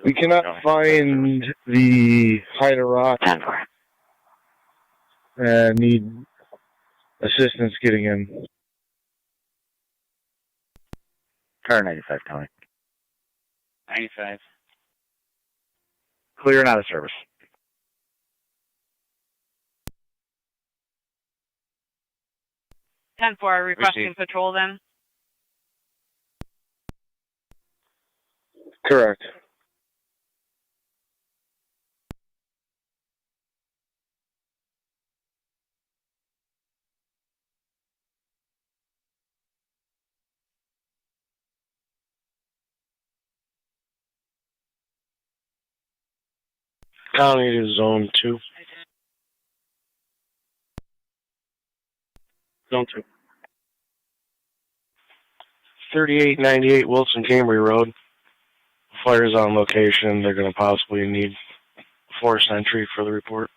We cannot find the height of rock and need assistance getting in. Car 95, Tony. 95. Clear and out of service. 10-4, requesting patrol then. Correct. County to Zone 2. Zone 2. 3898 Wilson Cambry Road. Fire's on location. They're going to possibly need forced entry for the report.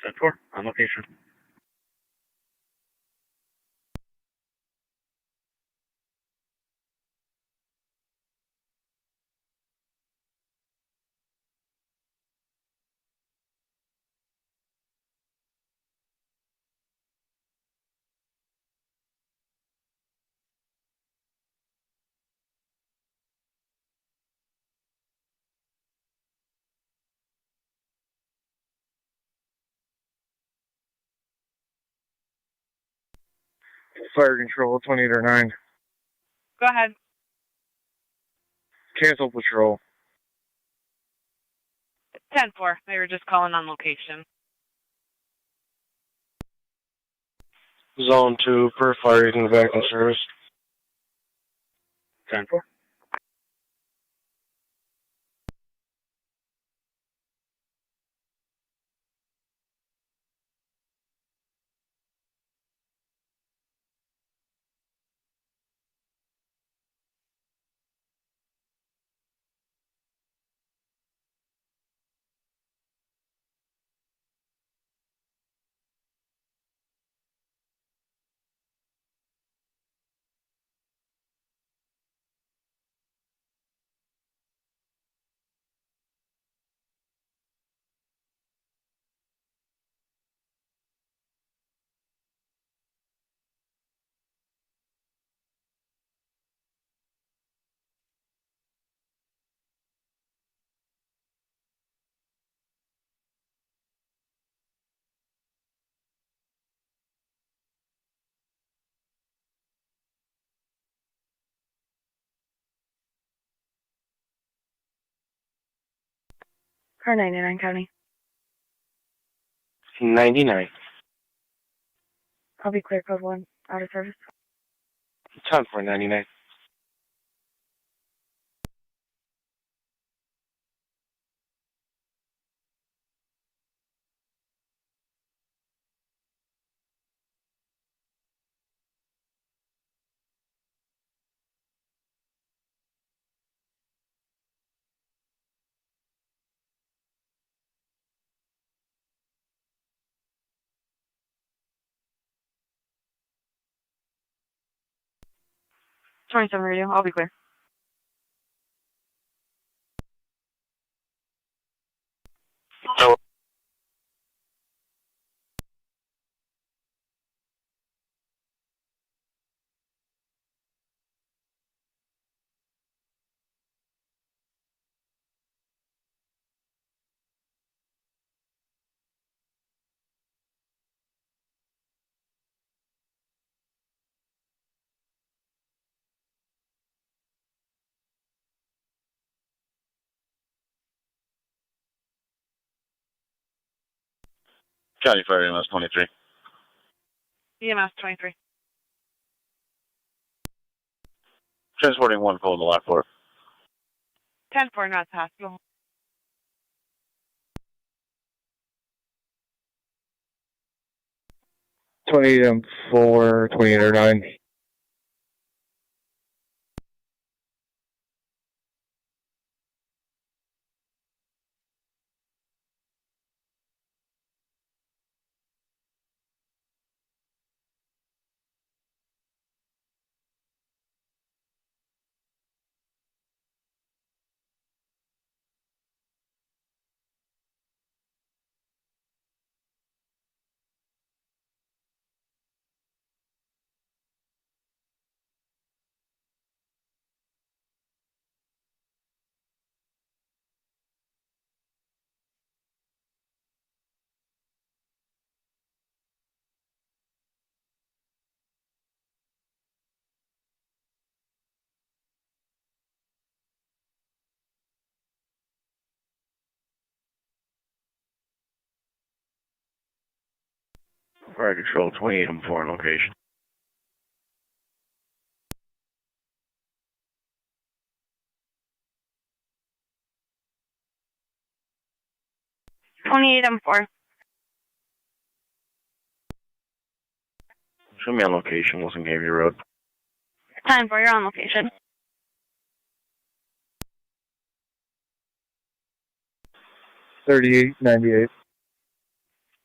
10-4, on location. Fire control, 2809. Go ahead. Cancel patrol. 10-4, they were just calling on location. Zone 2, per fire using back in service. 10-4. Car 99, County. 99. I'll be clear, code 1, out of service. 10-4, 99. Twenty-seven radio, I'll be clear. Oh. County Fire EMS 23. EMS 23. Transporting one call to Lockport. 10-4, not hospital. Twenty 4, 2809. Fire Control 28 and 4 on location. M4. Show me on location, Wilson Gamey Road. 10-4, you're on location. 3898.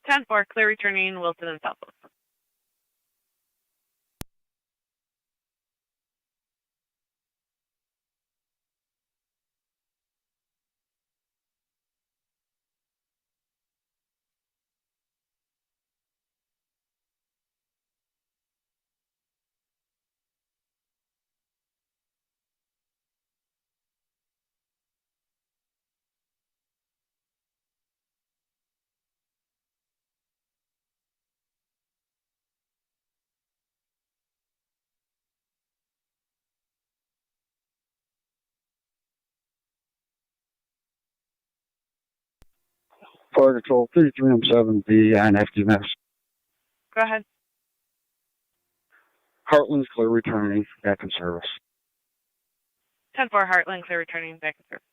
10-4, clear returning Wilson and Southwest. Fire Control 33M7B and FDMS. Go ahead. Heartland's clear returning, back in service. 10-4, Heartland, clear returning back in service.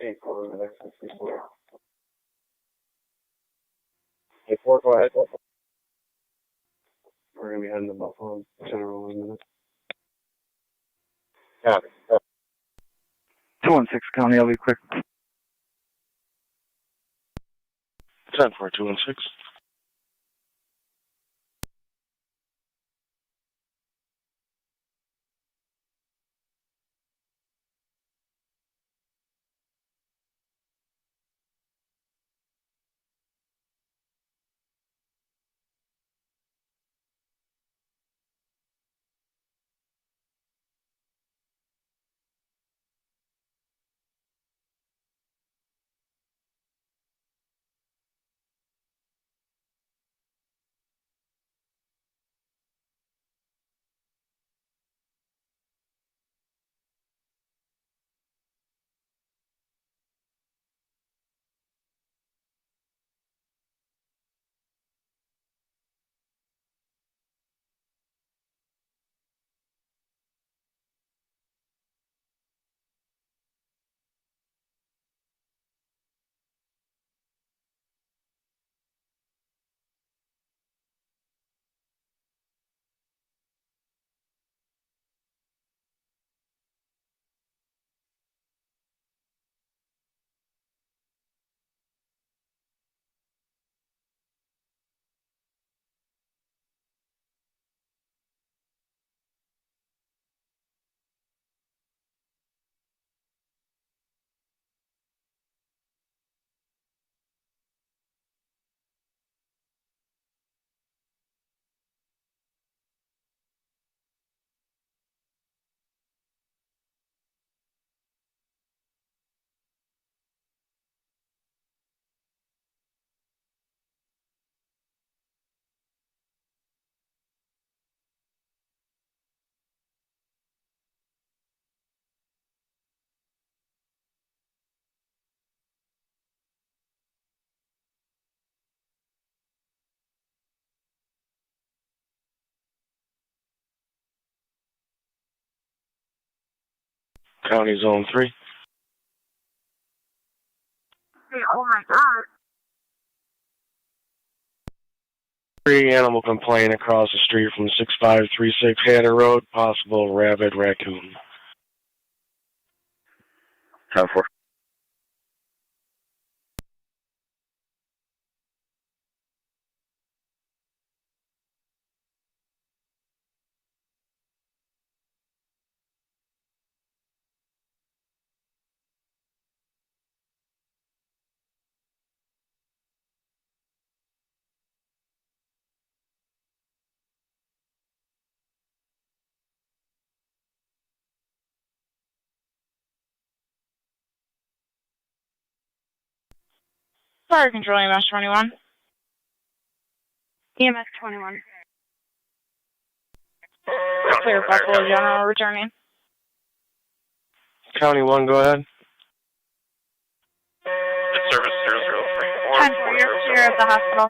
Hey, 4, go ahead. We're going to be heading to Buffalo General in a minute. Yeah. 216 County, I'll be quick. 10-4, 216. County Zone 3. Oh my god. 3 animal complaint across the street from 6536 Hatter Road, possible rabid raccoon. 10-4. Fire control, EMS 21. EMS 21. Clear Buffalo General returning. County 1, go ahead. Service 003. 10-4, you're clear of the hospital.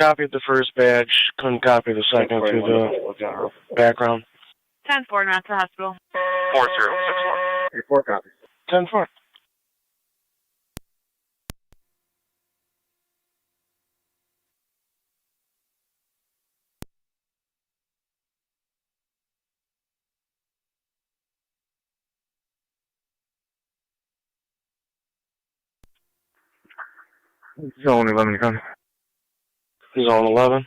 Copied the first badge, couldn't copy the second through the background. 10-4, not to the hospital. 4061. Report copy. 10-4. Zone 11 coming. Zone 11.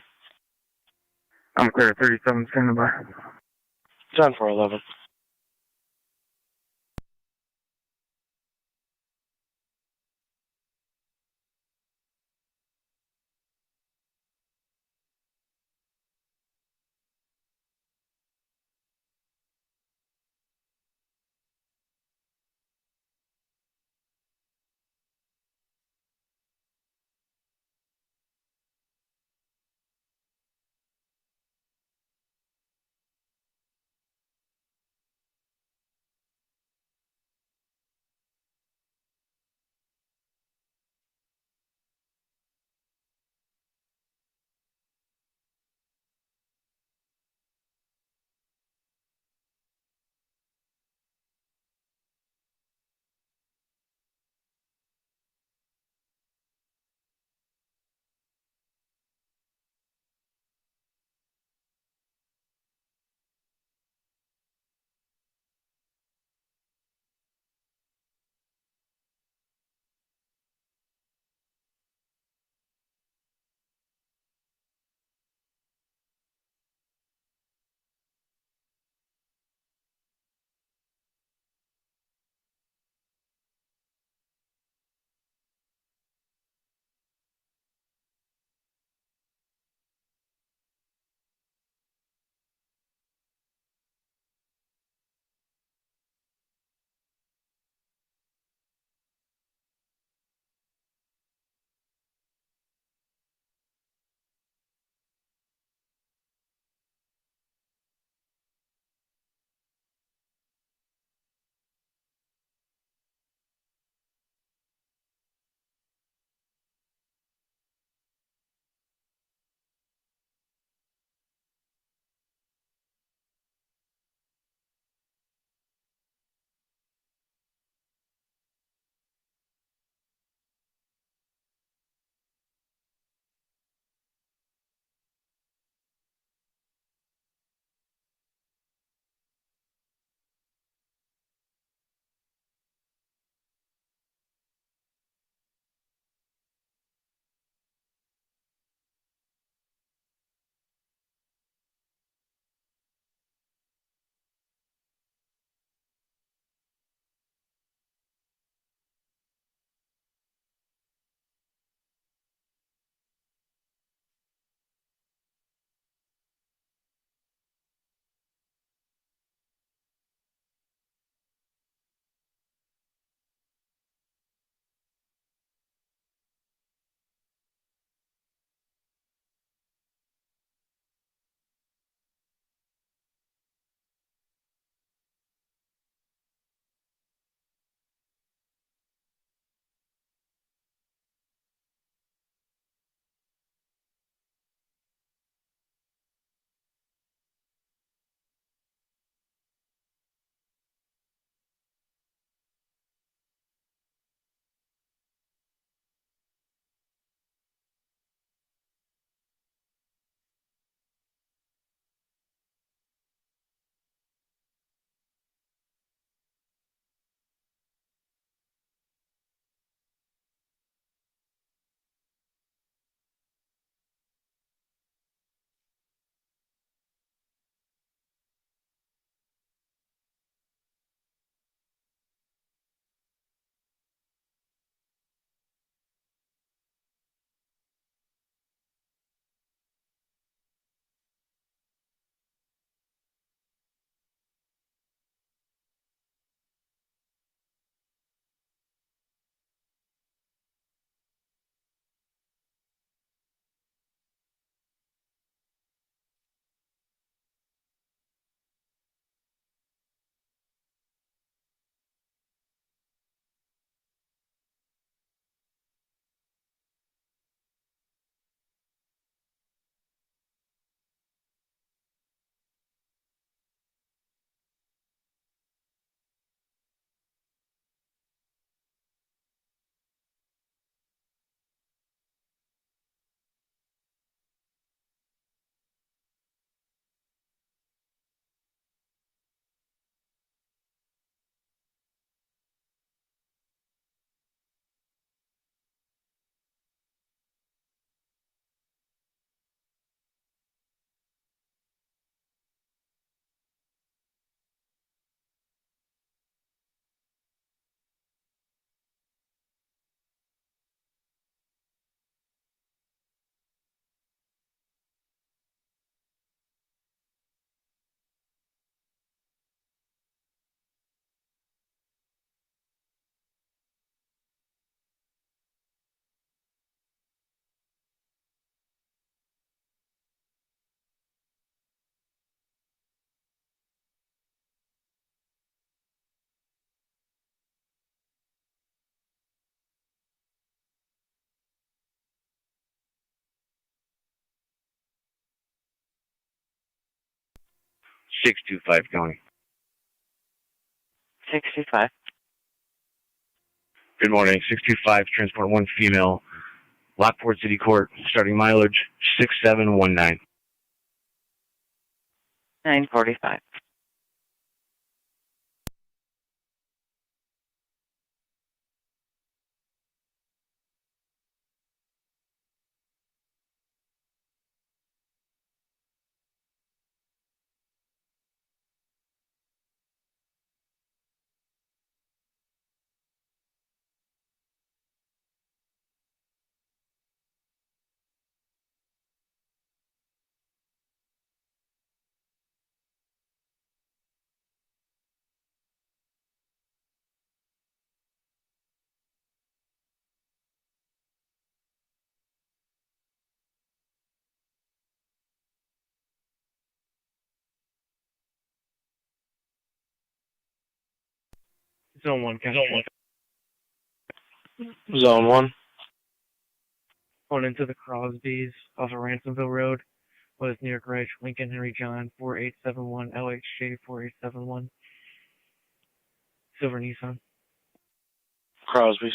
I'm clear at 37, standing by. 10-4-11. 625 County. 625. Good morning. 625, transport one female. Lockport City Court, starting mileage 6719. 945. Zone 1, Captain. Zone 1. Going into the Crosbys off of Ransomville Road. Was New York Ridge, Lincoln Henry John, 4871, LHJ 4871. Silver Nissan. Crosby's.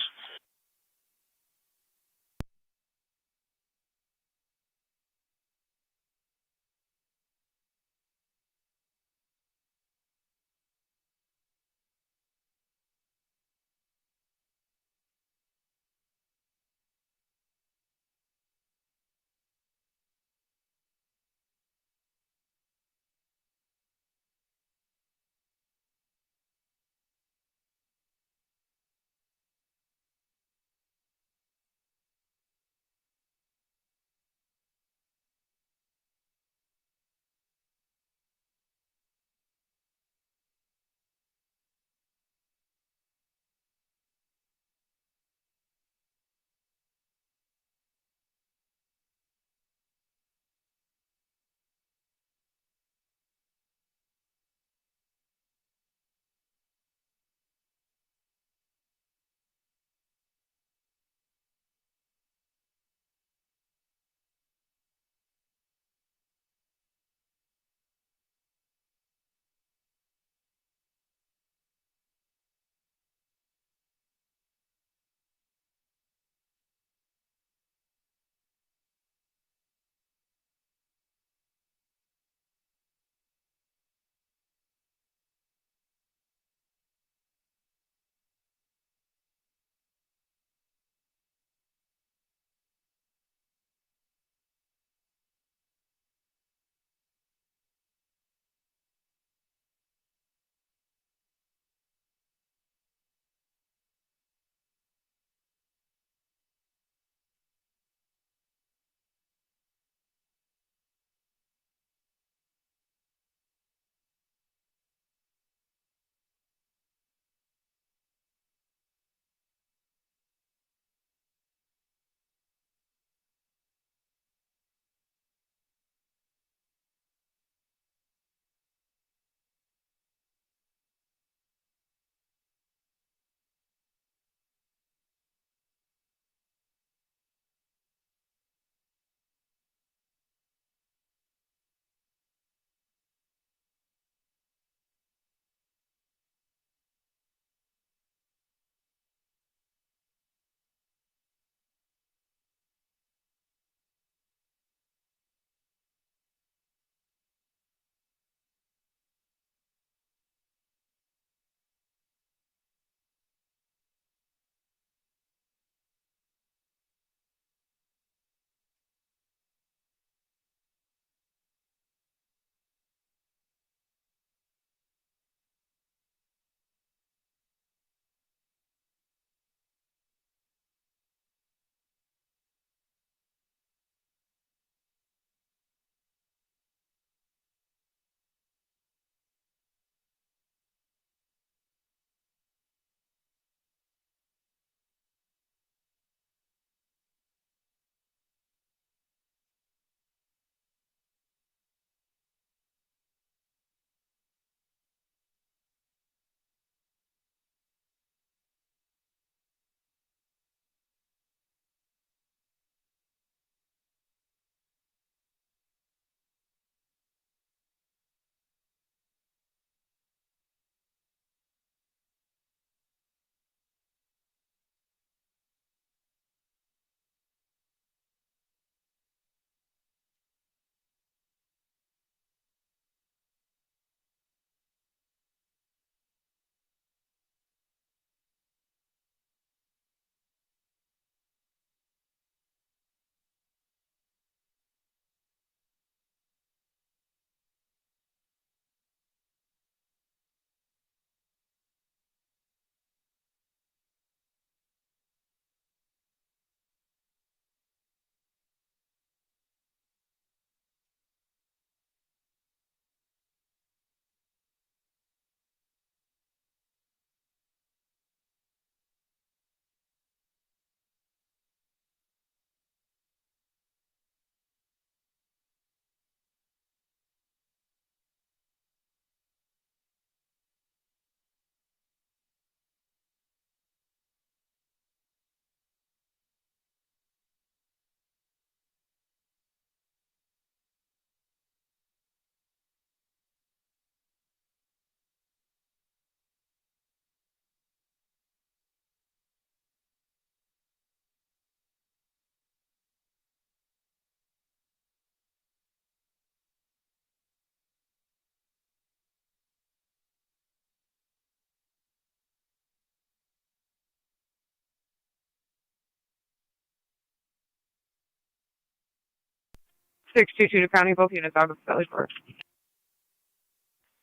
622 to County, both units out of Valley Forge.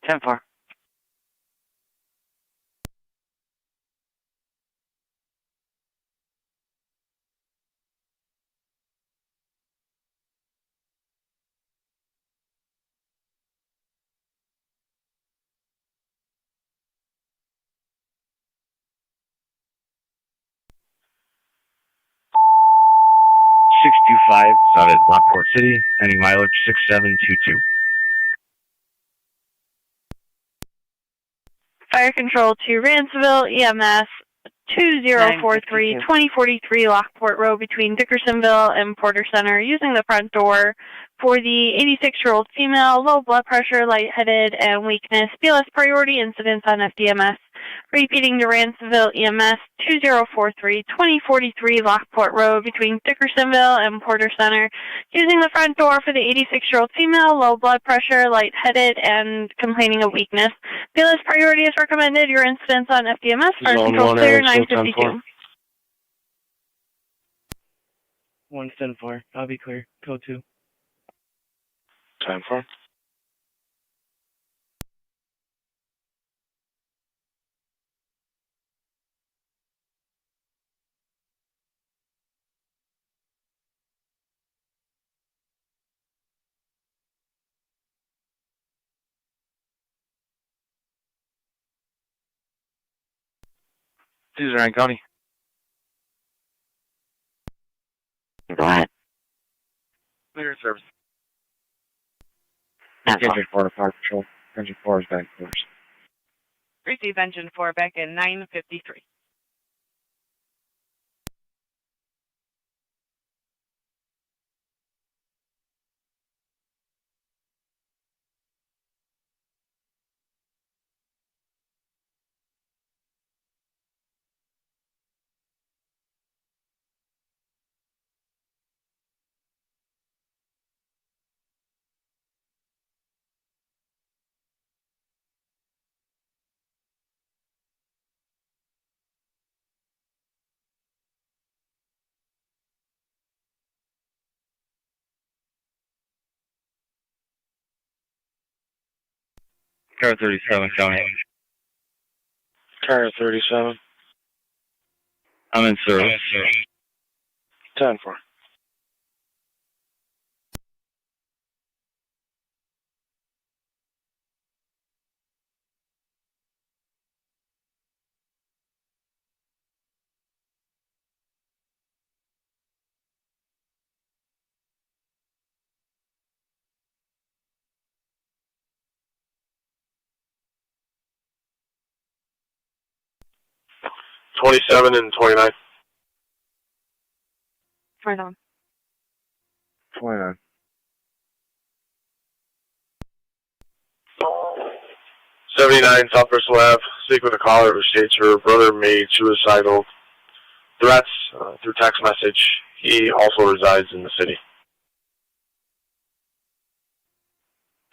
10-4. Out at Lockport City, ending mileage 6722. Fire control to Ransomville, EMS 2043 2043 Lockport Road between Dickersonville and Porter Center, using the front door for the 86-year-old female, low blood pressure, lightheaded, and weakness. BLS priority incidents on FDMS. Repeating to Ransomville, EMS 2043 2043 Lockport Road between Dickersonville and Porter Center, using the front door for the 86-year-old female, low blood pressure, lightheaded, and complaining of weakness. BLS priority is recommended. Your incidents on FDMS. Fire Zone control 1, clear, Area 10-4. 952. 110-4. I'll be clear. Code 2. 10-4. Niagara County. Go ahead. Clear service. Engine 10-4. 4 to Fire Patrol. Engine 4 is back first. Receive engine 4 back in 953. Car 37 County. Car 37. I'm in service. 10-4. '27 and '29. Right on. 29. '79 Southwest Lab. Speak with a caller who states her brother made suicidal threats through text message. He also resides in the city.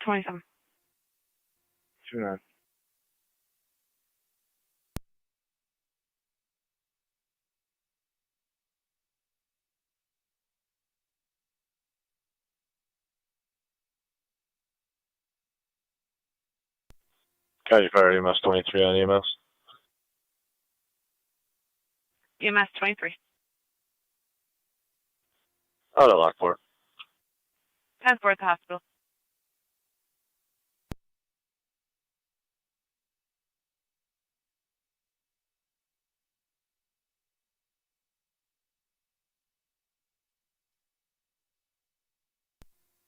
27. 29. County Fire EMS 23 on EMS. EMS 23. Out at Lockport. 10-4 at the hospital.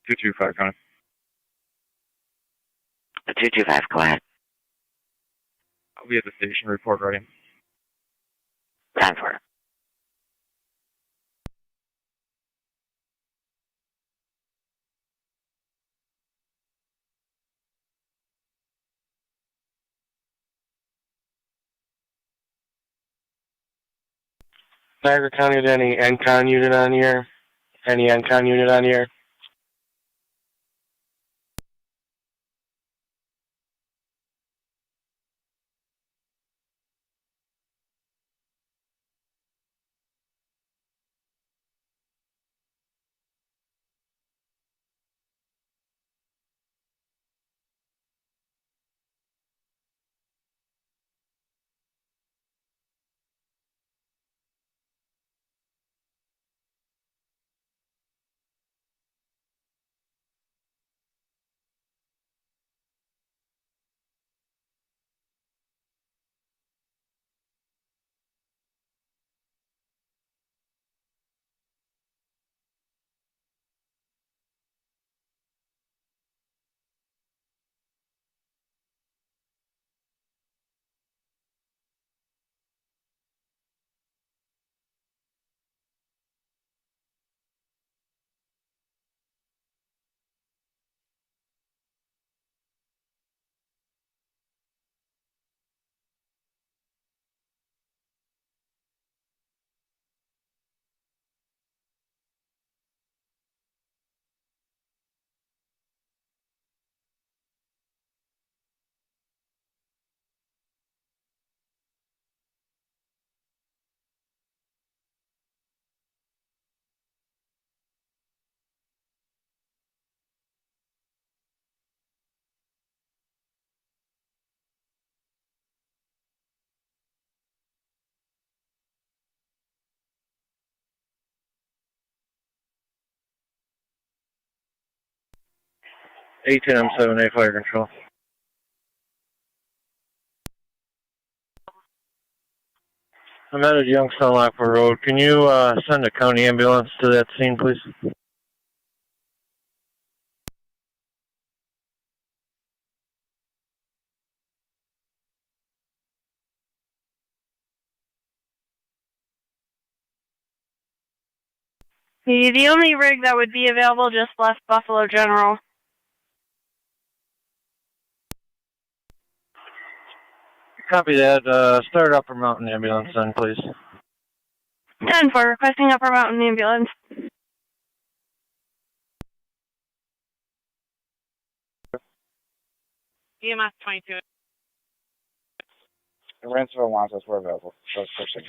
Two two five County. 225, go ahead. I'll be at the station. Report ready. 10 for it. Niagara County, any NCON unit on here? Any NCON unit on here? 18M78 Fire Control. I'm at Youngstown Lockport Road. Can you send a county ambulance to that scene, please? The only rig that would be available just left Buffalo General. Copy that. Start Upper Mountain Ambulance then, please. 10-4, requesting Upper Mountain Ambulance. EMS 22. Ranceville wants us, we're available. So first thing.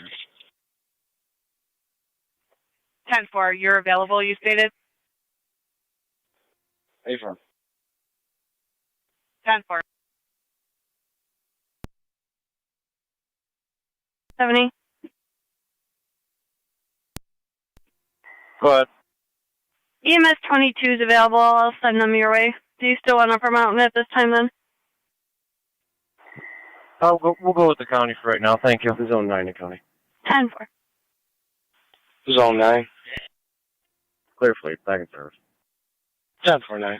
10-4, you're available, you stated? Affirm. 10-4. 70. Go ahead. EMS 22 is available. I'll send them your way. Do you still want Upper Mountain at this time then? We'll go with the county for right now. Thank you. Zone 9 to county. 10-4. Zone 9. Clear fleet. Back in service. 10-4-9.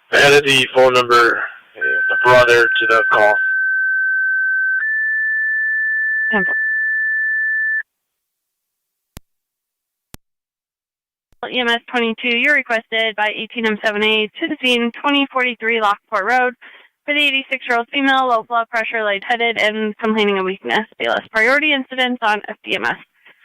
I added the phone number, the brother, to the call. 10-4. EMS 22, you're requested by 18M78 to the scene, 2043 Lockport Road, for the 86-year-old female, low blood pressure, lightheaded, and complaining of weakness. BLS priority incidents on FDMS.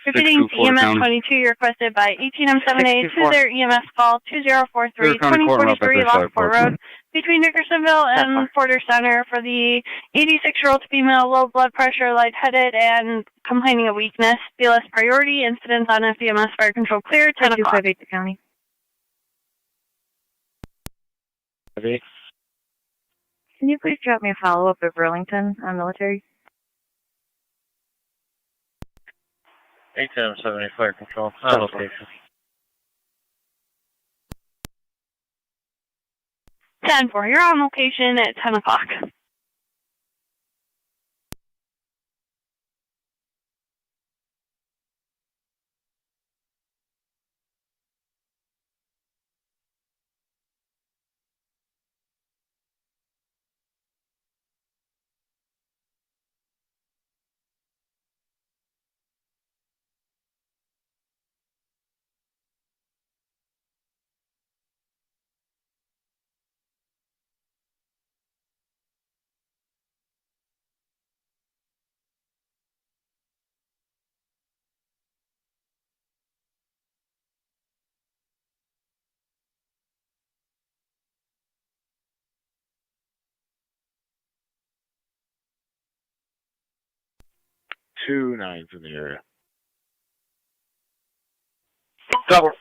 Repeating to EMS 22, you're requested by 18M78 to their EMS call 2043 2043 Lockport Road between Dickersonville and Porter Center for the 86-year-old female, low blood pressure, lightheaded, and complaining of weakness. BLS priority incidents on FDMS fire control clear, 10 o'clock. 258 to county. Can you please drop me a follow-up at Burlington on military? 18M78 Fire Control. On location. 10-4, you're on location at 10 o'clock. Two 9s in the area. Cover.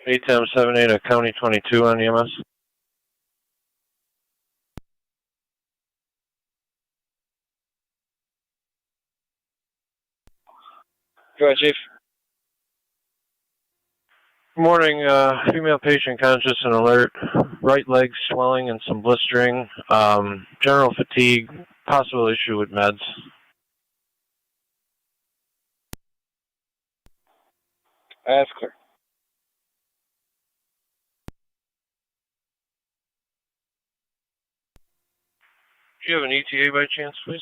ATM 78 at County 22 on EMS. Go ahead, Chief. Good morning, female patient conscious and alert, right leg swelling and some blistering, general fatigue, possible issue with meds. That's clear. Do you have an ETA by chance, please?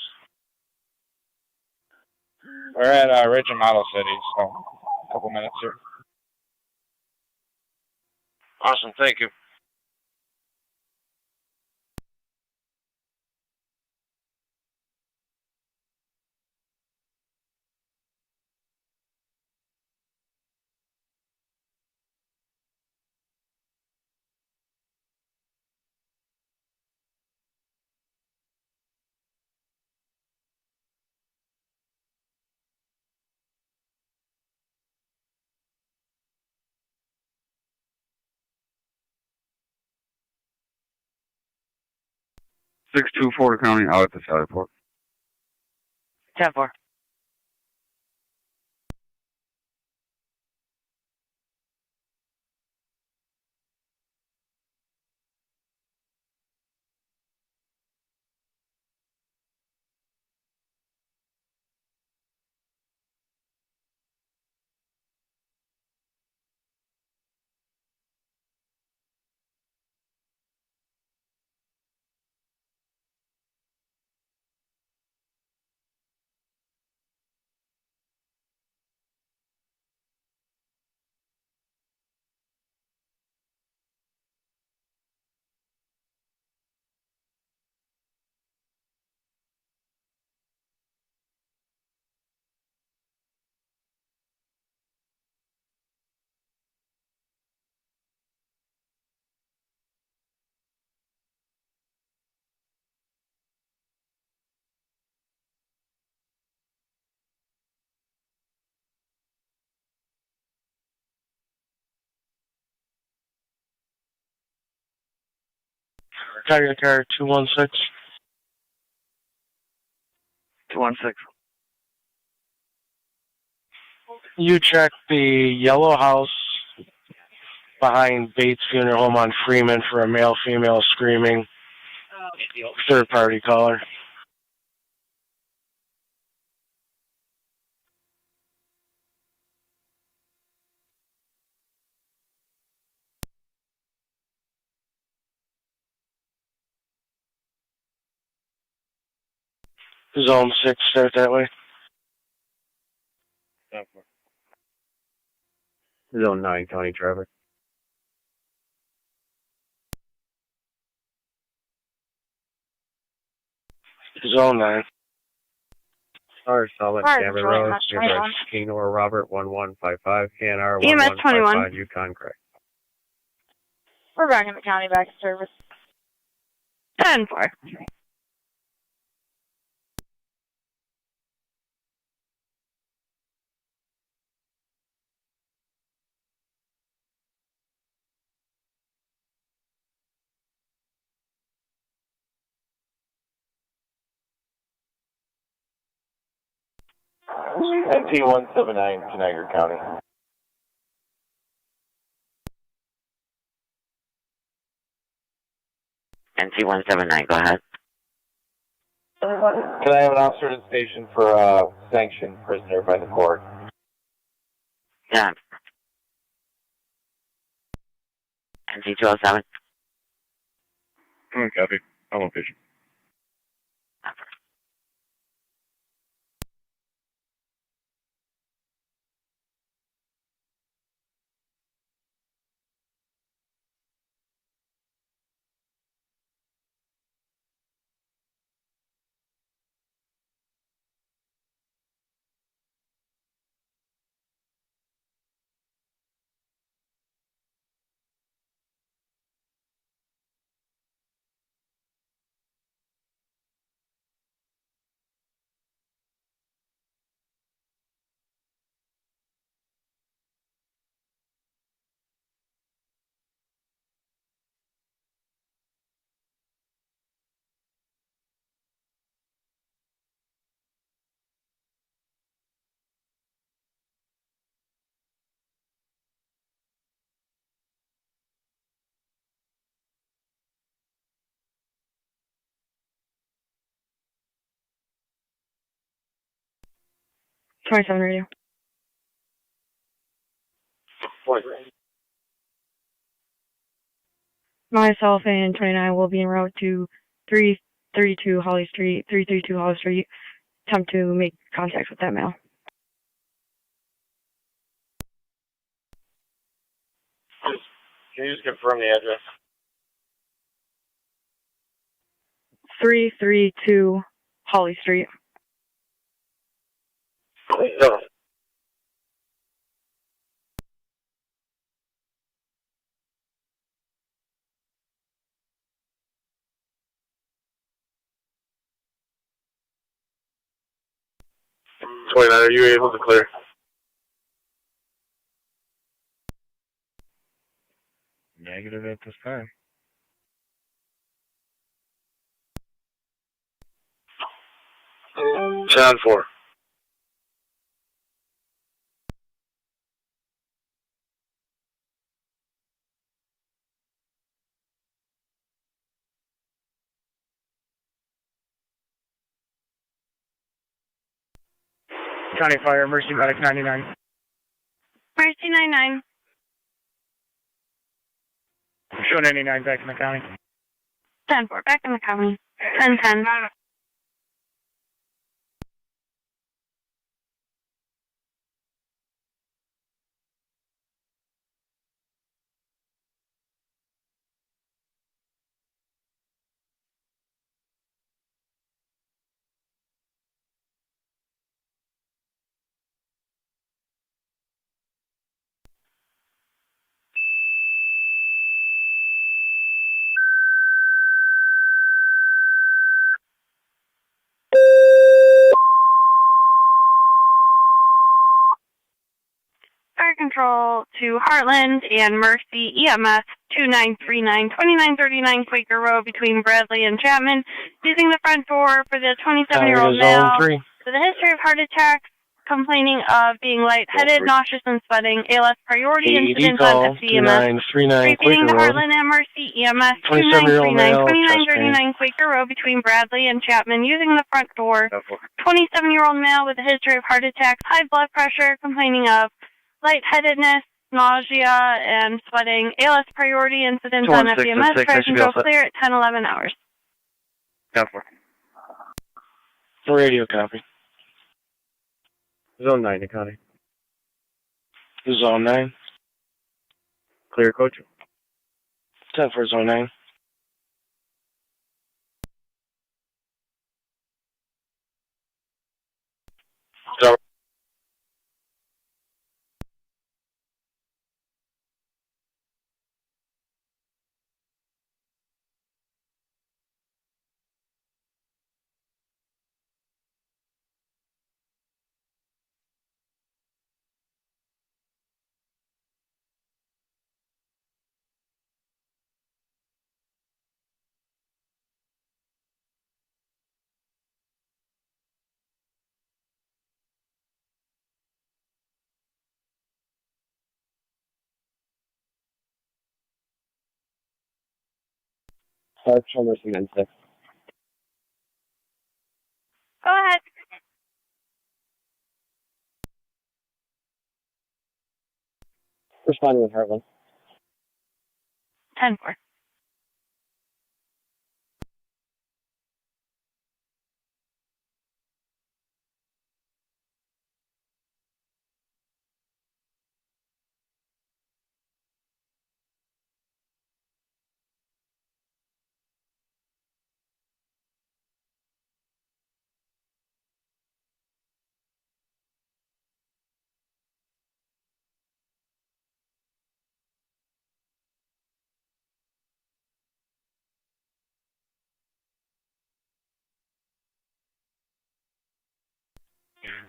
We're at Ridge and Model City, so a couple minutes here. Awesome, thank you. County, out at the Sally Port. 10-4. Tiger car 216. 216. You check the yellow house behind Bates Funeral Home on Freeman for a male-female screaming. Third-party caller. Zone 6, start that way. Zone 9, County traffic. Zone 9. Solid Alright, Gambit Control, Road, Match nearby 21. King or Robert 1155, KNR EMS 21. 1155, Yukon, correct. We're back in the county, back in service. 10-4. NT-179 to Niagara County. NT-179, go ahead. Can I have an officer to the station for a sanctioned prisoner by the court? Yeah. NT-207. Copy. I'm on patient. 27 radio. Point. Myself and 29 will be en route to 332 Holly Street. Attempt to make contact with that male. Can you just confirm the address? 332 Holly Street. No. Are you able to clear? Negative at this time. Sound 4. County Fire, Mercy Medic 99. Mercy 99. Show 99 back in the county. 10-4, back in the county. 10-10. Fire Control to Heartland and Mercy EMS 2939 2939 Quaker Road between Bradley and Chapman, using the front door for the 27-year-old male with a history of heart attack, complaining of being lightheaded, nauseous, and sweating. ALS priority incident on FCEMS. Repeating the Heartland and Mercy EMS 2939 2939 Quaker Road between Bradley and Chapman, using the front door. 27-year-old male with a history of heart attack, high blood pressure, complaining of lightheadedness, nausea, and sweating. ALS priority incident on FEMS. Fire Control clear at 10:11 hours. Radio copy. Zone 9 to county. Zone 9. Clear, coach. 10 for Zone 9. So, Fire Control, Mercy 96. Go ahead. Responding with Heartland. 10-4.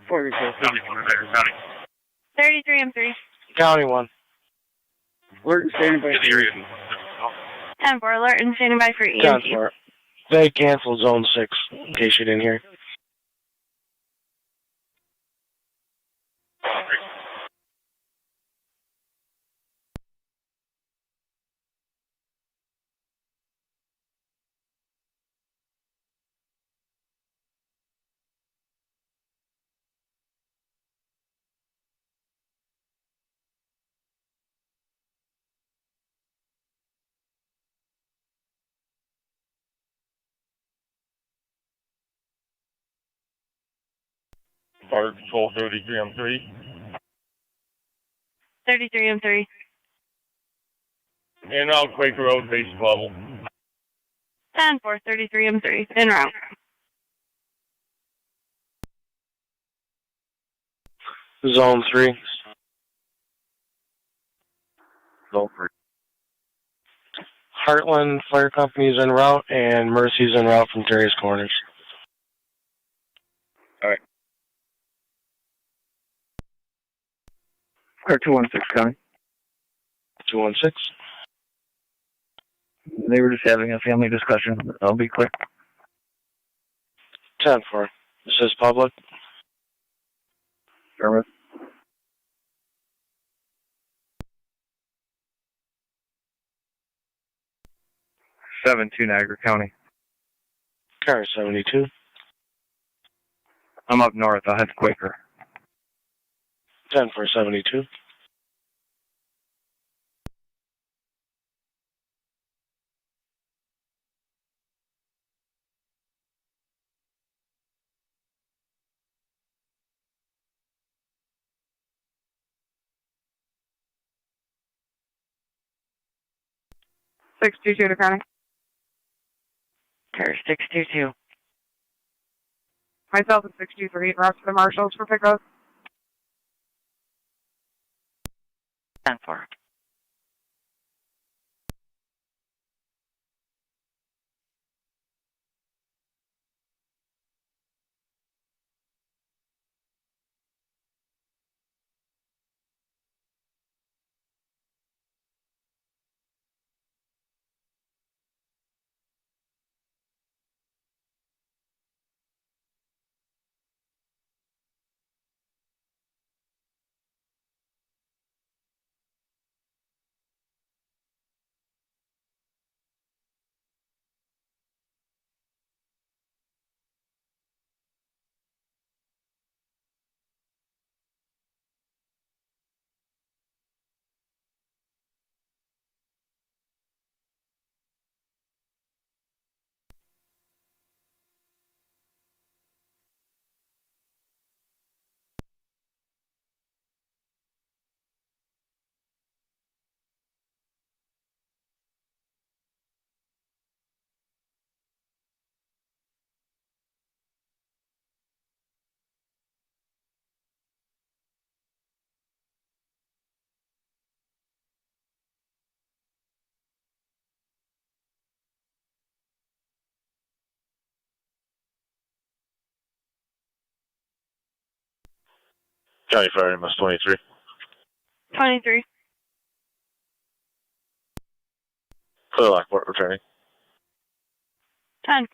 Fire Control, 33 and 3. County 1. alert and standing by. 10-4, alert and standing by for EMT. 10 for. They canceled Zone 6, in case you didn't hear. Fire Control 33M3. 33M3. En route, Quaker Road, base level. 10-4, 33M3. En route. Zone 3. Zone 3. Heartland Fire Company is en route, and Mercy's en route from Terry's Corners. Alright. Car 216 County. 216. They were just having a family discussion. I'll be quick. 10-4. This is public. Affirmative. 7-2 Niagara County. Car 72. I'm up north. I'll head to Quaker. 10-4, 72. to County. Car 622. Myself at 623, route to the marshals for pickup. 10-4. County Fire MS 23. 23. Clear Lockport returning. 10-4.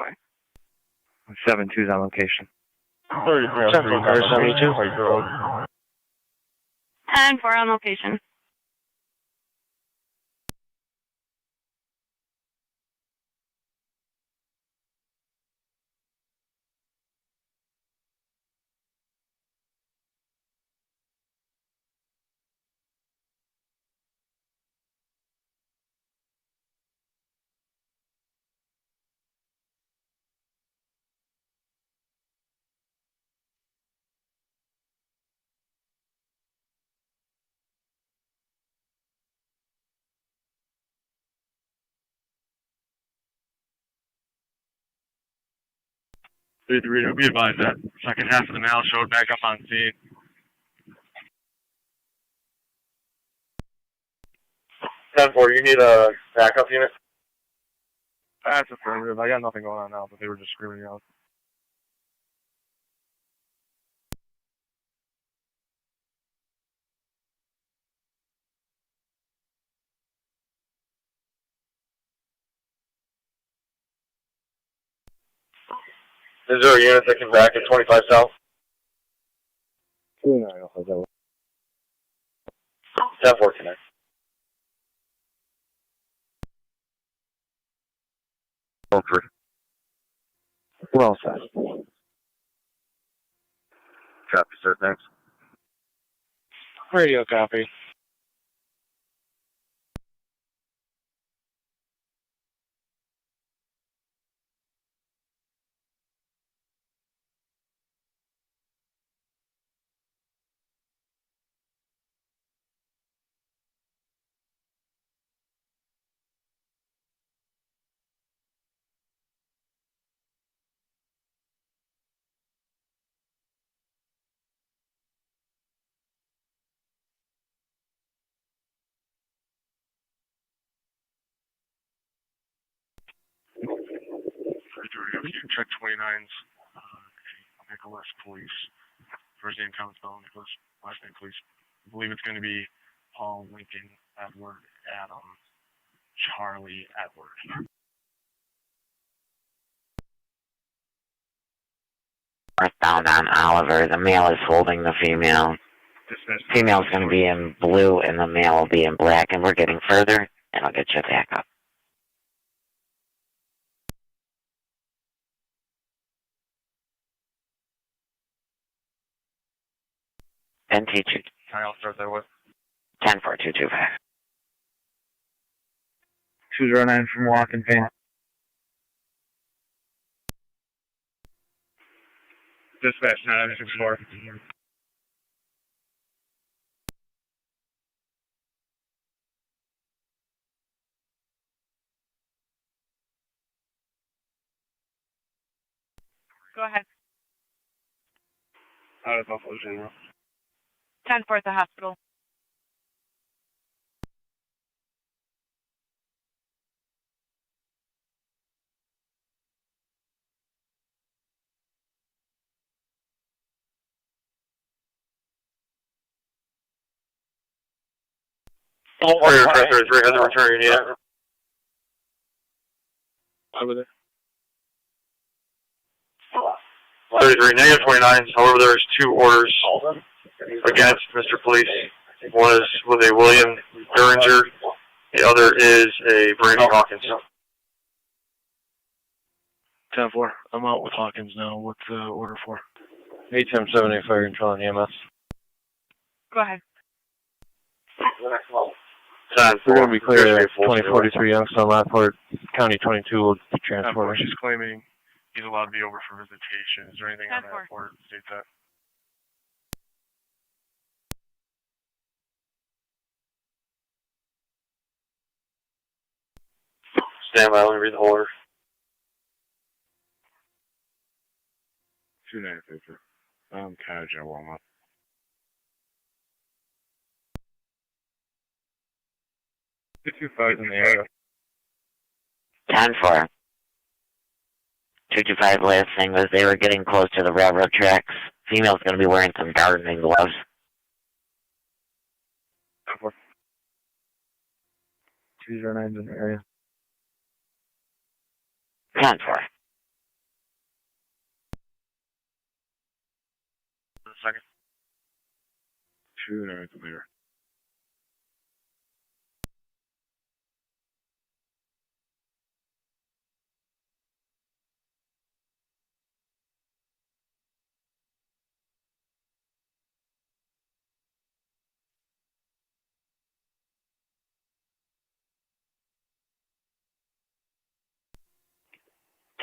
7-2's on location. 33M3. 10-4, 72. Quaker Road. 10-4 on location. Be advised that second half of the mail showed back up on scene. 10-4, you need a backup unit? That's affirmative. I got nothing going on now, but they were just screaming out. Is there a unit that can back at 25 South? 2-9, I'll have that. 10-4 connect. Zone 3. Well said. Copy, sir. Thanks. Radio copy. Check 29's Nicholas Police. First name Council Nicholas, last name Police. I believe it's going to be Paul Lincoln Edward Adam Charlie Edward. Northbound on Oliver. The male is holding the female. Female's going to be in blue and the male will be in black, and we're getting further, and I'll get you back up. NT2. I'll start there with 10-4-2-2-5. 209 from Walk and Pain. Dispatch 964. Go ahead. Out of Buffalo General. 10-4 at the hospital. For your 33, has a return unit. Over there. 33, negative 29. However, there's 2 orders against Mr. Police. One is with a William Derringer. The other is a Brady Hawkins. 10-4. I'm out with Hawkins now. What's the order for? ATM-70 fire control on EMS. Go ahead. We're going to be clear at 2043 Youngstown, Lockport. County 22 will be transported. She's claiming he's allowed to be over for visitation. Is there anything on that report that states that? Stand by, let me read the order. 2950. Kaja Walmart. 225 in the area. 10-4. 225 last thing was they were getting close to the railroad tracks. Female's going to be wearing some gardening gloves. 209's in the area. 10-4. Second. 209 clear.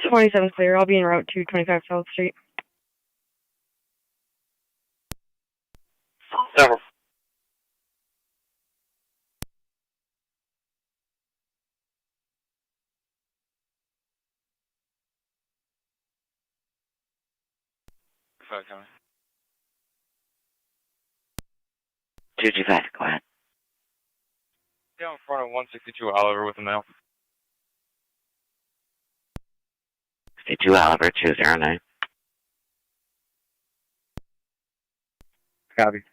27 clear. I'll be en route to 25 South Street. Never. Coming. 225, go ahead. Down in front of 162 Oliver with a male. 52 Oliver, 209. Copy.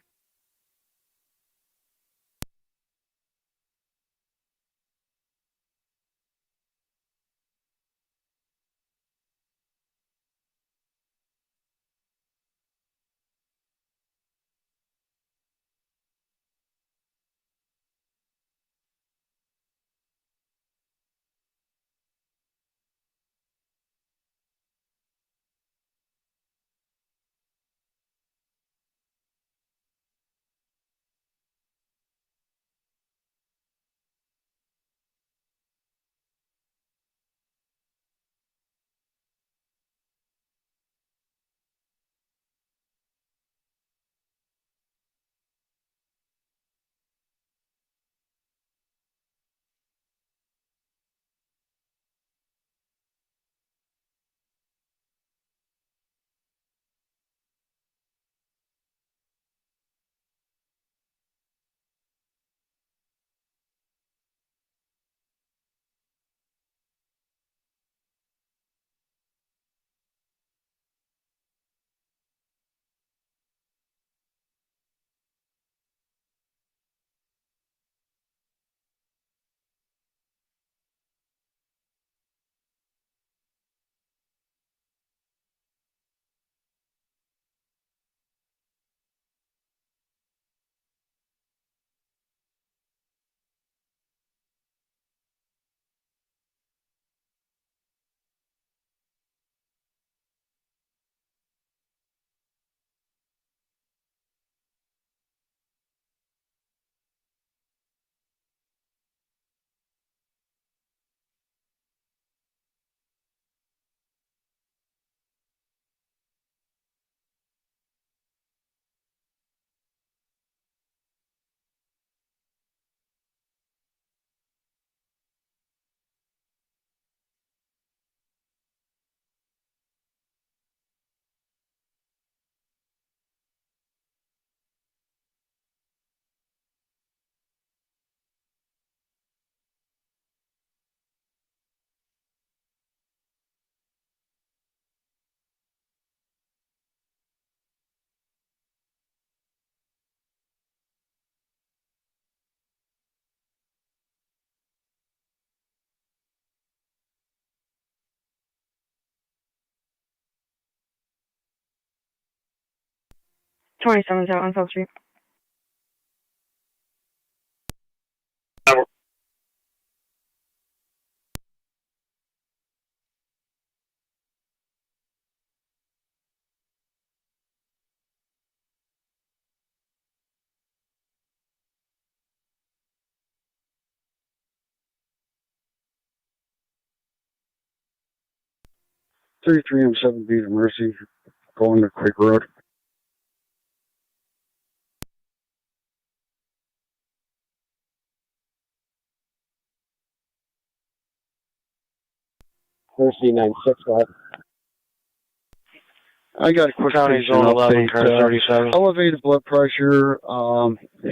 27's out on South Street. And 7B to Mercy, going to Quick Road. Mercy 96, go ahead. I got a quick County patient Zone 11, update. car 37. Elevated blood pressure.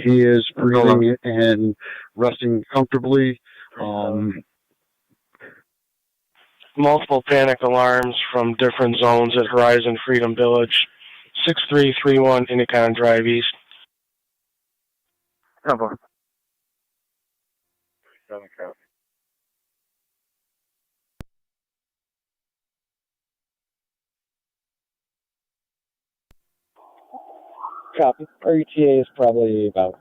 He is breathing and resting comfortably. Multiple panic alarms from different zones at Horizon Freedom Village. 6331 Indicon Drive East. Cover. Copy. Our ETA is probably about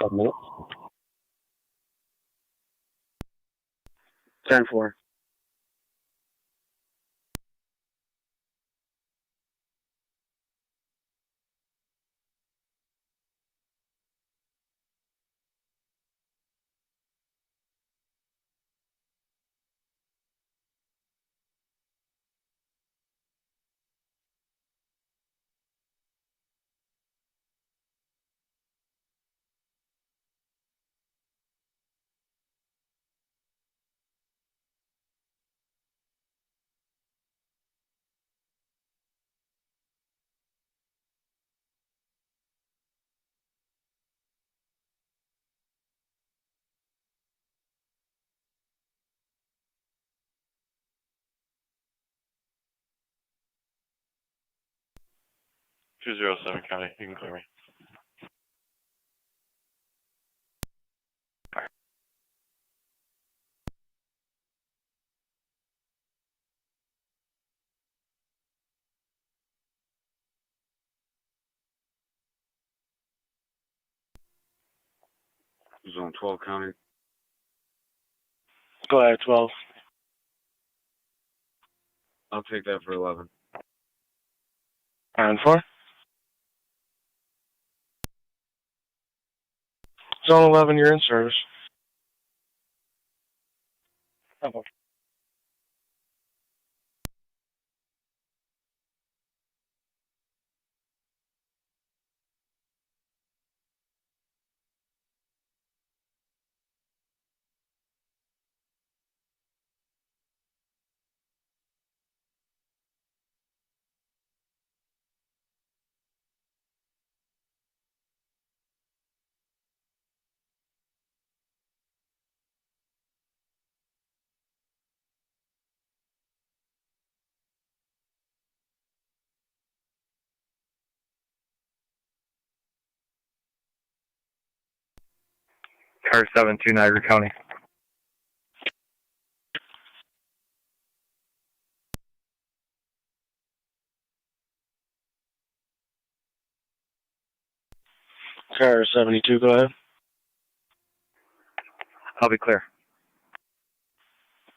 7 minutes. 10-4. County, you can clear me. Zone 12 County. Go ahead, 12. I'll take that for 11. On 4. Zone 11, you're in service. Car 72, Niagara County. Car 72, go ahead. I'll be clear.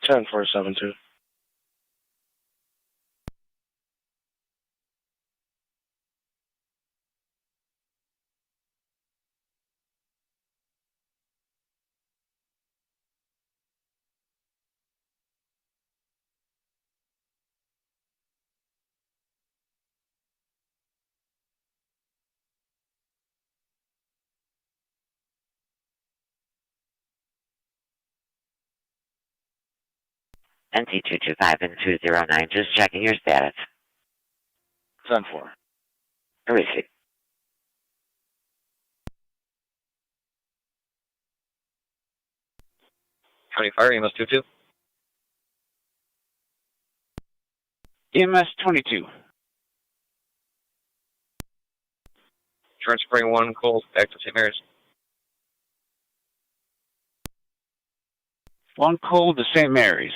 10-4-7-2. NT225 and 209, just checking your status. 10-4. Receipt. County Fire, EMS 22. EMS 22. Transferring 1 cold back to St. Mary's. 1 cold to St. Mary's.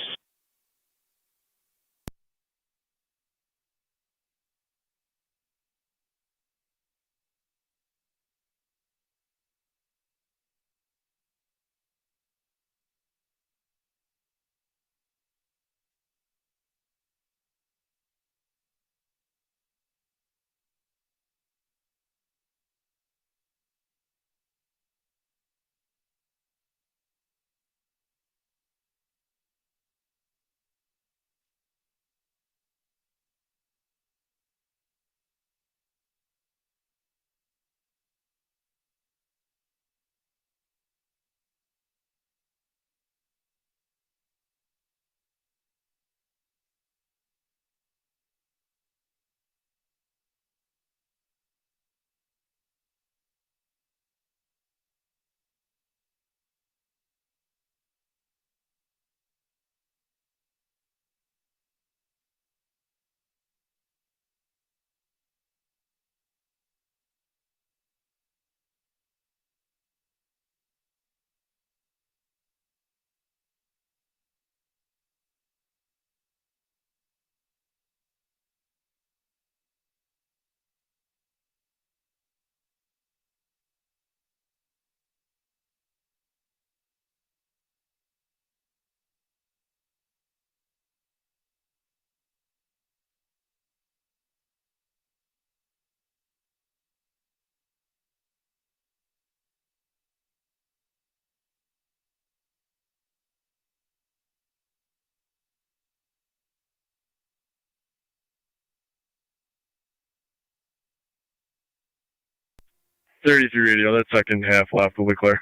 33 radio, that second half left will be clear.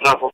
No.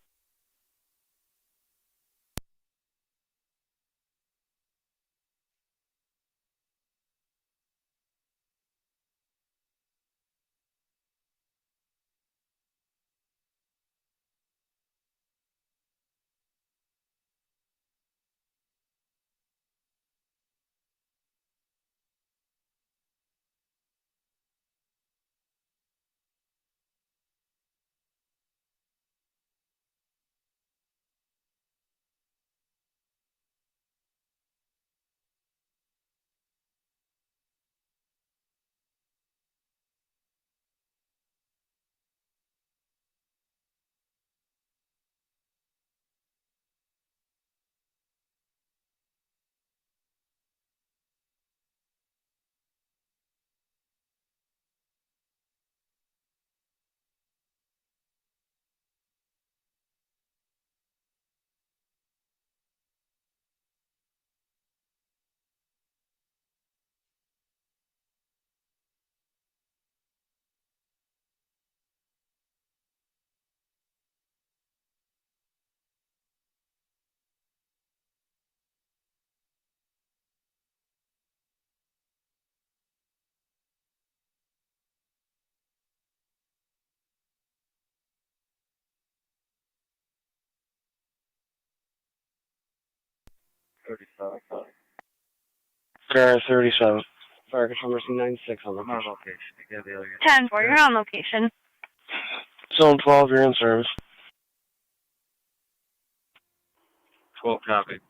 Car 37. Fire Control Mercy 96 on location. 10-4, you're on location. Zone 12, you're in service. 12 copy.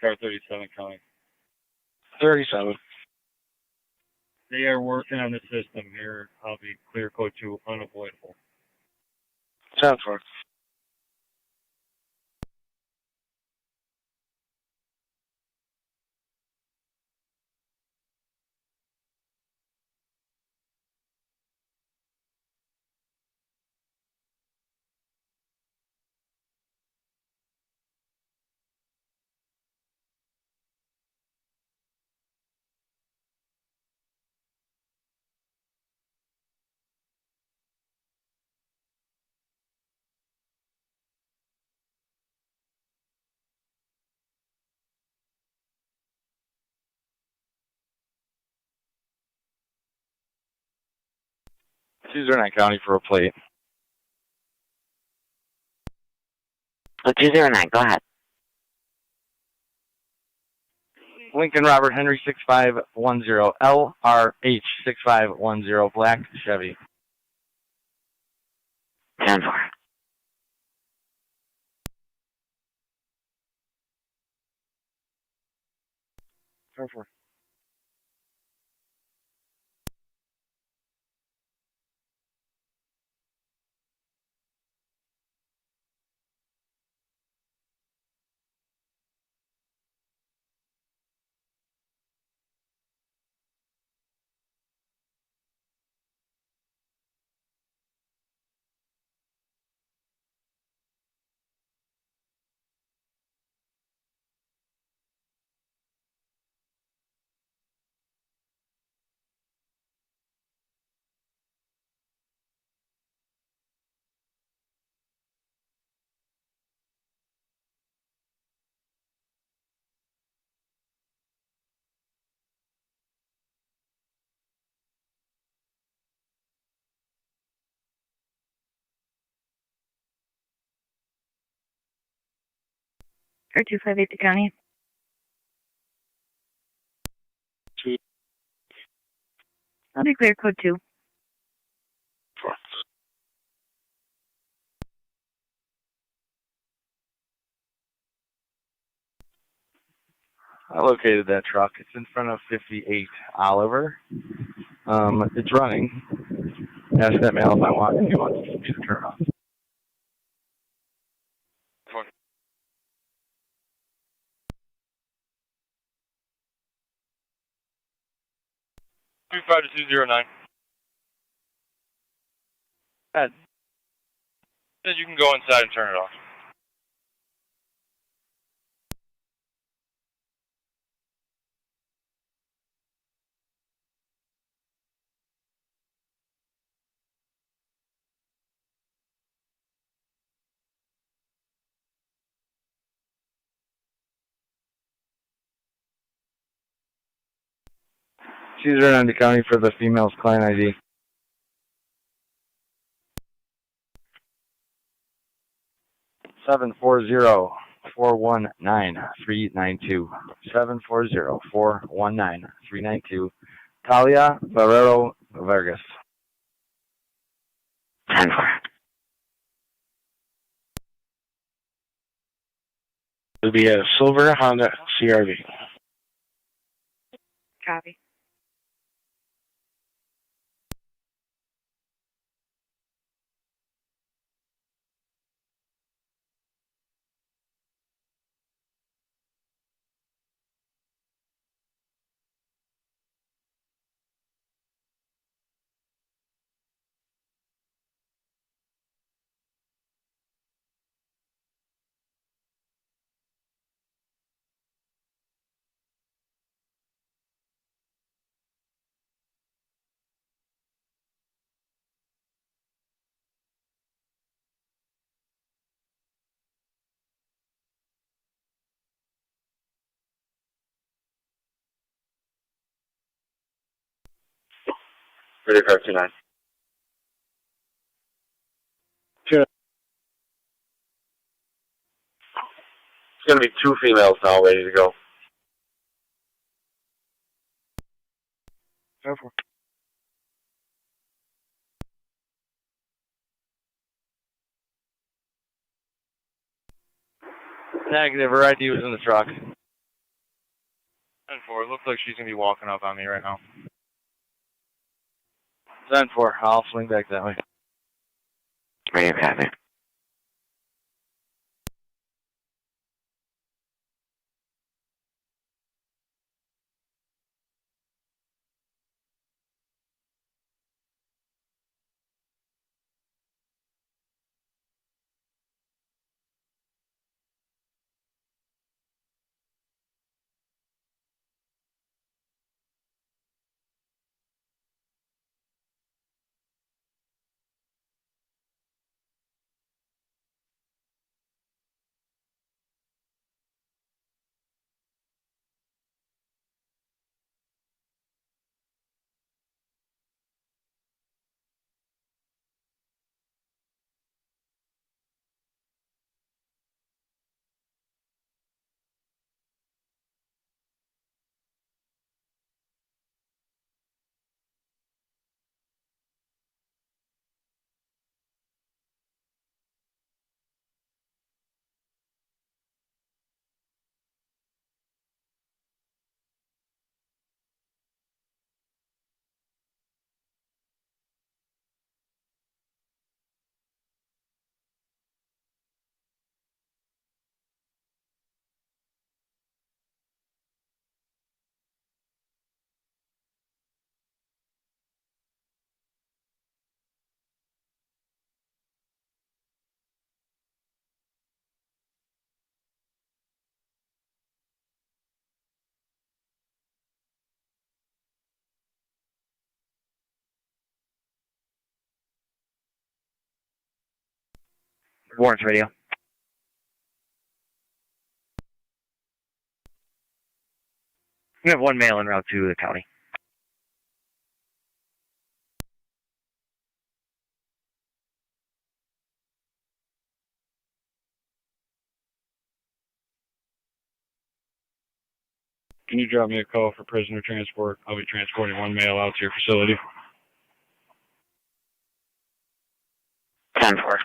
Car 37 coming. 37. They are working on the system here. I'll be clear code 2, unavoidable. 10-4. Niagara County for a plate. 209, go ahead. Lincoln Robert Henry 6510 LRH 6510 black Chevy. 10-4. Or 258 the county. I'll be clear code 2. I located that truck. It's in front of 58 Oliver. It's running. Ask that male if I want, if he wants me to turn it off. Two 5 to 209. Ed. Said you can go inside and turn it off. Caesar and Andy County for the female's client ID. Seven 419-392. 740-419-392. Talia Barrero Vargas. 10-4. It'll be a silver Honda CRV. Copy. Ready 529. It's going to be 2 females now ready to go. Negative, her ID was in the truck. 10-4. It looks like she's going to be walking up on me right now. 10-4. I'll swing back that way. Radio copy. Warrants radio. We have one male en route to the county. Can you drop me a call for prisoner transport? I'll be transporting one male out to your facility. 10-4.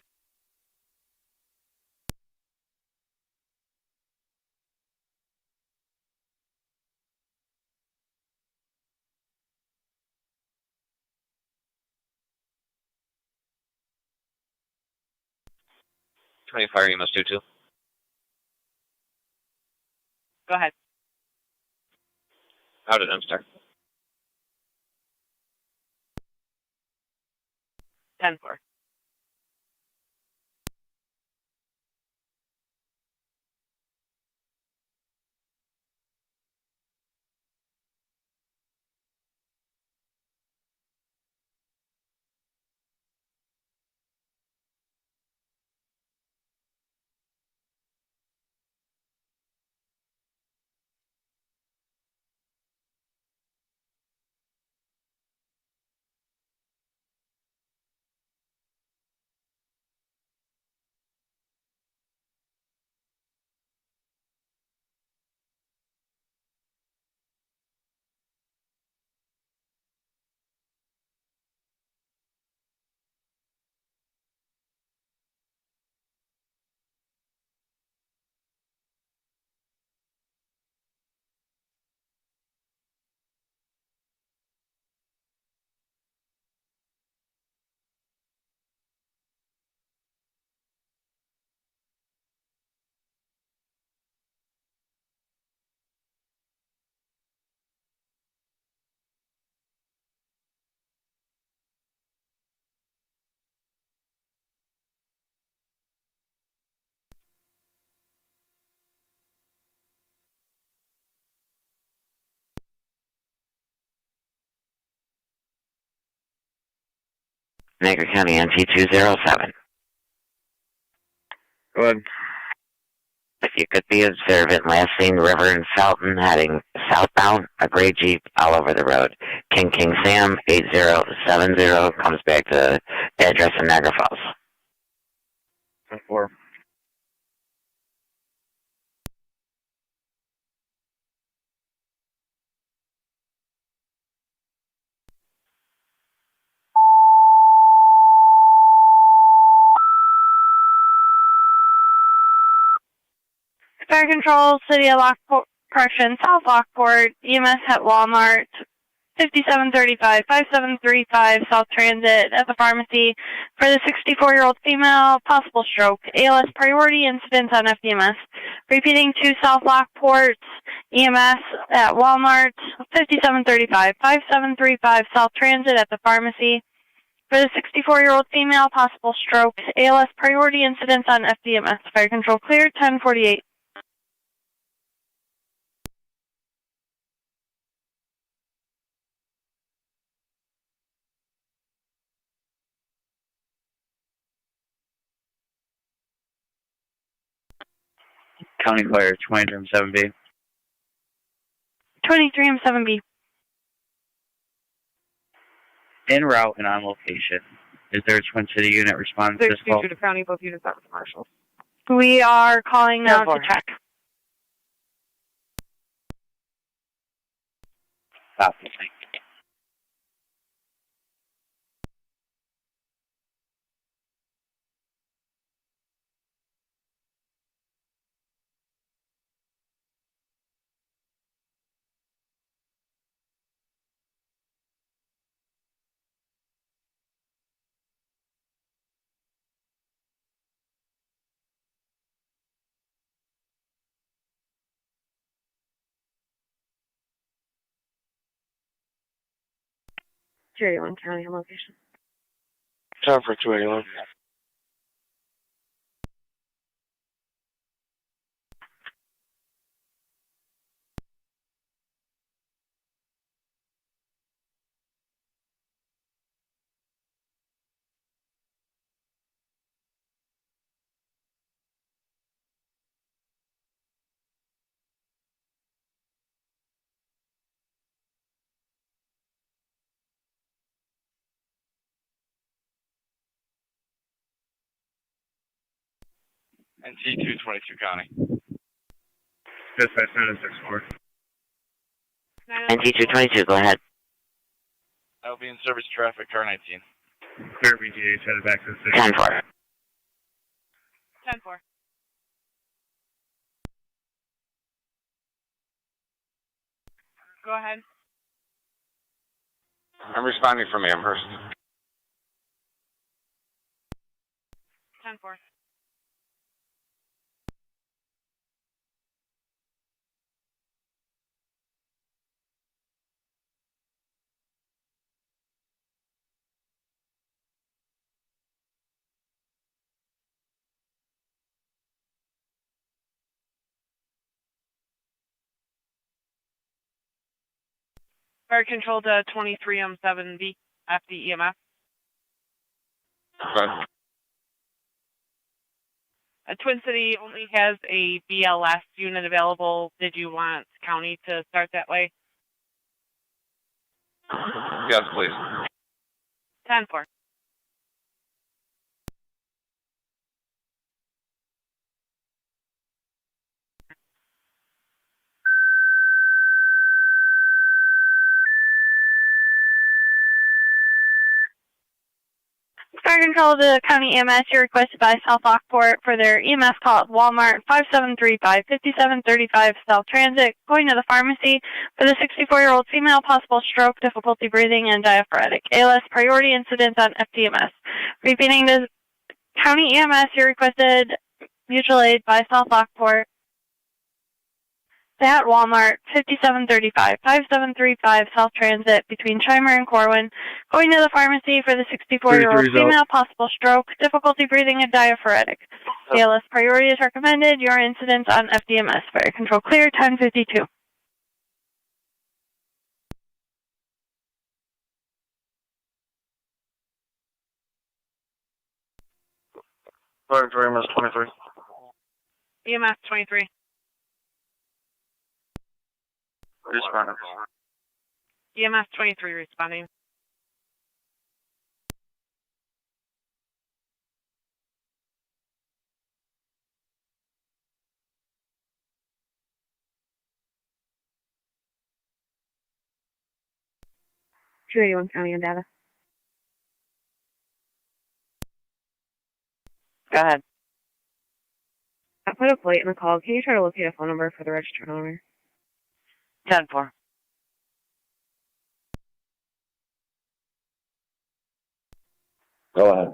Fire EMS 22. Go ahead. How did M start? 10-4. Niagara County NT207. Go ahead. If you could be observant, last seen River and Felton heading southbound, a gray Jeep all over the road. King Sam 8070 comes back to the address in Niagara Falls. 10-4. Fire Control, City of Lockport, correction, South Lockport, EMS at Walmart, 5735, 5735 South Transit at the pharmacy for the 64-year-old female, possible stroke, ALS priority incidents on FDMS. Repeating to South Lockport, EMS at Walmart, 5735, 5735 South Transit at the pharmacy for the 64-year-old female, possible stroke, ALS priority incidents on FDMS. Fire control clear, 1048. County Fire, 23M7B. 23M7B. En route and on location. Is there a Twin City unit responding to this call? 622 to County, both units out with marshals. We are calling now to check. Copy, thank you. J1 County on location. Time for 281. NT 222 County. Dispatch 964. NT222, go ahead. I'll be in service traffic, car 19. Clear BGH, headed back to the city. 10-4. 10-4. Go ahead. I'm responding from Amherst. 10-4. Fire control to 23M7B, FDEMF. Good. Twin City only has a BLS unit available. Did you want county to start that way? Yes, please. 10-4. Fire control to County EMS, you're requested by South Lockport for their EMS call at Walmart, 5735, 5735 South Transit, going to the pharmacy for the 64-year-old female, possible stroke, difficulty breathing, and diaphoretic. ALS priority incidents on FDMS. Repeating to County EMS, you're requested mutual aid by South Lockport at Walmart, 5735, 5735 South Transit between Chimer and Corwin, going to the pharmacy for the 64-year-old female, possible stroke, difficulty breathing, and diaphoretic. ALS priority is recommended. Your incidents on FDMS. Fire control clear, 1052. Fire control EMS 23. EMS 23. Responding. EMS 23 responding. County on data. Go ahead. I put a plate in the call. Can you try to locate a phone number for the registered owner? 10-4. Go ahead.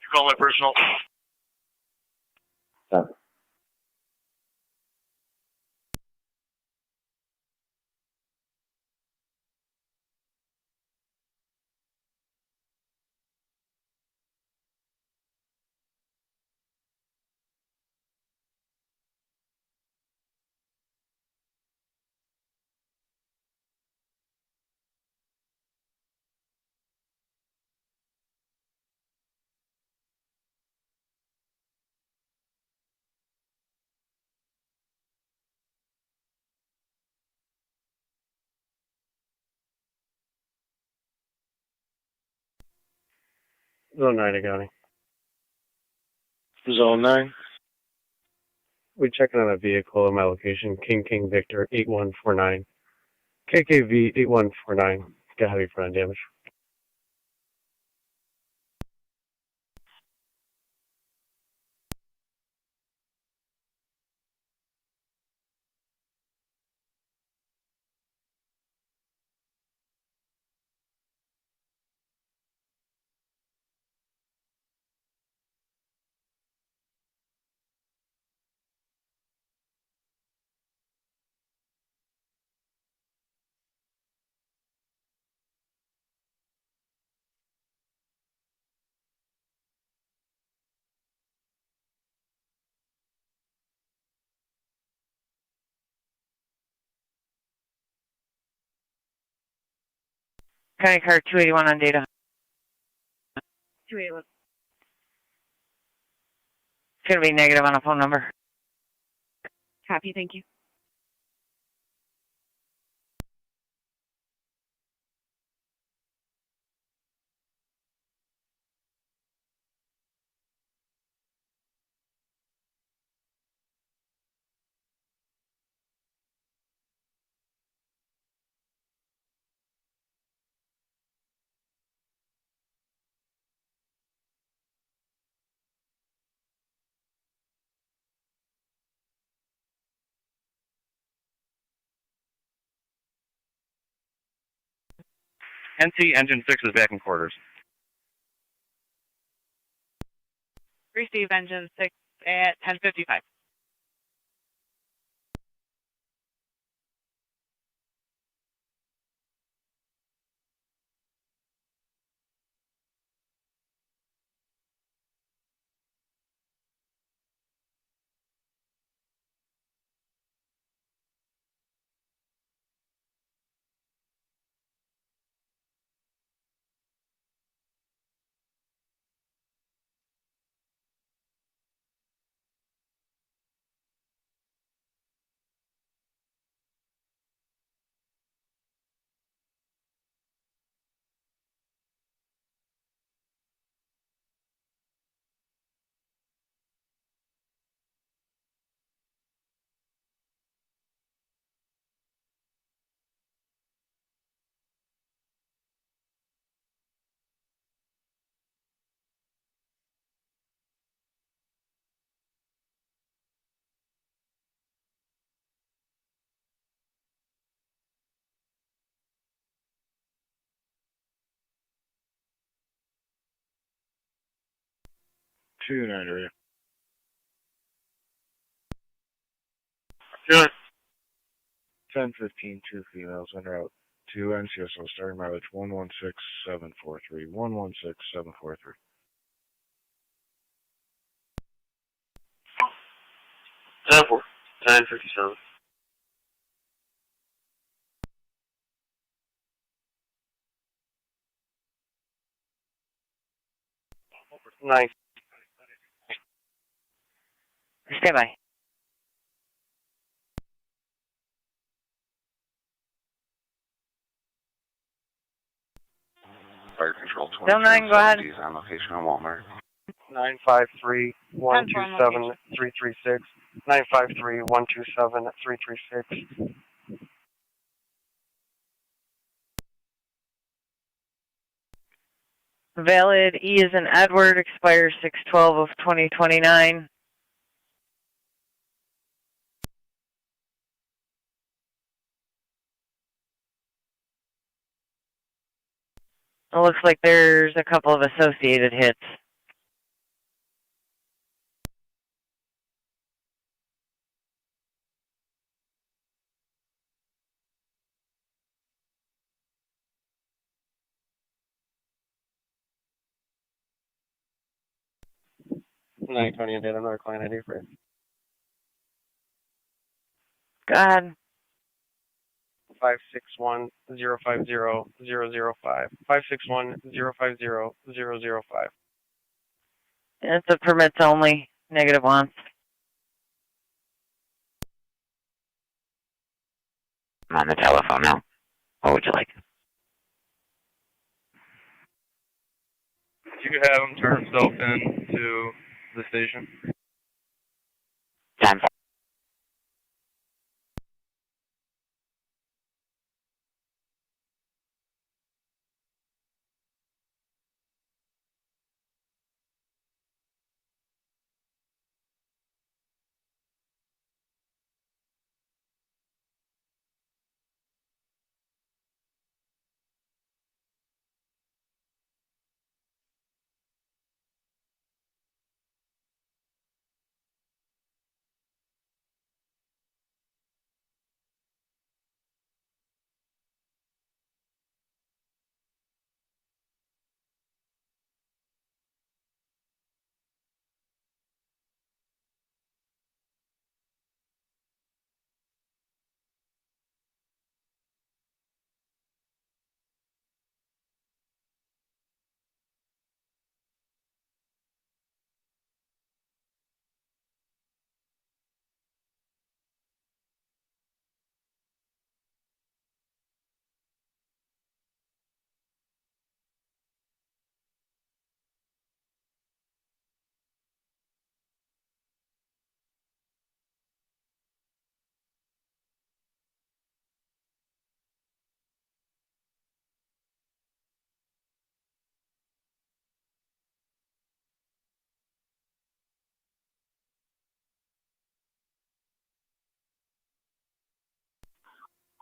You call my personal. Sir. Zone 9 County. Zone 9. We checking on a vehicle at my location, King Victor 8149. KKV 8149. Got heavy front end damage. County car 281 on data. 281. It's going to be negative on a phone number. Copy, thank you. NC engine 6 is back in quarters. Receive engine 6 at 10:55. Two Niagara. Good. 1015, two females en route to NCSO, starting mileage 116743. 116743. 10:57. Nice. Stand by. Fire Control Zone 9, go ahead. He's on location on Walmart. 953-127-336. 953-127-336. Valid E is in Edward, expires 6/12 of 2029. It looks like there's a couple of associated hits. Niagara County NY, another client ID for you. Go ahead. 561-050-005. 561-050-005. It's a permits only, -1. I'm on the telephone now. What would you like? You could have him turn himself in to the station. 10.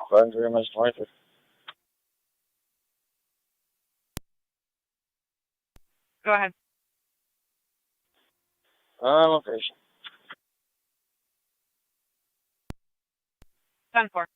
Thank you very much, Martha. Go ahead. Location. 10-4.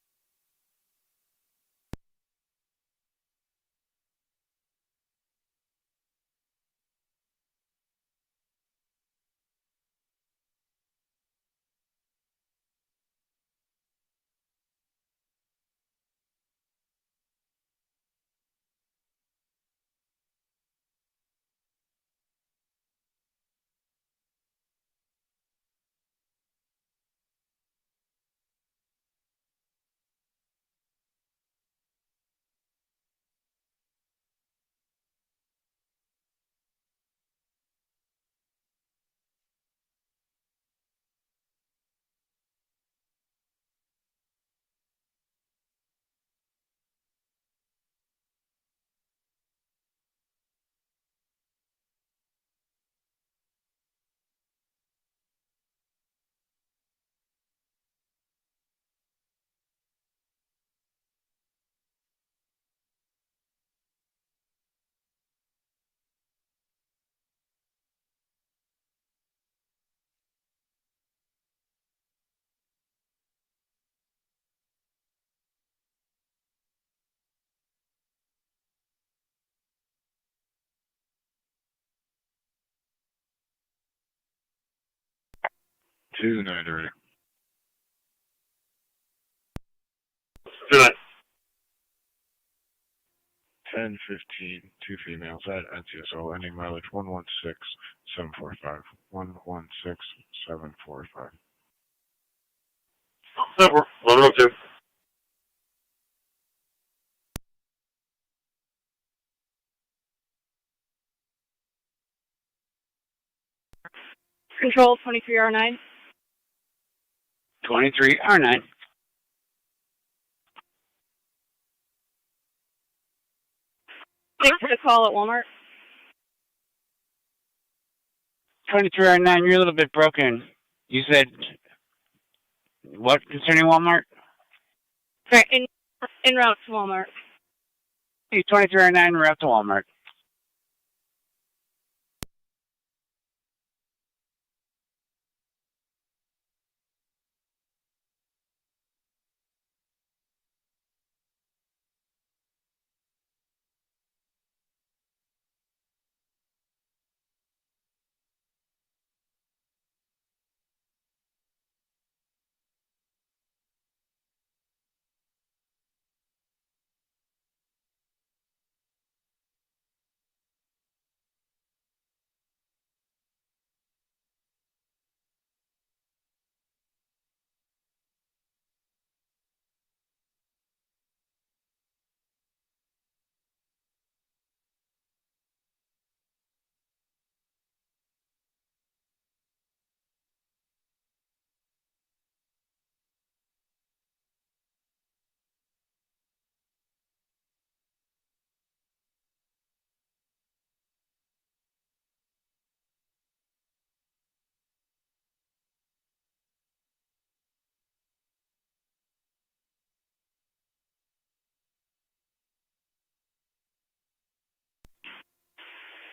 Two 9:30. Good night. 10:15. Two females at NCSO. Ending mileage 116745. 116745. We're loaded up too. Control 23R9. 23R9. Thanks for the call at Walmart. 23R9, you're a little bit broken. You said, what concerning Walmart? Right, en route to Walmart. Hey, 2309, we're out to Walmart.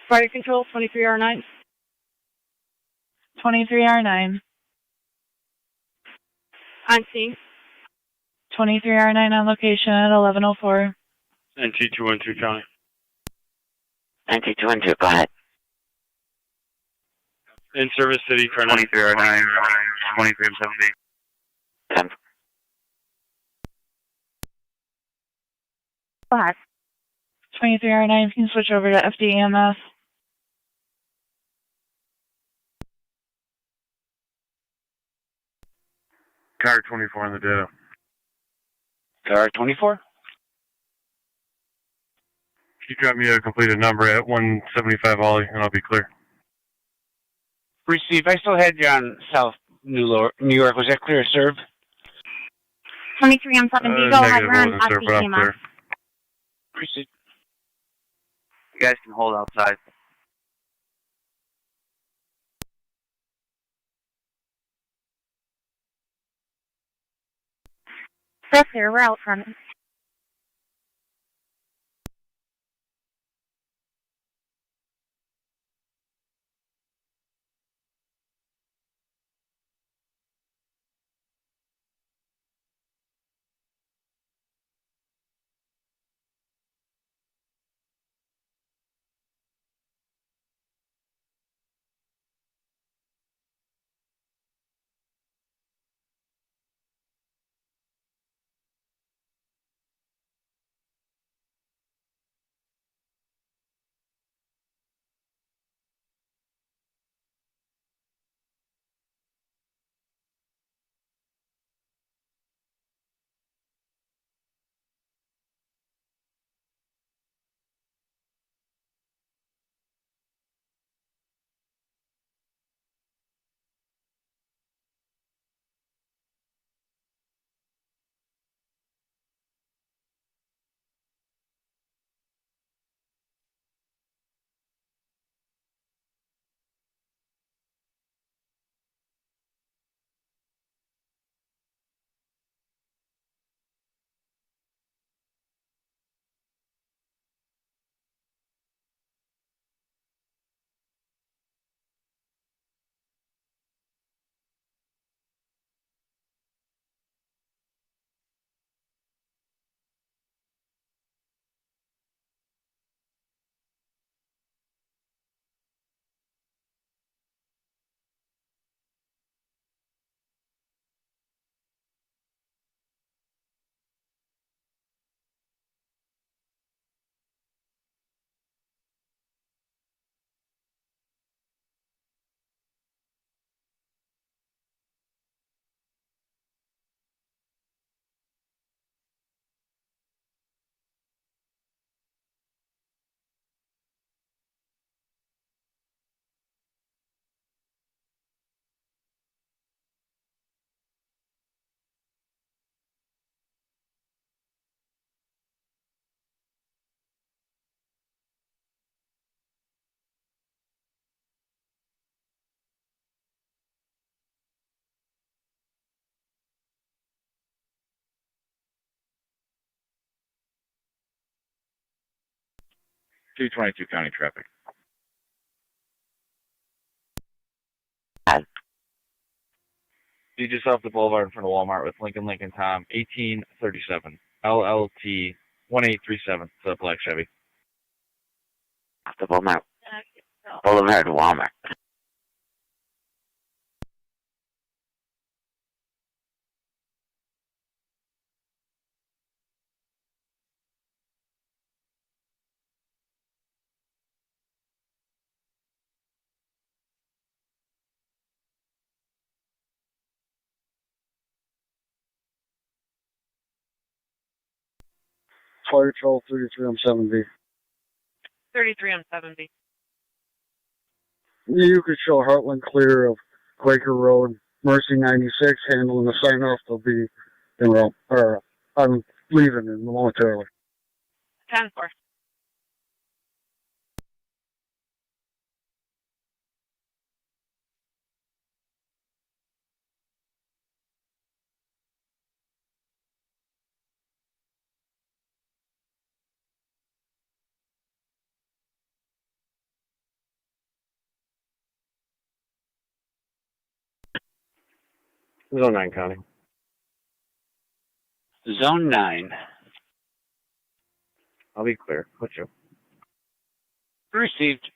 Fire control, 23R9. 23R9. On scene. 23R9 on location at 1104. NT212 County. 9212, go ahead. In service city, car 23R9, 23M70. 10. Go ahead. 23R9, can you switch over to FDEMS? Car 24 on the data. Car 24? Can you drop me a completed number at 175 Ollie, and I'll be clear. Receive. I still had you on South New York. Was that clear, serve? 23M70, go ahead, we're on FDEMS. Receive. You guys can hold outside. That's clear, we're out front. 222 county traffic. You just off the boulevard in front of Walmart with Lincoln Tom, 1837, LLT 1837, so black Chevy. Off the Boulevard Walmart. Fire Patrol 33 on 7B. 33 on 7B. You could show Heartland clear of Quaker Road, Mercy 96, handling the sign off. They'll be en route, or I'm leaving in momentarily. 10-4. Zone 9 County. Zone 9. I'll be clear. Put you. Received.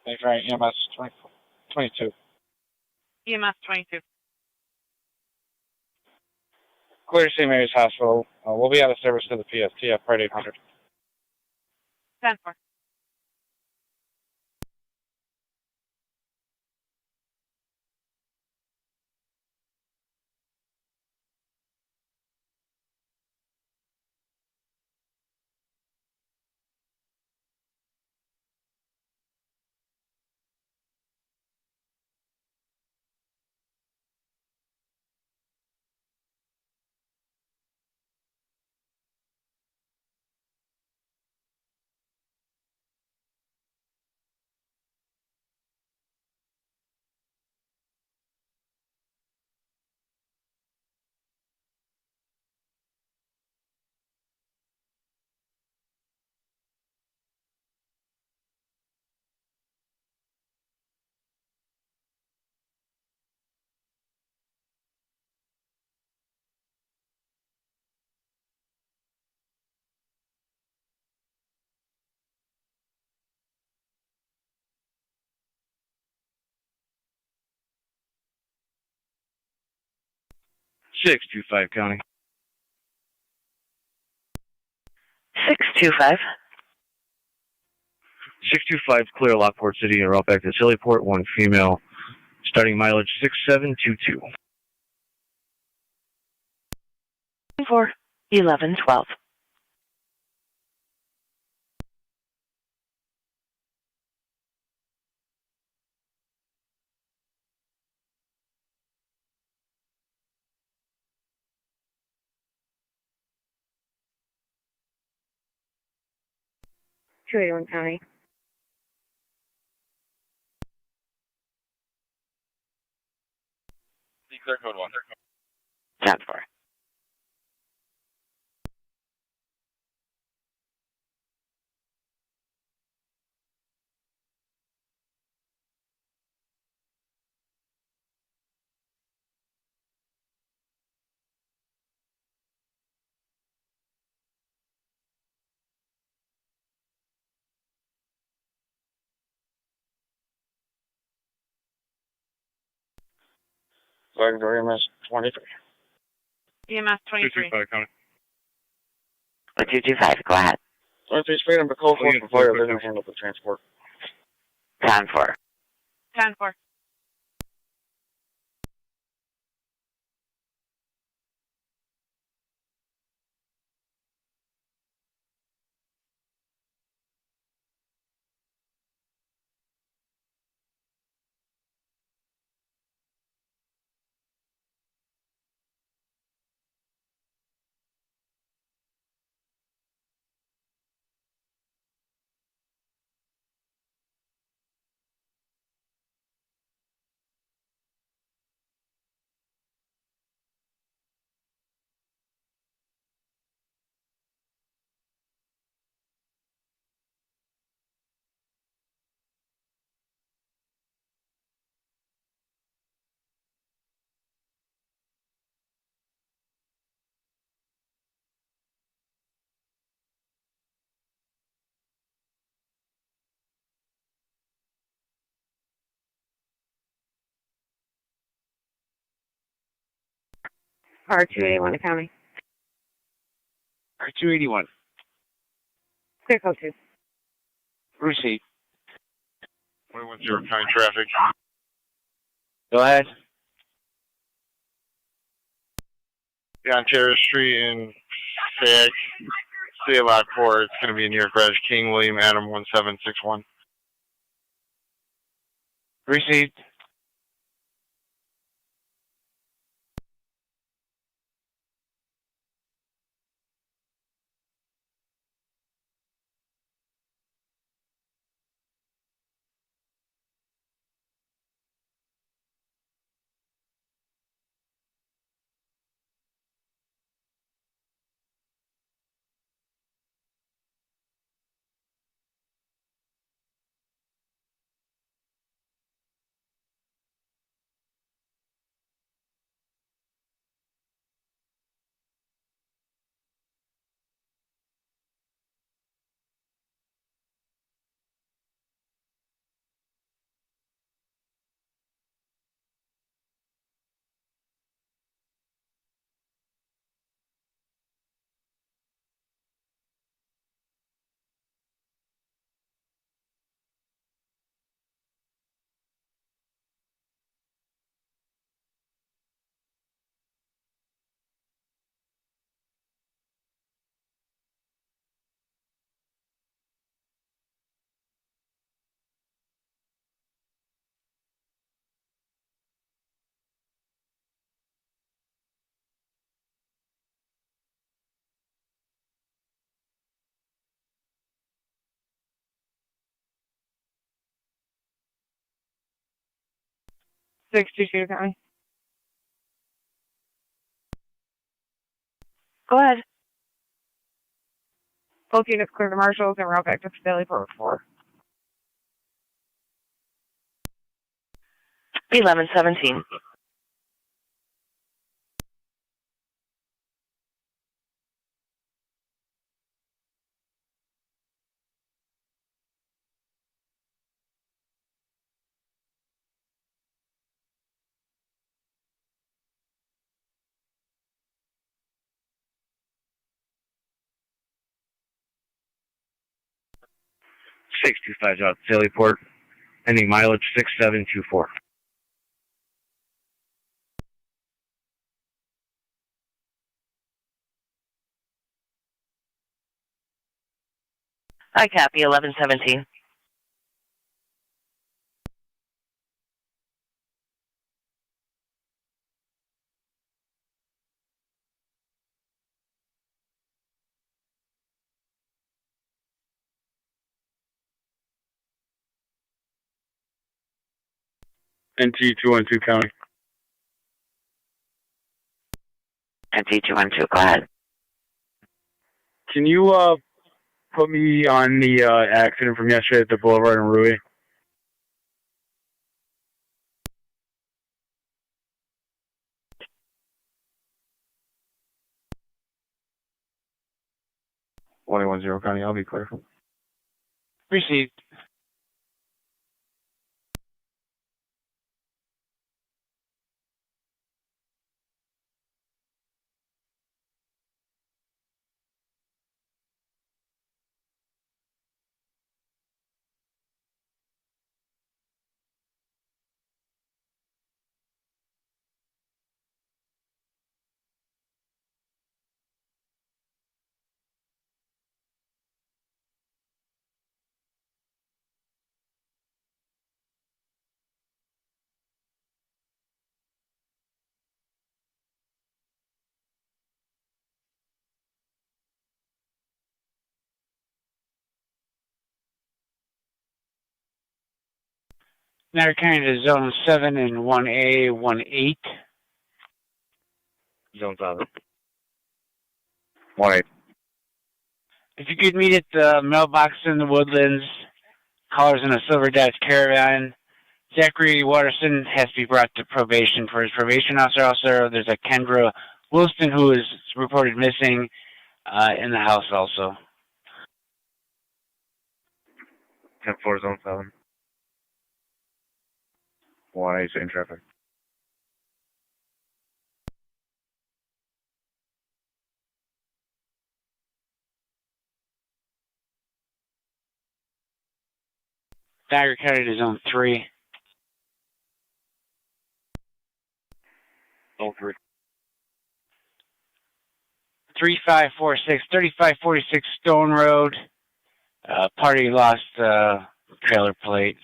Thanks, right, EMS 22. EMS 22. Clear to St. Mary's Hospital. We'll be out of service to the PST at Part 800. 10-4. Six two five county. 625. 625 clear Lockport City and route back to Sillyport. One female, starting mileage 6722. 4 1112. County. Clear code 1. 10-4. EMS 23. EMS 23. 225, go ahead. 23 speed and code 4 for fire. They're going to handle the transport. 10-4. 10-4. R281 County. R281. Clear code 2. Received. 210 County traffic. Go ahead. Yeah, on Terrace Street in TAC, City of Lockport. It's going to be near Garage King, William Adam 1761. Received. Sixty-two County. Go ahead. Both units clear to marshals and route back to Daily Port 4. 1117. Six two five out Daily Port. Ending mileage 6724. I copy 1117. NT 212 County. NT 212, go ahead. Can you put me on the accident from yesterday at the Boulevard in Rui? .110 County, I'll be clear. Received. Niagara County to Zone 7 and 1A, 18. Zone 7. 1-8. If you could meet at the mailbox in the Woodlands, callers in a silver Dodge Caravan. Zachary Watterson has to be brought to probation for his probation officer. Also, there's a Kendra Wilson who is reported missing in the house also. 10-4, Zone 7. 1-8, same traffic. Niagara County to Zone 3. Zone 3. 3546 Stone Road. Party lost trailer plate.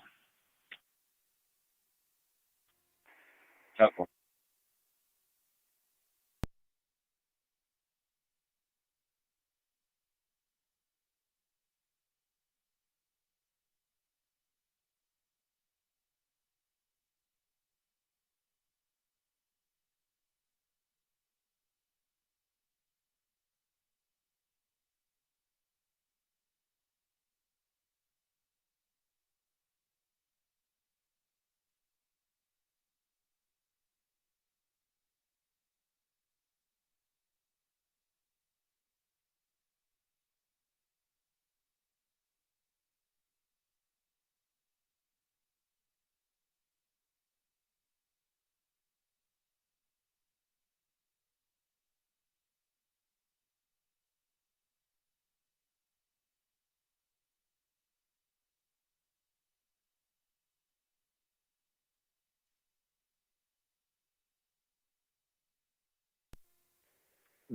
10-4.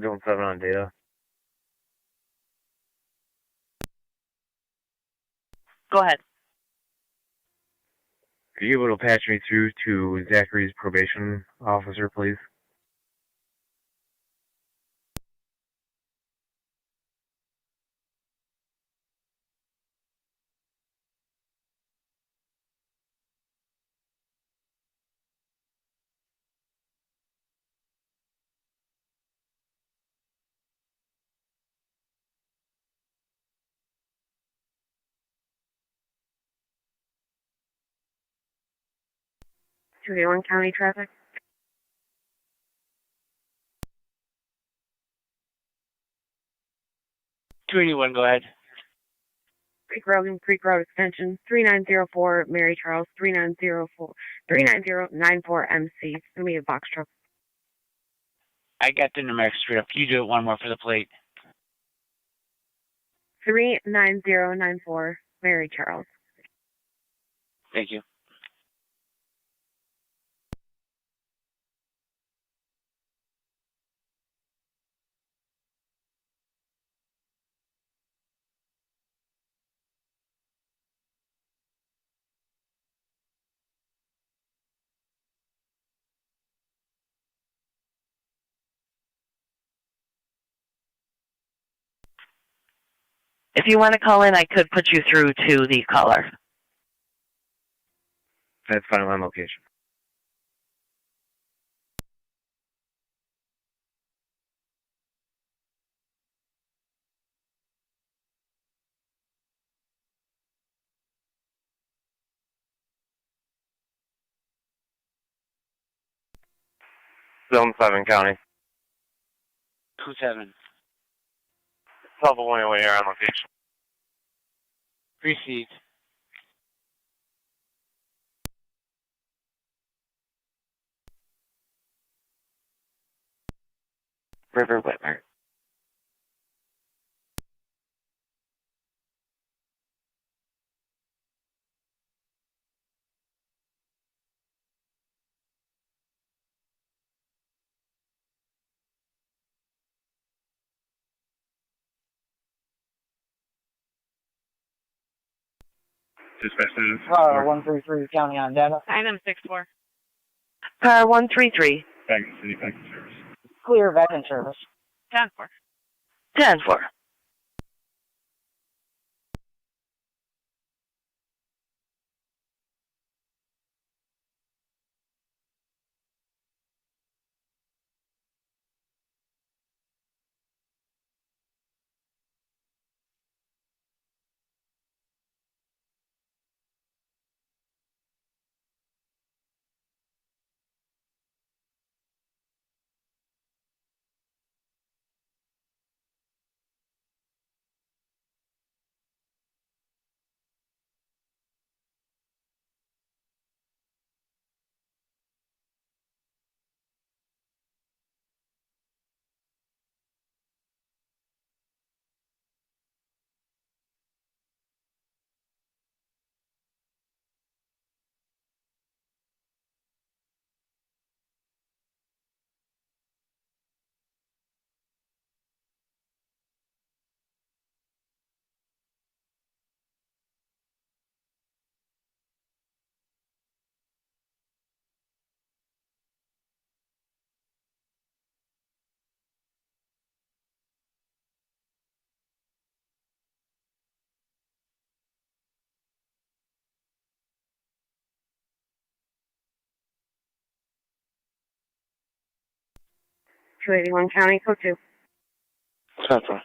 Zone 7 on data. Go ahead. Are you able to patch me through to Zachary's probation officer, please? One County traffic. 281, go ahead. Creek Road Extension 3904 Mary Charles 3994 MC. It's gonna be a box truck. I got the numeric straight up. Can you do it one more for the plate? 39094 Mary Charles. Thank you. If you want to call in, I could put you through to the caller. That's fine on location. Zone 7 County. 27. Level 1 here on location. Received. River Whitmer. Dispatch. 133 County on data. Item 64. Car 133. Back to city, back to service. Clear veteran service. 10-4. 10-4. 281 County, code 2. Central.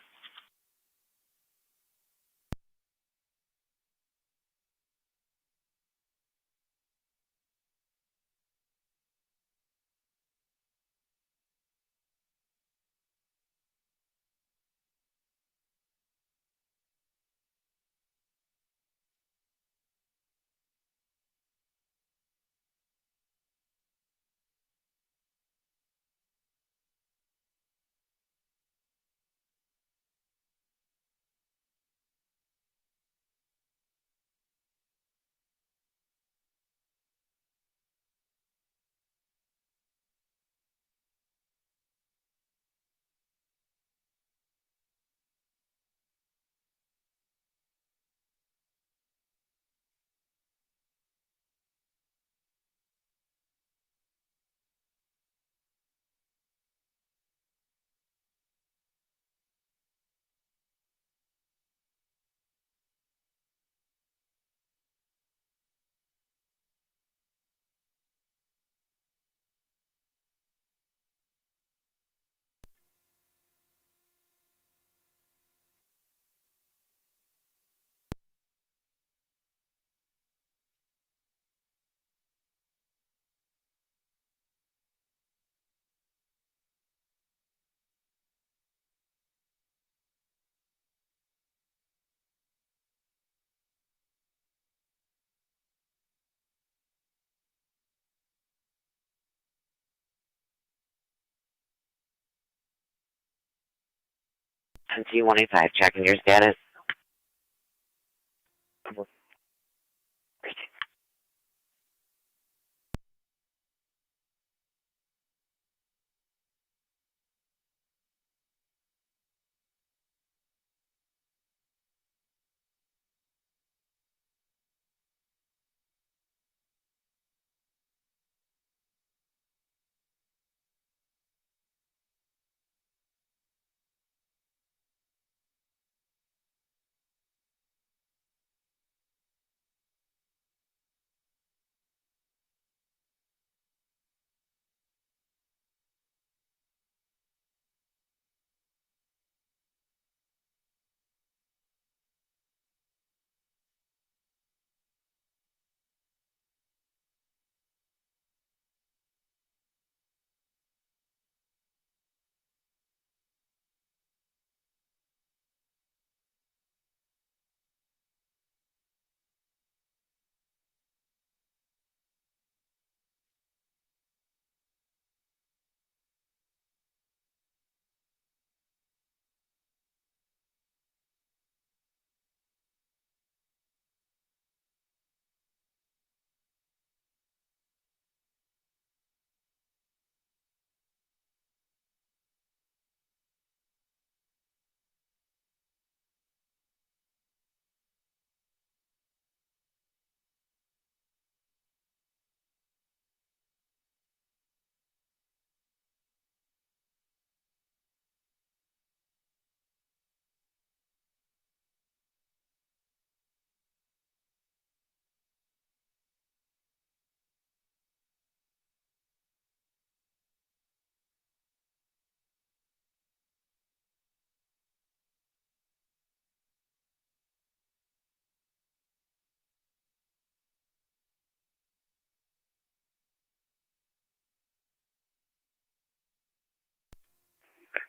T185, checking your status.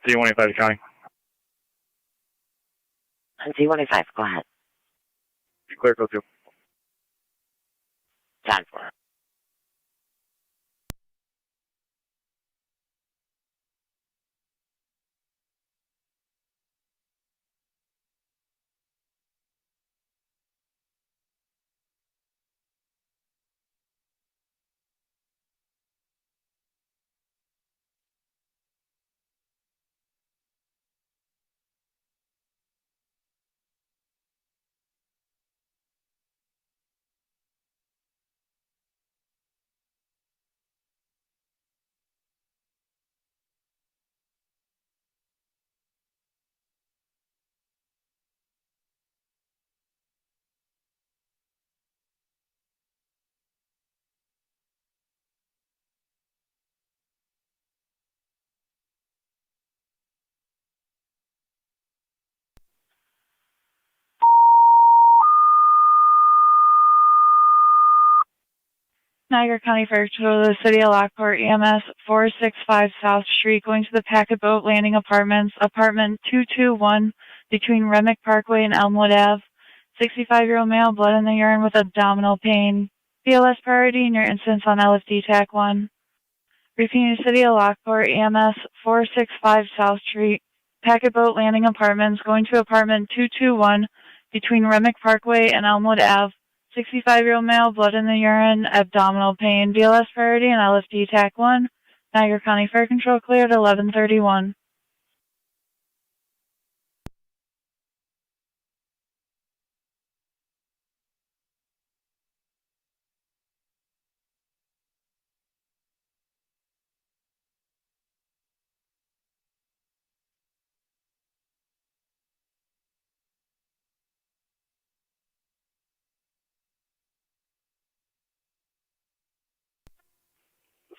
T185 County. T185, go ahead. Clear code 2. 10-4. Niagara County Fire Patrol to the City of Lockport, EMS 465 South Street, going to the Packet Boat Landing Apartments, apartment 221, between Remick Parkway and Elmwood Ave. 65-year-old male, blood in the urine with abdominal pain. BLS priority in your instance on LFD TAC 1. Repeating, City of Lockport, EMS 465 South Street, Packet Boat Landing Apartments, going to apartment 221, between Remick Parkway and Elmwood Ave. 65-year-old male, blood in the urine, abdominal pain. BLS priority and LFD TAC 1. Niagara County Fire Control cleared 11:31.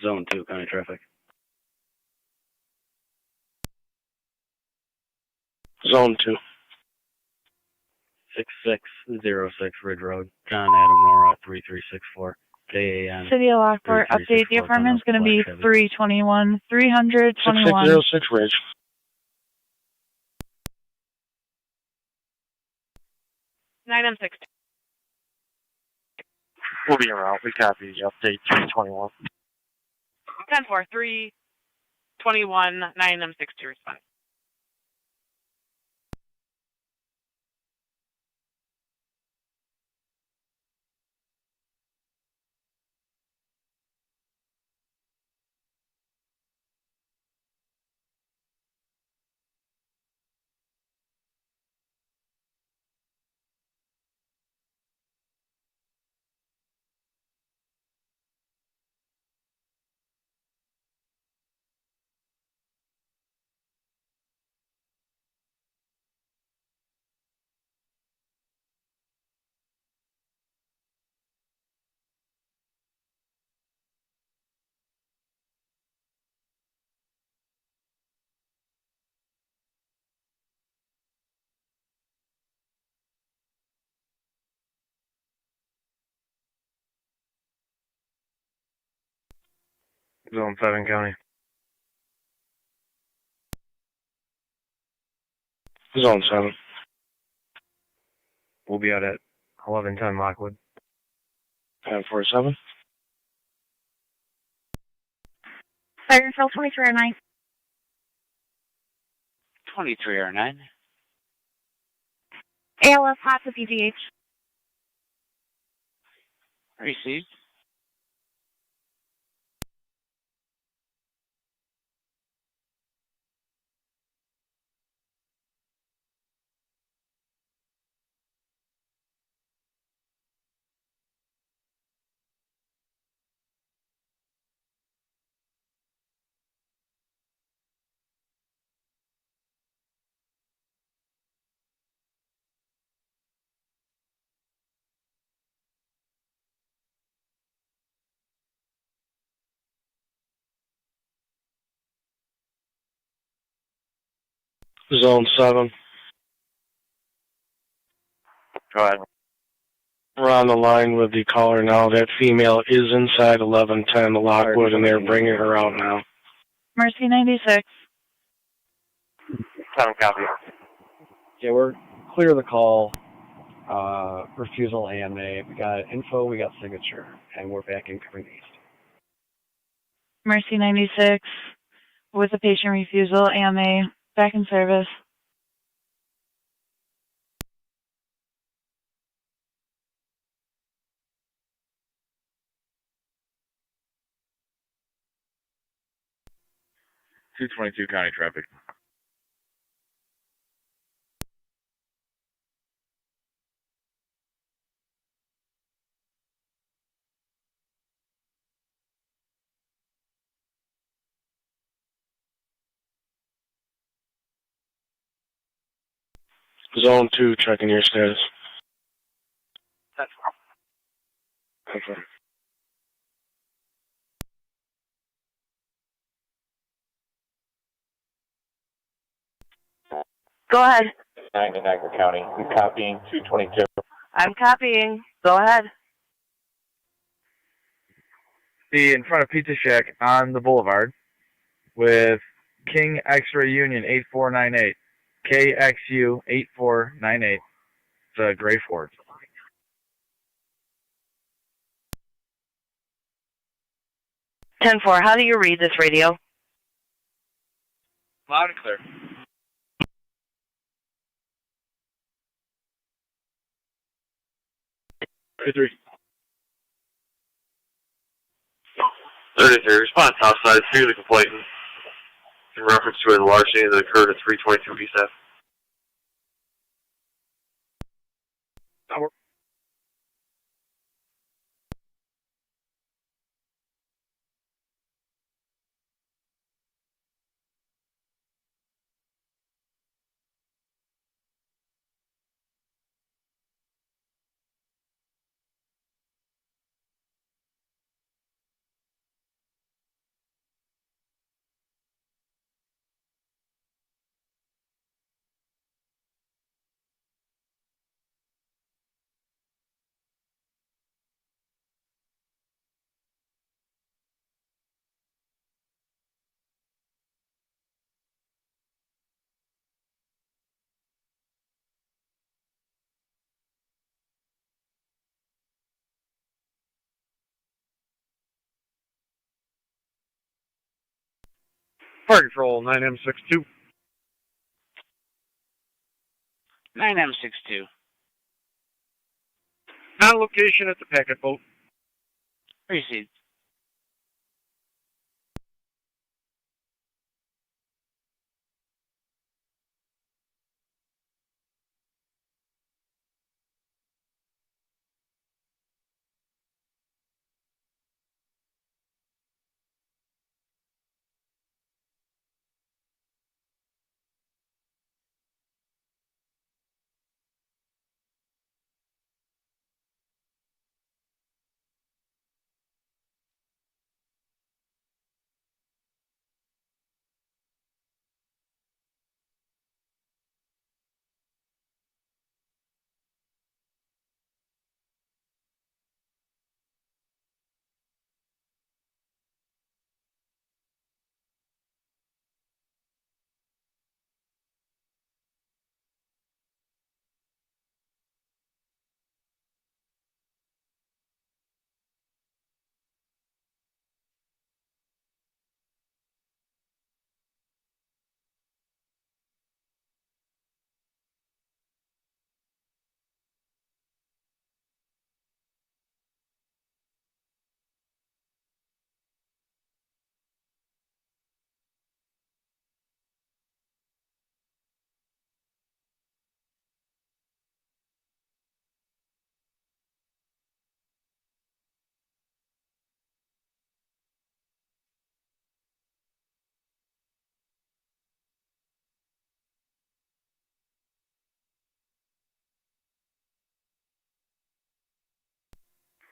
Zone 2, county traffic. Zone 2. 6606 Ridge Road, John Adam Nora 3364. JAN. City of Lockport, update. The apartment's going to be 321, 321. 6606 Ridge. Item 6. We'll be around. We copy. Update 321. 10-4, 321, 9M6 to respond. Zone 7 County. Zone 7. We'll be out at 1110 Lockwood. 1047. Fire Control 2309. 2309. ALS hot to PGH. Received. Zone 7. Go ahead. We're on the line with the caller now. That female is inside 1110 Lockwood, and they're bringing her out now. Mercy 96. 7 copy. Yeah, we're clear the call. Refusal AMA. We got info, we got signature, and we're back incoming east. Mercy 96. With a patient refusal, AMA. Back in service. .222 county traffic. Zone 2, checking your status. Okay. Go ahead. Niagara County. I'm copying 222. I'm copying. Go ahead. be in front of Pizza Shack on the boulevard with King X-Ray Union 8498. KXU 8498. It's a gray Ford. 10-4, how do you read this radio? Loud and clear. Three. 33, respond top side, to the complainant in reference to a larceny that occurred at 322 East Ave. Fire Control, 9M62. 9M62. On location at the packet boat. Received.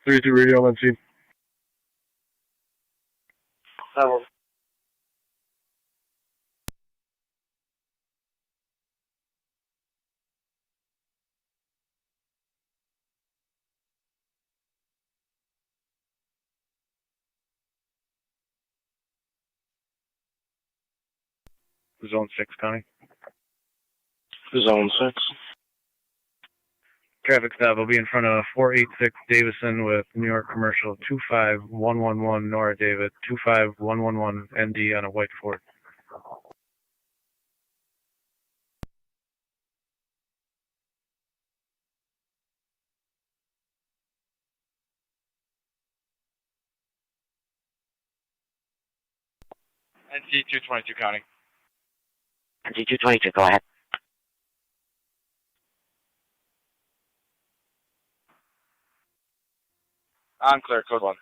Three radio on scene. Zone 6, Connie. Zone 6. Traffic stop will be in front of 486 Davison with New York Commercial 25111 Nora David 25111 ND on a white Ford. NC 222 County. NC222, go ahead. On clear, code 1.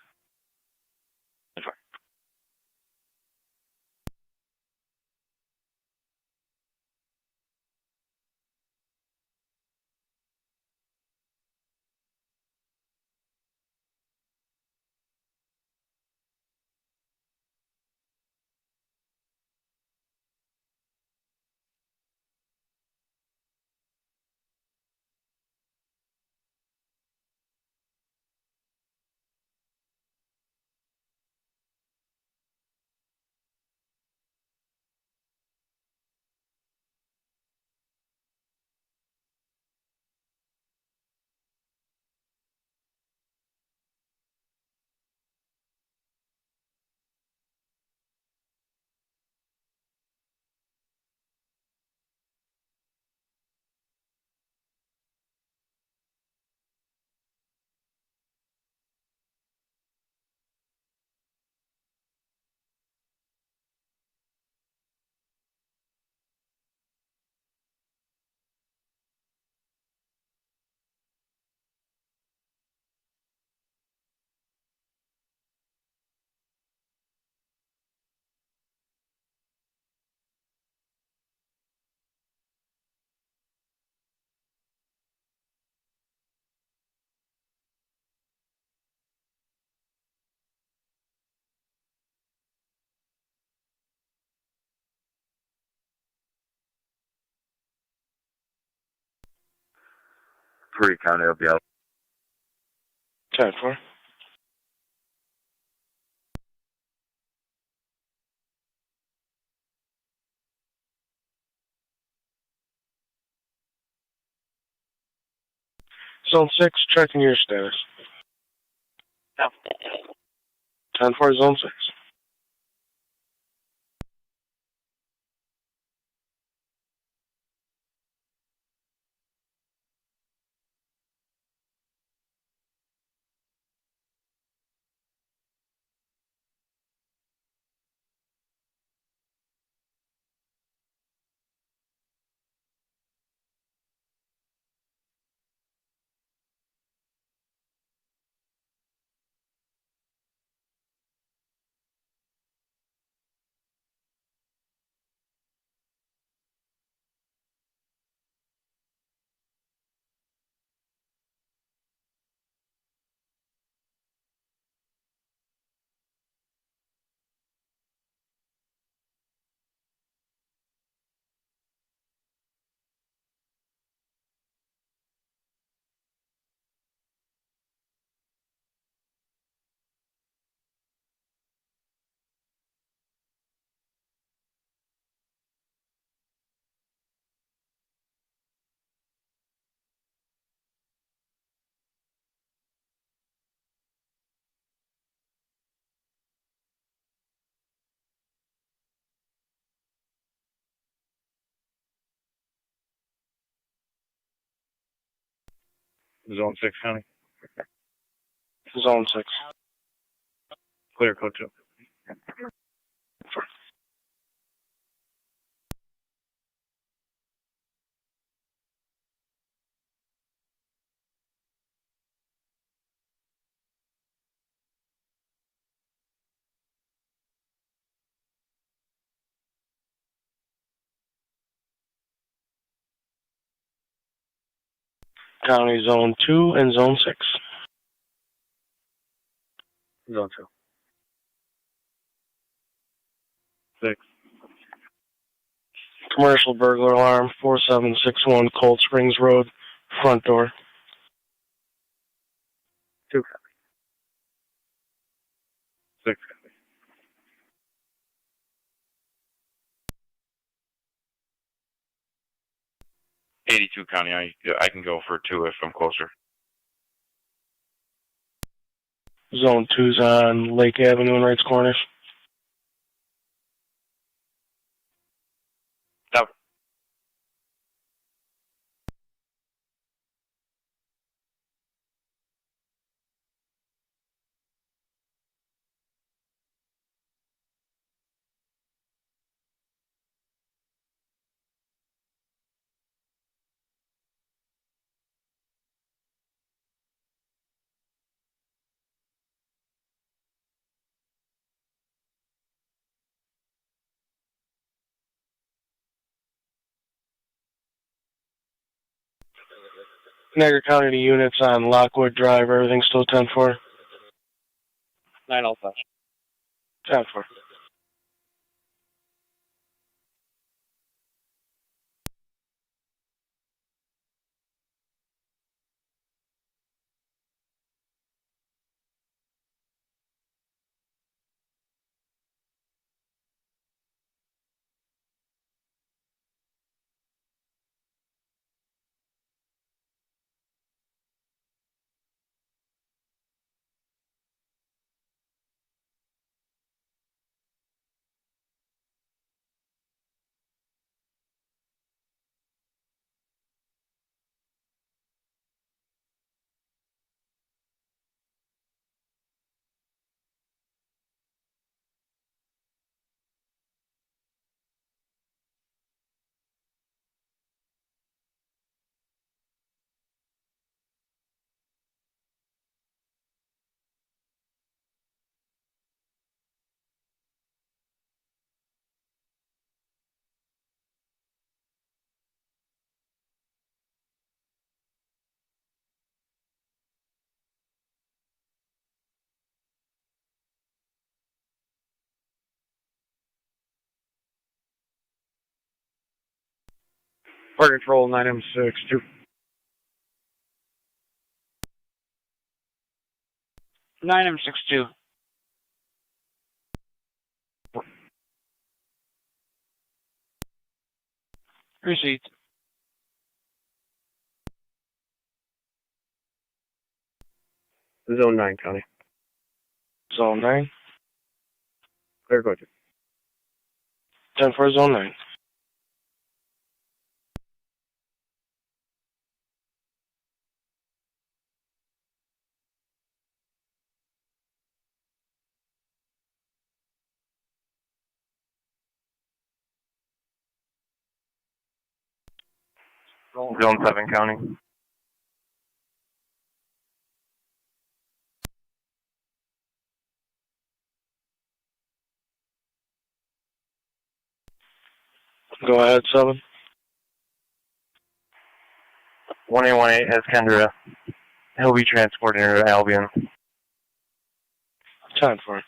Curry County, I'll be out. 10-4. Zone 6, checking your status. No. 10-4, Zone 6. Zone 6 County. Zone 6. Clear code 2. County Zone 2 and Zone 6. Zone 2. 6. Commercial burglar alarm, 4761 Cold Springs Road, front door. 2 copy. 6 copy. 82 County, I can go for 2 if I'm closer. Zone 2's on Lake Avenue and Wrights Corners. Stop. Niagara County units on Lockwood Drive, everything still 10-4? 905. 10-4. Fire control 9M6 2. 9M62. Receipt. Zone 9, County. Zone 9. Clear, go ahead. 10 for Zone 9. Zone 7, County. Go ahead, 7. 1818 has Kendra. He'll be transporting her to Albion. 10 for.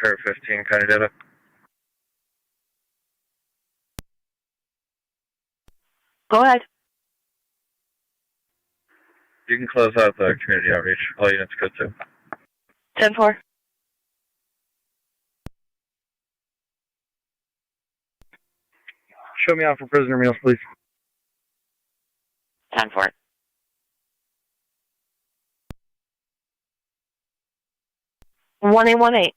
Curve 15, County data. Go ahead. You can close out the community outreach. All units go to. 10-4. Show me out for prisoner meals, please. 10-4. One 1818.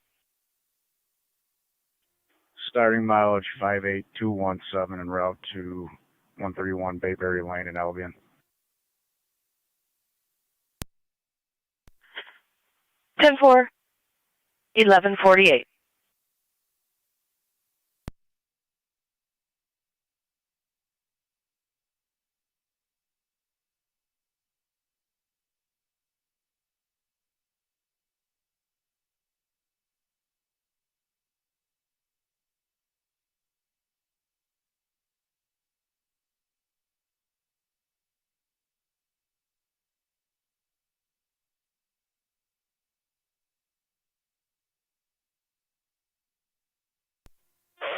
Starting mileage 58217 en route to 131 Bayberry Lane in Albion. 10-4. 1148.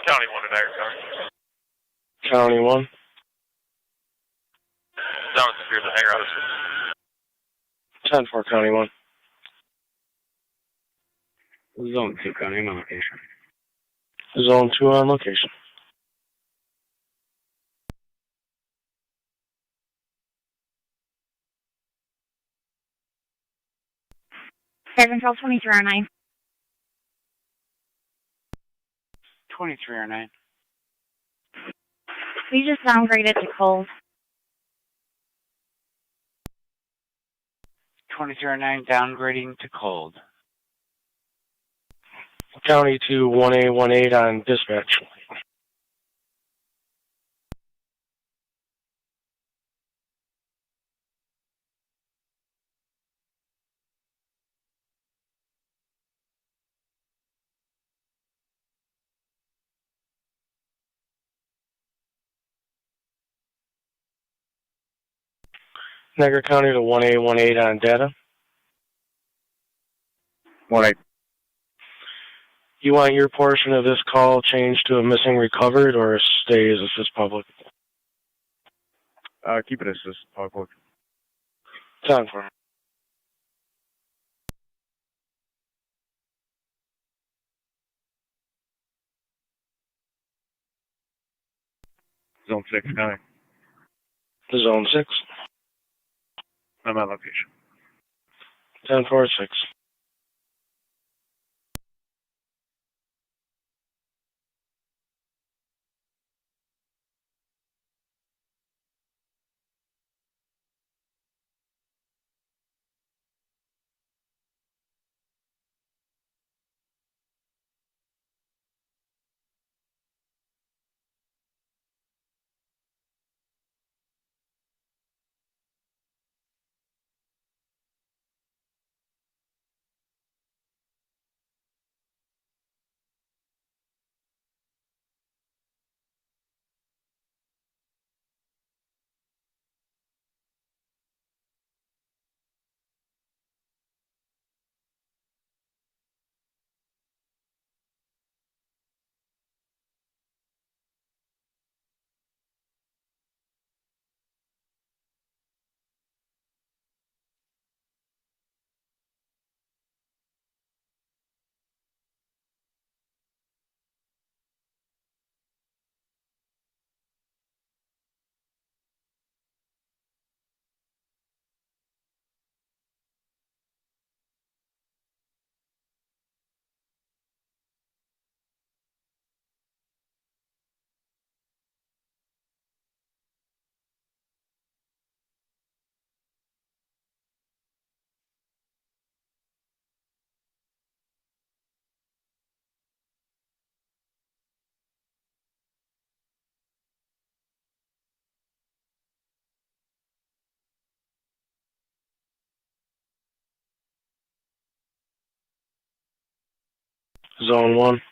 County 1 to Niagara County. County 1. Down at the pier, the hangar out. 10 for County 1. Zone 2, County, I'm on location. Zone 2 on location. Control 2309. 2309. We just downgraded to cold. 2309 downgrading to cold. County 2 1818 on dispatch. Niagara County to 1818 on data. 1-8. You want your portion of this call changed to a missing recovered or stay as assist public? Keep it as this public. 10 for. Zone 6, County. Zone 6. I'm on location. 10-4-6. Zone 1.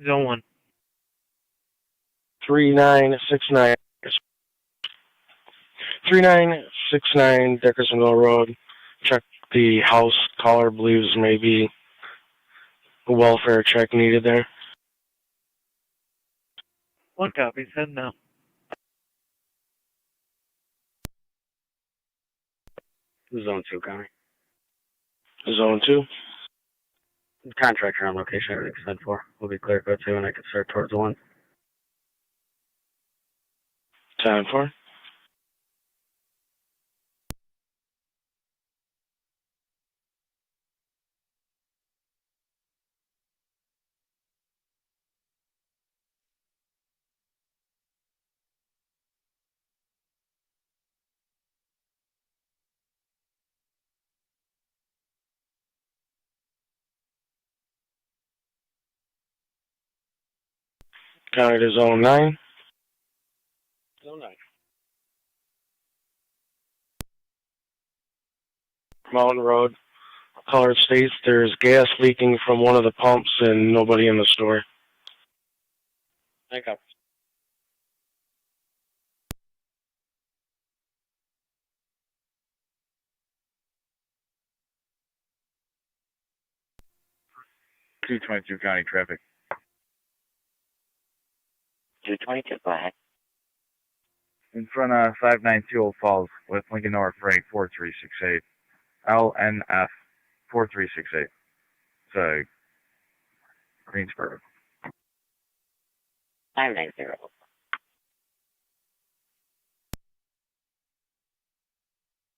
Zone 1. 3969. 3969 Dickersonville Road. Check the house. Caller believes maybe a welfare check needed there. 1 copy. Send now. Zone 2, County. Zone 2. Contractor on location, everything's sent for. We'll be clear code 2, and I can start towards the 1. 10-4. County to Zone 9. Zone 9. Mountain Road. Caller states there's gas leaking from one of the pumps and nobody in the store. 9 copies. .222 County traffic. 222, go ahead. In front of 5920 Falls with Lincoln North Freight 4368. LNF 4368. It's Greensboro. 590.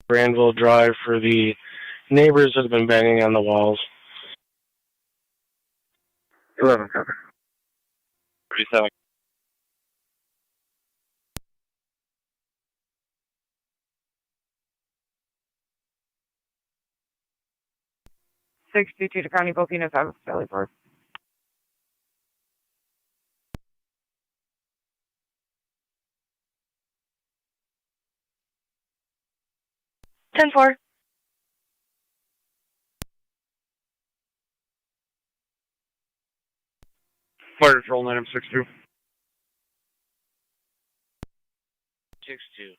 Granville Drive for the neighbors that have been banging on the walls. 11 cover. 37. To County booking is out of Valley Park. 10-4. Fire patrol item 6-2. 6-2.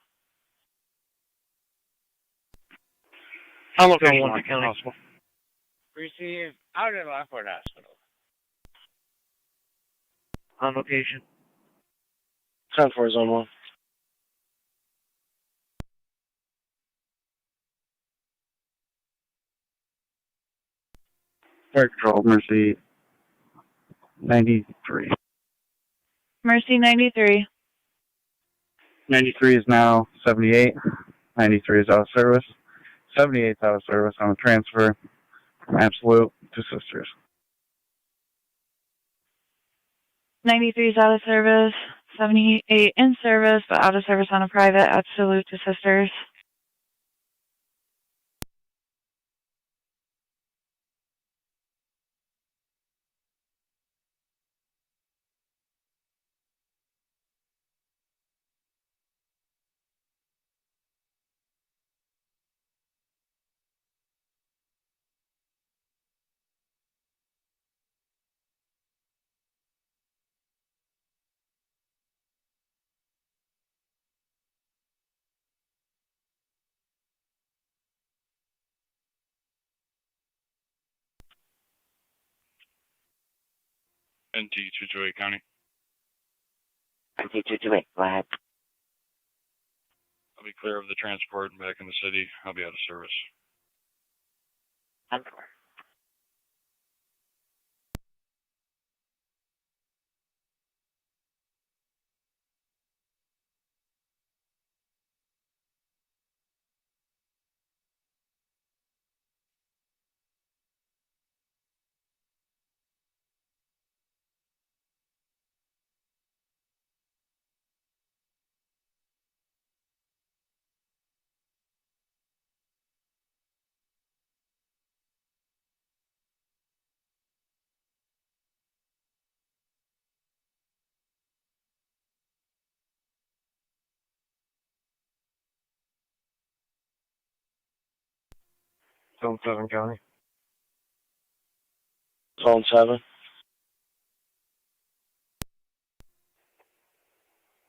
On location Zone 1 1, County. possible. Receive out at Lockport Hospital. On location. 10-4 Zone 1. Fire patrol, Mercy 93. Mercy 93. 93 is now 78. 93 is out of service. 78 is out of service on the transfer from Absolute to Sisters. 93 is out of service. 78 in service, but out of service on a private. Absolute to Sisters. NT 228 County. NT 228, go ahead. I'll be clear of the transport and back in the city. I'll be out of service. 10-4. Zone 7 County. Zone 7.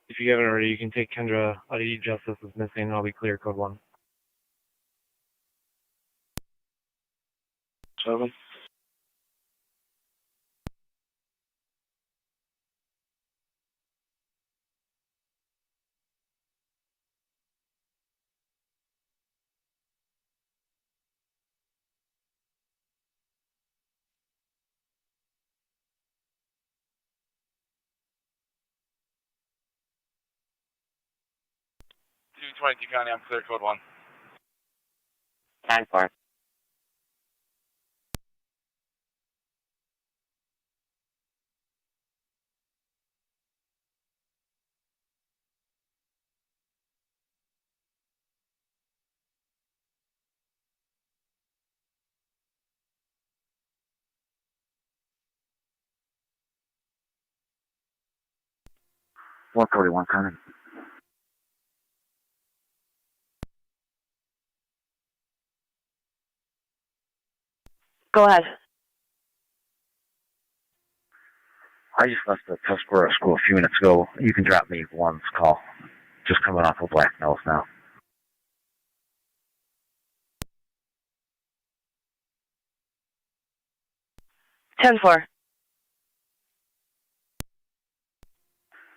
If you haven't already, you can take Kendra. ID Justice is missing. I'll be clear. Code 1. 7. County, I'm clear. Code 1. 10-4. One 41 coming. Go ahead. I just left the Tuscarora school a few minutes ago. You can drop me one's call. Just coming off of Black Mills now. Ten four.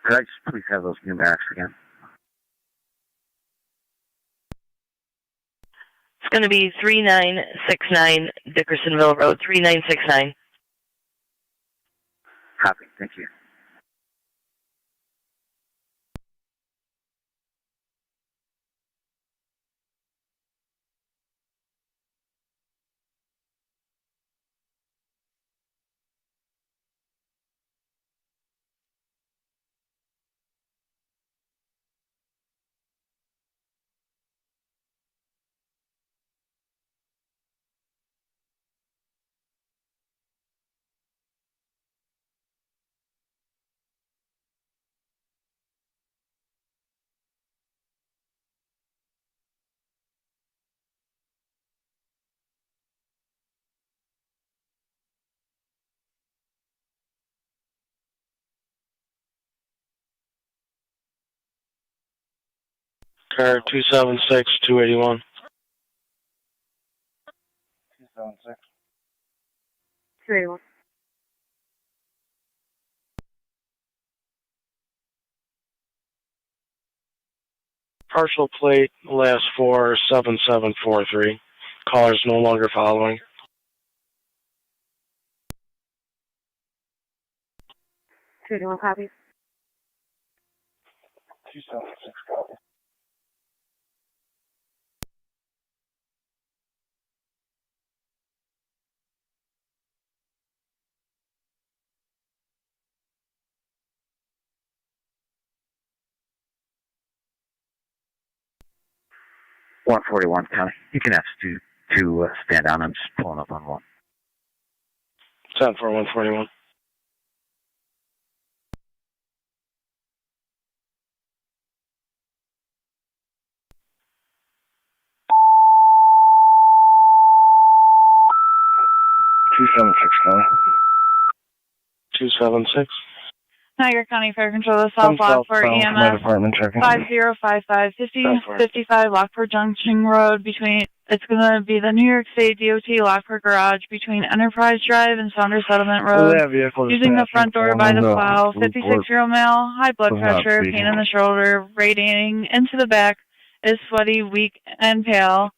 Could I just please have those numerics again? It's going to be 3969 Dickersonville Road, 3969. Copy. Thank you. Car 276, 281. 276. 281. Partial plate, last 4, 7743. Caller's no longer following. 281 copy. 276 copy. One 41 County. You can ask to stand down. I'm just pulling up on one. 10 for 141. County. 276. Niagara County Fire Control, the South Lockport EMS 5055 Lockport Junction Road between, it's going to be the New York State DOT Lockport Garage between Enterprise Drive and Saunders Settlement Road. Using the front door by the plow, 56-year-old male, high blood pressure, pain in the shoulder, radiating into the back, is sweaty, weak, and pale.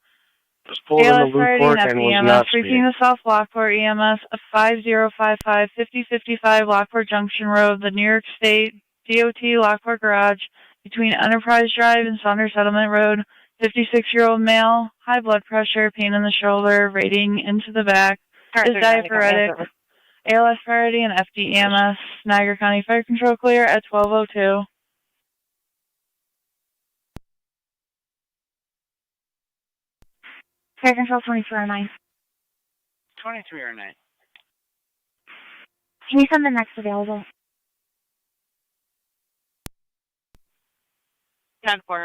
Was pulled in the Lockport and was not reaching speeding. the South Lockport EMS 5055 Lockport Junction Road, the New York State DOT Lockport Garage between Enterprise Drive and Saunders Settlement Road. 56-year-old male, high blood pressure, pain in the shoulder, radiating into the back, is diaphoretic. ALS priority and FD EMS. Niagara County Fire Control clear at 12:02. Fire Control 2409. 2309. Can you send the next available? 10-4.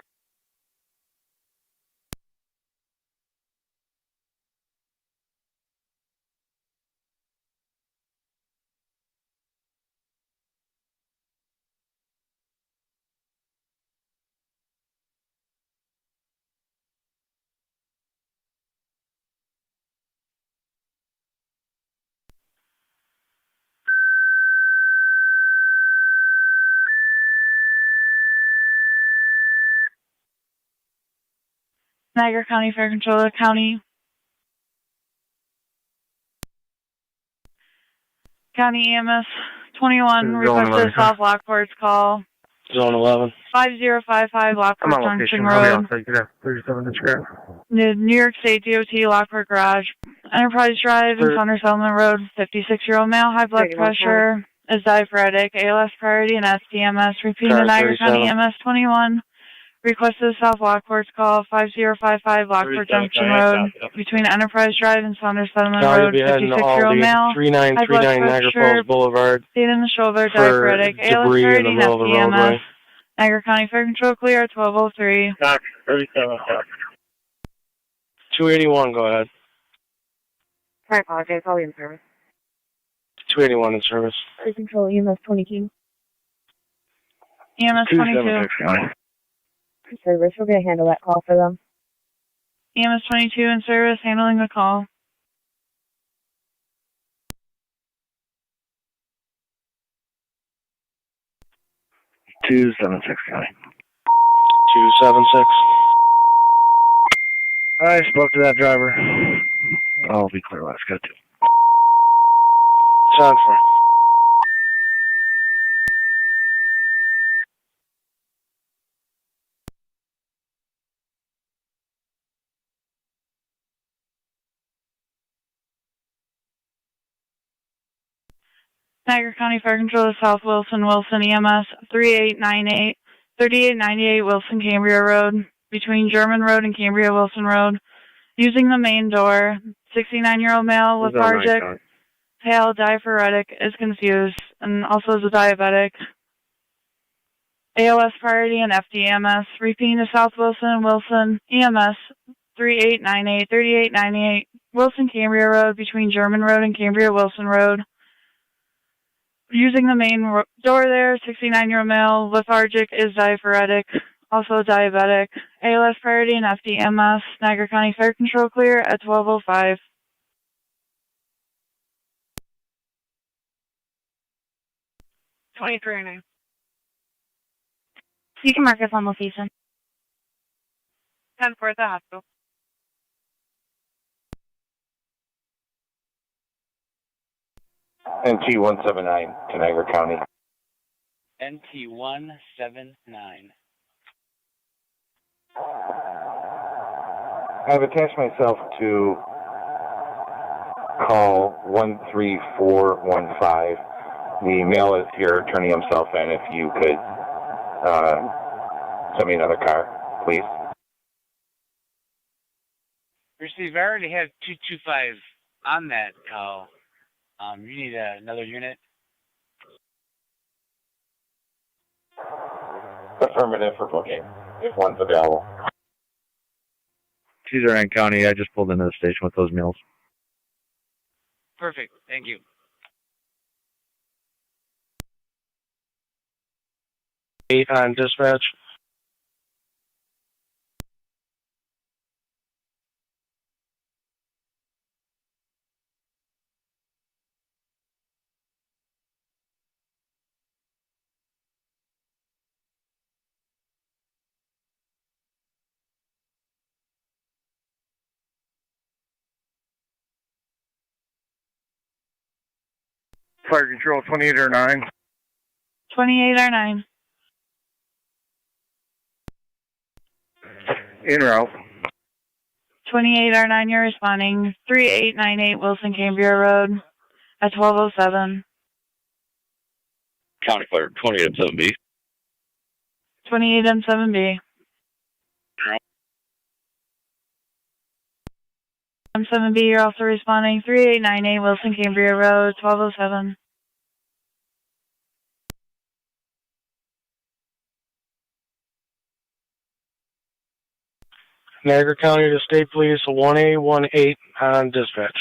Niagara County Fair Controller County. County EMS 21 requested South Lockport's call. Zone 11. 5055 Lockport Junction Road. New York State DOT Lockport Garage. Enterprise Drive and Thunder Settlement Road. 56-year-old male, high blood pressure, is diaphoretic, ALS priority, and STMS. Repeating the Niagara County EMS 21. Requested South Lockport's call 5055 Lockport Junction Road between Enterprise Drive and Saunders Settlement Now Road. you'll be heading to 56-year-old male, 3939 Niagara Falls Boulevard pain in the shoulder, for diaphoretic, ALS debris in priority, the and middle of the STMS. roadway. Niagara County Fair Control clear at 1203. 281, go ahead. I apologize. I'll be in service. 281 in service. Fair Control EMS 22. EMS 22. Service, we're going to handle that call for them. EMS 22 in service, handling the call. Two 76 County. 276. I spoke to that driver. I'll be clear when it's got to. Sound for. Niagara County Fair Control South Wilson EMS 3898 Wilson Cambria Road between German Road and Cambria Wilson Road. Using the main door, 69-year-old male, lethargic, pale, diaphoretic, is confused, and also is a diabetic. ALS priority and FDMS. Repeating to South Wilson EMS 3898 Wilson Cambria Road between German Road and Cambria Wilson Road. Using the main door there, 69-year-old male, lethargic, is diaphoretic, also diabetic. ALS priority and FDMS. Niagara County Fair Control clear at 1205. You can mark us on location. 10-4 at the hospital. NT-179 to Niagara County. NT-179. I've attached myself to call 13415. The male is here turning himself in. If you could send me another car, please. Receive, I already have 225 on that call. You need another unit? Affirmative for booking, if one's available. Caesar County, I just pulled into the station with those meals. Perfect, thank you. 8 on dispatch. Fire Control 2809. 2809. En route. 2809, you're responding. 3898 Wilson Cambria Road at 1207. County Fire 28M7B. 28M7B. M7B, you're also responding. 3898 Wilson Cambria Road, 1207. Niagara County to State Police 1A18 on dispatch.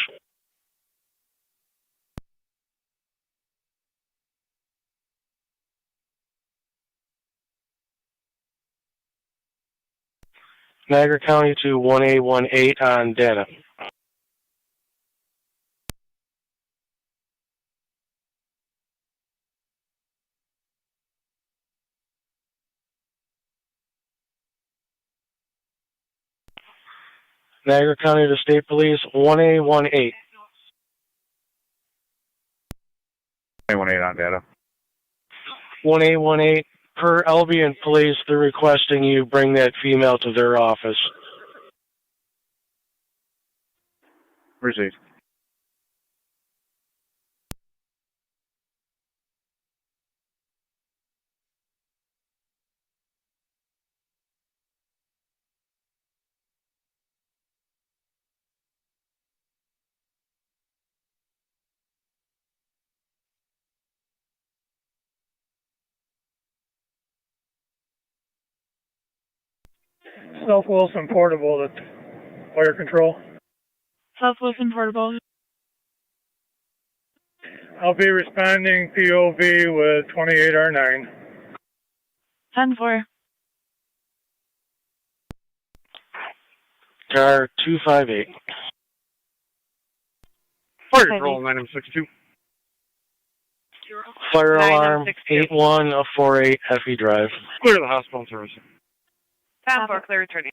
Niagara County to 1A18 on data. Niagara County to State Police, 1A18. 118 on data. 1A18. Per Albion Police, they're requesting you bring that female to their office. Received. South Wilson Portable, that's fire control. South Wilson Portable. I'll be responding POV with 28R9. 10-4. Car 258. Fire control, 962. Fire alarm 8148 FE Drive. Clear the hospital service. 10-4, clear returning.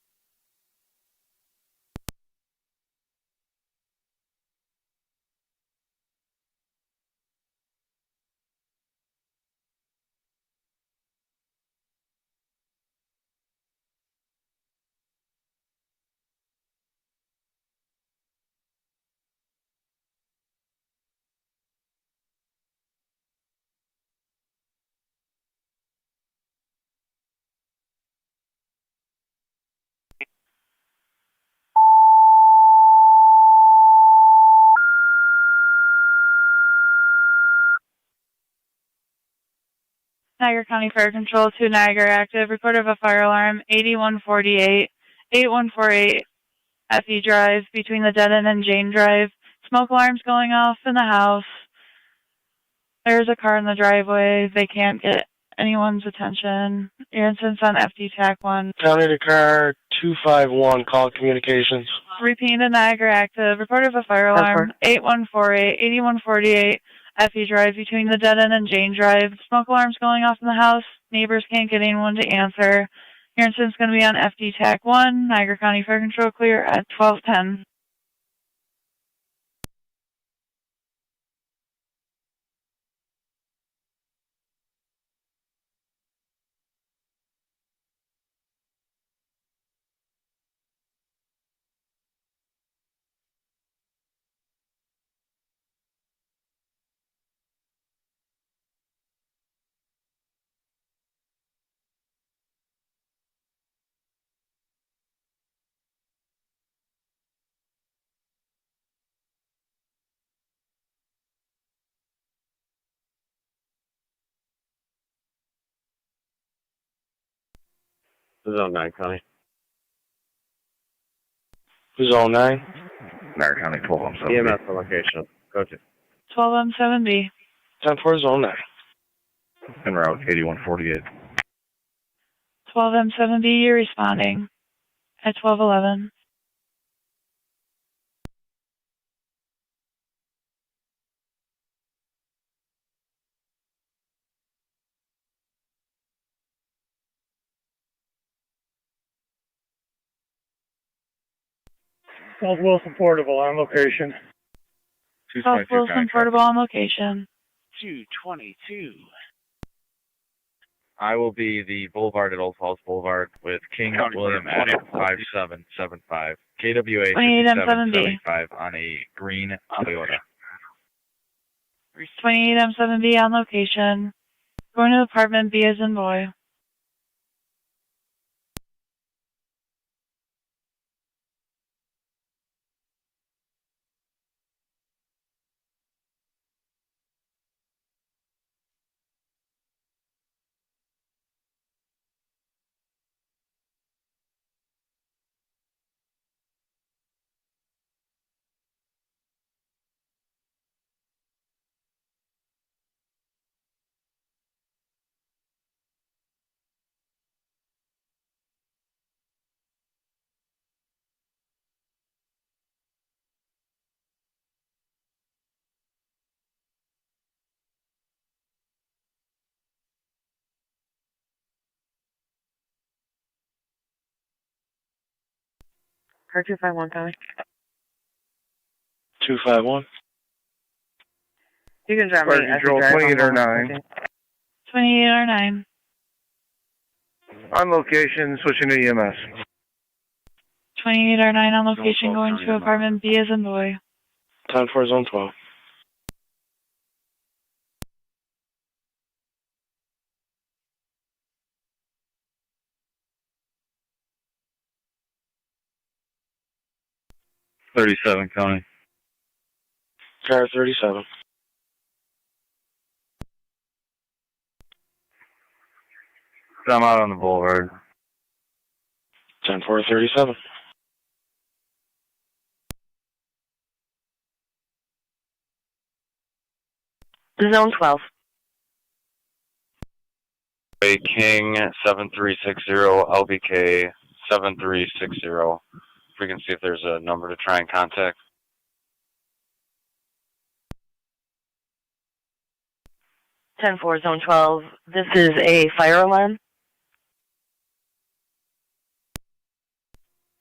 Niagara County Fire Control to Niagara active. Report of a fire alarm 8148, 8148 FE Drive between the Dead End and Jane Drive. Smoke alarms going off in the house. There's a car in the driveway. They can't get anyone's attention. Your instance on FD TAC 1. County to car 251, call communications. Repeat to Niagara active. Report of a fire alarm 8148, 8148 FE Drive between the Dead End and Jane Drive. Smoke alarms going off in the house. Neighbors can't get anyone to answer. Your incident's going to be on FD TAC 1, Niagara County Fire Control clear at 1210. Zone 9, County. Zone 9. Niagara County 12 EMS location. Go to. 12M7B. 10-4, Zone 9. En route 8148. 12M7B, you're responding at 1211. South Wilson Portable on location. South Wilson Portable on location. 222. I will be the Boulevard at Old Falls Boulevard with King William at 5775. KWA 5775 on a green Toyota. 28M7B on location. Going to apartment B as in boy. Car 251 coming. 251. You can drop Fire me. I can control drive 28 or home. 9. 28 or 9. On location, switching to EMS. 28 or 9 on location, going to apartment B as in boy. 10-4, zone 12. County. Car 37. I'm out on the boulevard. 10-4, 37. Zone 12. A King 7360, LBK 7360. If we can see if there's a number to try and contact. Ten four, Zone 12. This is a fire alarm.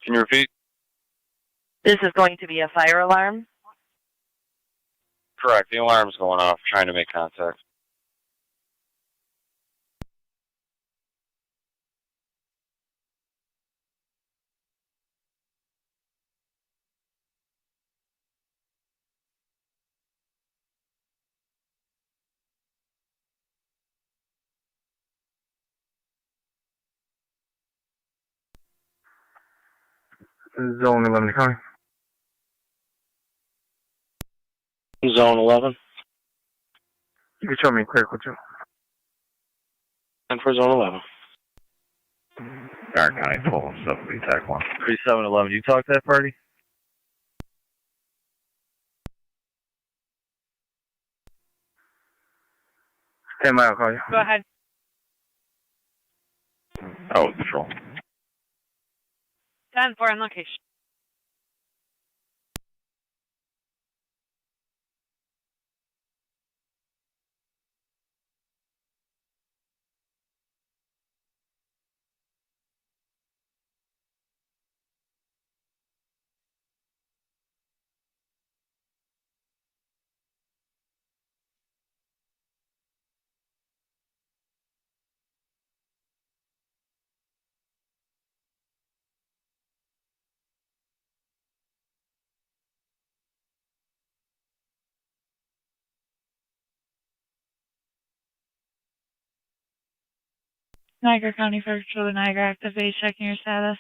Can you repeat? This is going to be a fire alarm. Correct. The alarm's going off, trying to make contact. Zone 11 County. Zone 11. You can show me clear, could you? 10-4, zone 11. Niagara County 1207, TAC 1. 3711, you talk to that party? Stand by, I'll call you. Go ahead. Oh, patrol. 10-4 on location. Niagara County Fire Patrol, Niagara activate, checking your status.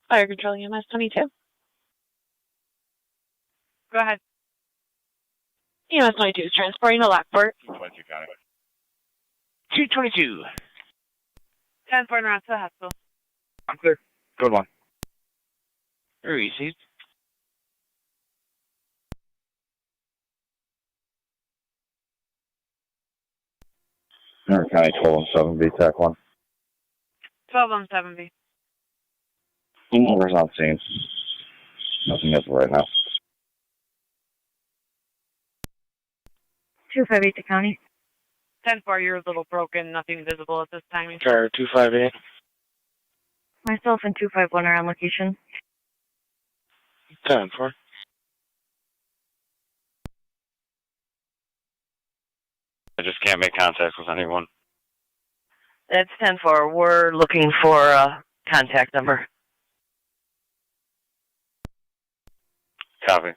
Fire Control, EMS 22. Go ahead. EMS 22 is transporting to Lockport. 22 County. 222. 10-4 around to the hospital. I'm clear. Good one. Received. Niagara County 1207, TAC 1. 12 on 7B. Numbers on scene. Nothing else right now. 258 to county. 10-4, you're a little broken. Nothing visible at this time. Car 258. Myself and 251 are on location. 10-4. I just can't make contact with anyone. That's 10-4. We're looking for a contact number. Copy.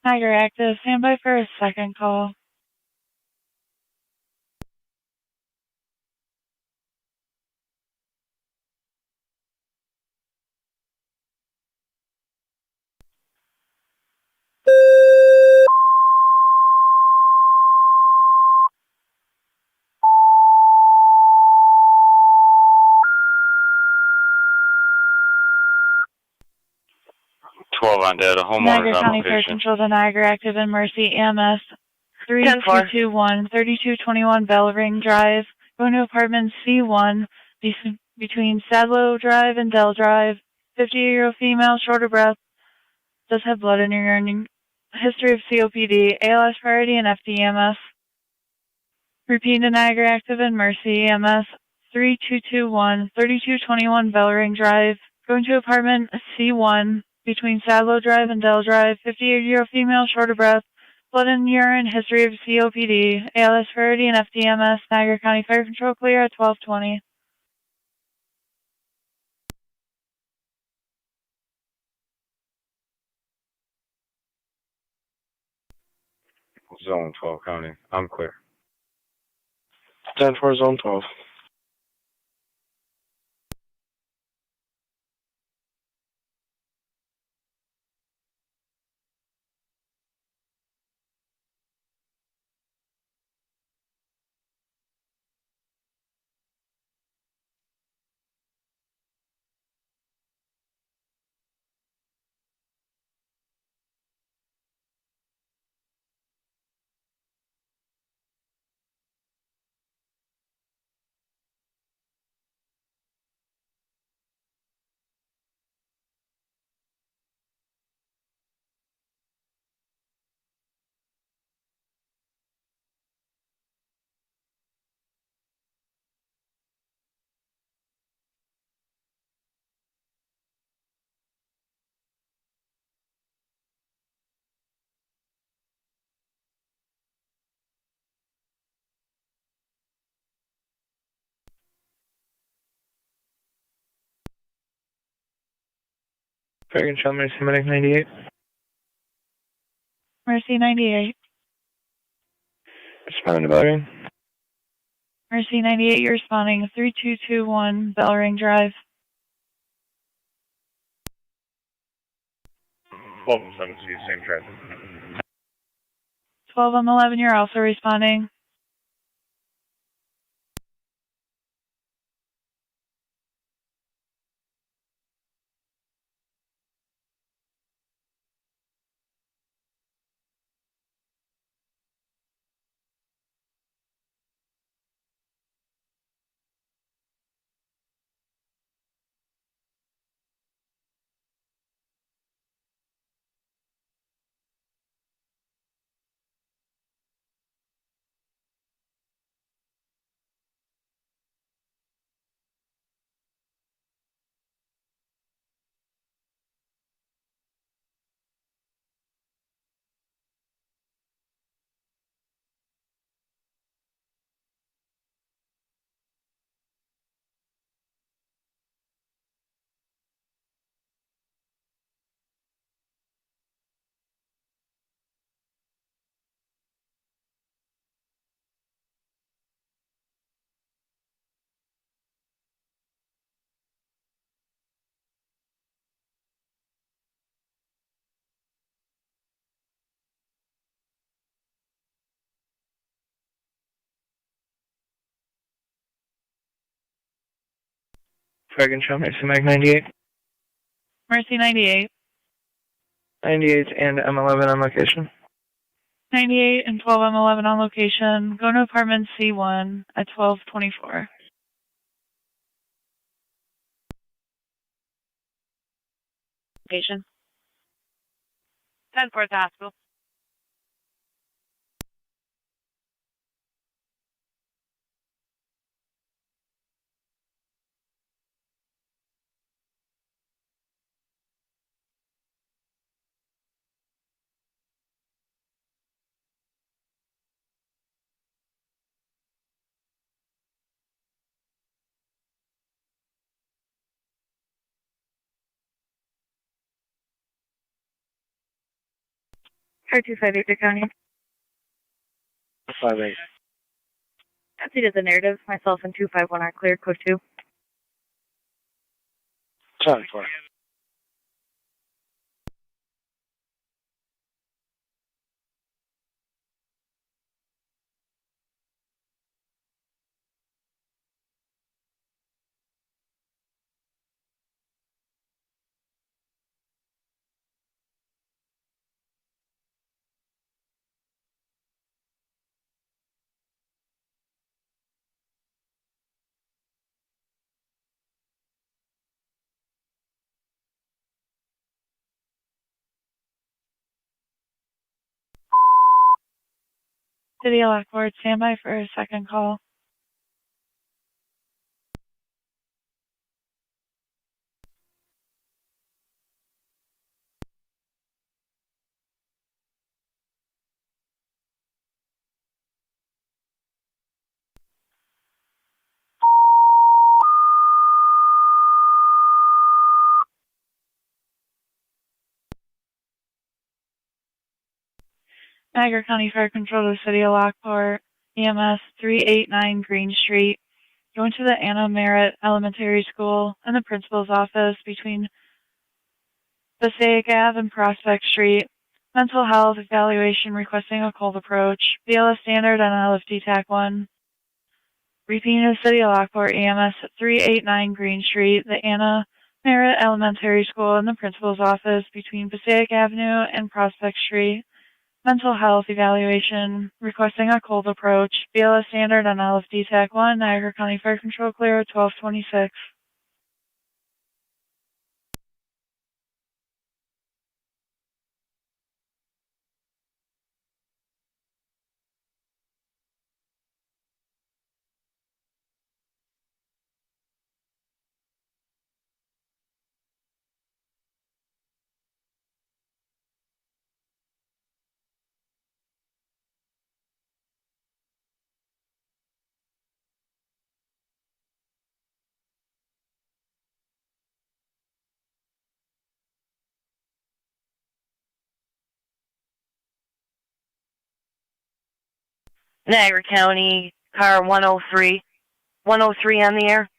Niagara active. Stand by for a second call. On data, homeowners Niagara on County Fire location. Control to Niagara active and Mercy EMS 3221 3221 Bell Ring Drive. Going to apartment C1 between Sadlow Drive and Dell Drive. 50-year-old female, short of breath, does have blood in her urine. History of COPD, ALS priority, and FDMS. Repeat to Niagara active and Mercy EMS 3221 3221 Bell Ring Drive. Going to apartment C1 between Sadlow Drive and Dell Drive. 58-year-old female, short of breath, blood in urine, history of COPD, ALS priority, and FDMS. Niagara County Fire Control clear at 1220. Zone 12 County. I'm clear. 10-4 Zone 12. Fire Control, Mercy Medic 98. Mercy 98. Respond to Bell Ring. Mercy 98, you're responding 3221 Bell Ring Drive. 12 7 same traffic. 1211, you're also responding. Fire Control, Mercy Medic 98. Mercy 98. 98 and M11 on location. 98 and 12M11 on location. Go to apartment C1 at 1224. Location. 10-4 at the hospital. Car 258 Dick County. 58. Updated the narrative. Myself and 251 are cleared. Code 2. 10-4. City of Lockport, stand by for a second call. Niagara County Fire Control to the City of Lockport, EMS 389 Green Street. Going to the Anna Merritt Elementary School and the principal's office between Passaic Ave and Prospect Street. Mental health evaluation requesting a cold approach. BLS standard and LFD TAC 1. Repeating to the City of Lockport, EMS 389 Green Street, the Anna Merritt Elementary School and the principal's office between Passaic Avenue and Prospect Street. Mental health evaluation requesting a cold approach. BLS standard on LFD TAC 1, Niagara County Fire Control clear at 1226. Niagara County, car 103. 103 on the air.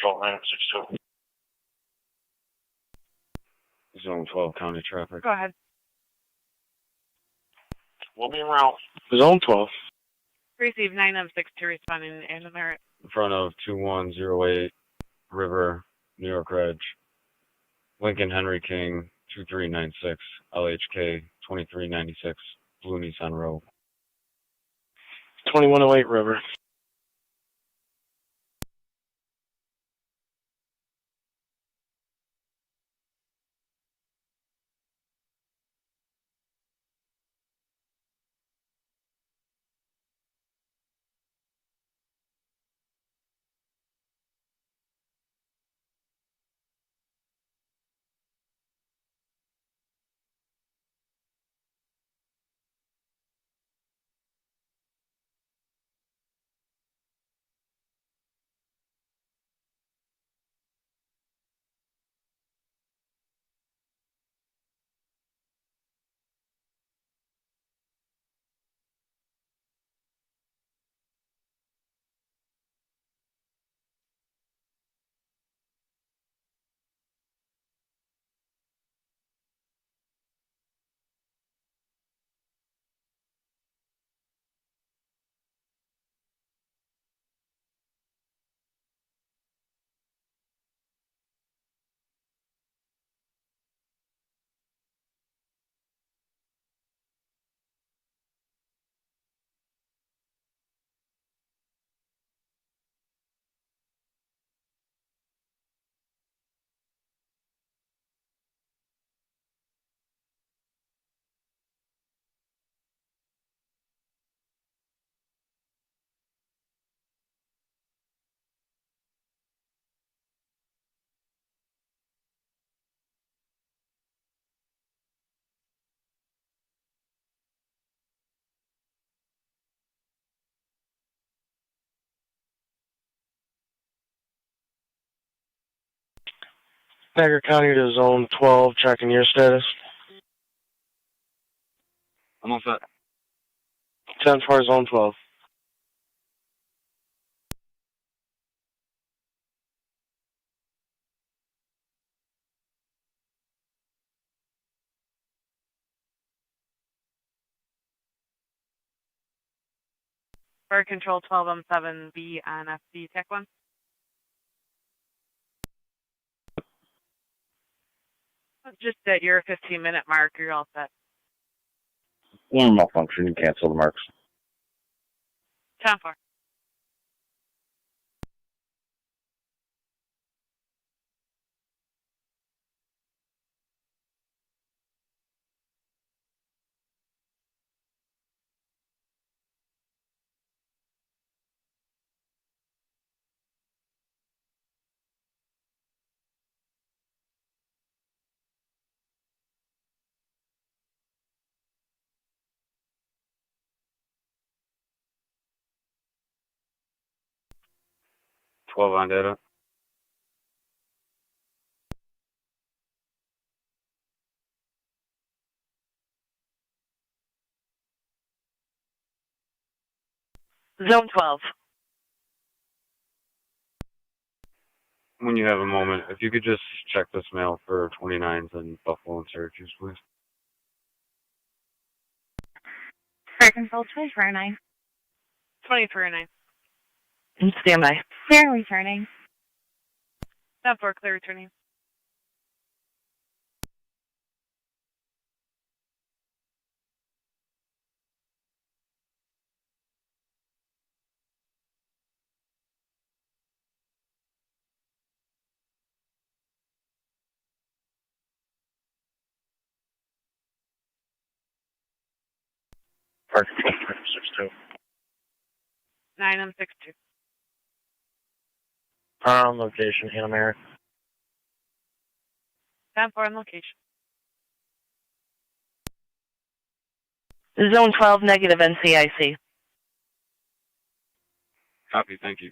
Control 962. Zone 12 county traffic. Go ahead. We'll be en route. Zone 12. Receive 9 of 6 to respond in Anna Merritt. In front of 2108 River, New York Reg. Lincoln Henry King, 2396, LHK, 2396, Blue Nissan Road. 2108 River. Niagara County to Zone 12, checking your status. I'm all set. 10-4, Zone 12. Bird Control 12M7B on FD Tech 1. Just at your 15-minute mark, you're all set. Alarm malfunction. Cancel the marks. 10-4. Twelve on data. Zone 12. When you have a moment, if you could just check this mail for 29s in Buffalo and Syracuse, please. Bird Control 2409. 2309. Stand by. Clear returning. 10-4, clear returning. Park Control 62. 9M62. Power on location, Hannah Merritt. 10-4 on location. Zone 12, negative NCIC. Copy. Thank you.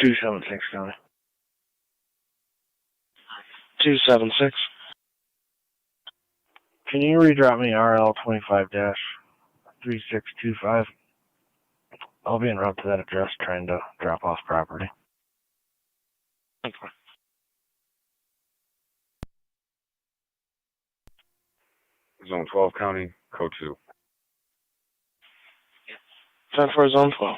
Two 276 County. 276. Can you redrop me RL 25-3625? I'll be en route to that address trying to drop off property. Okay. Zone 12 County, Code 2. 10-4, Zone 12.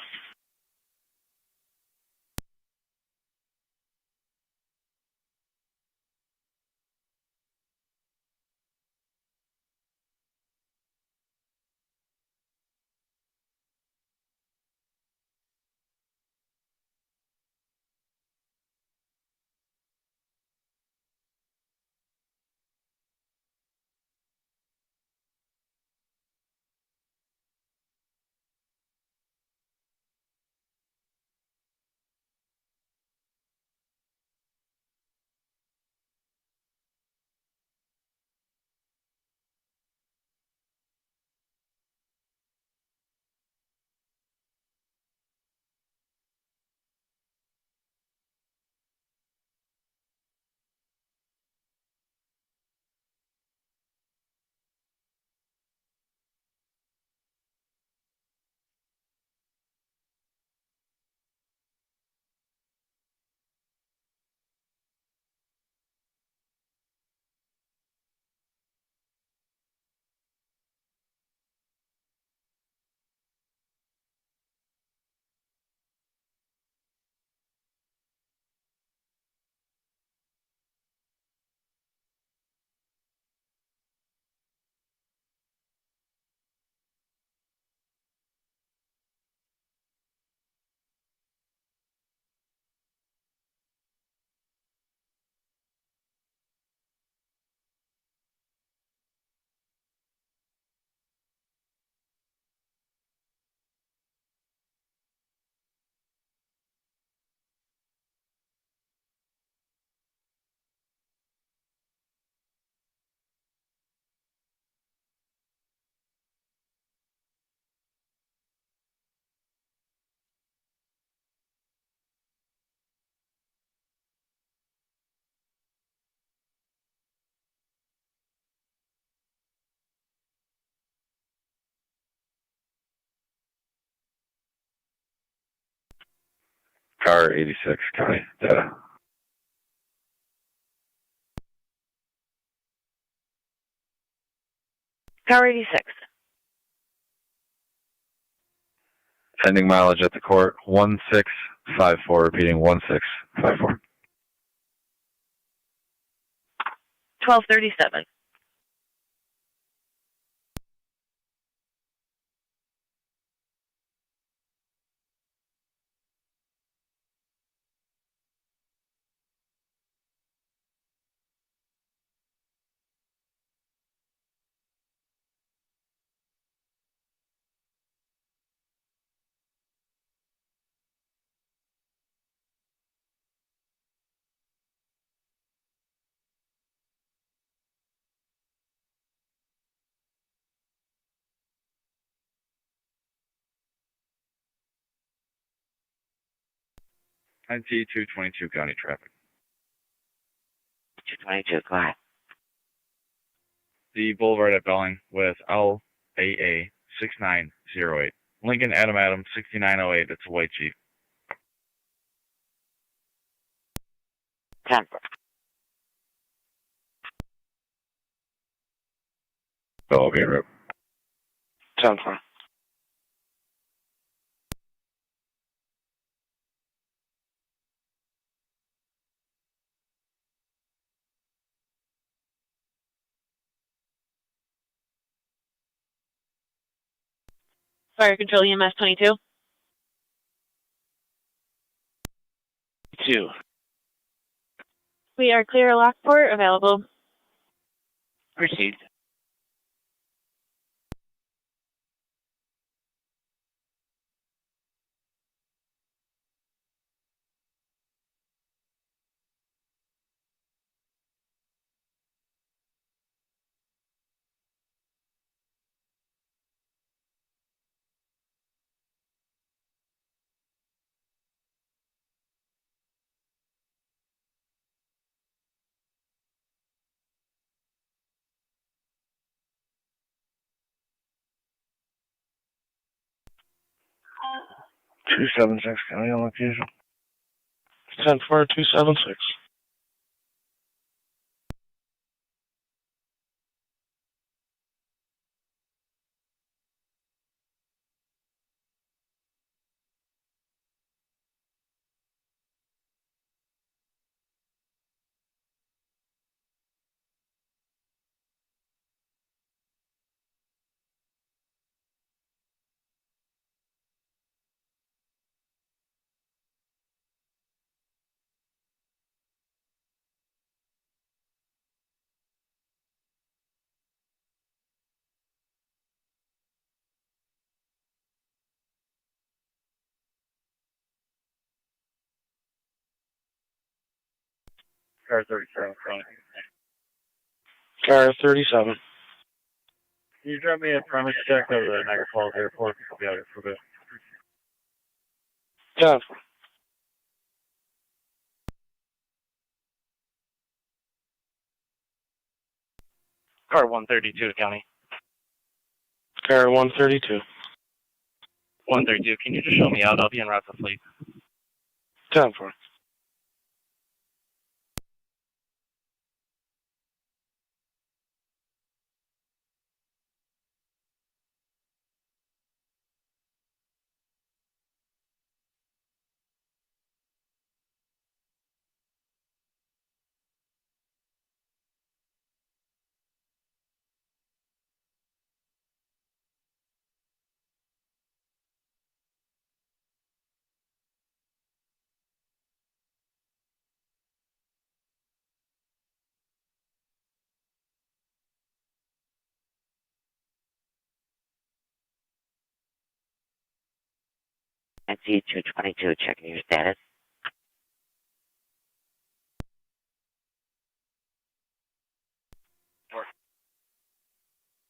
Car 86, County data. Car 86. Sending mileage at the court 1654, repeating 1654. 1237. NT 222 County traffic. 222, go ahead. The Boulevard at Belling with LAA 6908. Lincoln Adam 6908. It's a white Jeep. 10. Oh, okay, rip. 10-4. Fire Control EMS 22. 2. We are clear Lockport, available. Proceed. Two 276 County on location. 10-4, 276. Car 37 County. Car 37. Can you drop me a premise check of the Niagara Falls Airport? I'll be out here for a bit. 10-4. Car 132, County. Car 132. 132, can you just show me out? I'll be en route to fleet. 10-4. NC 222, checking your status.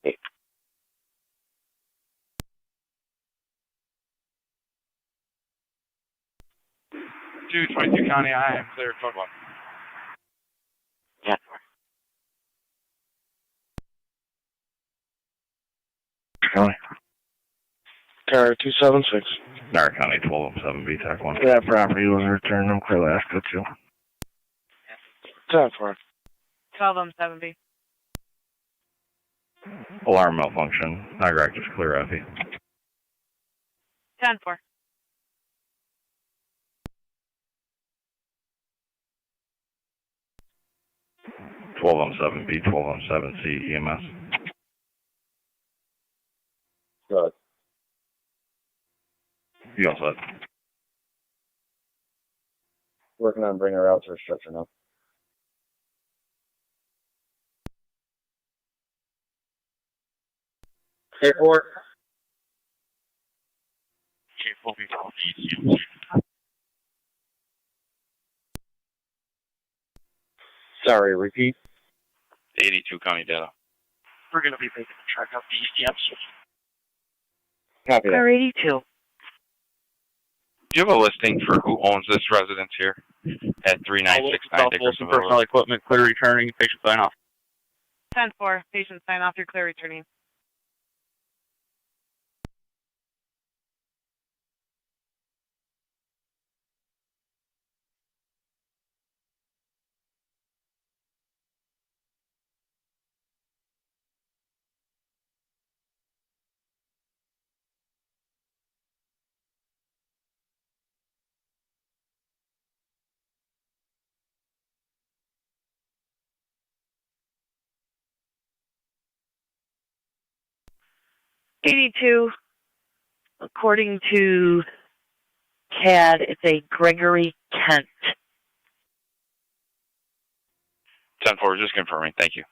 Hey. 222 County, I am clear, code 1. Yeah. County. Car 276. Niagara County 1207B TAC 1. That property was returned in Alaska too. 10-4. 12-7B. Alarm malfunction. Niagara active clear FE. 10-4. Twelve on 7B, 12 on 7C EMS. Good. You all set? Working on bringing her out to her stretcher now. K4. K4 be called ECMC. Sorry, repeat. 82 county data. We're going to be making a track up the ECMC. Copy that. 82. Do you have a listing for who owns this residence here at 3969 Dickerson Road? Personal equipment, clear returning, patient sign off. 10-4. Patient sign off. You're clear returning. $82. According to CAD, it's a Gregory Kent. 10-4, just confirming. Thank you.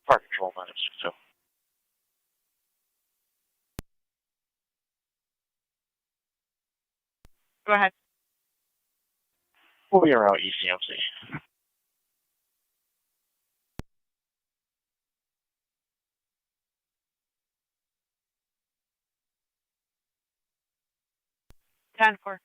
Park control -2. Go ahead. We'll be around ECMC. 10-4.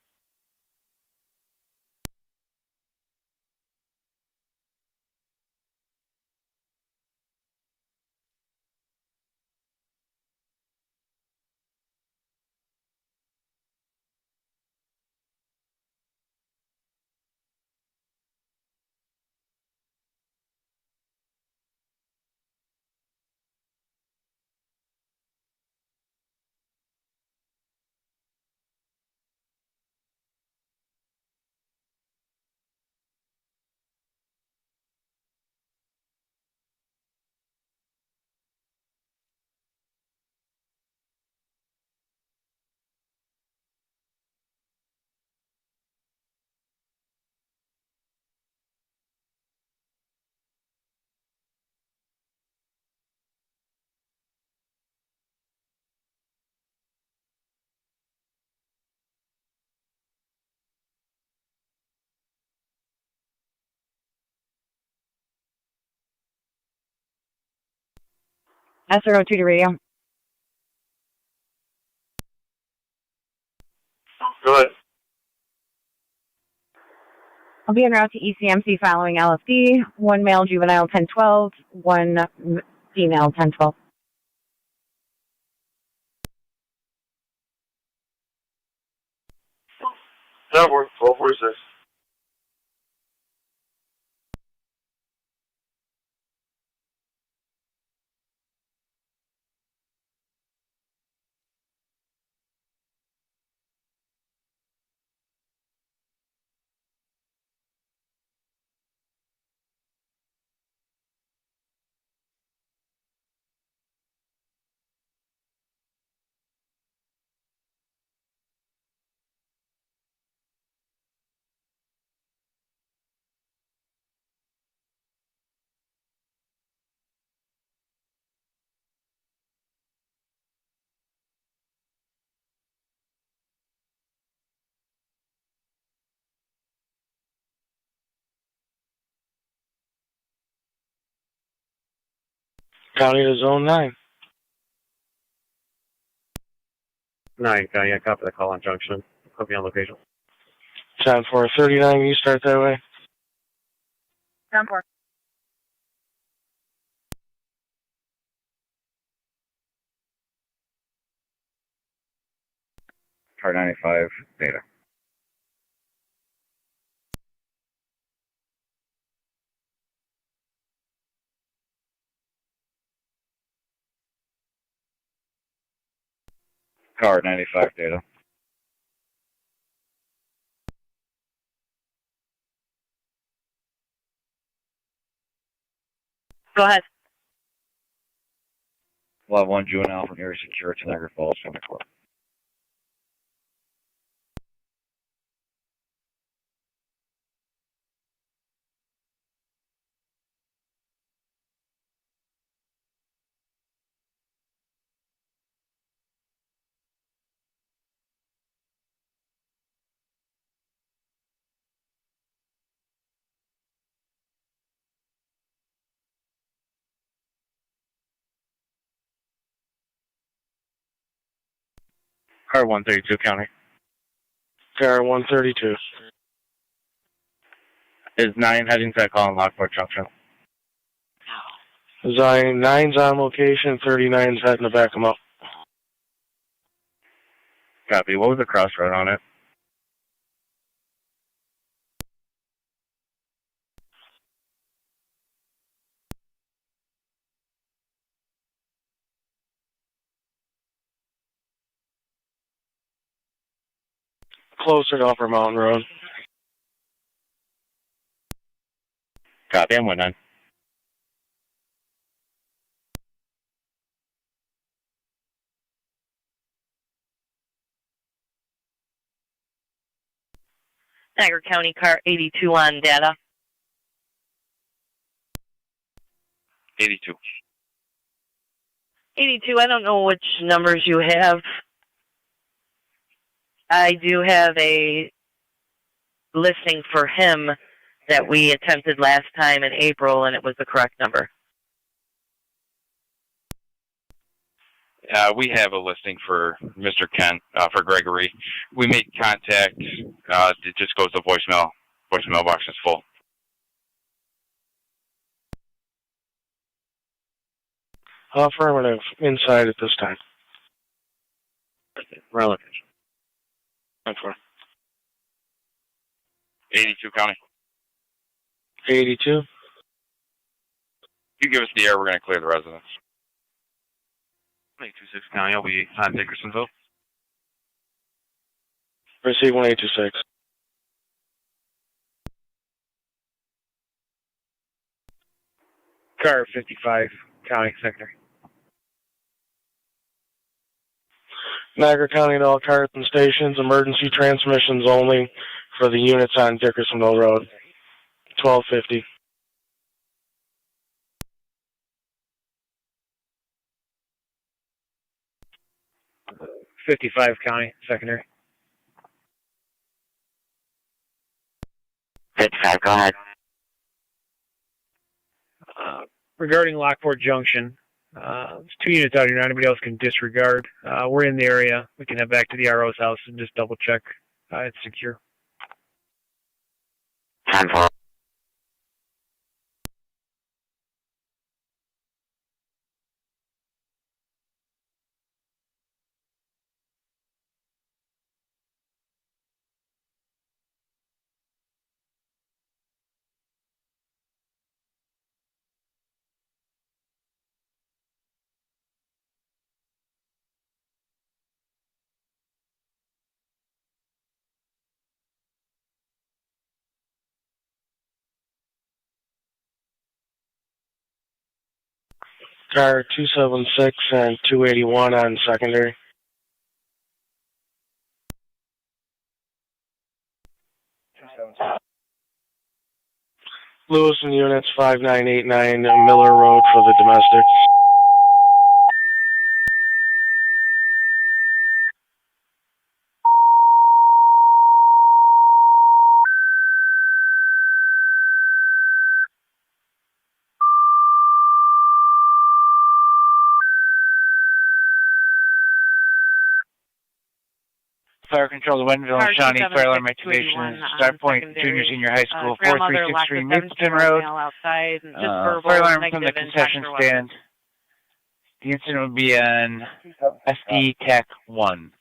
SRO2 to radio. Go ahead. I'll be en route to ECMC following LFD. One male juvenile 1012, one female 1012. That works. 1246. County to zone 9. 9, County, I copy the call on junction. Put me on location. 10-4, 39, you start that way. 10-4. Car 95, data. Car 95, data. Go ahead. We'll have 1 juvenile from Erie Secure to Niagara Falls from the court. Car 132, County. Car 132. Is 9 heading to call on Lockport Junction? Zion 9's on location, 39's heading to back him up. Copy. What was the crossroad on it? Closer to Upper Mountain Road. Copy. I'm 1-9. Niagara County car 82 on data. 82. 82, I don't know which numbers you have. I do have a listing for him that we attempted last time in April, and it was the correct number. We have a listing for Mr. Kent, for Gregory. We made contact. It just goes to voicemail. Voicemail box is full. Affirmative. Inside at this time. We're on location. 10-4. 82 County. 82. You give us the air, we're going to clear the residence. 826 County, I'll be on Dickersonville. Receive 1826. Car 55, County Secretary. Niagara County and all cars and stations, emergency transmissions only for the units on Dickersonville Road. 1250. '55 County Secondary. 55, go ahead. Regarding Lockport Junction, there's 2 units out here. Anybody else can disregard. We're in the area. We can head back to the RO's house and just double check it's secure. 10-4. Car 276 and 281 on secondary. Lewis and units 5989 Miller Road for the domestic. Fire Control to Wenville and Shawnee, fire alarm activation, start point, junior, senior high school, 4363 Mapleton Road. Outside, and just verbal, Fire alarm from the negative concession impact or stand. The incident will be on SD TAC 1.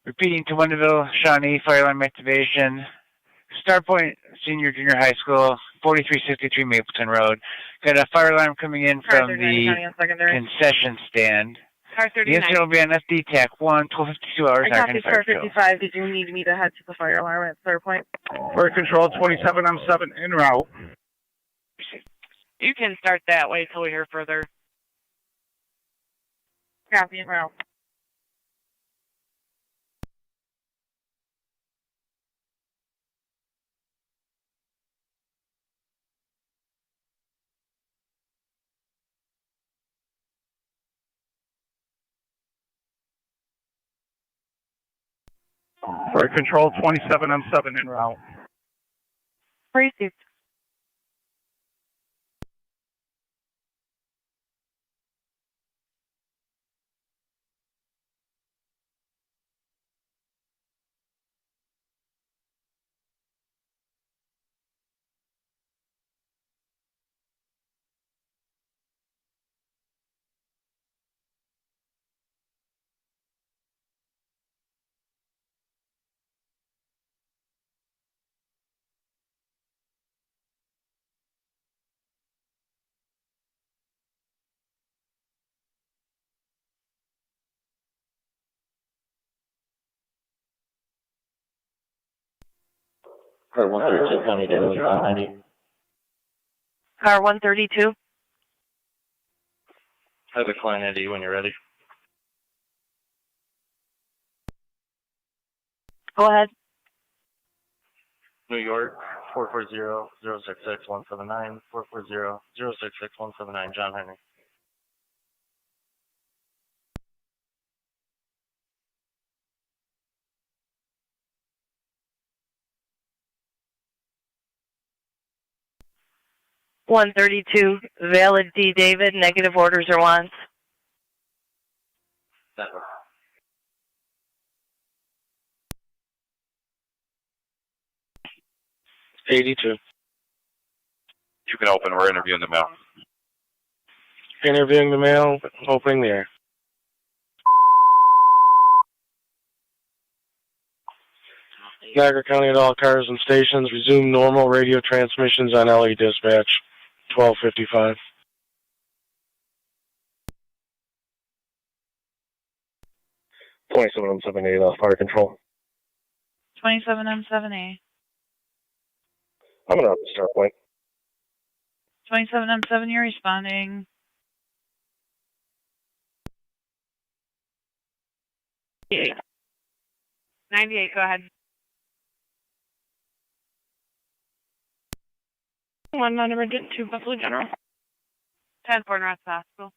Repeating to Wenville, Shawnee, fire alarm activation. Start point, senior, junior high school, 4363 Mapleton Road. Got a fire alarm coming in from the concession stand. Car The 39. incident will be on SD TAC 1, 1252 hours, I got Niagara this County car Fire Patrol. 55. Did you need me to head to the fire alarm at Third Point? Fire Control 27, I'm 7 en route. You can start that way till we hear further. Copy en route. Fire Control 27, I'm 7 en route. Received. Car 132, County Daily, 90. Car 132. I have a client ID when you're ready. Go ahead. New York, 440-066-179, 440-066-179, John Henry. $132, valid D. David, negative orders or wants. Denver. $82. You can open. We're interviewing the mail. Interviewing the mail, opening the air. Niagara County at all cars and stations, resume normal radio transmissions on LE dispatch, 1255. $27.78 fire control. 27M7A. I'm gonna start point. 27M7, you're responding. $98. 98, go ahead. 1 non-emergent to Buffalo General. 10 for North Hospital.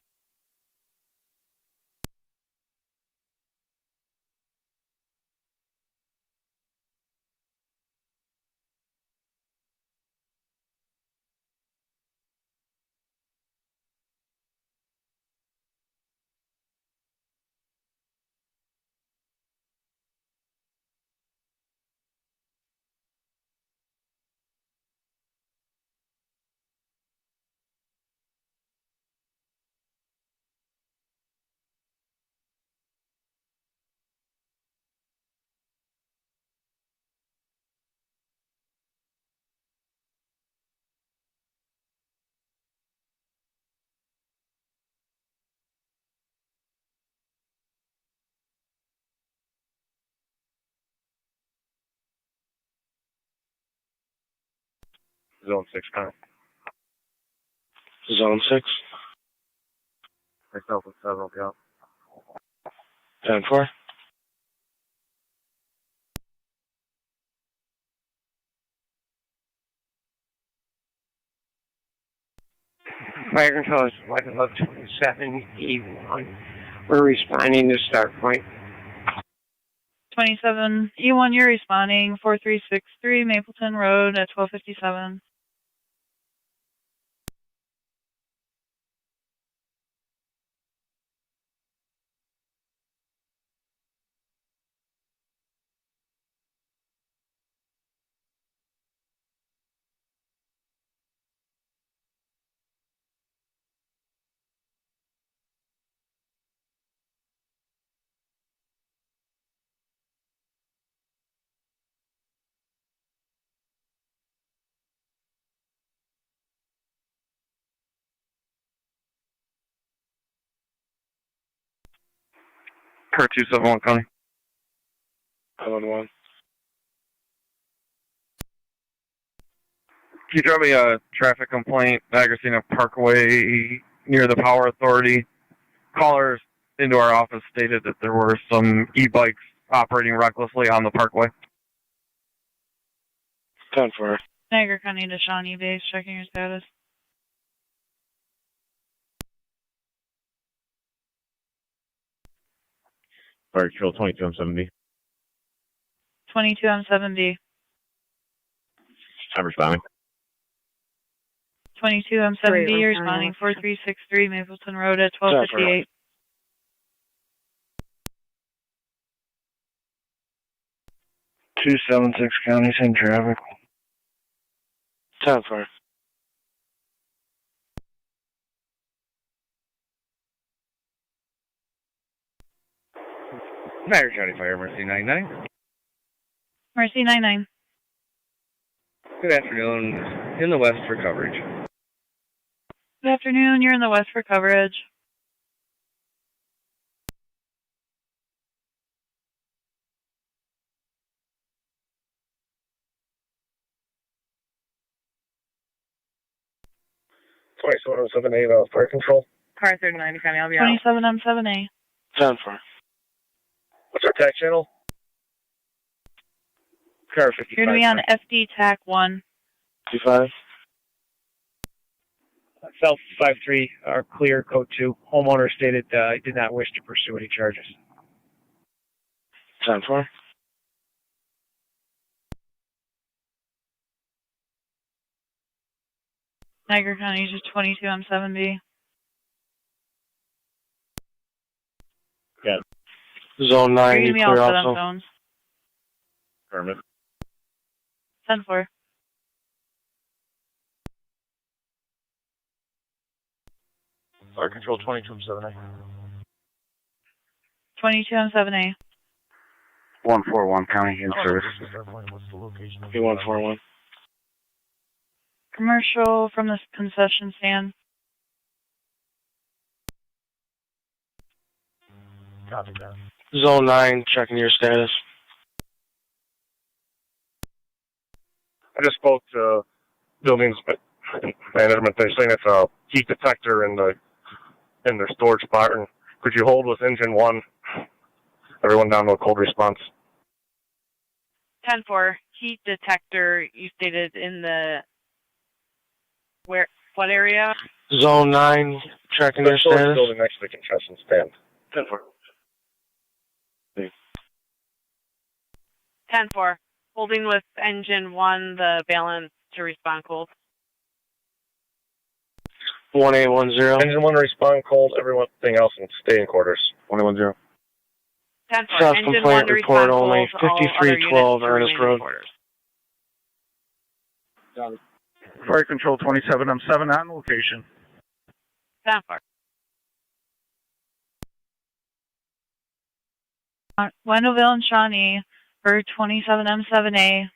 Zone 6, County. Zone 6. Myself with several, yeah. 10-4. Fire Control is 1127E1. We're responding to start point. 27E1, you're responding. 4363 Mapleton Road at 1257. Per 271 County. 7-1. Can you drop me a traffic complaint, Niagara Parkway, near the Power Authority? Callers into our office stated that there were some e-bikes operating recklessly on the parkway. 10-4. Niagara County to Shawnee Base, checking your status. Fire Control 22, I'm 7B. 22 M7B. I'm responding. 22 M7B, you're responding 4363 Mapleton Road at 1258. Two 76 counties in traffic. 10-4. Niagara County Fire, Mercy 99. Mercy 99. Good afternoon. In the west for coverage. Good afternoon, you're in the west for coverage. Fire Control. Car 39 County, I'll be out. 27 M7A. 10-4. What's our tax channel? Car 55. You're going to be on FD TAC 1. 25. South 53, clear, code 2. Homeowner stated did not wish to pursue any charges. 10-4. Niagara County is 22 M7B. Got it. Zone 9, You're you going to be all clear set on also. zones. Affirmative. 10-4. Fire Control 22, I'm 7A. 22 M7A. 141 County in service. What's the location? P141. Commercial from the concession stand. Copy that. Zone 9, checking your status. I just spoke to buildings management. They're saying it's a heat detector in their storage spot. And could you hold with engine 1? Everyone down to a cold response. 10-4. Heat detector, you stated in the... Where? What area? Zone 9, checking your storage status. building next to the concession stand. 10-4. 10-4. Holding with engine 1, the balance to respond cold. 1810. Engine 1 respond cold. Everything else in stay in quarters. 1810. 10-4. Self Engine 1 complaint to report respond only. cold. All other 5312 units to Ernest remain in Road. quarters. Fire Control 27, I'm 7 on location. 10-4. Wendellville and Shawnee for 27 M7A.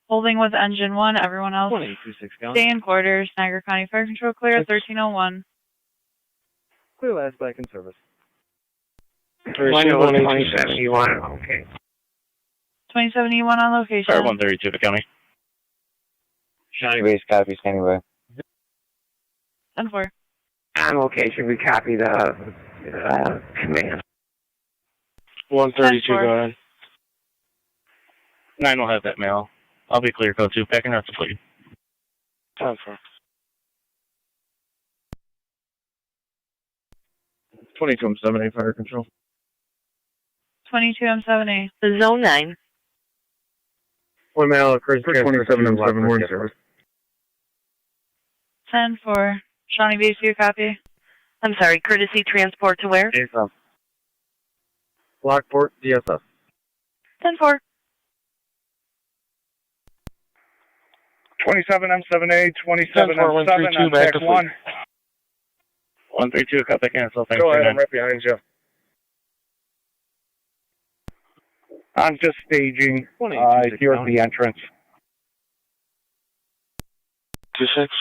Holding with engine 1, everyone else stay in quarters. Niagara County Fire Control clear, 1301. Clear last back in service. 2071, okay. 2071 on location. Fire 132 to County. Shawnee Base copy, standing by. 10-4. On location, we copy the command. 132, 10-4. go ahead. 9 will have that mail. I'll be clear, code 2. Packing out the fleet. 10-4. 22 M7A Fire Control. 22 M7A. Zone 9. One mail occurs 27 M7 we're in service. 10-4. Shawnee Base, your copy. I'm sorry, courtesy transport to where? DSF. Lockport, DSF. 10-4. 27 M7A, 27 10-4, M7 132, on back TAC to 1. 132, copy, cancel. Thanks Go for ahead, I'm 9. right behind you. I'm just staging here at the entrance. 26.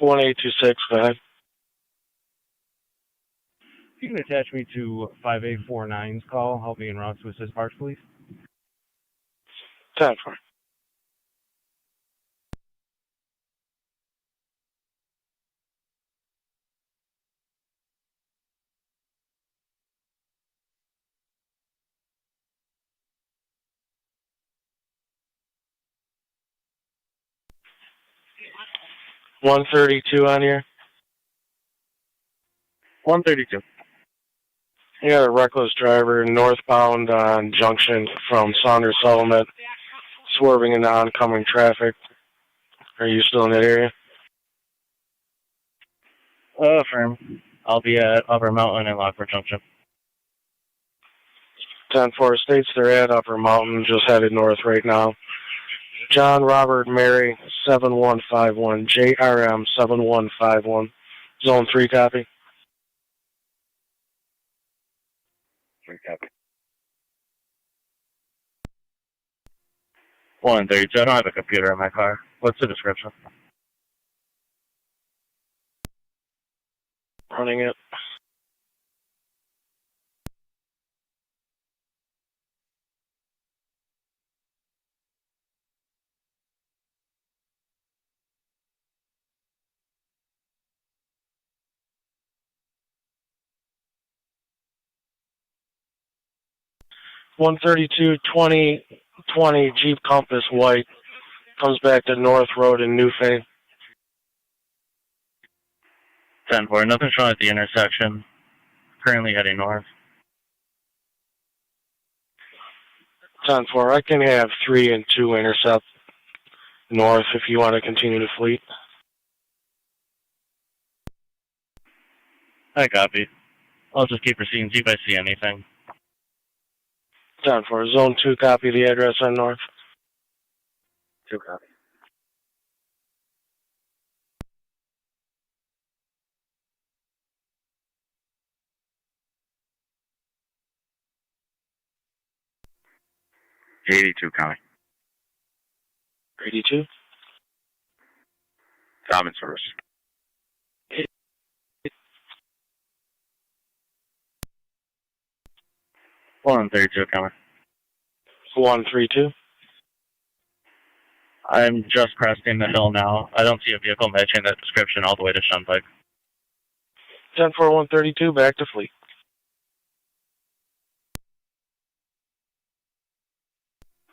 1826, go ahead. If you can attach me to 5849's call, I'll be en route to assist Parks Police. 10-4. $132 on here. 132. You got a reckless driver northbound on Junction from Saunders Settlement, swerving into oncoming traffic. Are you still in that area? Affirm. I'll be at Upper Mountain and Lockport Junction. 10-4 states they're at Upper Mountain, just headed north right now. John Robert Mary 7151, JRM 7151. Zone 3 copy. 3 copy. 132. I don't have a computer in my car. What's the description? Running it. $132 2020 Jeep Compass white comes back to North Road in Newfane. 10-4. Nothing showing at the intersection. Currently heading north. 10-4. I can have 3 and 2 intercept north if you want to continue to fleet. I copy. I'll just keep proceeding, see if I see anything. 10-4. Zone 2 copy the address on north. 2 copy. $82 coming. 82. Common service. 132 coming. 132. I'm just cresting the hill now. I don't see a vehicle matching that description all the way to Shunpike. 10-4 132, back to fleet.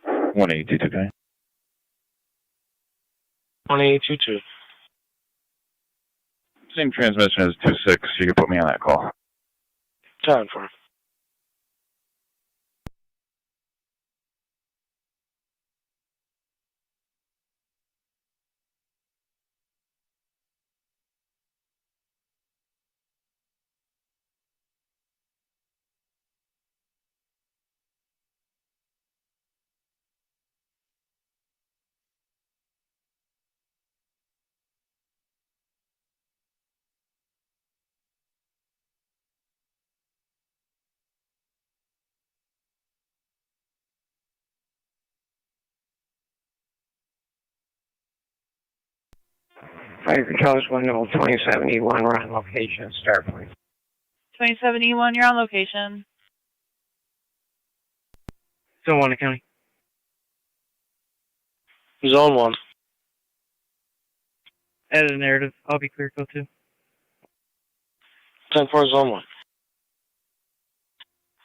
$182 okay. 1822. Same transmission as 26. You can put me on that call. 10-4. Fire Control 2071, we're on location, start point. 2071, you're on location. Tonawanda County. Zone 1. Added a narrative. I'll be clear, code 2. 10-4 Zone 1.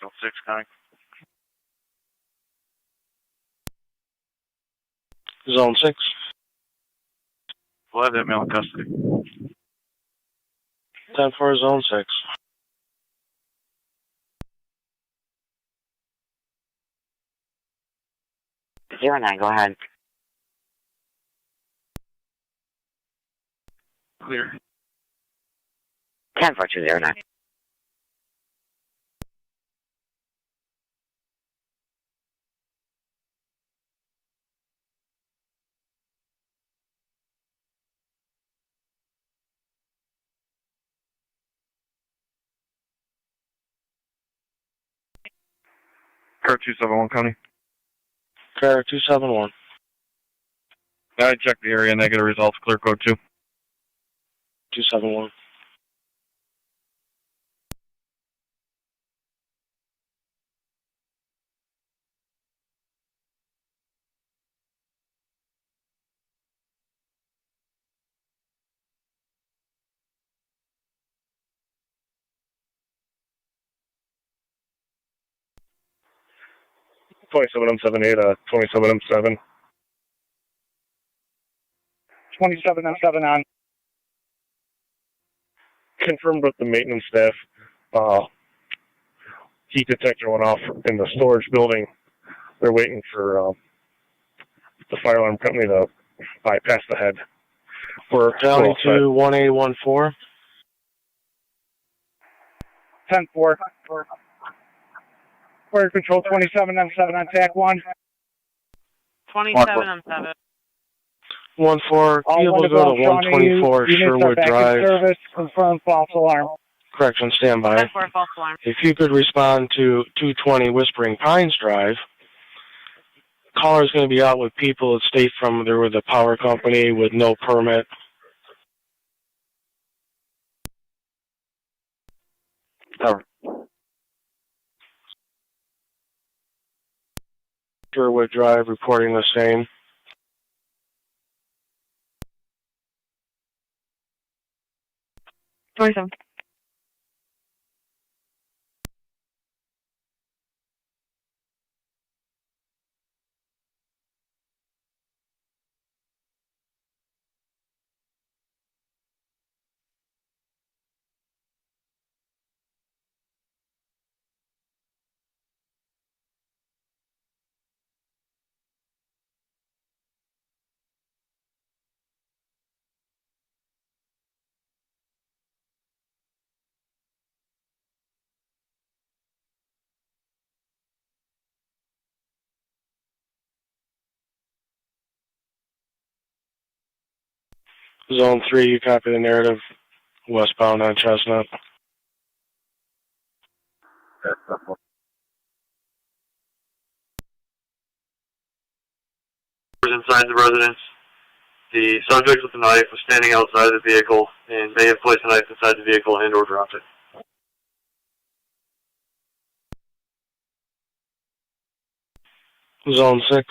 Zone 6 coming. Zone 6. We'll have that male in custody. 10-4 Zone 6. Zero 9, go ahead. Clear. 10-4-209. Car 271 County. Car 271. I checked the area, negative results, clear code 2. 271. M78, 27M7. 27M7 on. Confirmed with the maintenance staff. Heat detector went off in the storage building. They're waiting for the fire alarm company to bypass the head. We're County to 1814. 10-4. Fire control 27M7 on TAC 1. 27M7. 1-4, be able to go to 124 Sherwood Drive. Service, confirmed false alarm. Correction, standby. 10-4, false alarm. If you could respond to 220 Whispering Pines Drive, caller's going to be out with people that state from there with a power company with no permit. Cover. Sherwood Drive reporting the same. Twenty-seven. Zone 3, you copy the narrative. Westbound on Chestnut. Inside the residence. The subject with the knife was standing outside the vehicle and may have placed a knife inside the vehicle and or dropped it. Zone 6.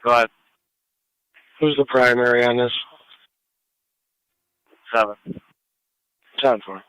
Go ahead. Who's the primary on this? 7. 10-4.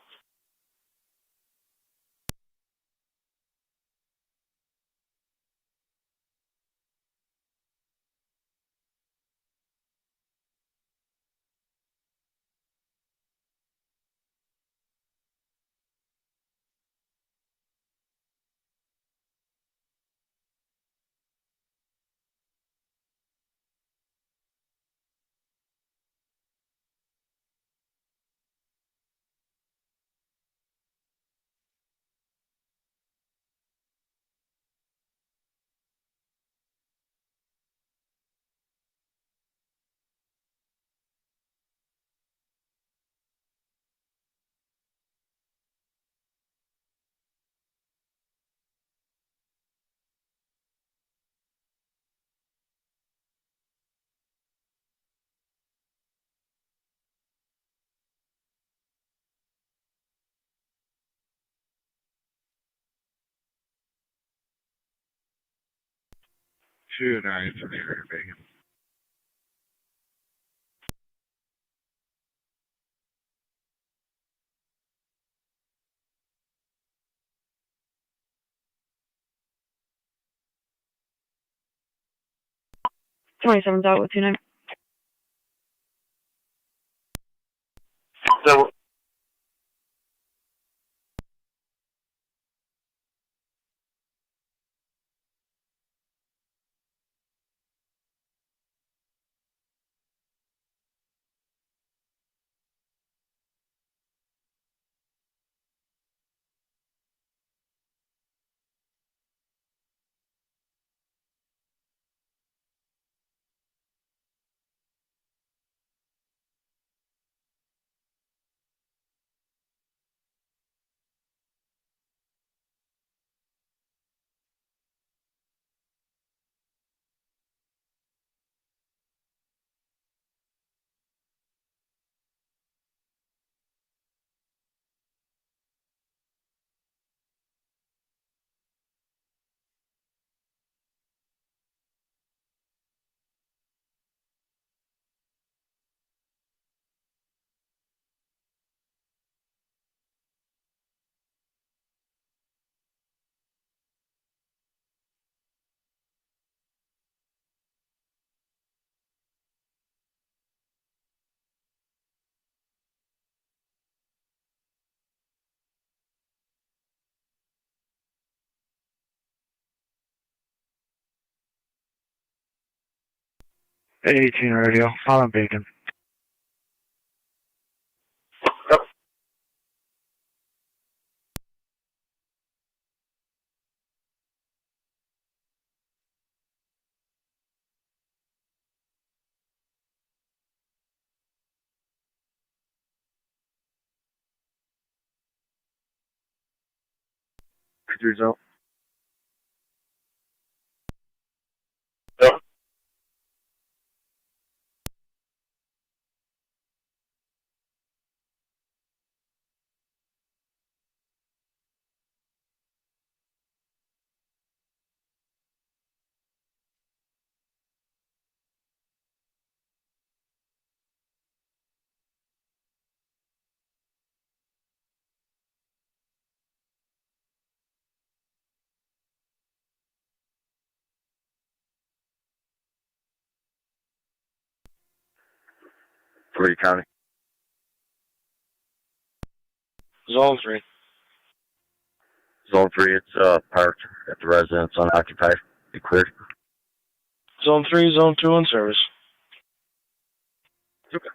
Two nights of bacon. Twenty-seven's out with 29. So, 18 radio, on Bacon. Result. Fleet County. Zone 3. Zone 3, it's parked at the residence unoccupied. Be cleared. Zone 3, Zone 2 in service. Okay.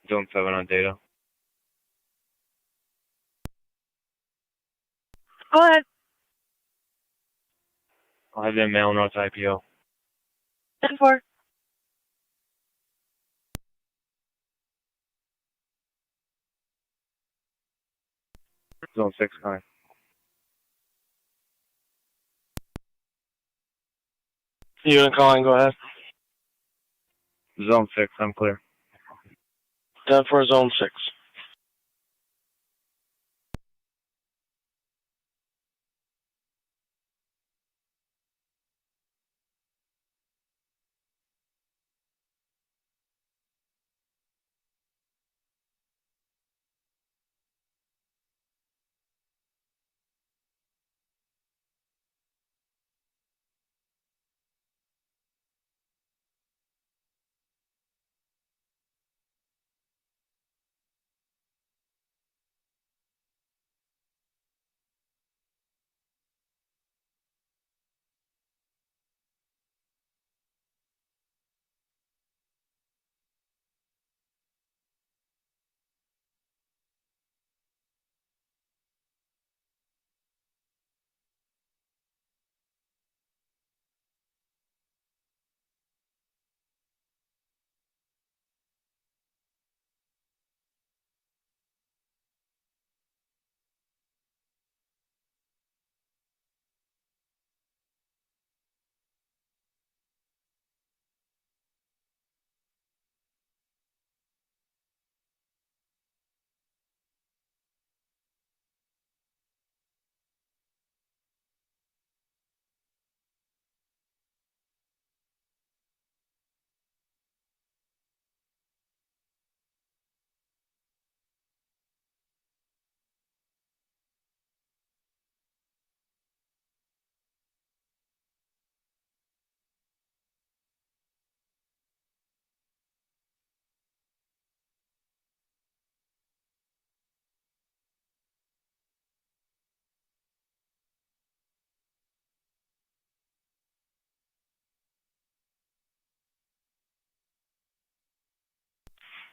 Zone 7 on data. Go ahead. I'll have them mail notes IPO. 10-4. Zone 6 coming. Unit calling, go ahead. Zone 6, I'm clear. 10-4, Zone 6.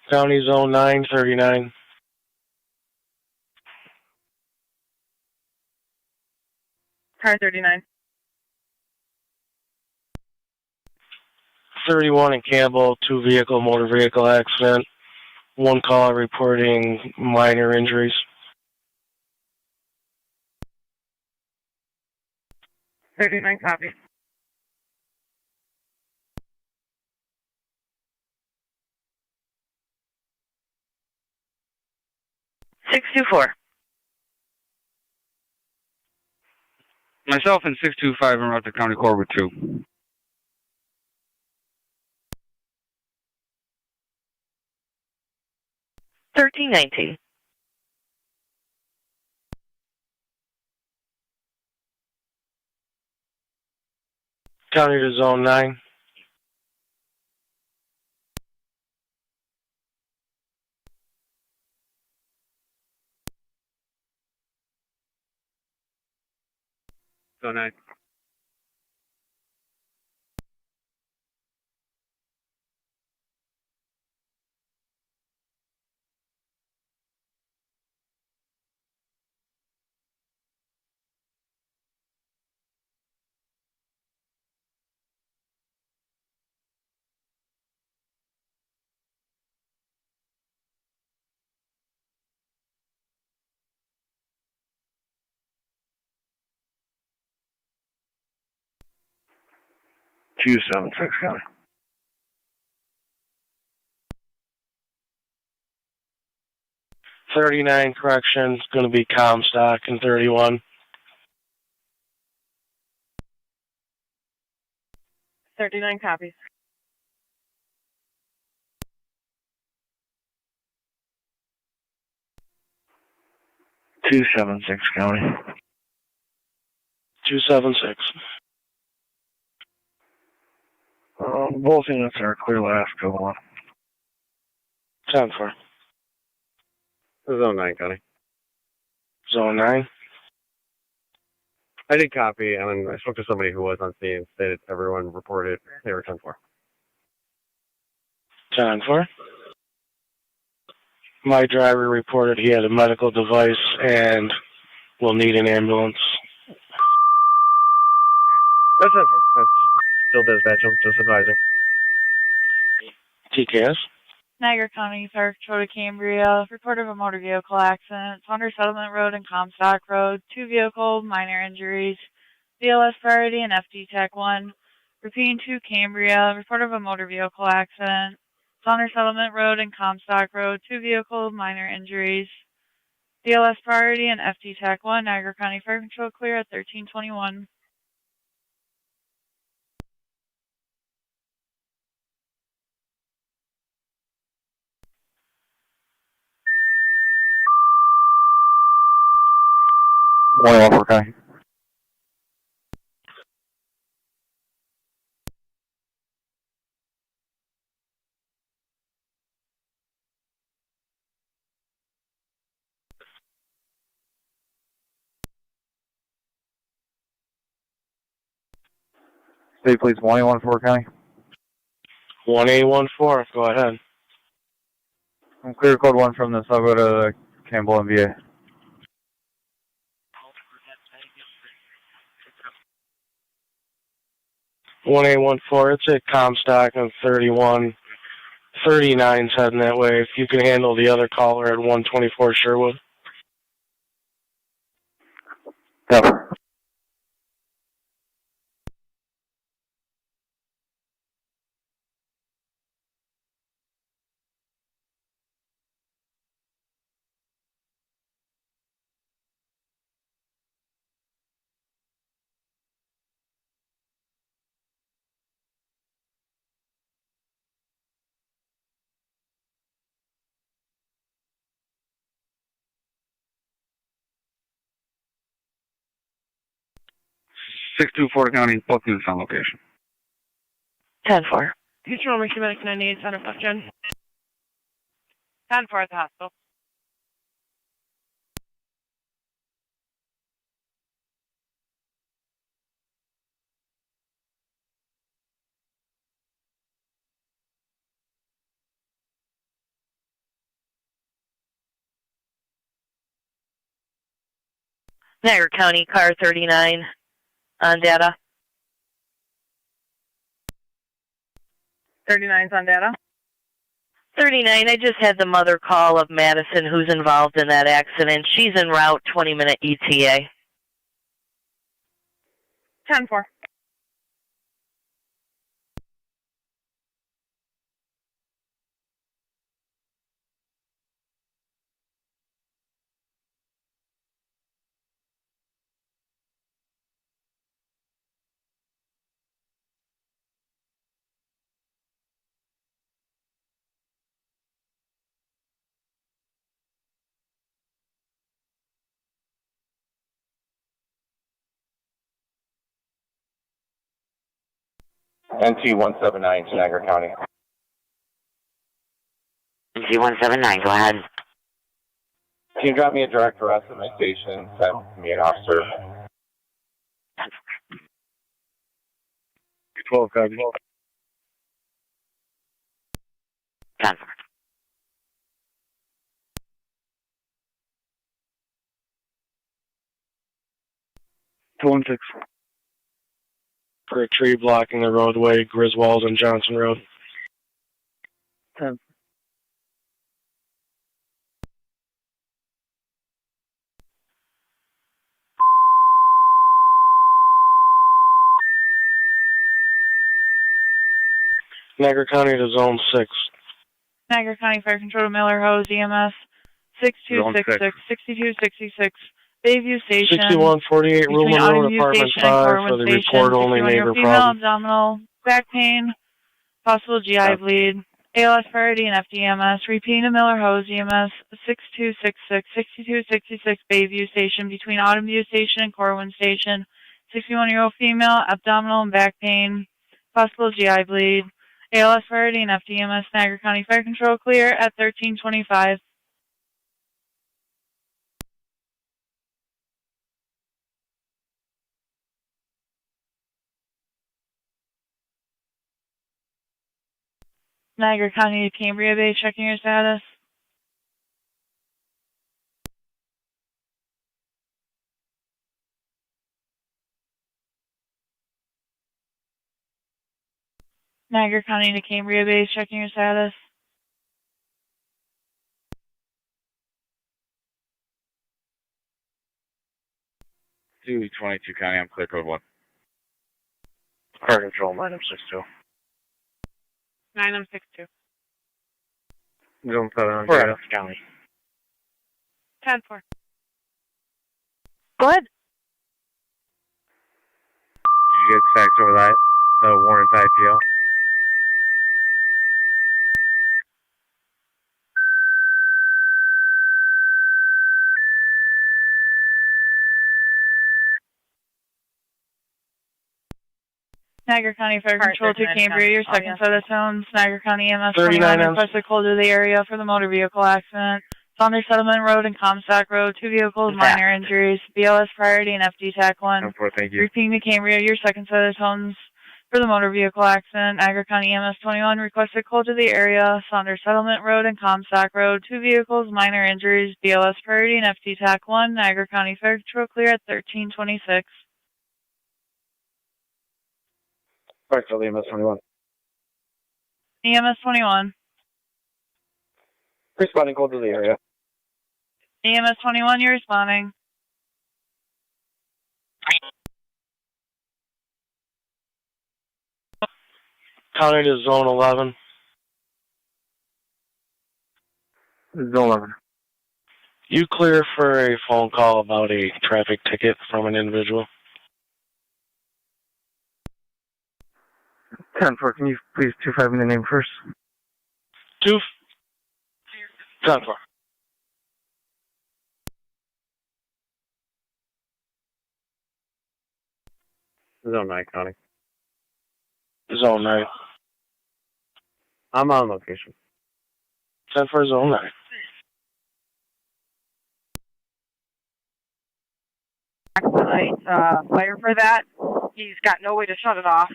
County Zone 9, 39. Car 39. 31 in Campbell, 2-vehicle motor vehicle accident. 1 caller reporting minor injuries. 39 copy. Myself and 625 en route to County Court with 2. $13.19. County to zone 9. Zone 9. Two 76 County. $39 corrections, going to be Comstock and 31. 39 copies. Two 76 County. 276. Both units are clear last, go on. 10-4. Zone 9, County. Zone 9. I did copy, and I spoke to somebody who was on scene, stated everyone reported they were 10-4. 10-4. My driver reported he had a medical device and will need an ambulance. That's 10-4. That's still dispatch, I'm just advising. TKS. Niagara County Fire Patrol to Cambria. Report of a motor vehicle accident. Saunders Settlement Road and Comstock Road. 2 vehicles, minor injuries. BLS priority and FD TAC 1. Repeating to Cambria. Report of a motor vehicle accident. Saunders Settlement Road and Comstock Road. 2 vehicles, minor injuries. BLS priority and FD TAC 1. Niagara County Fire Control clear at 1321. One off, okay. State Police 1A14 County. 1A14, go ahead. I'm clear code 1 from this. I'll go to Campbell and VA. One A14, it's at Comstock and 31. 39's heading that way. If you can handle the other caller at 124 Sherwood. Cover. County, both units on location. 10-4. Future Roman Medic 98, Center of Jen. 10-4 at the hospital. Niagara County car 39 on data. 39's on data. 39, I just had the mother call of Madison who's involved in that accident. She's en route, 20-minute ETA. 10-4. NT-179, Niagara County. NT-179, go ahead. Can you drop me a direct arrest at my station? Send me an officer. 12, copy. 10-4. For a tree blocking the roadway, Griswold and Johnson Road. 10. Niagara County to Zone 6. Niagara County Fire Control to Miller Hose EMS 6266 6266 Bayview Station 6148 between Ruhlman Road, Autumnview Apartment Station 5 and for Corwin the Station. report-only 61 neighbor female, problem. abdominal, back pain, possible GI bleed, ALS priority and FDMS. Repeating to Miller Hose EMS 6266 6266 Bayview Station between Autumnview Station and Corwin Station. 61-year-old female, abdominal and back pain, possible GI bleed, ALS priority and FDMS. Niagara County Fire Control clear at 1325. Niagara County to Cambria Bay, checking your status. Niagara County to Cambria Bay, checking your status. To 22 County, I'm clear code 1. Fire Control, 962. 962. Zone 7 on We're out County. 10-4. Go ahead. Did you get facts over that? The warrant IPO? Niagara County Fire Control to Cambria, your second set of tones. Niagara County EMS 39 21 requested call to the area for the motor vehicle accident. Saunders Settlement Road and Comstock Road, 2 vehicles, minor injuries. BLS priority and FD TAC 1. Thank you. Repeating to Cambria, your second set of tones for the motor vehicle accident. Niagara County EMS 21 requested call to the area. Saunders Settlement Road and Comstock Road, 2 vehicles, minor injuries. BLS priority and FD TAC 1. Niagara County Fire Control clear at 1326. Fire Control, EMS 21. EMS 21. Responding call to the area. EMS 21, you're responding. County to Zone 11. Zone 11. You clear for a phone call about a traffic ticket from an individual? 10-4, can you please 25 me the name first? 10-4. Zone 9 County. Zone 9. I'm on location. 10-4 Zone 9. Fire for that. He's got no way to shut it off.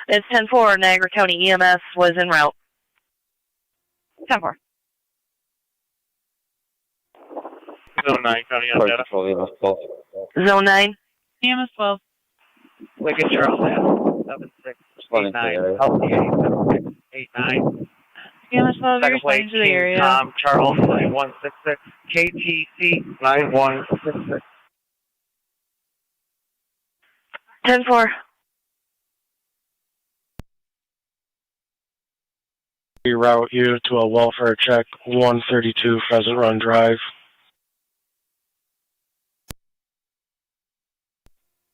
It's 10-4. Niagara County EMS was en route. 10-4. Zone 9, County on data. Zone 9. EMS 12. Wicked Charles, 7689, LCA 7689. EMS 12, you're Second plate, responding to the area. Tom Charles 9166, KTC 9166. 10-4. Reroute you to a welfare check, 132 Pheasant Run Drive.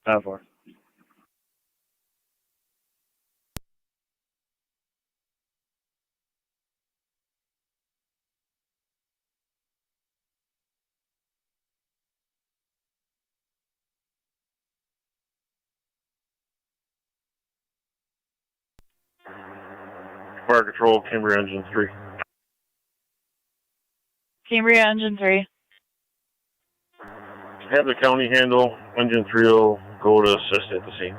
10-4. Fire Control, Cambria Engine 3. Cambria Engine 3. Have the county handle. Engine 3 will go to assist at the scene.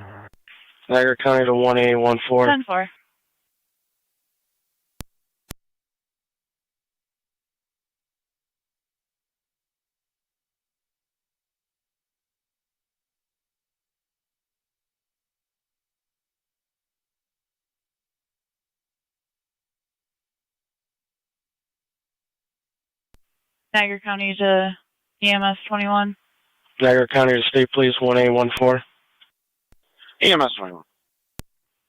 Niagara County to 1A14. 10-4. Niagara County to EMS 21. Niagara County to State Police, 1A14. EMS 21.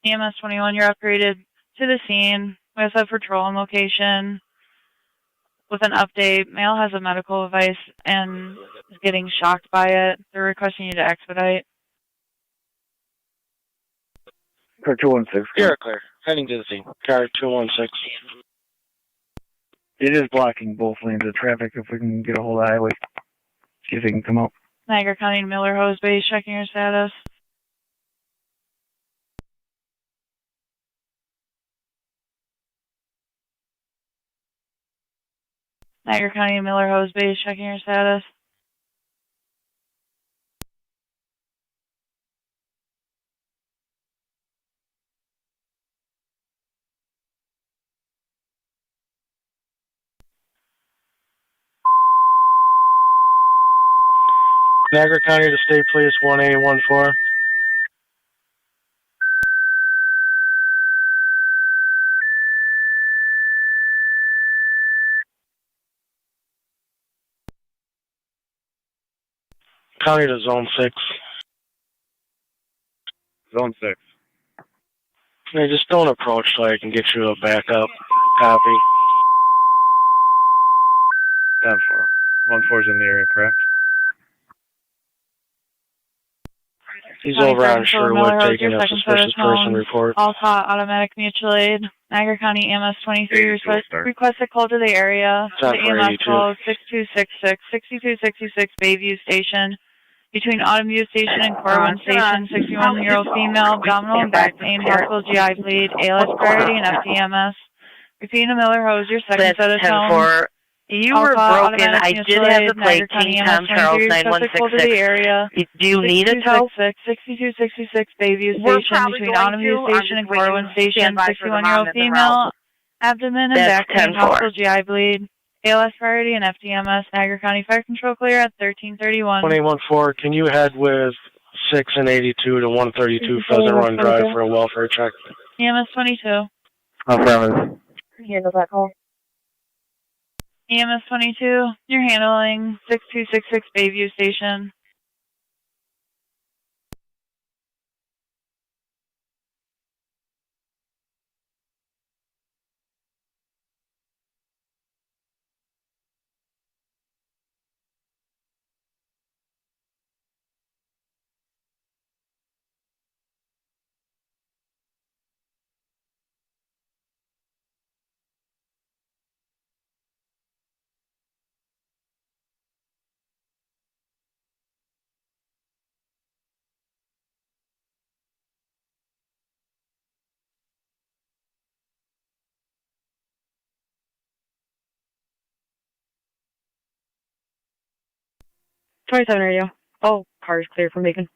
EMS 21, you're upgraded to the scene with a patrol on location with an update. Male has a medical device and is getting shocked by it. They're requesting you to expedite. Car 216. You're clear. Heading to the scene. Car 216. It is blocking both lanes of traffic. If we can get a hold of the highway, see if they can come out. Niagara County to Miller Hose Base, checking your status. Niagara County to Miller Hose Base, checking your status. Niagara County to State Police, 1A14. County to Zone 6. Zone 6. Hey, just don't approach so I can get you a backup copy. 10-4. 1-4's in the area, correct? He's County over Fire on Control, Sherwood Miller Hose, taking your a second set of suspicious person tones. report. All caught automatic mutual aid. Niagara County EMS 23 request a call to the area. The Time for EMS 82. call 6266, 6266 Bayview Station. Between Autumn View Station and Corwin Station, 61-year-old female, abdominal and back pain, hospital GI bleed, ALS priority, and FDMS. Repeat to Miller Hose, your second set of tones. 10-4. You were broken. I did have the plate, King Tom Charles 91666. Do you need a tow? 6266 Bayview Station, between Autumn View Station and Corwin Station, 61-year-old female, abdomen and back pain, hospital GI bleed, ALS priority, and FDMS. Niagara County Fire Control clear at 1331. 1A14, can you head with 6 and 82 to 132 Pheasant Run Drive for a welfare check? EMS 22. Affirmative. Handle that call. EMS 22, you're handling 6266 Bayview Station. '27 radio. All cars clear from Macon.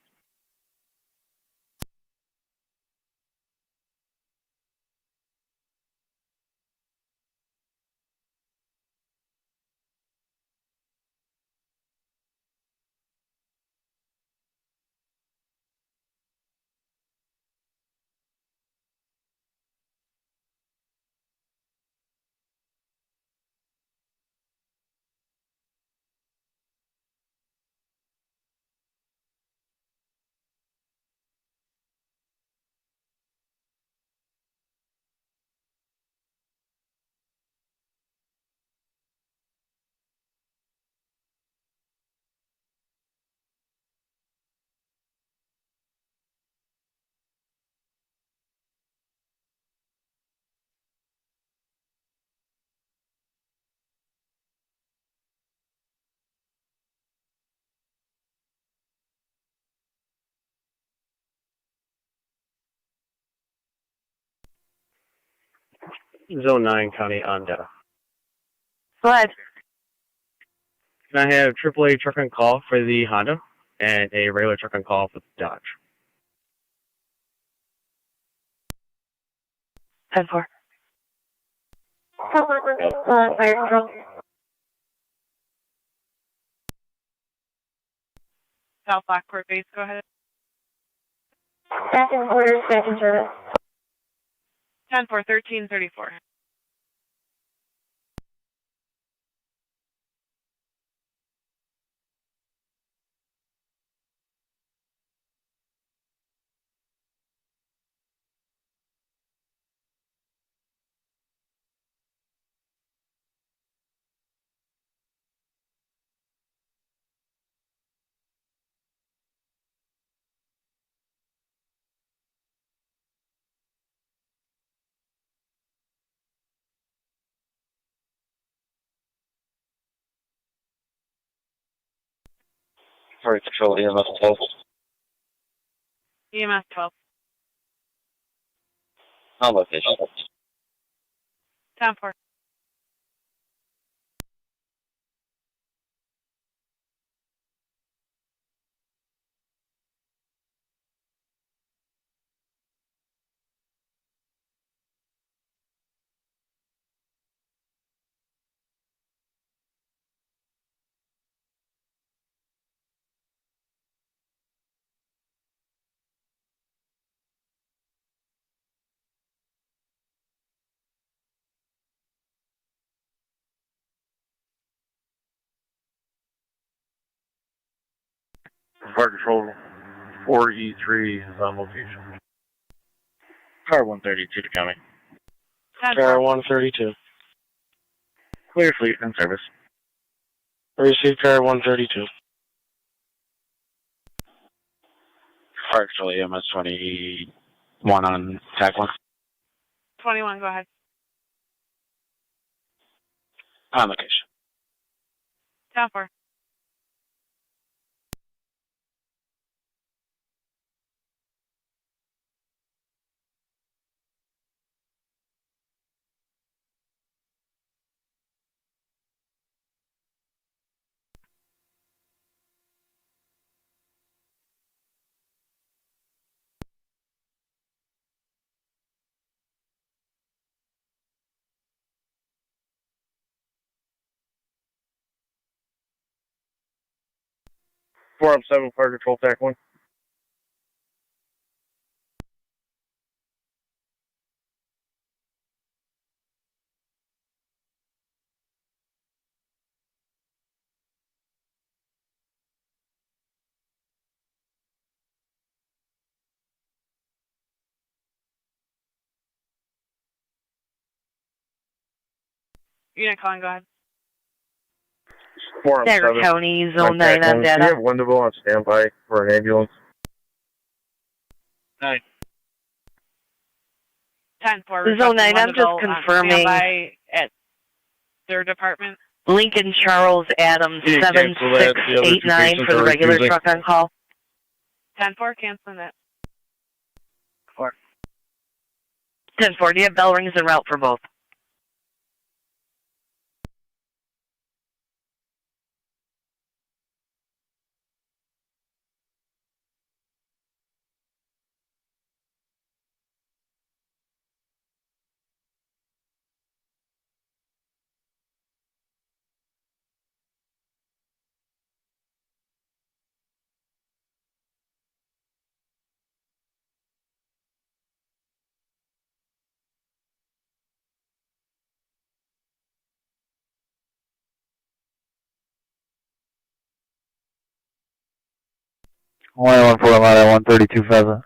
Zone 9, County on data. Go ahead. Can I have AAA truck on call for the Honda and a regular truck on call for the Dodge? 10-4. South Lockport base, go ahead. Second order, second service. 10-4-13-34. Fire Patrol EMS 12. EMS 12. On location. 10-4. Fire Control 4E3 is on location. Car 132 to county. Car 132. Clear fleet and service. Receive car 132. Fire Patrol EMS 21 on TAC 1. 21, go ahead. On location. 10-4. Four up 7, Fire Control TAC 1. Unit calling, go ahead. 4 up Niagara 7. County, Zone 9 TAC on 1. Do you data. have Wendable on standby for an ambulance? 9. 10-4. Zone 9, I'm just Wendell, confirming. Standby at their department. Lincoln Charles Adams, Yeah, cancel that. The other 7689 two for the patients are regular refusing. truck on call. 10-4, canceling that. 10-4, do you have bell rings en route for both? Only 149 at 132 Pheasant.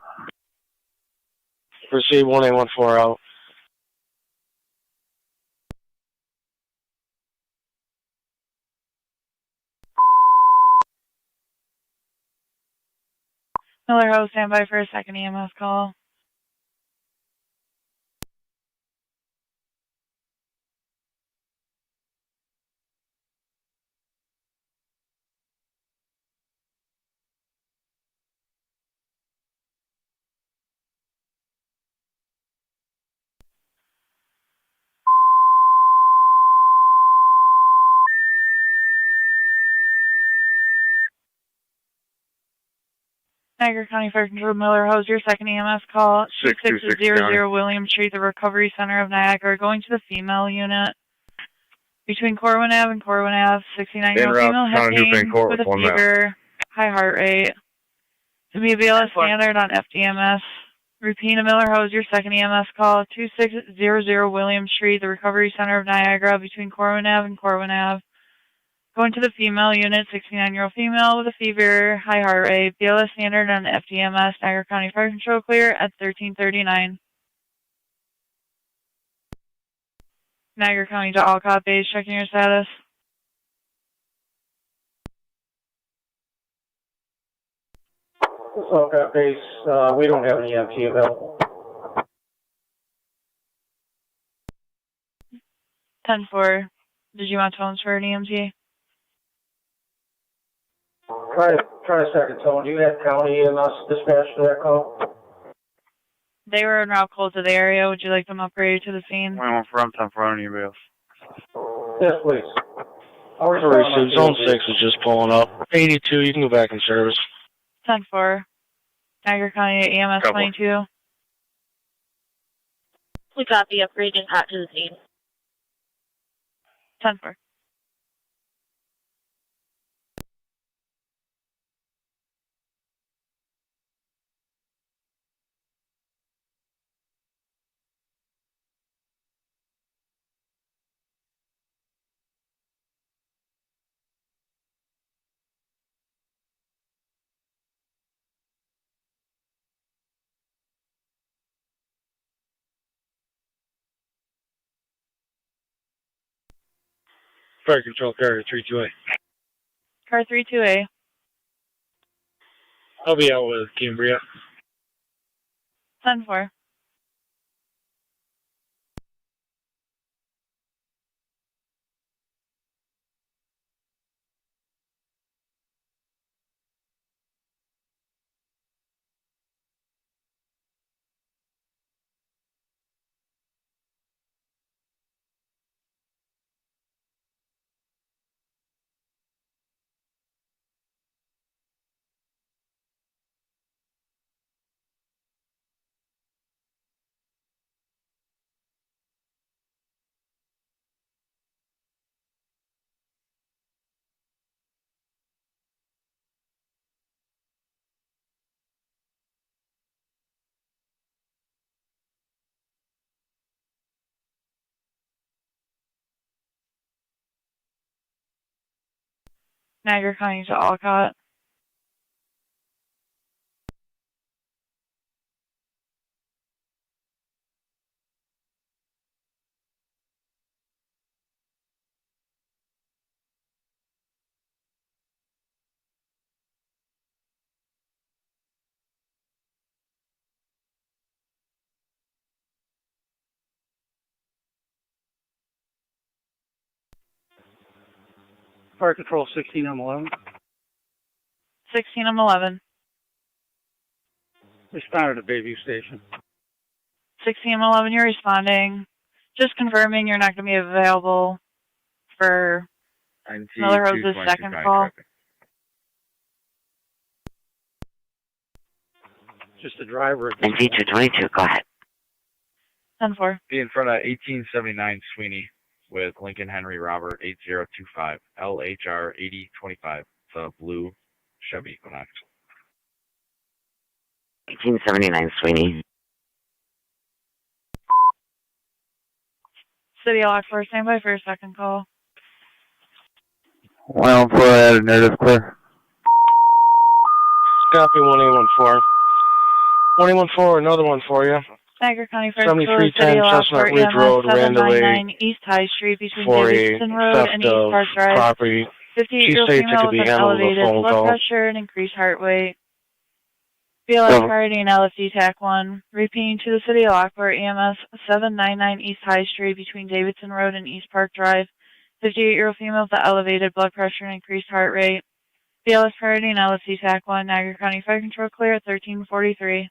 Receive 1814 out. Miller House, standby for a second EMS call. Niagara County Fire Control Miller Hose, your second EMS call, 626 2600 William Street, the Recovery Center of Niagara, going to the female unit. Between Corwin Ave and Corwin Ave, 69-year-old female head pain with a fever, high heart rate. To be BLS standard on FDMS. Repeat a Miller Hose, your second EMS call, 2600 William Street, the Recovery Center of Niagara, between Corwin Ave and Corwin Ave. Going to the female unit, 69-year-old female with a fever, high heart rate, BLS standard on FDMS, Niagara County Fire Control clear at 1339. Niagara County to Alcott base, checking your status. Okay, base, we don't have an EMT available. 10-4. Did you want tones for an EMT? Try a second tone. Do you have county EMS dispatch to that call? They were en route close to the area. Would you like them upgraded to the scene? I'm from 10-4 anybody else. Yes, please. Zone 6 is just pulling up. 82, you can go back in service. 10-4. Niagara County EMS 22. We copy, upgrading hot to the scene. 10-4. Fire Control Carrier 32A. Car 32A. I'll be out with Cambria. 10-4. Niagara County to Alcott. Fire Control 16M11. 16M11. Responded to Bayview Station. 16M11, you're responding. Just confirming you're not going to be available for Miller Rose's second call. Just the driver. NT222, go ahead. 10-4. Be in front of 1879 Sweeney with Lincoln Henry Robert 8025, LHR 8025. It's a blue Chevy Equinox. 1879 Sweeney. City of Lockport, stand by for a second call. Well, for that, narrative clear. Copy 1814. 1814, another one for you. Niagara County Fire 7310 Chestnut Ridge Road, Randaway, East High Street between for Davidson a Road and theft East of Park Drive. property. 58-year-old She states it female could be with an handled with a elevated phone blood call. pressure and increased heart rate. BLS priority and LFD TAC 1. Repeating to the City of Lockport, EMS 799 East High Street between Davidson Road and East Park Drive. 58-year-old female with elevated blood pressure and increased heart rate. BLS priority and LFD TAC 1. Niagara County Fire Control clear at 1343.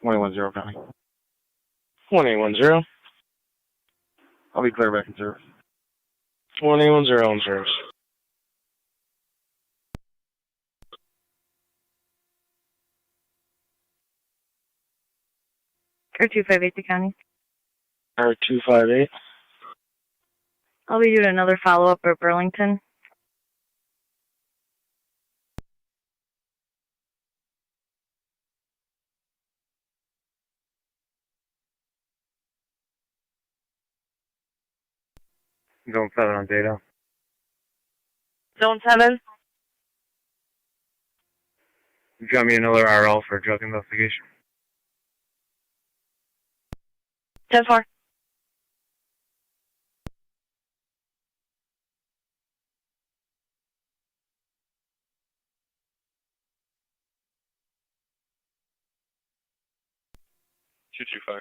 County. 1810. I'll be clear back in service. 2110 on service. Car 258 to county. Car 258. I'll be doing another follow-up at Burlington. Zone 7 on data. Zone 7? You got me another RL for drug investigation. 10-4.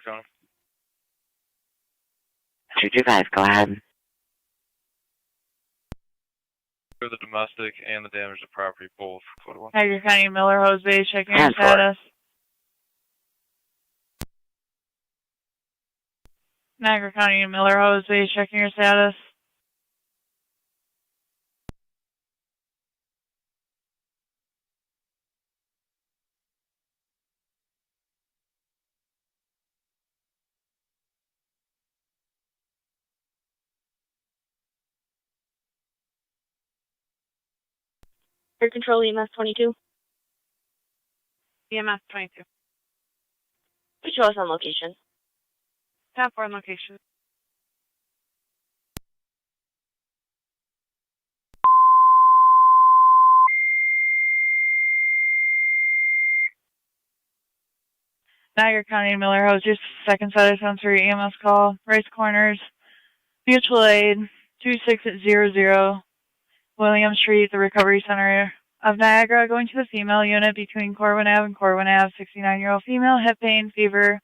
County. 225, go ahead. For the domestic and the damage to property, both. Code 1. Niagara County Miller Hose Bay, checking your 10-4. status. Niagara County Miller Hose Bay, checking your status. Air Control EMS 22. EMS 22. Put you on location. 10-4 on location. Niagara County Miller Hose, your second set of sounds for your EMS call. Rice Corners, Mutual Aid, 2600 William Street, the Recovery Center of Niagara, going to the female unit between Corwin Ave and Corwin Ave, 69-year-old female, hip pain, fever,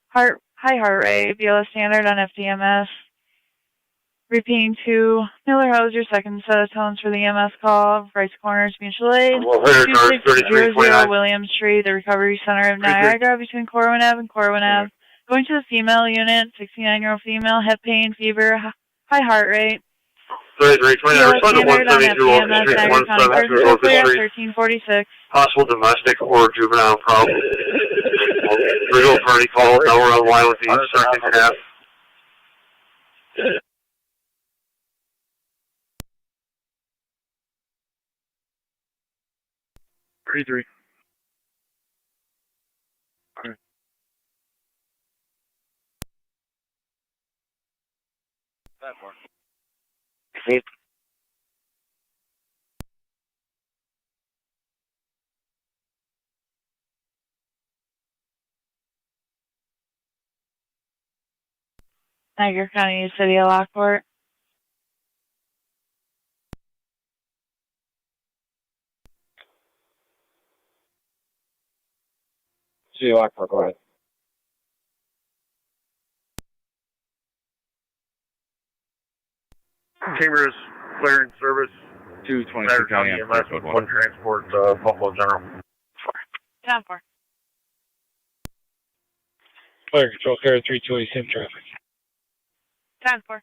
high heart rate, BLS standard on FDMS. Repeating to Miller Hose, your second set of tones for the EMS call. Rice Corners, Mutual Aid, 2600 William Street, the Recovery Center of Niagara, between Corwin Ave and Corwin Ave. Going to the female unit, 69-year-old female, hip pain, fever, high heart rate. 3329, respond to 172 Oak Street, 172 Oak Street. 1346. Possible domestic or juvenile problem. Visual party call, now we're on line with the second half. 33. Okay. That more. Received. Niagara County, City of Lockport. City of Lockport, go ahead. Chambers clearing service. 222 County on EMS, code 1. one transport, Buffalo General. 10-4. Fire Control Carrier 328, same traffic. 10-4.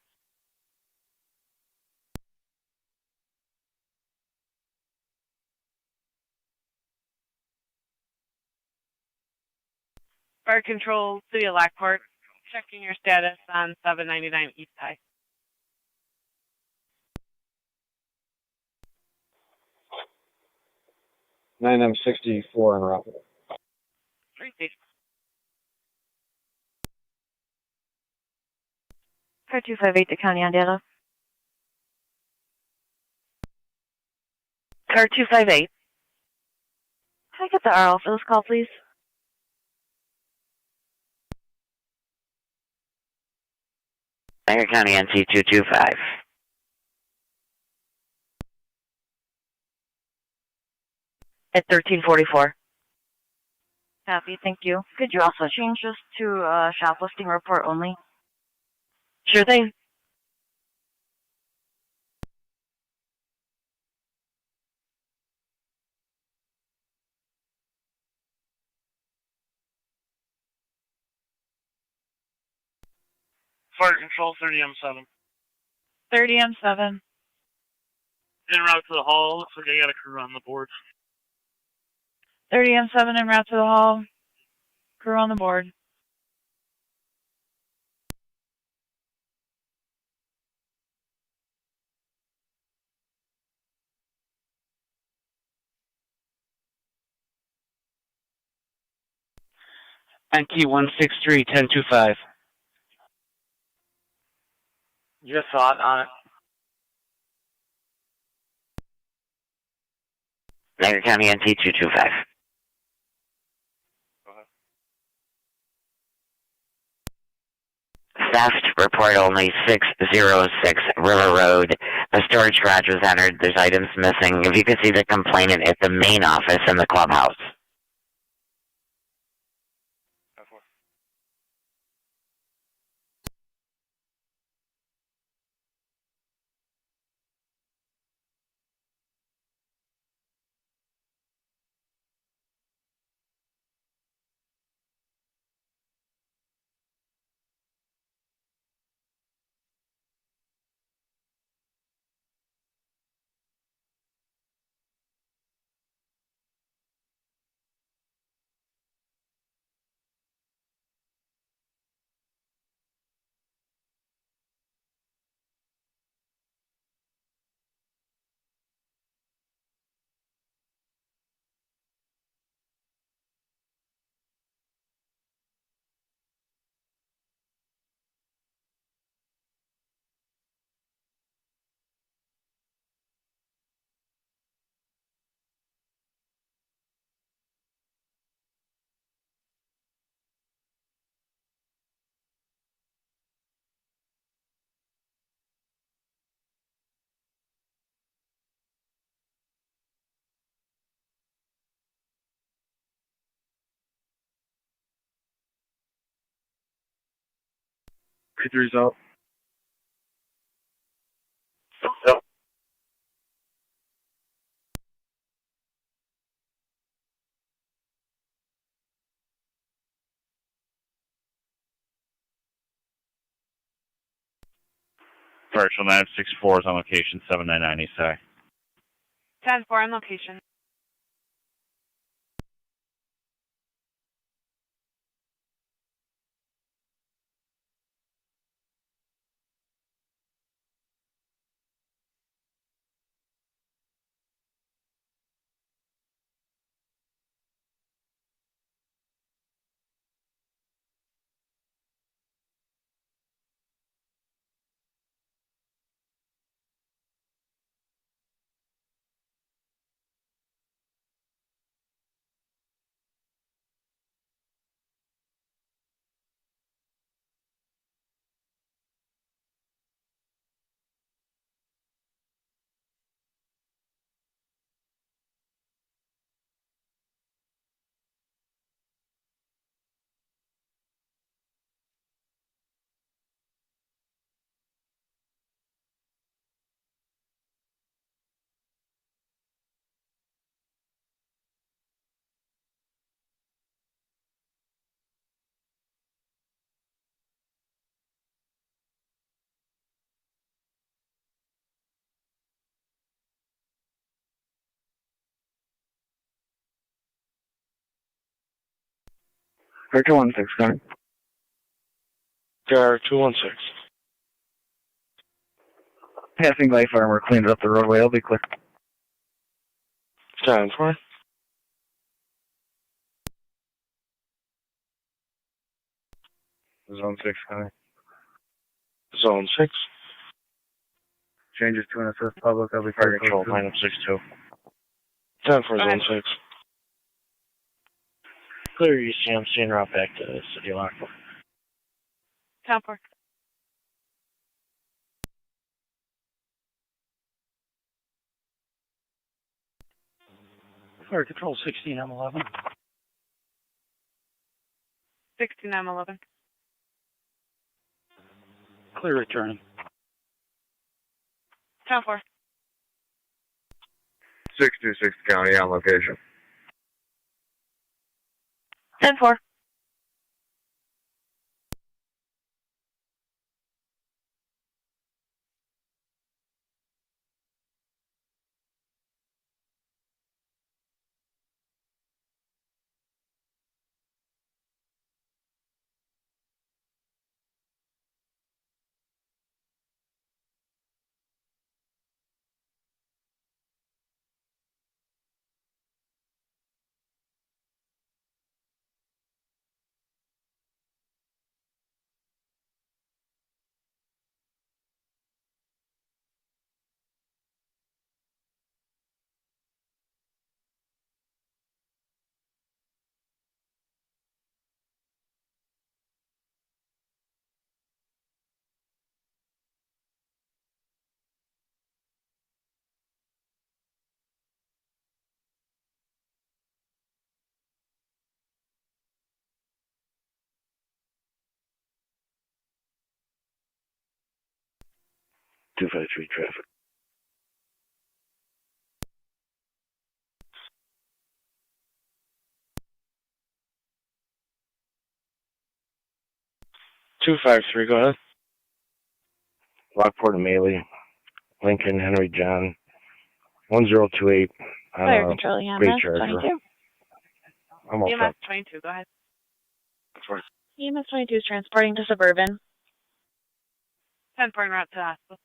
Fire Control, City of Lockport, checking your status on 799 East High. M64 in Rapid. 3 Car 258 to county on data. Car 258. Can I get the RL for this call, please? Niagara County NC 225. At 1344. Copy, thank you. Could you also change this to shoplifting report only? Sure thing. Fire Control 30M7. 30M7. En route to the hall. Looks like I got a crew on the board. 30M7 en route to the hall. Crew on the board. NT 163 1025. Your thought on it? Niagara County NT 225. Theft report only 606 River Road. A storage garage was entered. There's items missing. If you could see the complainant at the main office in the clubhouse. Read the result. Yep. Virtual 964 is on location 799 East High. 10-4 on location. Virtual 16, coming. Car 216. Passing life armor, cleaned up the roadway. It'll be clear. 10-4. Zone 6, coming. Zone 6. Changes to an assist public. I'll be Fire clear. control, 962. 10-4, Zone 6. Clear ECMC and route back to the city of Lockport. 10-4. Fire control 16M11. 16M11. Clear returning. 10-4. 626 County on location. 10-4. 253 traffic. Go ahead. Lockport and Melee, Lincoln, Henry, John, 1028 on Fire a control, Great EMS Charger. 22. I'm all EMS set. 22, go ahead. EMS 22 is transporting to Suburban. 10 for en route to the hospital.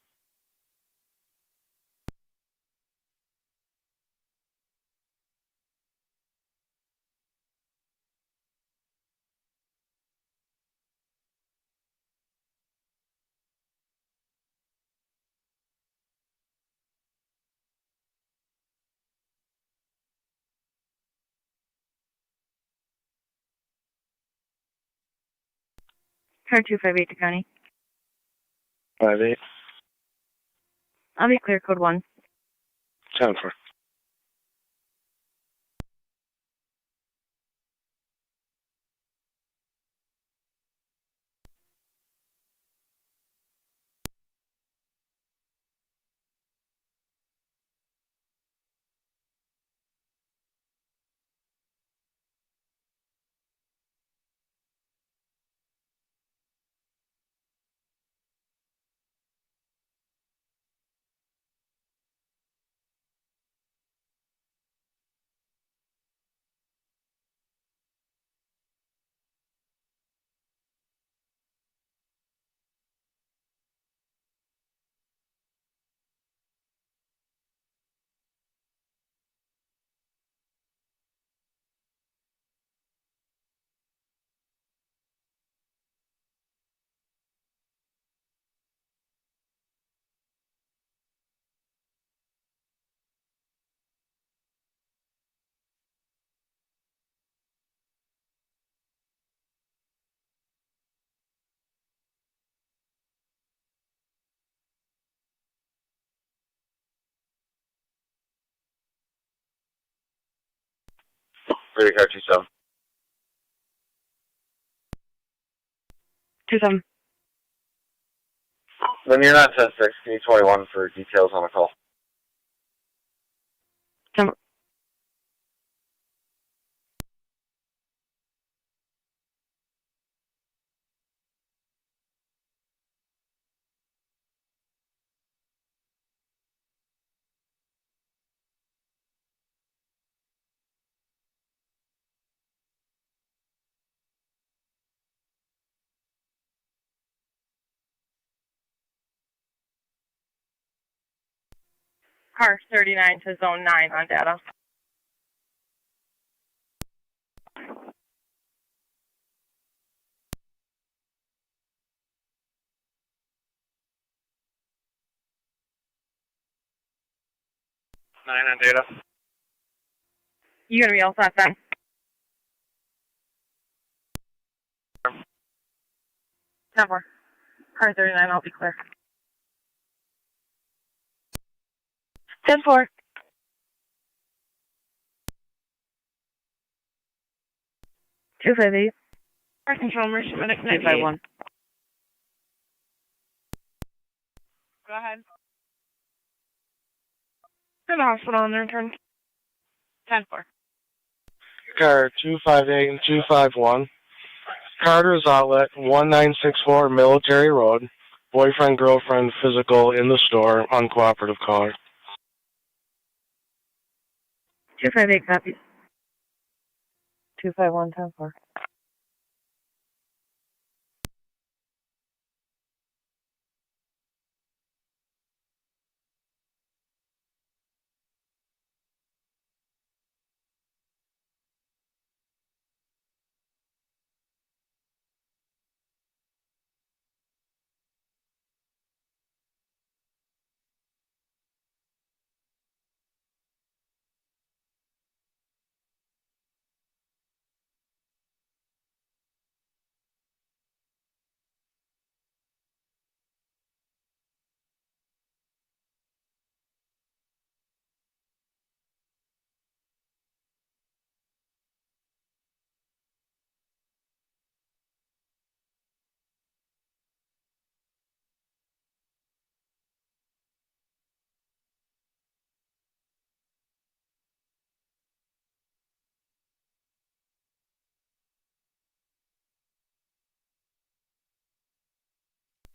Car 258 to County. 58. I'll be clear, code 1. 10-4. Ready, car 27. 27. Then you're not 10-6. Can you 21 for details on the call? 10. Car 39 to zone 9 on data. Nine on data. You gonna be all set then? Number. Car 39, I'll be clear. 10-4. 258. Car control, emergency medic 251. Go ahead. To the hospital on their turn. 10-4. Car 258 and 251. Carter's Outlet, 1964 Military Road. Boyfriend, girlfriend, physical in the store, uncooperative caller. 258 copies. 251, 10-4.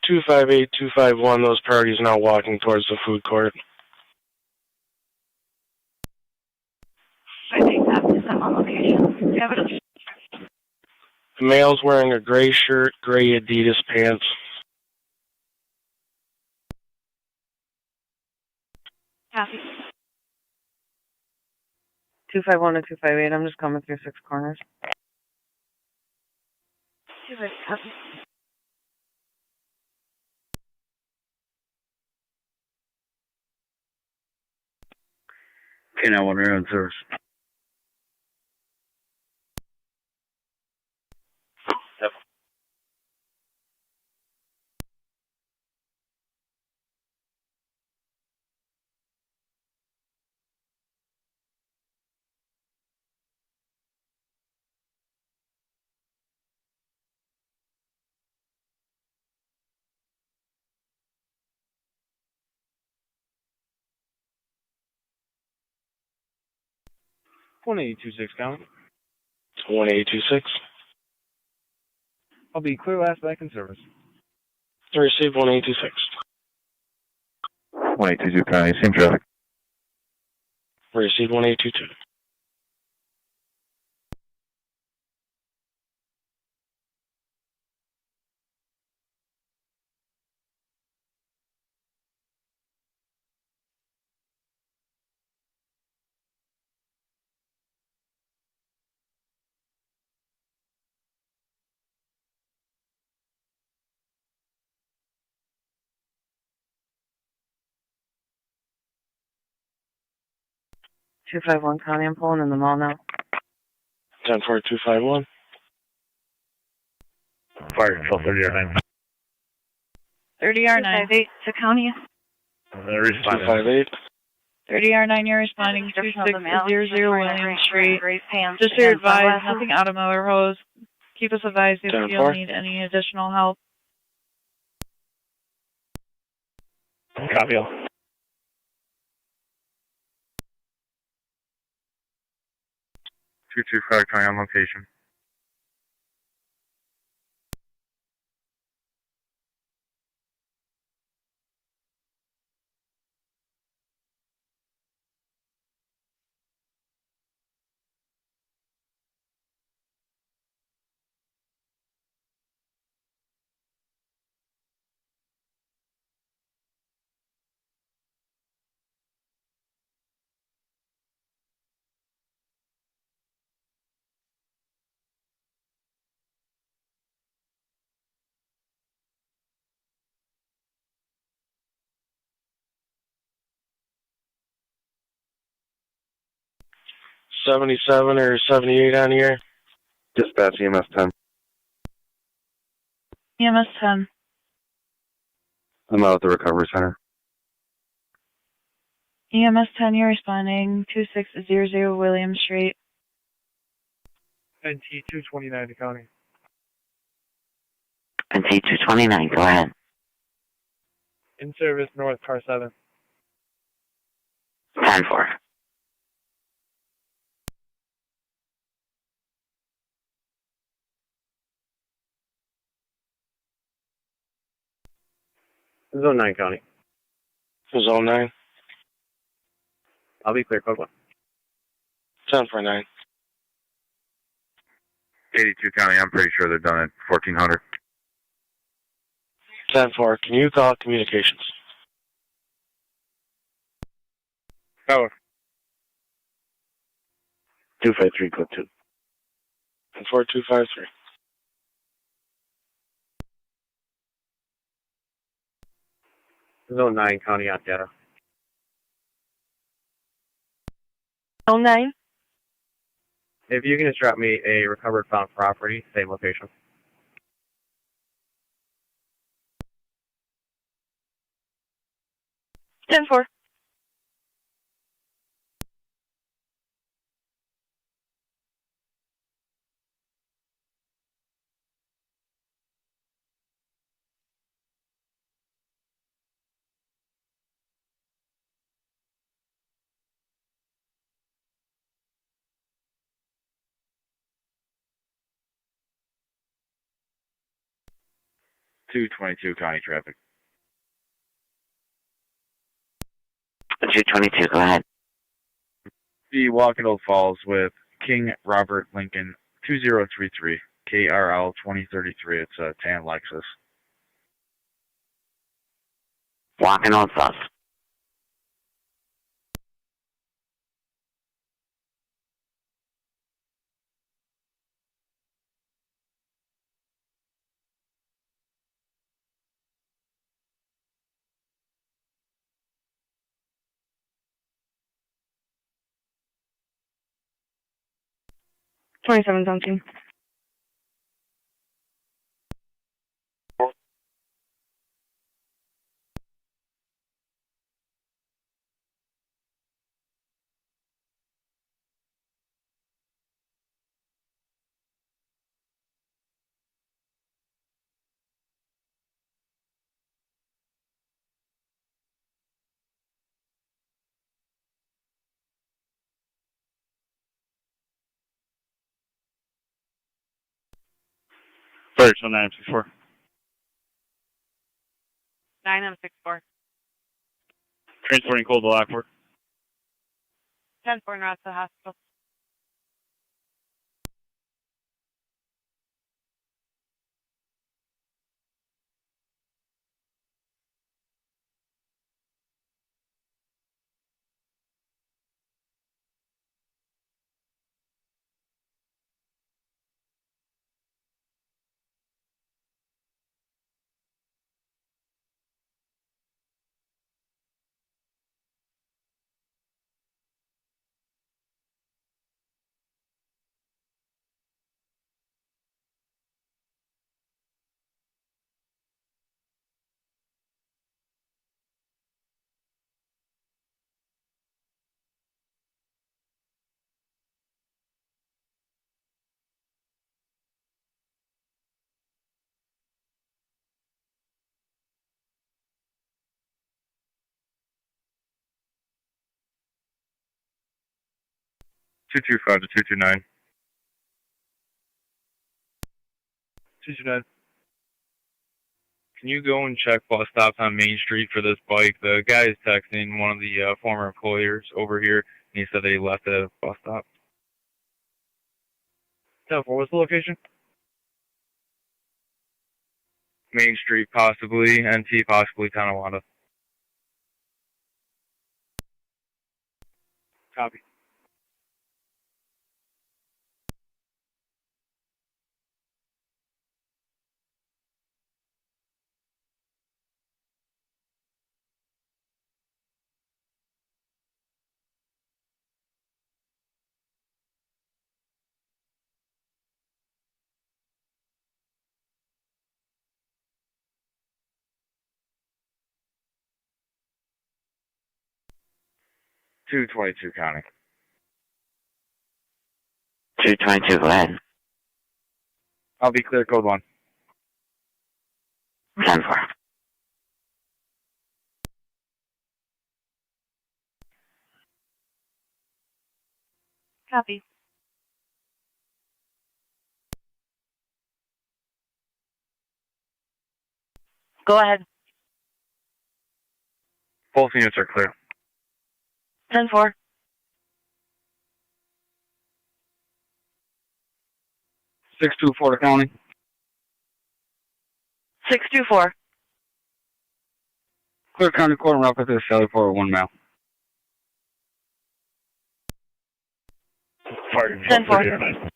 258251, those parties now walking towards the food court. I think that is on location. Evidence. The male's wearing a gray shirt, gray Adidas pants. Copy. 251 and 258, I'm just coming through 6 corners. 258, copy. Okay, now one air on service. Yep. One 182.6 count. 1826. I'll be clear last back in service. Receive 1826. 1822 County, same traffic. Receive 1822. Two five one County, I'm pulling in the mall now. 104-251. Fire control 30R9. 30R9 to County. 258. 30R9, you're responding 2600 William Street. Just so you're advised, nothing out of Miller Hose. Keep us advised if you'll need any additional help. Copy all. 225 County on location. $77 or $78 on here. Dispatch EMS 10. EMS 10. I'm out at the recovery center. EMS 10, you're responding 2600 William Street. NT 229 to County. NT 229, go ahead. In service, north, car 7. 10-4. Zone 9 County. Zone 9. I'll be clear, code 1. 10-9. 82 County, I'm pretty sure they're done at 1400. 10-4, can you call communications? Power. 253, code 2. 4253. Zone 9 County on data. Zone 9? If you can just drop me a recovered found property, same location. Ten four. 222 county traffic. 222, go ahead. The Walking Old Falls with King Robert Lincoln 2033 KRL 2033. It's a tan Lexus. Walking Old Falls. Twenty-seven something. First, 964. 9M64. Transporting cold to Lockport. 10-4 north to the hospital. Two two five to 229. 229. Can you go and check bus stops on Main Street for this bike? The guy is texting one of the former employers over here, and he said that he left it at a bus stop. 10-4, what's the location? Main Street, possibly. NT, possibly Tonawanda. Copy. Two 22 county. 222, go ahead. I'll be clear, code 1. 10-4. Copy. Go ahead. Both units are clear. 10-4. 624 to county. 624. Clear county court and route to Sally for 1 mile. 10-4.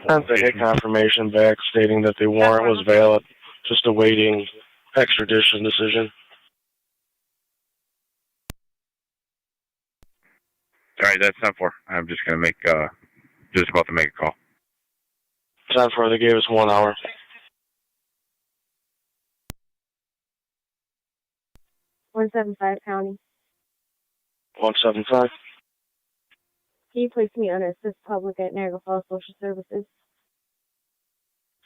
Sent the hit confirmation back stating that the warrant was valid, just awaiting extradition decision. Alright, that's 10-4. I'm just gonna make, just about to make a call. 10-4, they gave us 1 hour. 175 county. 175. Can you place me under assist public at Niagara Falls Social Services?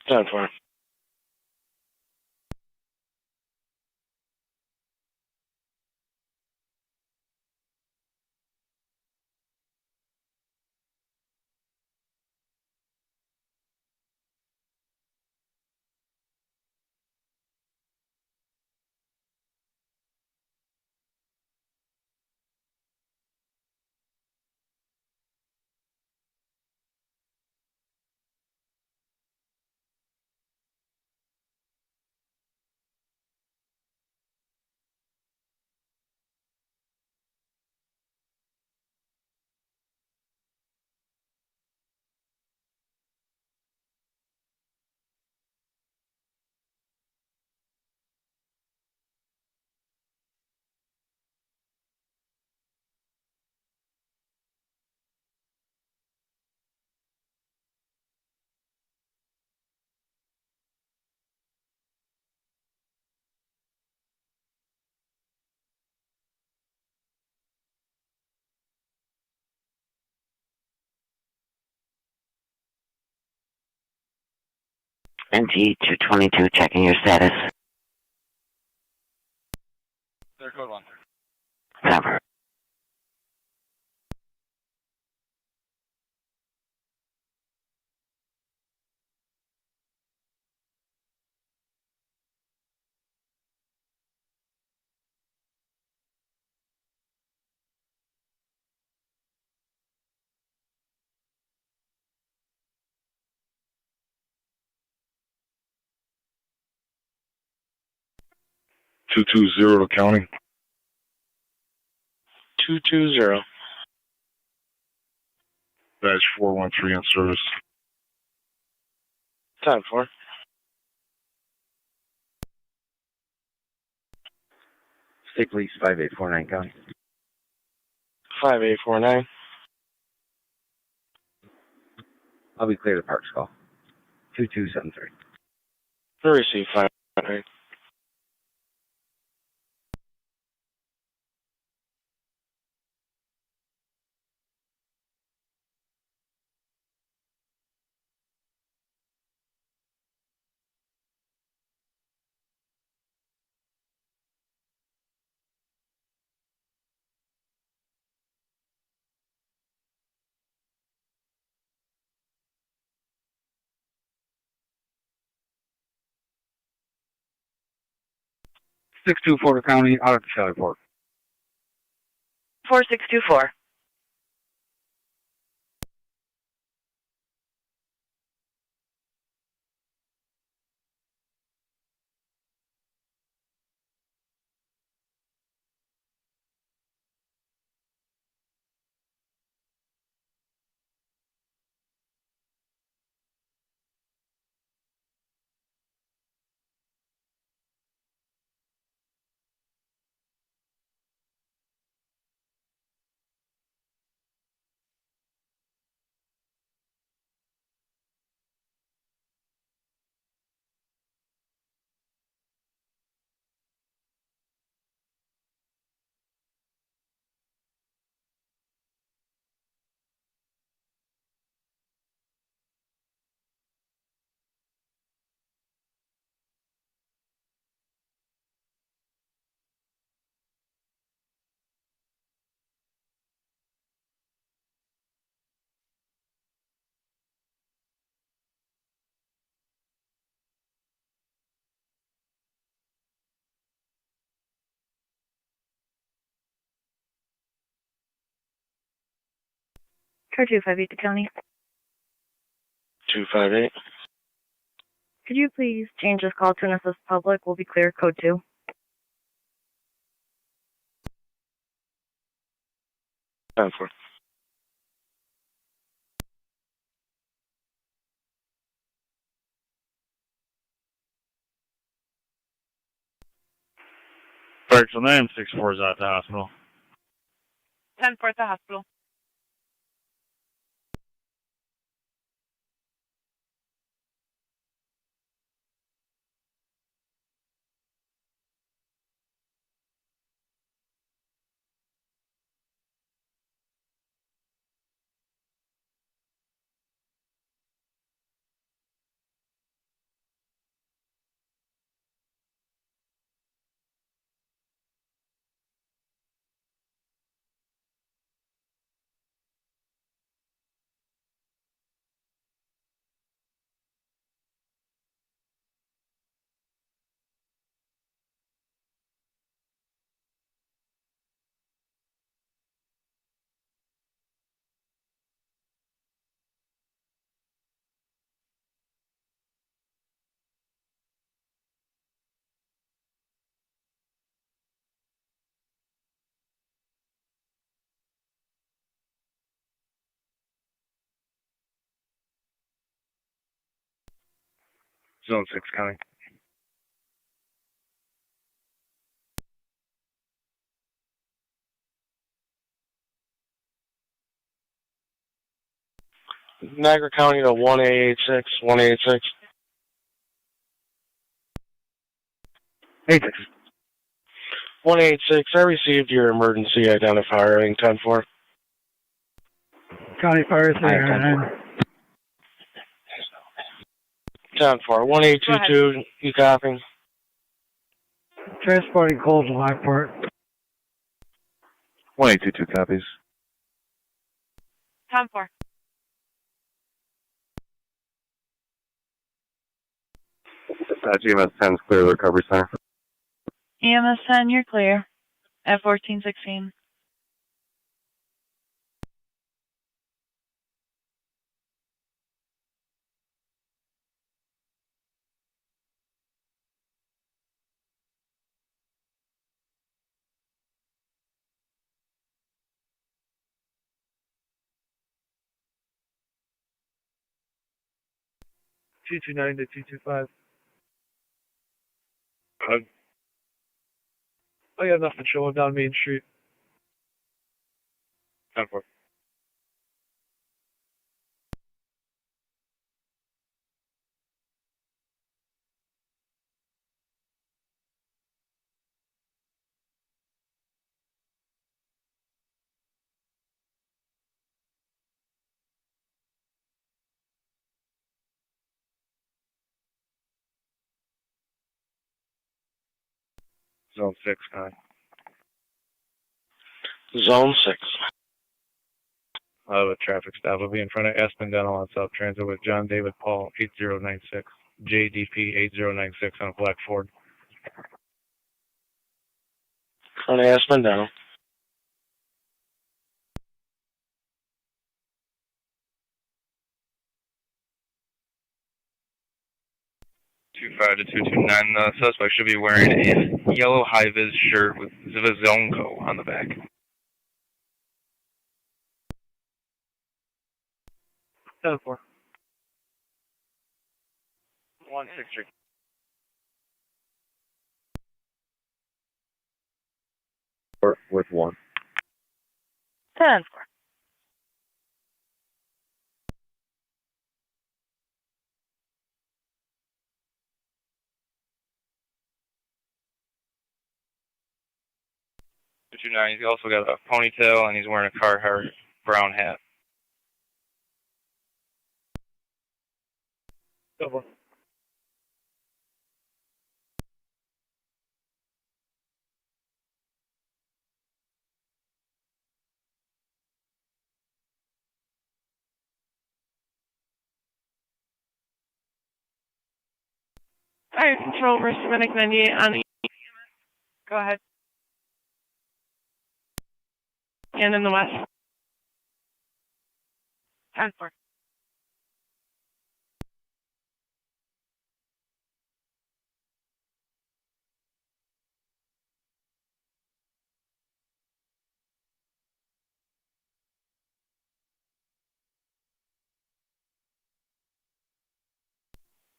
10-4. NT 222 checking your status. Clear code 1. Cover. to county. 220. Badge 413 in service. Time for. State Police 5849 County. 5849. I'll be clear the parks call. 2273. Receive 500. Porter County, out at the Shelly Port. 4624. Car 258 to county. 258. Could you please change this call to an assist public? Will be clear code 2. Time for. Virtual name 64 is at the hospital. 10-4 at the hospital. Zone 6 county. Niagara County to 1886. 1886. 86. 186. I received your emergency identifier. 10-4. County Fire 309. 10-4. 1822, you copy? Transporting coal to Lockport. 1822 copies. 10-4. GMS 10's clear the recovery center. EMS 10, you're clear. At 1416. $229 to $225. I got nothing showing down Main Street. 10-4. Zone 6, Connie. Zone 6. I have a traffic stop. I'll be in front of Aspen Dental on South Transit with John David Paul, 8096. JDP 8096 on a black Ford. Front of Aspen Dental. $25 to $229. The suspect should be wearing a yellow high-vis shirt with Zvizonko on the back. 10-4. 163. With 1. 10-4. He's also got a ponytail and he's wearing a Carhartt brown hat. 10-4. Fire control, Risk Medic 98 on the. Go ahead. And in the west. 10-4.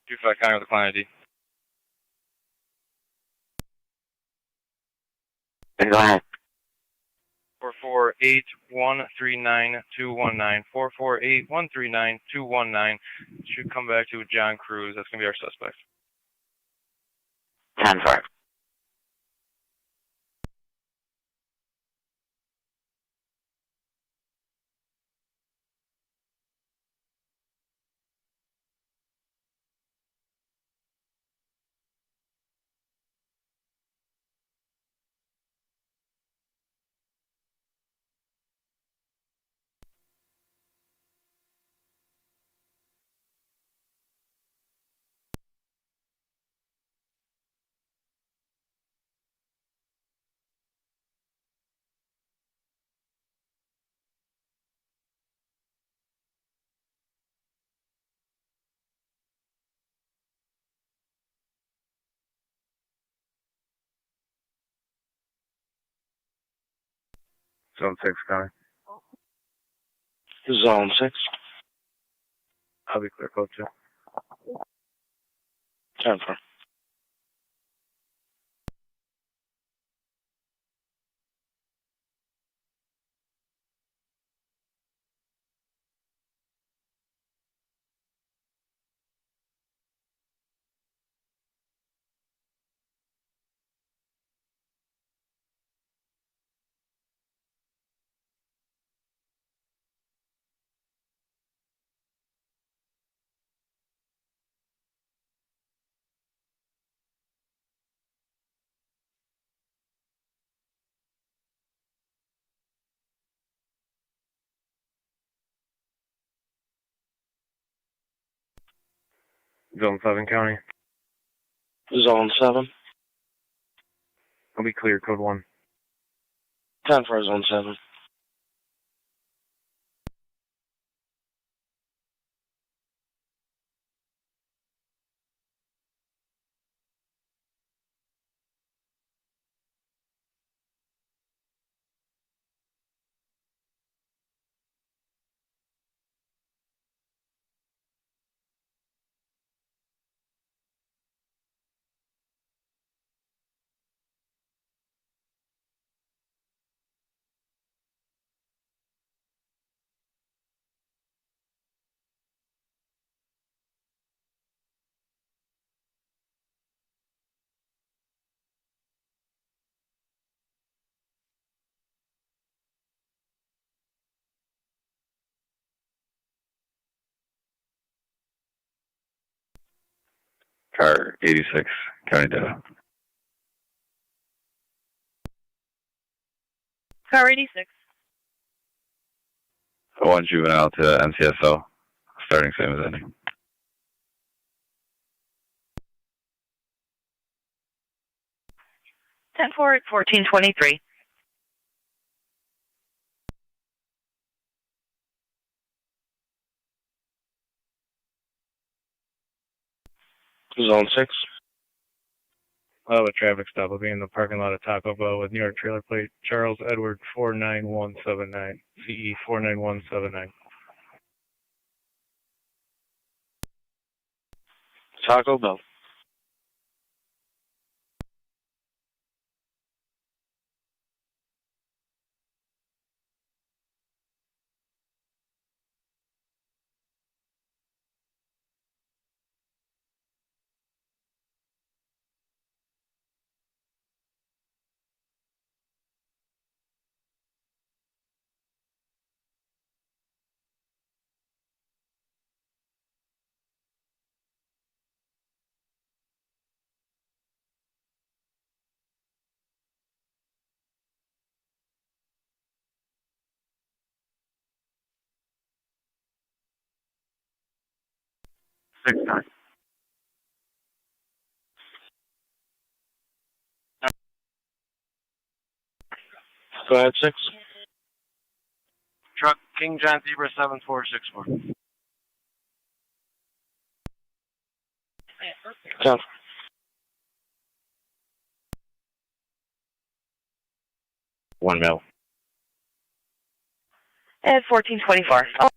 Two five counter with the client ID. Go ahead. 448-139-219. 448-139-219. Should come back to John Cruz. That's going to be our suspect. 10-4. Zone 6, Connie. Zone 6. I'll be clear, Coach. 10-4. Zone 7 County. Zone 7. I'll be clear, code 1. 10 for Zone 7. Car 86, County Data. Car 86. 1 juvenile to MCSO, starting same as ending. Ten four at 1423. Zone 6. I'll have a traffic stop. I'll be in the parking lot of Taco Bell with New York trailer plate Charles Edward 49179, CE 49179. Taco Bell. Six nine. Go ahead, 6. Truck King John Zebra 7464. 10. One mil. At 1424. Oh.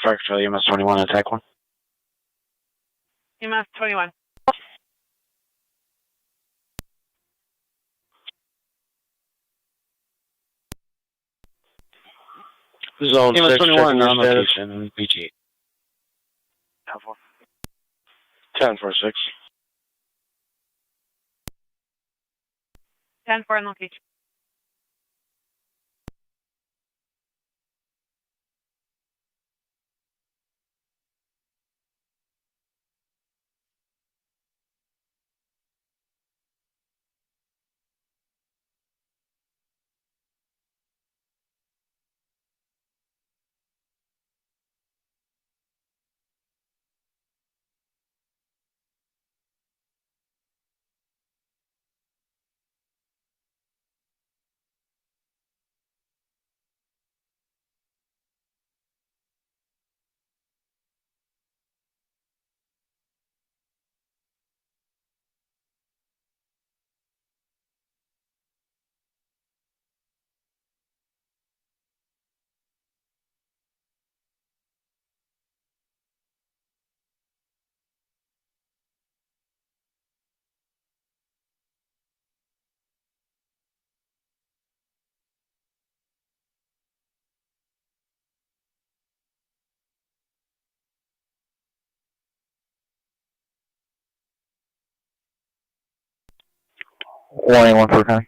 Fire Control EMS 21, attack 1. EMS 21. Zone 6. 21 on location, BG. 10 for 6. 10 4 on location. 1814 County.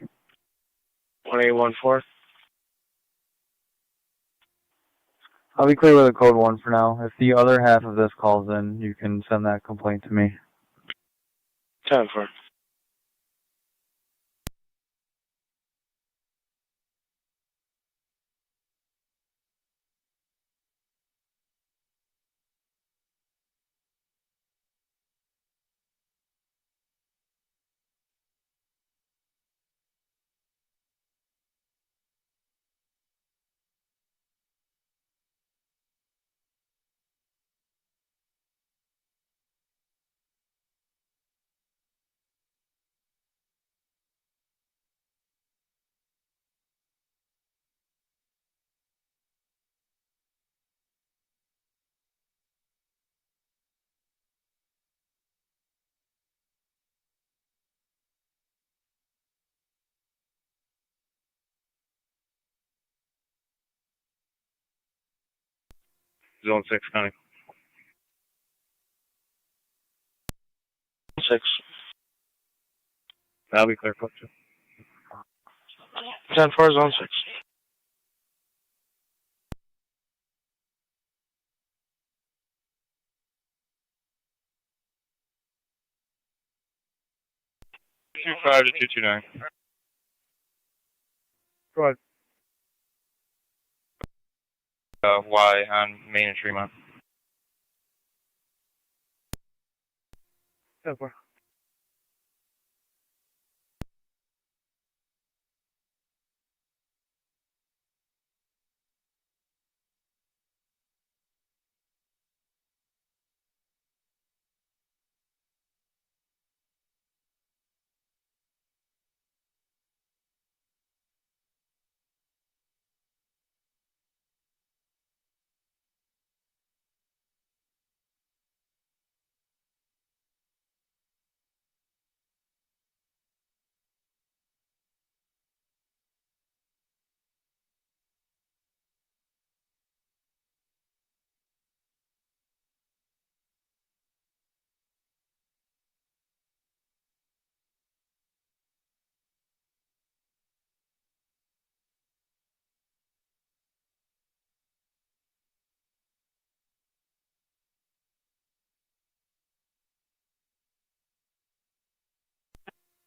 1814. I'll be clear with a code 1 for now. If the other half of this calls in, you can send that complaint to me. 10-4. Zone 6 County. 6. That'll be clear, code 2. 10-4, zone 6. Two 5 to 229. Go ahead. Y on Main and Tremont. 10-4.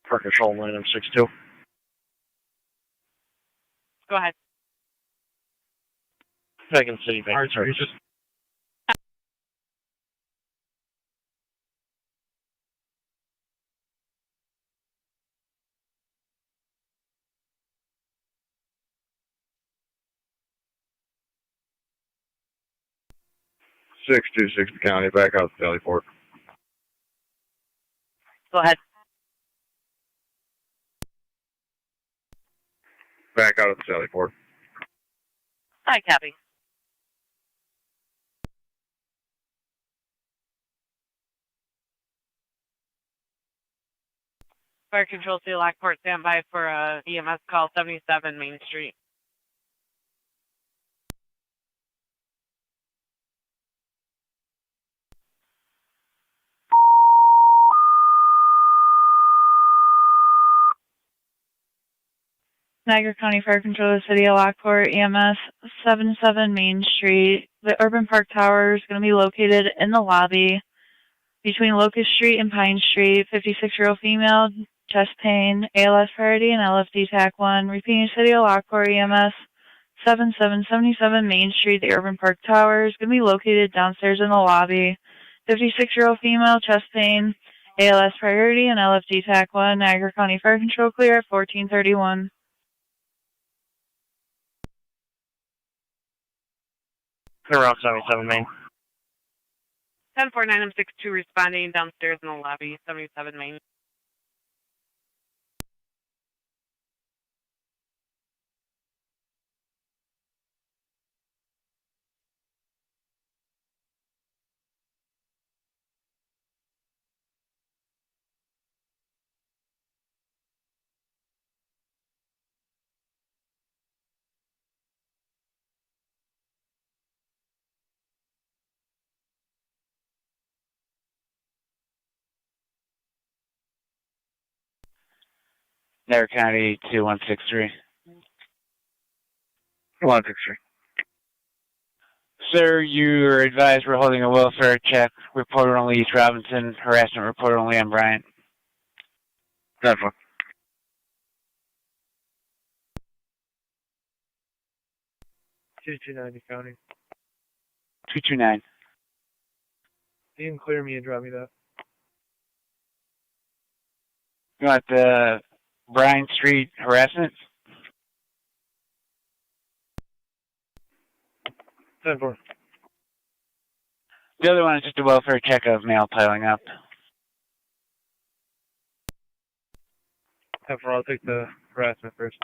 For control line, I'm 6-2. Go ahead. Second City Bank Service. Six County, back out to Sally Port. Go ahead. Back out of Sally Port. Hi, copy. Fire Control to Lockport, stand by for a EMS call, 77 Main Street. Niagara County Fire Control, the City of Lockport, EMS 77 Main Street. The Urban Park Tower is going to be located in the lobby between Locust Street and Pine Street. 56-year-old female, chest pain, ALS priority, and LFD TAC 1. Repeating, City of Lockport, EMS 7777 Main Street. The Urban Park Tower is going to be located downstairs in the lobby. 56-year-old female, chest pain, ALS priority, and LFD TAC 1. Niagara County Fire Control clear at 1431. Around 77 Main. 1049, I'm 62 responding downstairs in the lobby, 77 Main. Niagara County 2163. 163. Sir, you are advised we're holding a welfare check. Reporter only East Robinson. Harassment reporter only on Bryant. 10-4. County. 229. You can clear me and drop me that. You want the Bryant Street harassment? 10-4. The other one is just a welfare check of mail piling up. 10-4, I'll take the harassment first.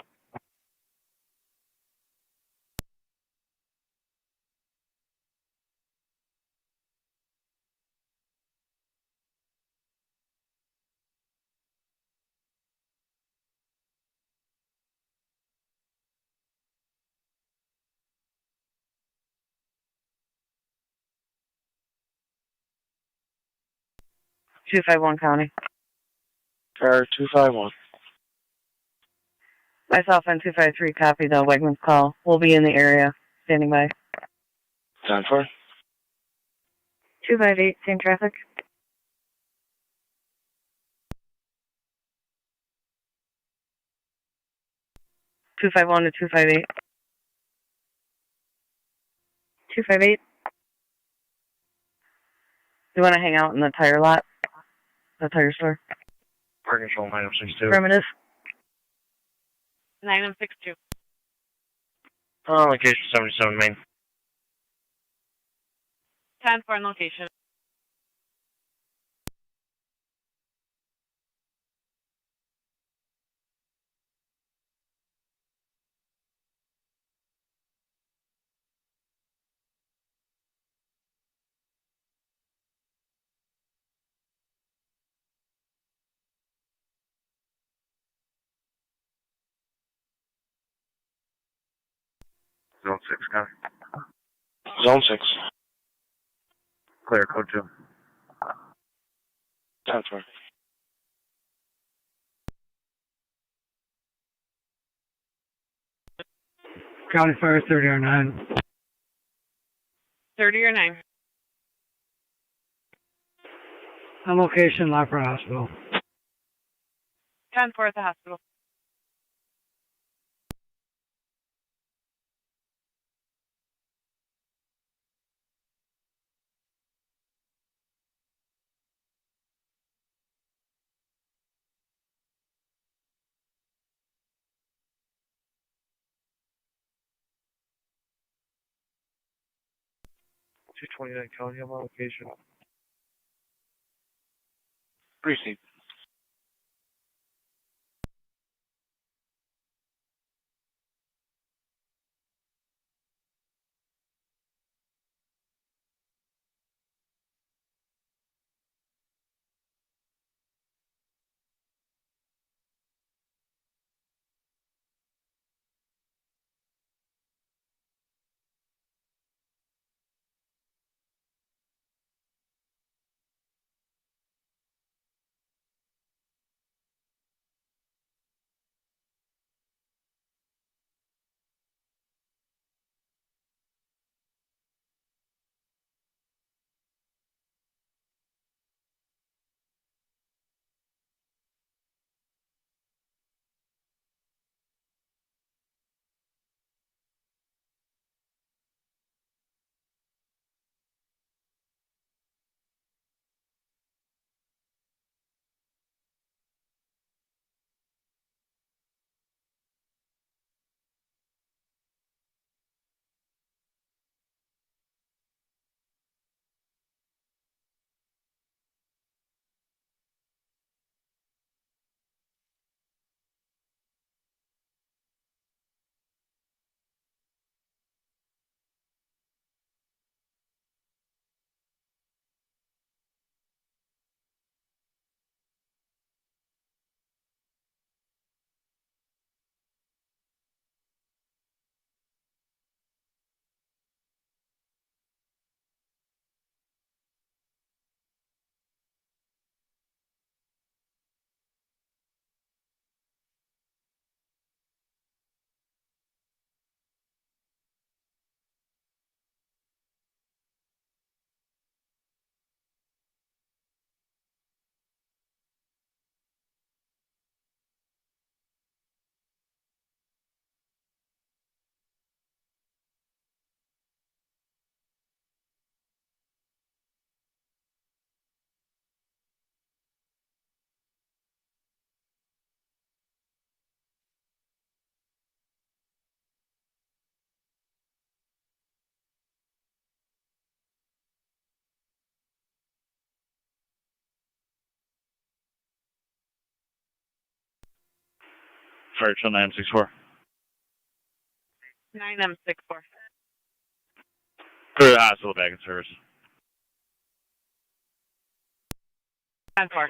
County. Car 251. Myself on 253 copy the Wegmans call. We'll be in the area, standing by. 10-4. 258, same traffic. Two 251 to 258. 258. You want to hang out in the tire lot? The tire store? Park control 962. Affirmative. 9062. Location 77 Main. 10-4 in location. Zone 6, copy. Zone 6. Clear, code 2. 10-4. County Fire 30 or 9. 30 or 9. On location, Lockport Hospital. 10-4 at the hospital. County, I'm on location. Proceed. Fire Control 964. 9M64. Go to the hospital, back in service. 10-4.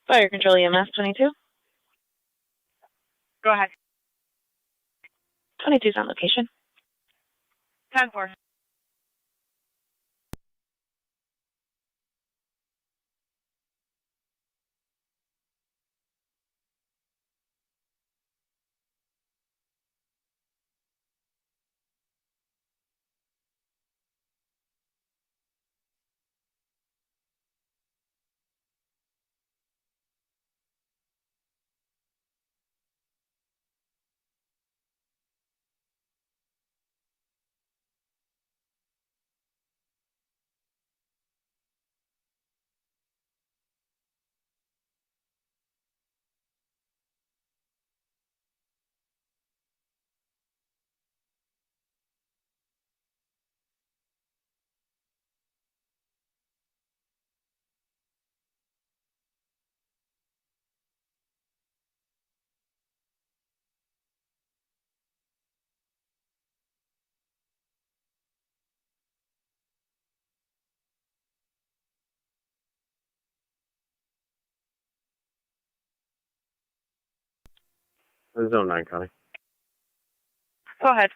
Fire Control EMS 22. Go ahead. 22's on location. 10-4. Zone 9, County. Go ahead.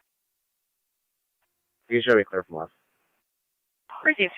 You should be clear from left. Received.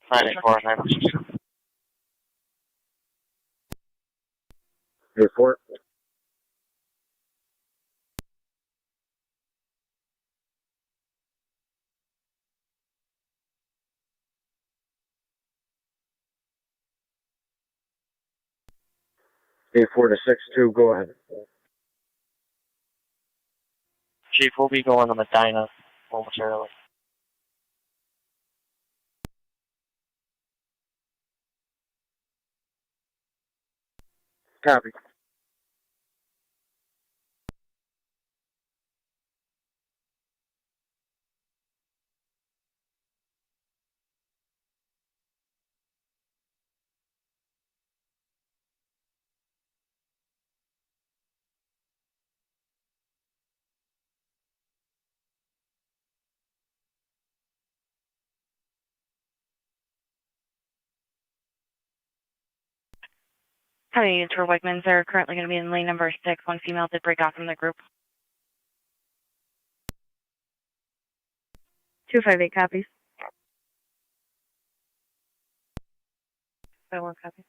Friday 4, 962. Report. A4 to 62, go ahead. Chief, we'll be going to Medina momentarily. Copy. County units for Wegmans are currently going to be in lane number 6. One female did break off from the group. 258 copies. 51 copies.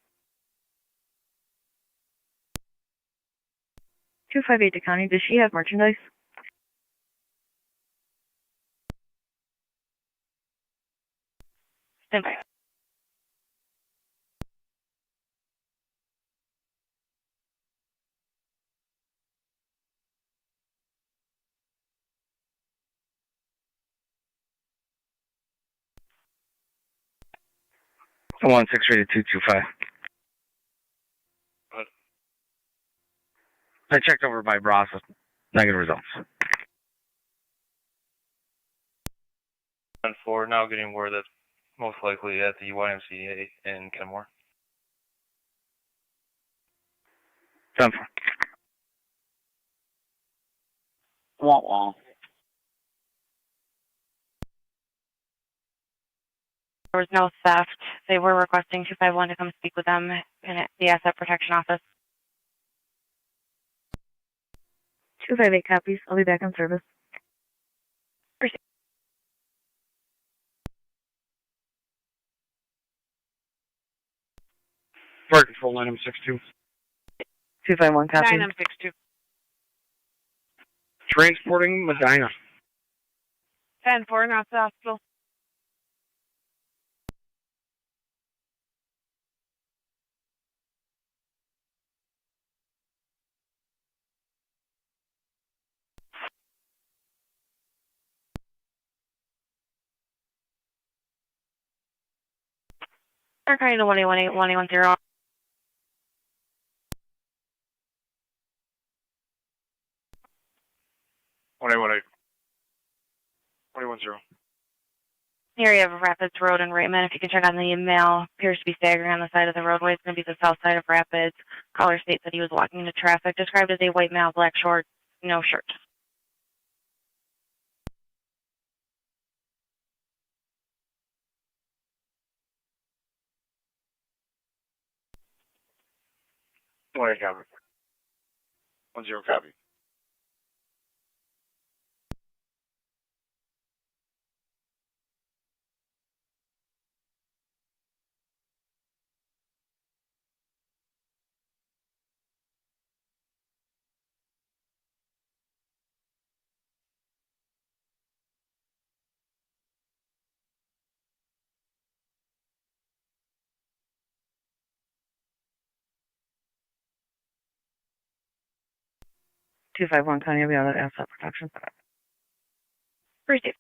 258 to County. Does she have merchandise? Stand by. Come on, 63225. I checked over by Ross with negative results. 10-4, now getting word that's most likely at the YMCA in Kenmore. 10-4. Wah. There was no theft. They were requesting 251 to come speak with them in the Asset Protection Office. 258 copies. I'll be back on service. Fire Control 9M62. 251 copies. 9M62. Transporting Medina. 10-4, not the hospital. Niagara County to 1818110. 118. 110. Area of Rapids Road and Raymond. If you can check on the email, appears to be staggering on the side of the roadway. It's going to be the south side of Rapids. Caller states that he was walking into traffic. Described as a white male, black shorts, no shirt. Copy. 10 copy. Two five one County, I'll be out of asset protection. Received.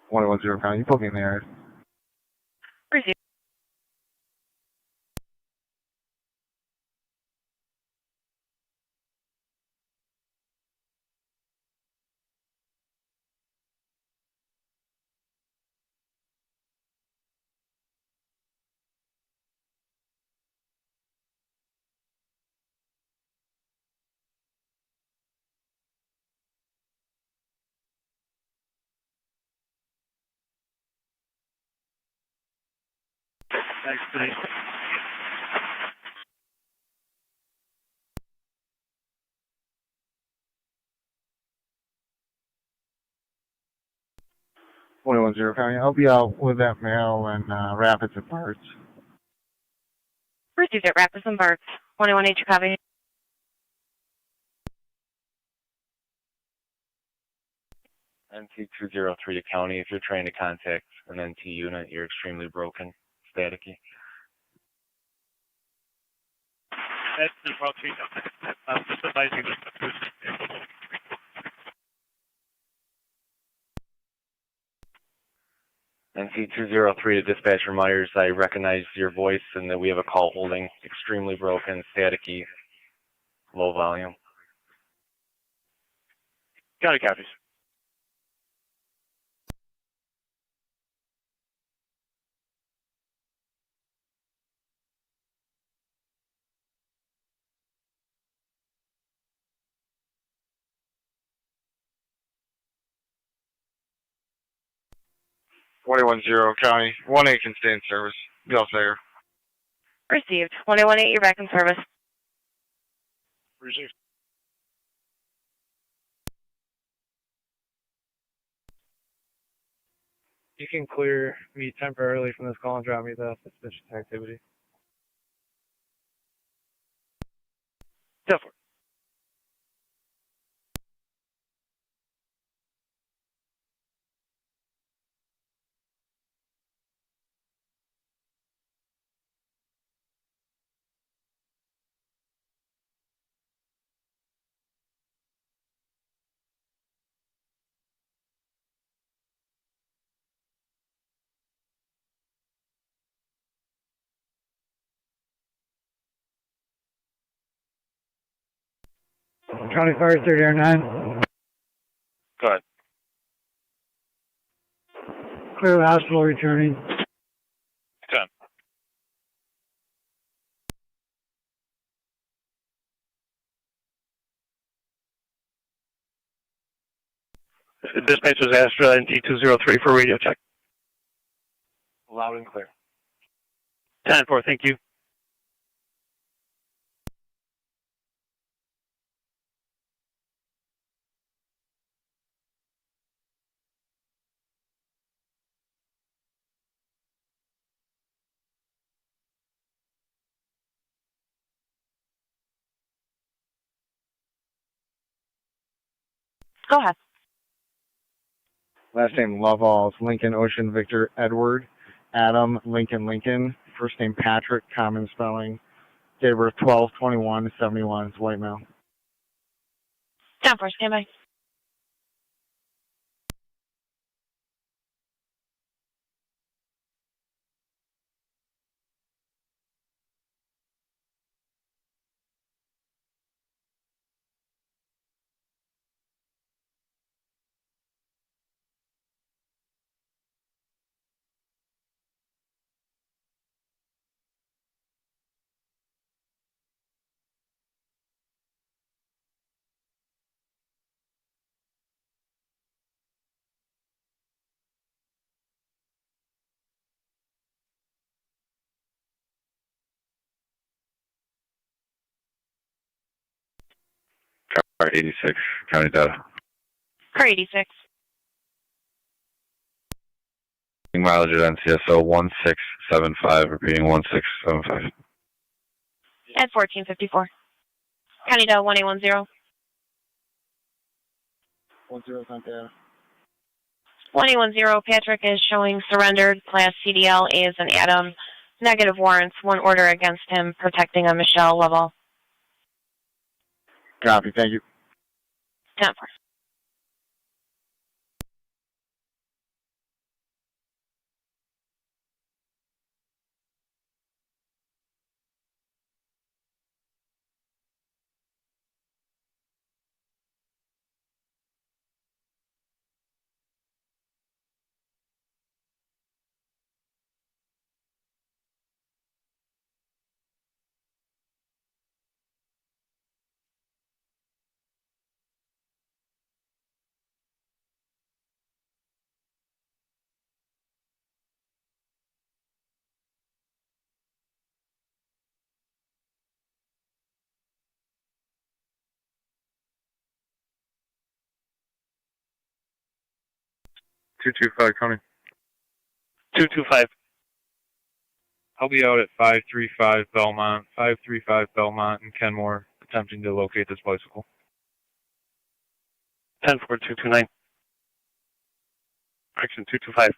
110 County, you put me in the area. Received. Thanks, please. County, I'll be out with that mail and Rapids and parts. Received at Rapids and Barts. 21H, copy. NT203 to County. If you're trying to contact an NT unit, you're extremely broken, staticky. That's the approach. I'm just advising this. NT203 to Dispatcher Myers, I recognize your voice and that we have a call holding, extremely broken, staticky, low volume. County copies. County, 1A can stay in service. Be all fair. Received. 2118, you're back in service. Received. You can clear me temporarily from this call and drop me the suspicious activity. Go for it. County Fire 3009. Go ahead. Clear the hospital returning. 10. Dispatch was asked for NT203 for radio check. Loud and clear. 10-4, thank you. Go ahead. Last name Lovalls, Lincoln, Ocean, Victor, Edward, Adam, Lincoln. First name Patrick, common spelling. Date of birth 12/21/71. It's white male. 10-4, standby. Car 86, County data. Car 86. Mileage at NCSO 1675, repeating 1675. At 1454. County Del 1810. 10 Santana. 1810, Patrick is showing surrendered, class CDL, A as an Adam. Negative warrants, one order against him, protecting a Michelle level. Copy, thank you. 10-4. 225 County. 225. I'll be out at 535 Belmont in Kenmore, attempting to locate this bicycle. 10-4, 229. Action 225.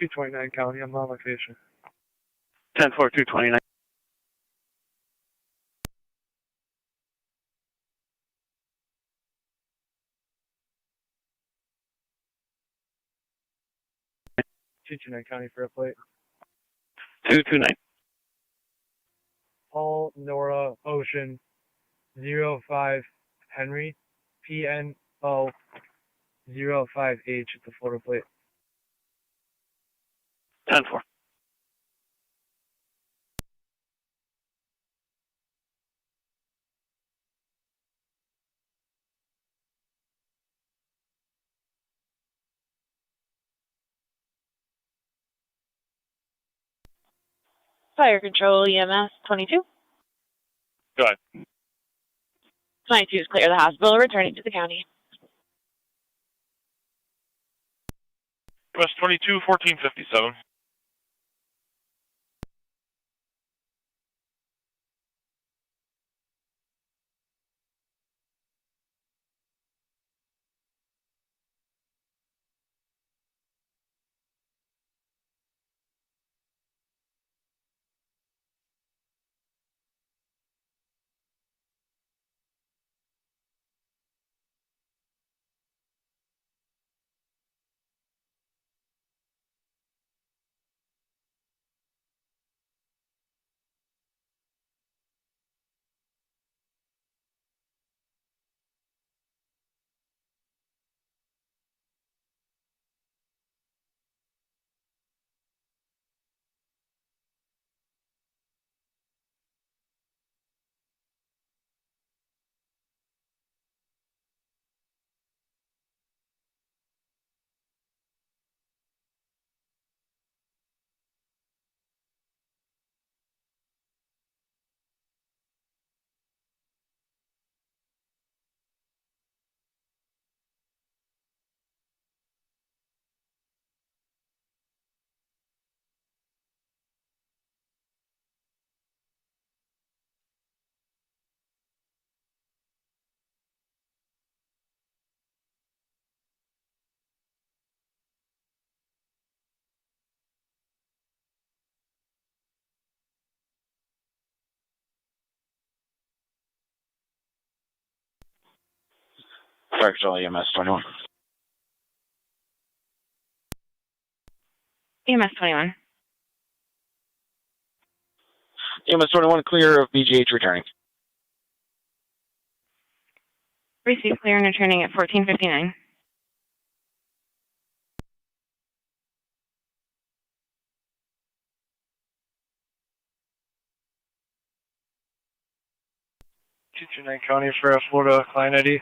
$229 County, I'm on location. 10-4, 229. $229 County for a plate. 229. Paul Nora Ocean 05 Henry PNO 05H at the photo plate. 10-4. Fire Control EMS 22. Go ahead. 22 is clear the hospital, returning to the county. US 22, 1457. Fire Control EMS 21. EMS 21. EMS 21, clear of BGH returning. Receive clear and returning at 1459. $229 County for a Florida client ID.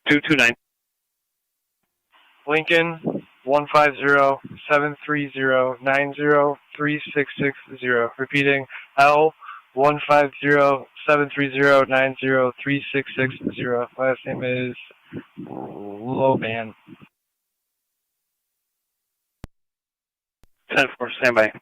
229. Lincoln 150-730-90360. Repeating, L 150-730-90360. Last name is Loban. 10-4, standby.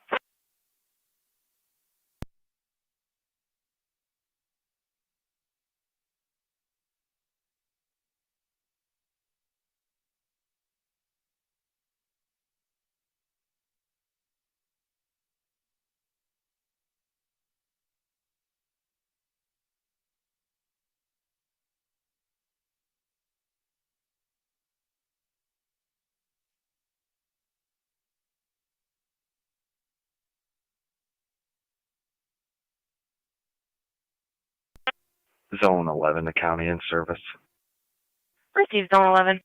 Zone 11, the county in service. Receive Zone 11.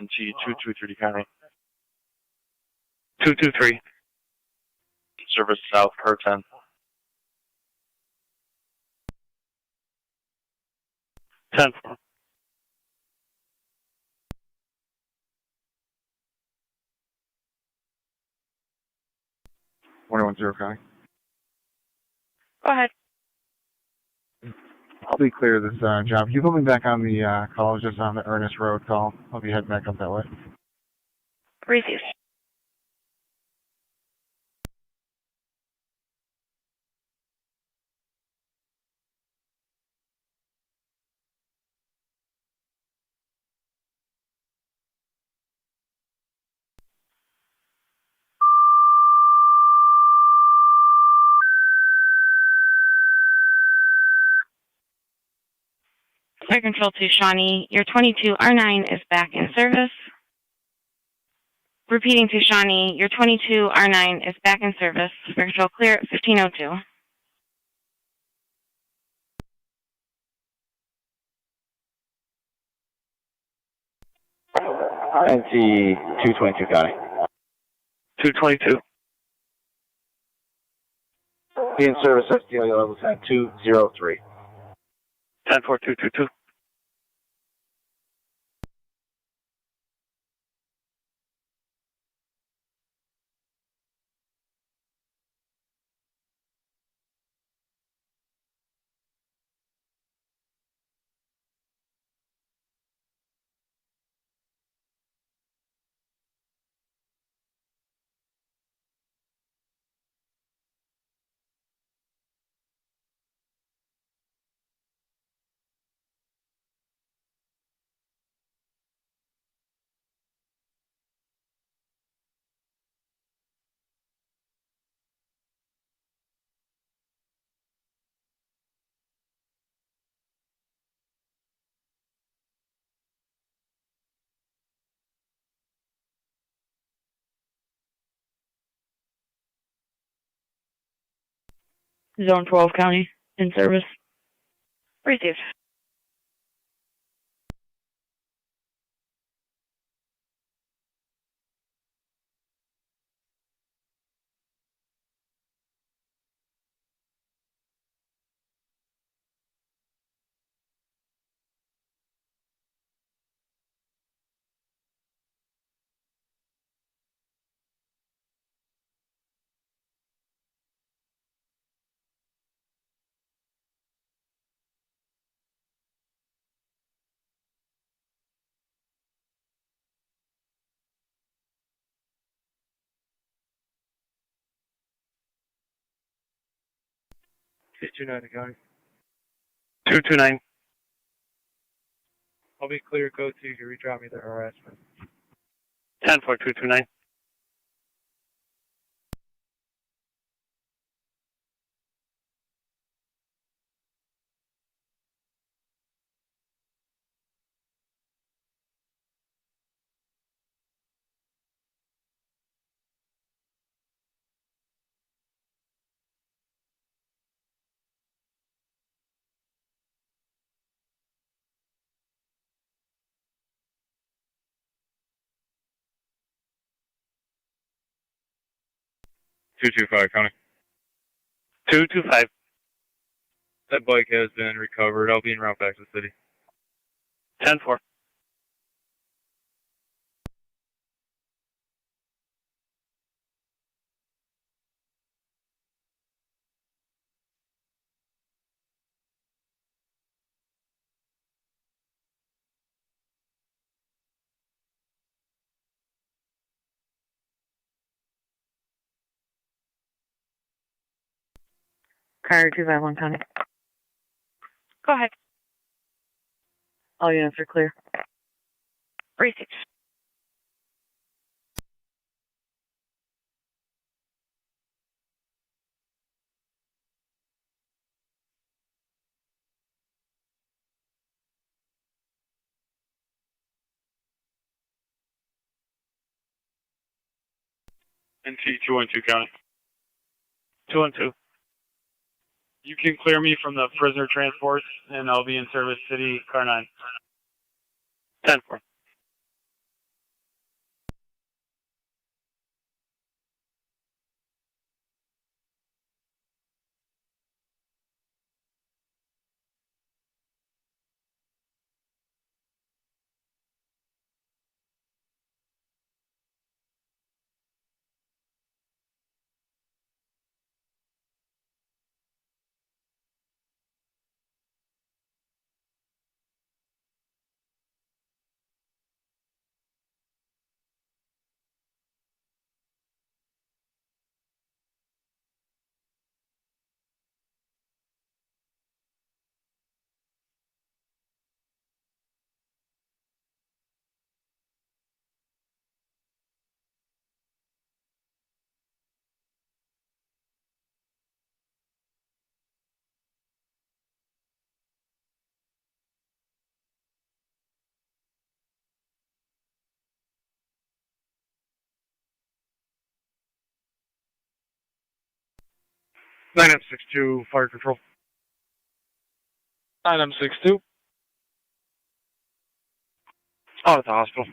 NT 223 County. 223. Service south, car 10. 10-4. Zero County. Go ahead. I'll be clear this job. Can you put me back on the call, just on the Ernest Road call? I'll be heading back up that way. Received. Fire Control to Shawnee, your 22 R9 is back in service. Repeating to Shawnee, your 22 R9 is back in service. Fire Control clear at 1502. NT 222 County. 222. Be in service at SDLE level 10203. 10-4-222. Zone 12 County in service. Received. County. 229. I'll be clear, go to, you can redrop me the harassment. 10-4-229. County. 225. That bike has been recovered. I'll be en route back to the city. 10-4. Car 251 County. Go ahead. All units are clear. Received. NT 212 County. 212. You can clear me from the prisoner transports, and I'll be in service city, car 9. 10-4. 9M62, fire control. 9M62. Out at the hospital.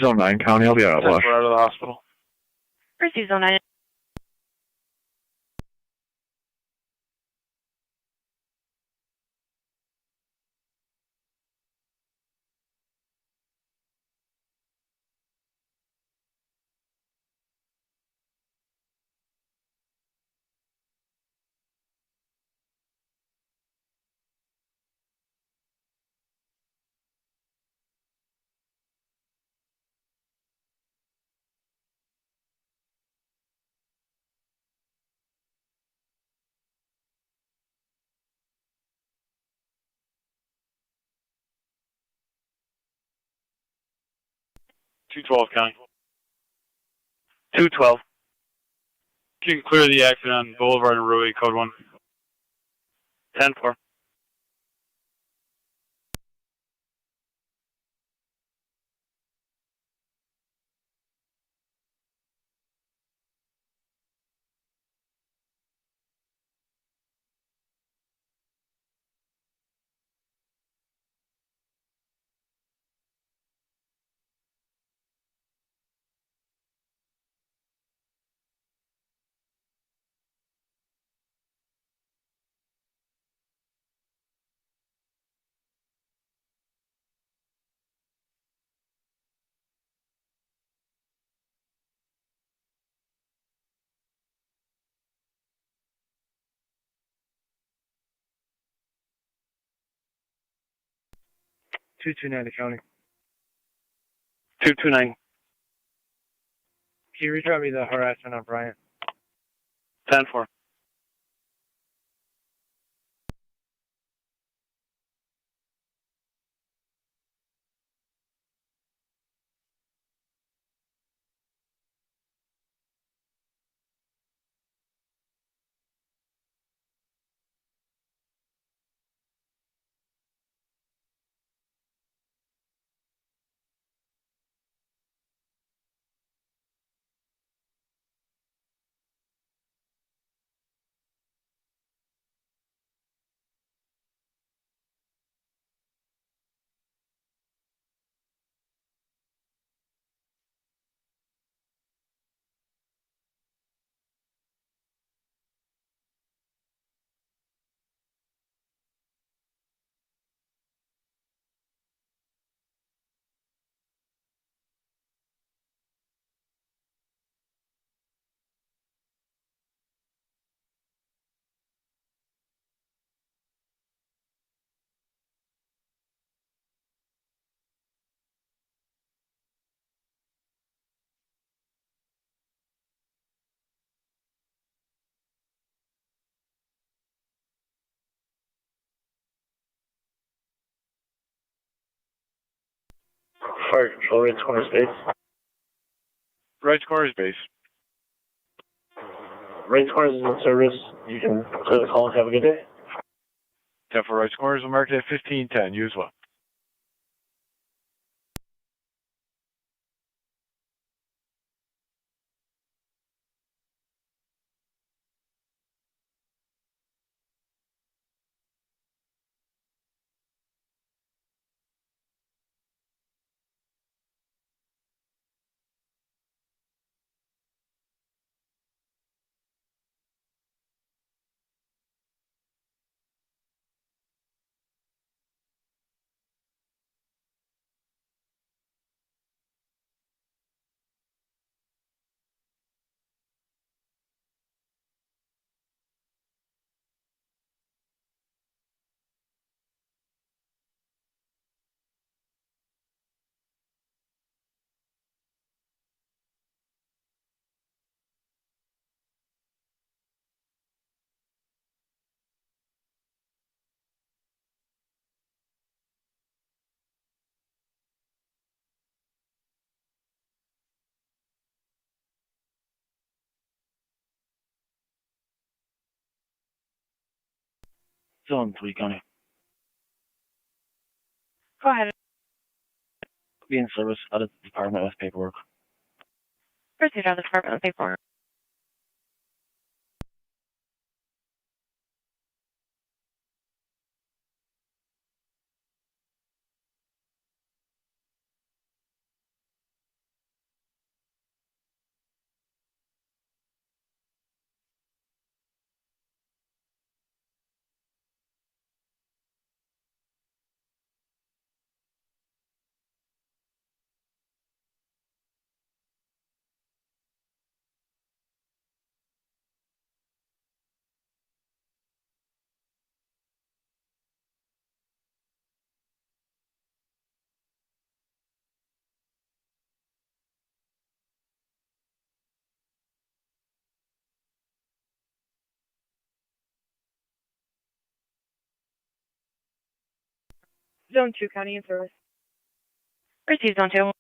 Zone 9 County, I'll be out of We're out of the hospital. Receive zone 9. County. 212. You can clear the accident on Boulevard and Route 8, code 1. 10-4. Niagara County. 229. Can you redraw me the harassment on Bryant? 10-4. Fire control, Range Corners base. Right Corners base. Range Corners is in service. You can clear the call and have a good day. 10 for right Corners. We'll mark it at 1510. You as well. Zone 3 County. Go ahead. Be in service out of the department with paperwork. Proceed out of the department with paperwork. Zone 2, County in service. Receive Zone 2.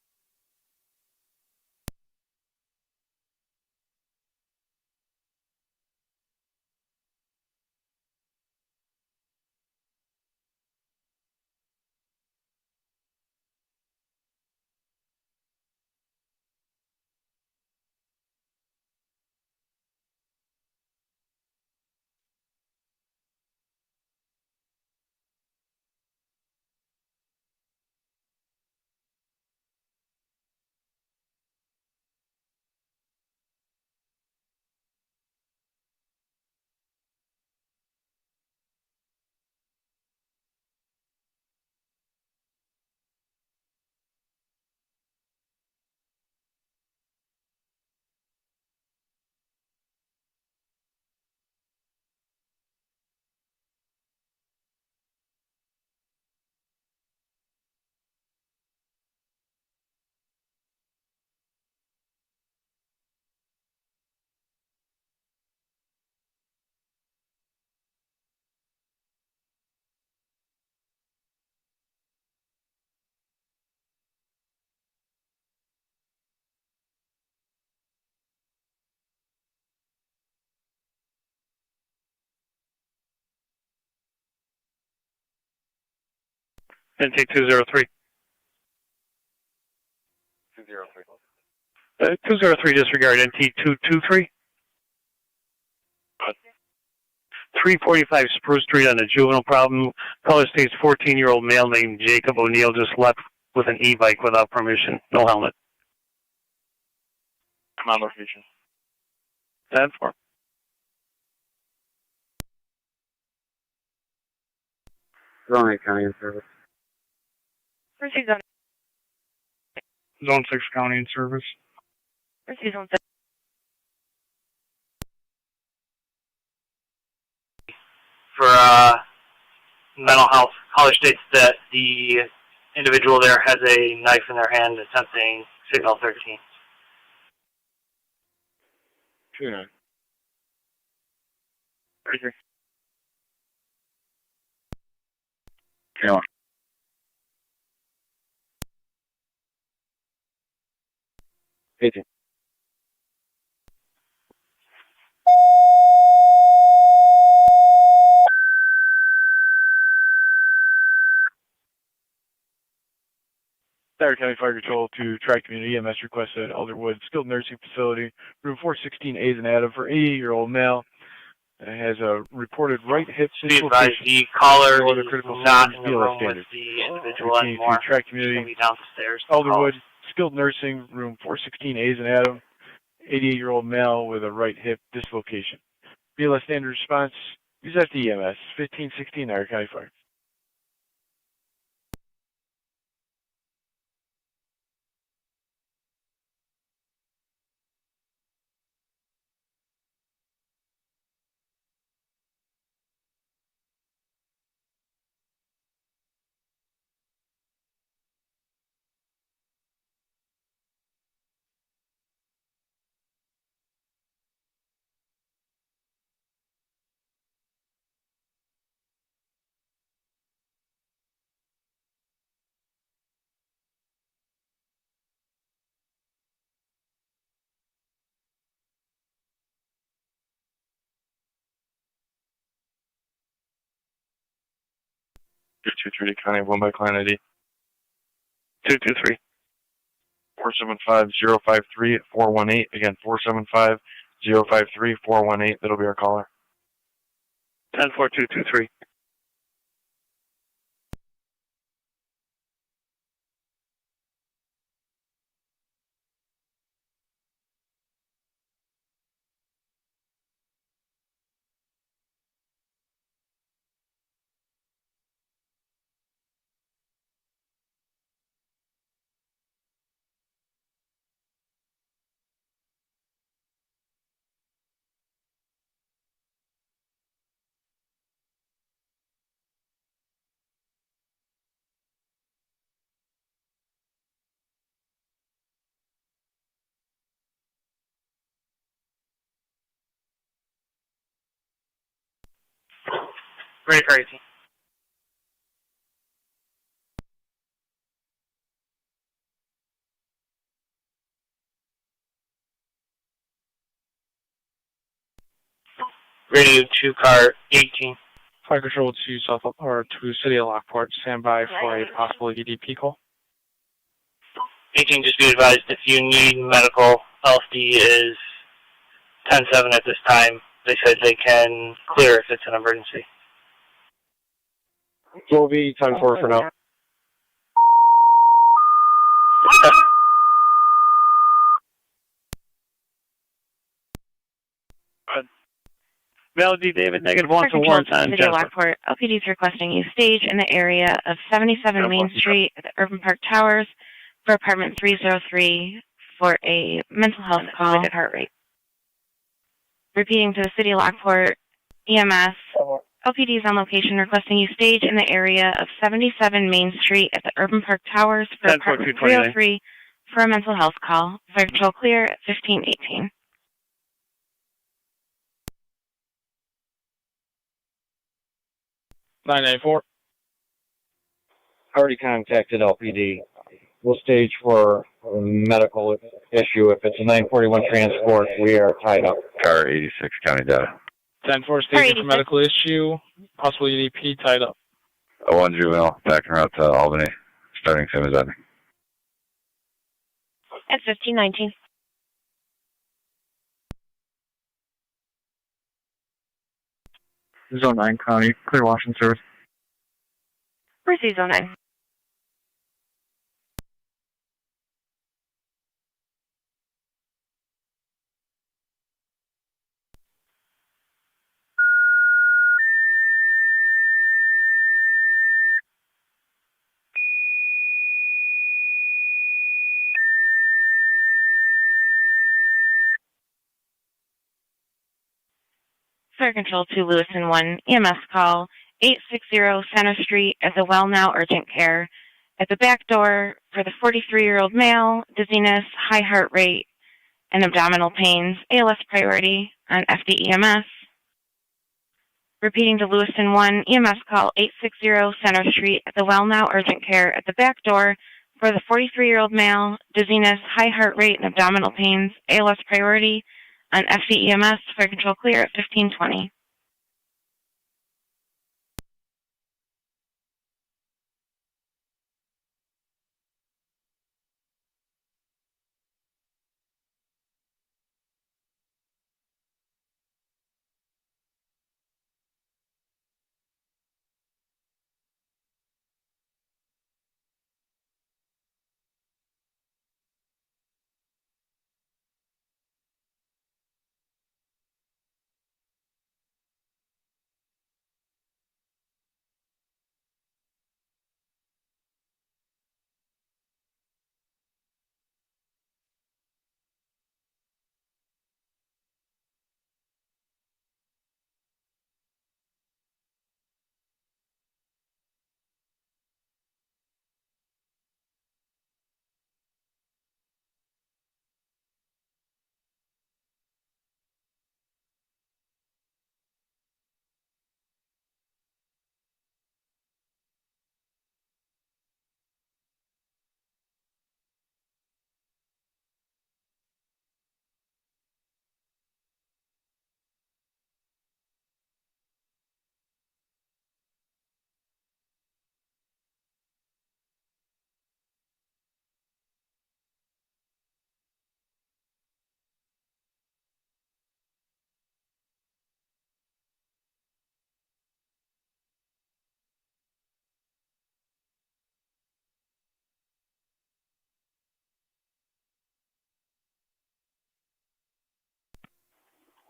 Intake 203. 203. 203 disregard. NT 223. 345 Spruce Street on a juvenile problem. Color states 14-year-old male named Jacob O'Neill just left with an e-bike without permission. No helmet. I'm on location. 10-4. Zone 8, County in service. Receive Zone Zone 6, County in service. Receive Zone 6. For mental health, caller states that the individual there has a knife in their hand attempting signal 13. 2-9. 33. Count. 18. Niagara County Fire Control to Track Community EMS requested Elderwood Skilled Nursing Facility, room 416 A and Adam for 80-year-old male. Has a reported right hip Advise dislocation. the caller No other is critical not symptoms, in the BLS room with standard. the individual Continue anymore. to Track He'll Community, be downstairs. Elderwood Skilled Nursing, room 416 A and Adam, 88-year-old male with a right hip dislocation. BLS standard response, use after EMS, 1516 Niagara County Fire. Treaty County, 1 by client ID. 223. 475-053-418. Again, 475-053-418. That'll be our caller. 10-4-223. Ready for 18. Radio 2 car 18. Fire Control to to City of Lockport. Stand by for a possible EDP call. 18, just be advised if you need medical, LFD is 10-7 at this time. They said they can clear if it's an emergency. We'll be 10-4 for now. Melody David, -1 to warrants on City of Lockport. LPD is requesting you stage in the area of 77 Main Street at the Urban Park Towers for apartment 303 for a mental health call. Heart rate. Repeating to the City of Lockport EMS. LPD is on location requesting you stage in the area of 77 Main Street at the Urban Park Towers for apartment 303 for a mental health call. Fire Control clear at 1518. (994) Already contacted LPD. We'll stage for a medical issue. If it's a 941 transport, we are tied up. Car 86, county data. 10-4 staging for medical issue. Possible EDP tied up. 01 juvenile, back en route to Albany, starting same as that. At 1519. Zone 9 County, clear Washington service. Proceed Zone 9. Fire Control to Lewiston 1, EMS call 860 Center Street at the Well Now Urgent Care. At the back door for the 43-year-old male, dizziness, high heart rate, and abdominal pains, ALS priority on FDEMS. Repeating to Lewiston 1, EMS call 860 Center Street at the Well Now Urgent Care. At the back door for the 43-year-old male, dizziness, high heart rate, and abdominal pains, ALS priority on FDEMS. Fire Control clear at 1520.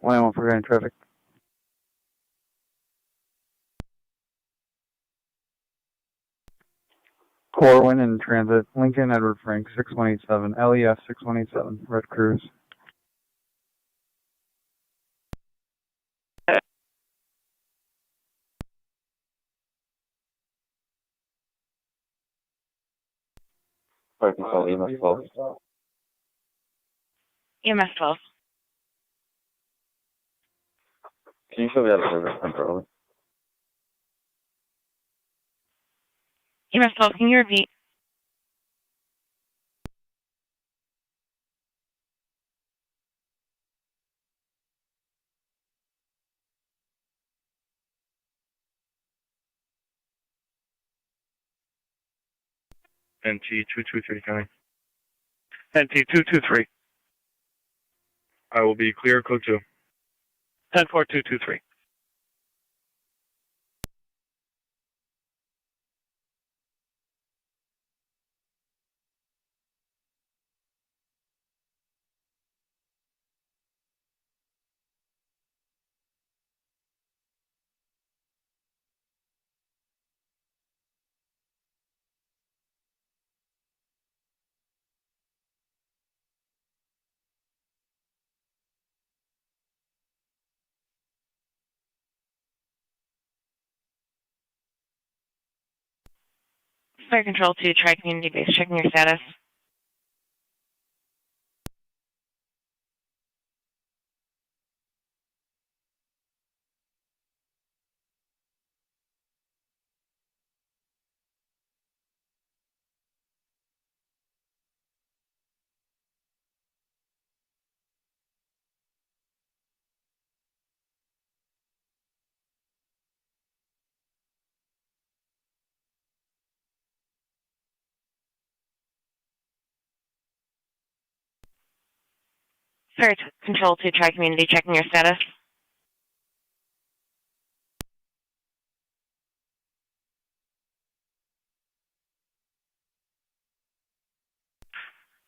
Line 1 for traffic. Corwin in transit, Lincoln Edward Frank 6187, LEF 6187, Red Cruise. Fire Control, EMS 12. EMS 12. Can you show me that service temporarily? EMS 12, can you repeat? NT223 County. NT223. I will be clear, code 2. 10-4-2-2-3. Fire Control to Tri-Community Base, checking your status. Fire Control to Tri-Community, checking your status.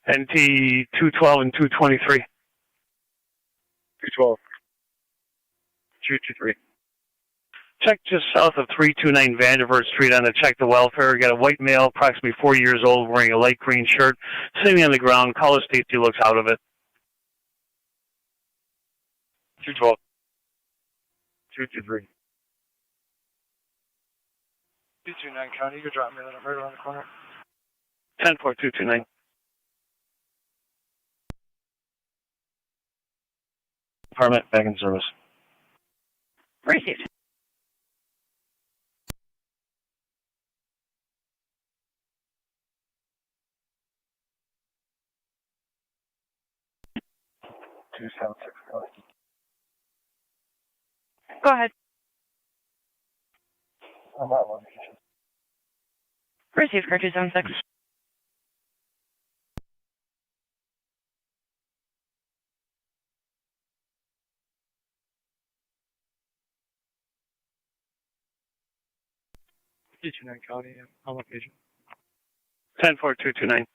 NT212 and 223. 212. 223. Check just south of 329 Vanderbilt Street on the check the welfare. Got a white male, approximately 4 years old, wearing a light green shirt, sitting on the ground. Caller Stacy looks out of it. 212. 223. 229 County, you can drop me that right around the corner. 10-4-2-2-9. Department, back in service. Received. Go ahead. I'm not location. Received, car 276. 229 County, on location. 10-4-2-2-9.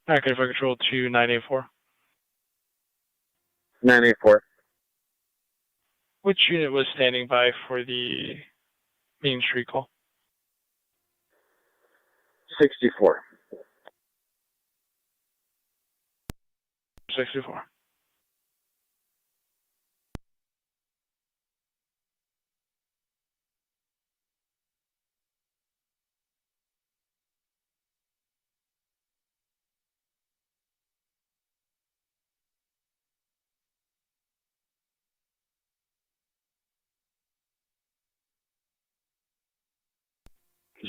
Okay, Fire Control to 984. 984. Which unit was standing by for the Main Street call? 64. 64.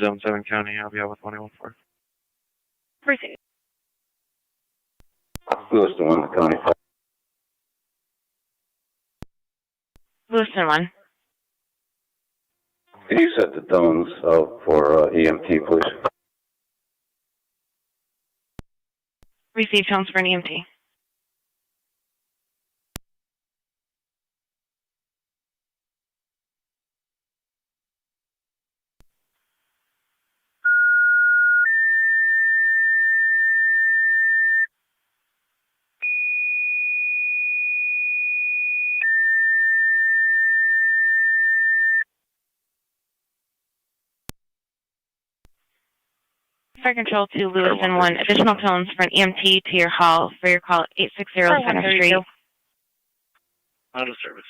Zone 7 County, I'll be out with 114. Received. Lewiston 1, County. Lewiston 1. Can you set the tones out for EMT, please? Received tones for an EMT. Fire Control to Lewiston 1. Additional tones for an EMT to your hall for your call at 860 Center Street. Out of service.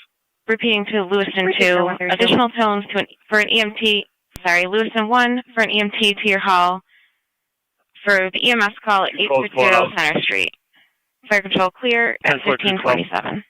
Repeating to Lewiston 2. Additional tones to for an EMT. Sorry, Lewiston 1 for an EMT to your hall for the EMS call at 860 Center Street. Fire Control clear at 1527.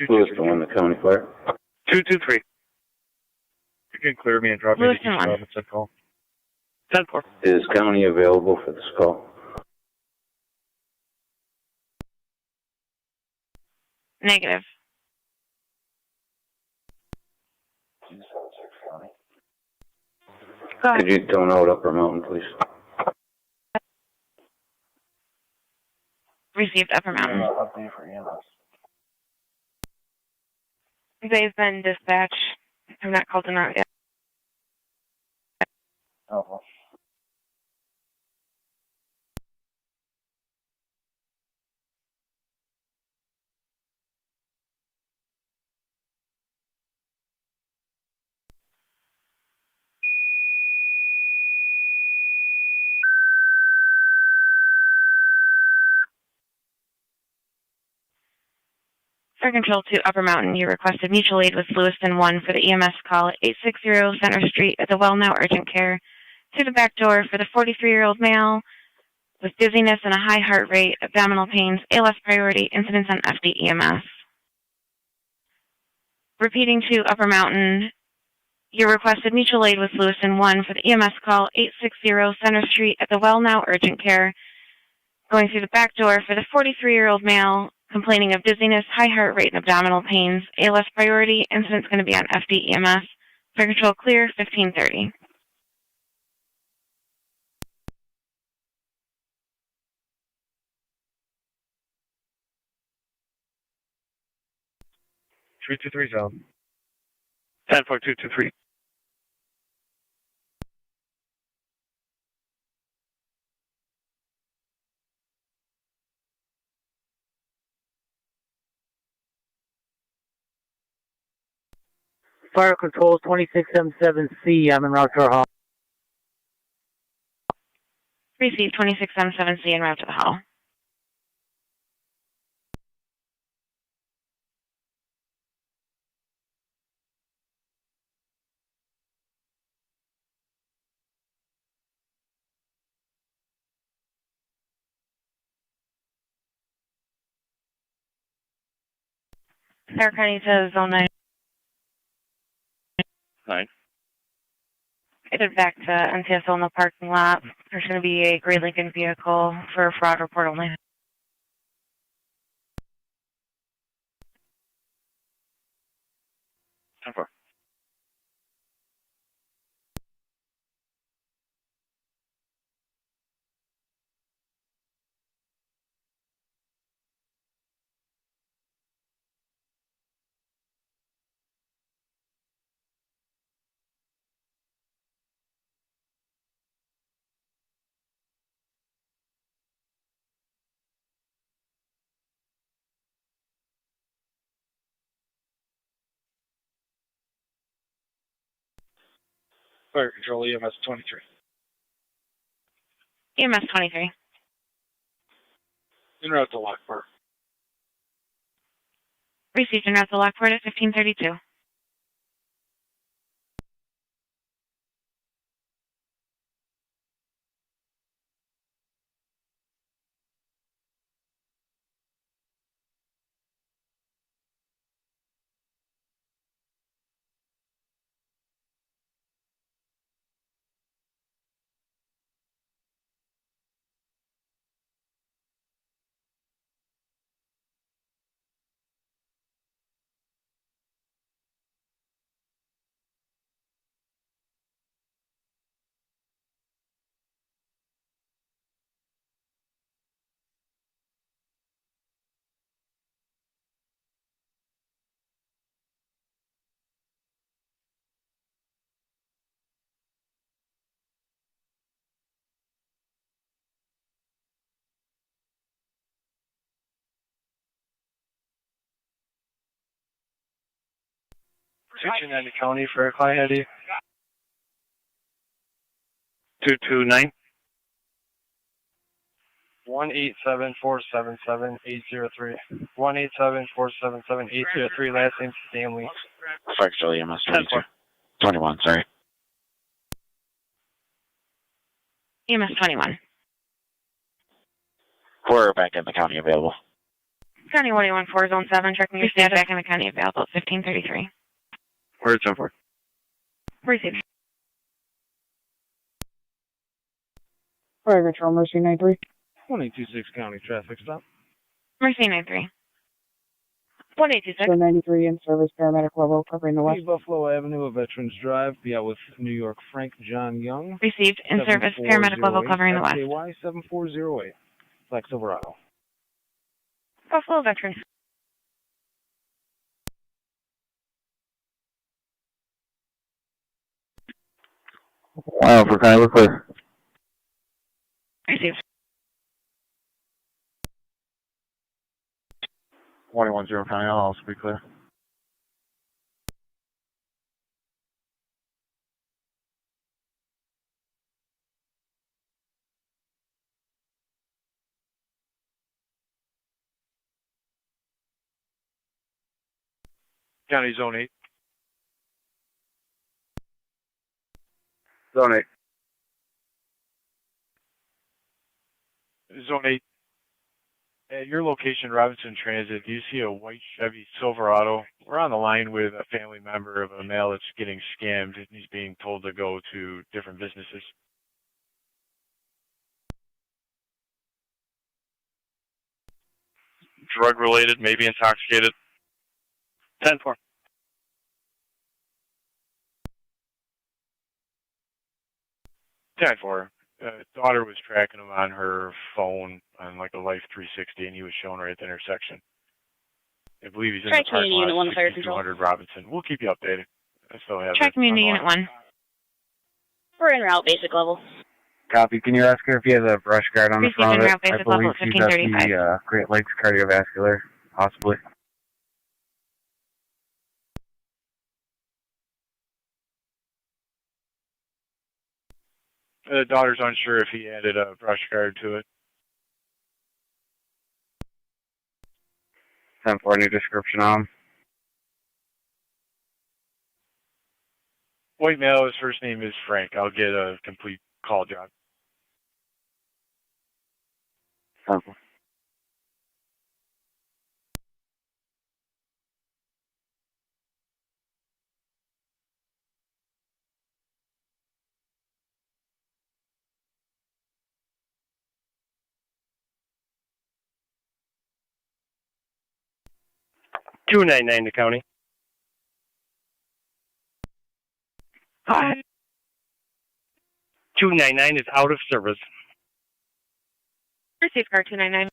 Who is the one, the county clerk? 223. You can clear me and drop me to East Robinson call. 10-4. Is county available for this call? Negative. Go ahead. Could you tone out Upper Mountain, please? Received Upper Mountain. They've been dispatched. I've not called them out yet. Oh. Fire Control to Upper Mountain, you requested mutual aid with Lewiston 1 for the EMS call at 860 Center Street at the Well Now Urgent Care. To the back door for the 43-year-old male with dizziness and a high heart rate, abdominal pains, ALS priority, incidents on FD EMS. Repeating to Upper Mountain, you requested mutual aid with Lewiston 1 for the EMS call 860 Center Street at the Well Now Urgent Care. Going through the back door for the 43-year-old male complaining of dizziness, high heart rate, and abdominal pains. ALS priority. Incident's going to be on FD EMS. Fire Control clear, 1530. Three two three zone. 10-4-223. Fire Control 2677C. I'm en route to our hall. Receive 2677C en route to the hall. Niagara County to Zone 9. 9. Headed back to NCSO in the parking lot. There's going to be a gray Lincoln vehicle for a fraud report only. 10-4. Fire Control EMS 23. EMS 23. En route to Lockport. Received en route to Lockport at 1532. Niagara County for a client ID. 229. 187477803. 187477803. Last name Stanley. Fire Control EMS 22. 21, sorry. EMS 21. We're back in the county available. County 114, Zone 7, checking your status. Back in the county available at 1533. Where's 10-4? Received. Private Trail, Mercy 93. 2026 County traffic stop. Mercy 93. 1826. So 93 in service, paramedic level, covering the west. Buffalo Avenue of Veterans Drive. Be out with New York Frank John Young. Received. In service, paramedic level, covering the west. FKY 7408. Flex Silverado. Buffalo Veterans. Wow, for kind of clear. Received. 210 County, I'll also be clear. County Zone 8. Zone 8. Zone 8. At your location, Robinson Transit, do you see a white Chevy Silverado? We're on the line with a family member of a male that's getting scammed, and he's being told to go to different businesses. Drug-related, maybe intoxicated. 10-4. Daughter was tracking him on her phone on like a Life 360, and he was shown right at the intersection. I believe he's in the parking lot. Unit 1 Fire Control. 200 Robinson. We'll keep you updated. I still have Tri it Community on Unit 1. We're en route, basic level. Copy. Can you ask her if he has a brush guard on the Received front of en it? route, I basic level believe at he's at 1535. the Great Lakes Cardiovascular, possibly. The daughter's unsure if he added a brush guard to it. 10-4, new description on him. White male, his first name is Frank. I'll get a complete call job. 10-4. $299 to county. Hi. 299 is out of service. Received car 299.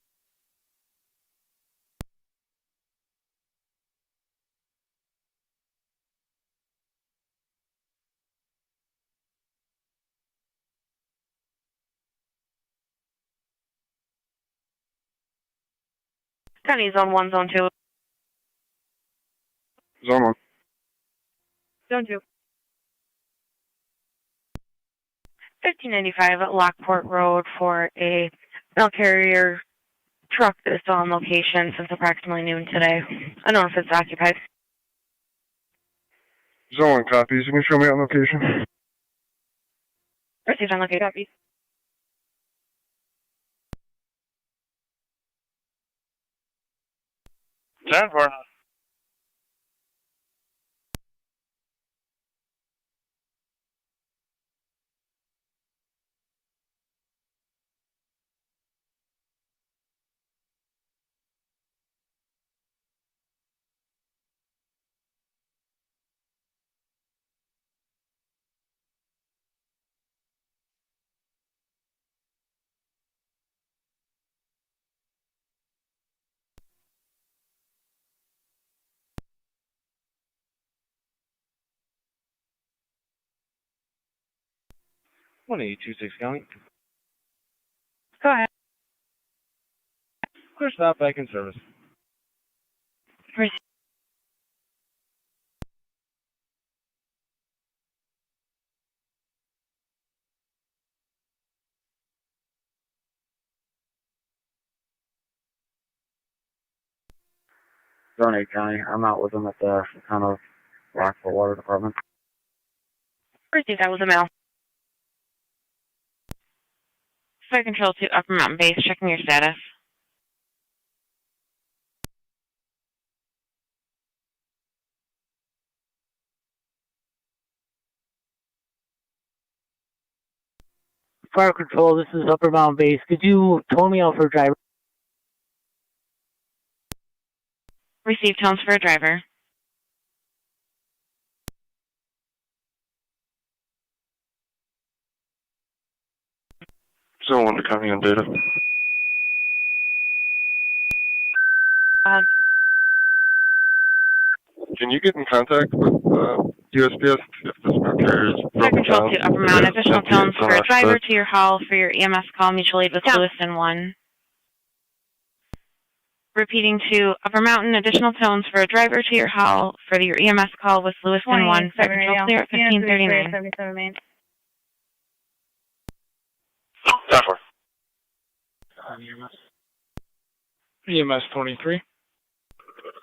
County Zone 1, Zone 2. Zone 1. Zone 2. 1595 at Lockport Road for a mail carrier truck that is still on location since approximately noon today. I don't know if it's occupied. Zone 1 copies. You can show me on location. Received on location. Copies. 10-4. County. Go ahead. Clear stop, back in service. Received. Zone 8 County. I'm out with them at the kind of Lockport Water Department. Received. That was a mail. Fire Control to Upper Mountain Base, checking your status. Fire Control, this is Upper Mountain Base. Could you tone me out for a driver? Receive tones for a driver. Zone 1 to copy on data. Can you get in contact with USPS if this carrier is Fire broken Control down? 2, Upper Mountain. Additional tones for a driver But to your hall for your EMS call. Mutual aid with Lewiston 1. Repeating to Upper Mountain. Additional tones for a driver to your hall for your EMS call with Lewiston 1. Fire Control clear at 1539. 77 Main. EMS 23.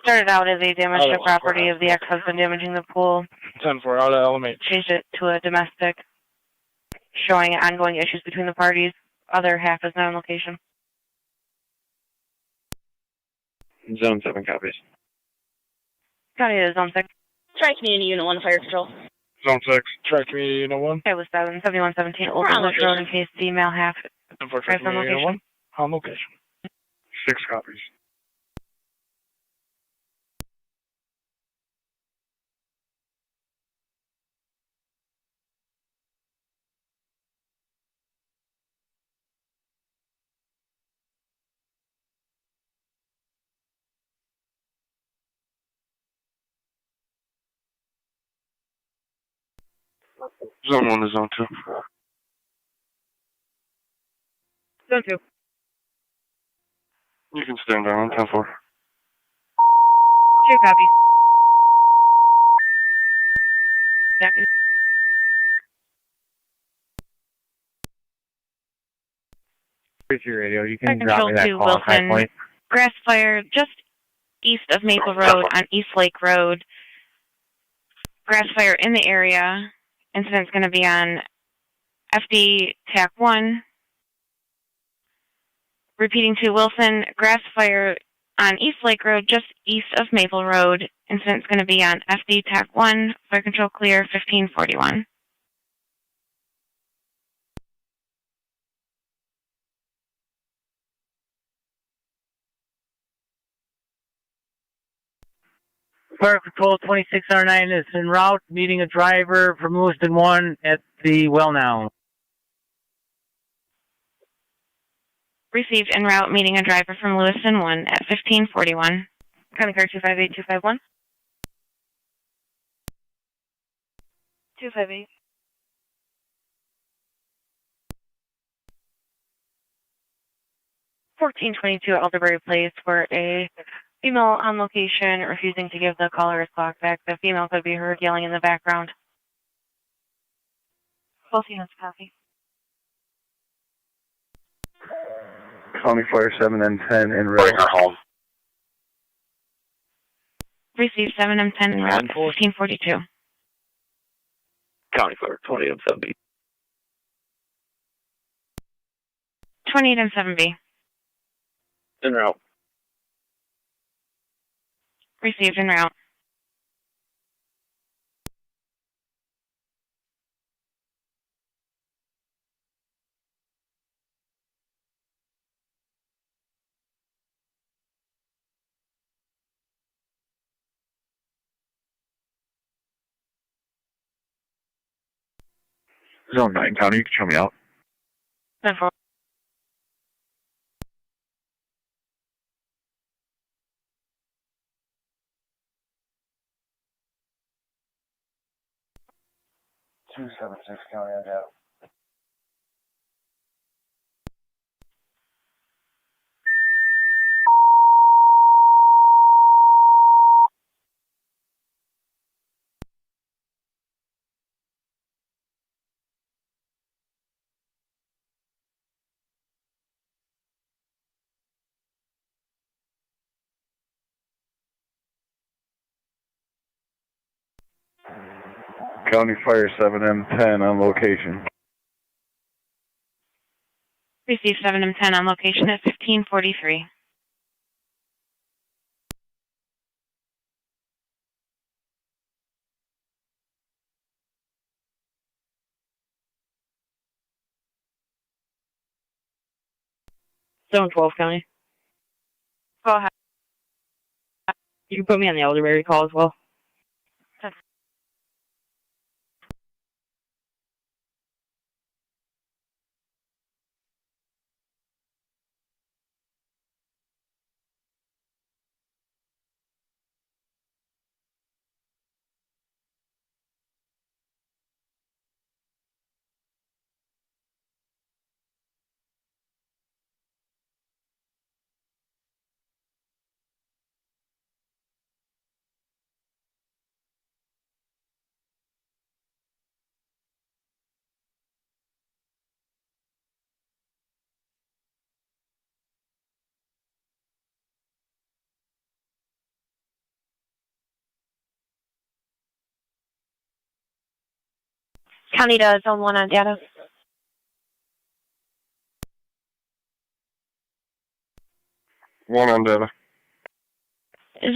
Started out as a damage to property of the ex-husband damaging the pool. 10-4 out of LMH. Changed it to a domestic, showing ongoing issues between the parties. Other half is not on location. Zone 7 copies. County is Zone 6. Try Community Unit 1 Fire Control. Zone 6. Try Community Unit 1. It was 7117 Old We're on English Road in location. case the male half 10-4 drives Try on Community Unit 1. location. On location. 6 copies. Zone 1 to Zone 2. Zone 2. You can stand down on 10-4. 2 copies. Back in. Your radio. You Fire can drop Control me that 2 call at High Wilson. Point. Grass fire just east of Maple Road on East Lake Road. Grass fire in the area. Incident's going to be on FD TAC 1. Repeating to Wilson, grass fire on East Lake Road, just east of Maple Road. Incident's going to be on FD TAC 1. Fire control clear, 1541. Fire Control 2609 is en route, meeting a driver from Lewiston 1 at the well now. Received en route, meeting a driver from Lewiston 1 at 1541. County car 258251. 258. Elderberry Place, where a female on location refusing to give the caller his clock back. The female could be heard yelling in the background. Both units copy. County Fire 7 and 10 in route. Home. Received 7 and 10 en route, 1542. County Fire 20 and 7B. 28 and 7B. En route. Received en route. Zone 9 County, you can show me out. 10-4. Two 7-6 County, I got. County Fire 7M10 on location. Received 7 and 10 on location at 1543. 712 County. Go ahead. You can put me on the elderberry call as well. County to Zone 1 on data. One on data.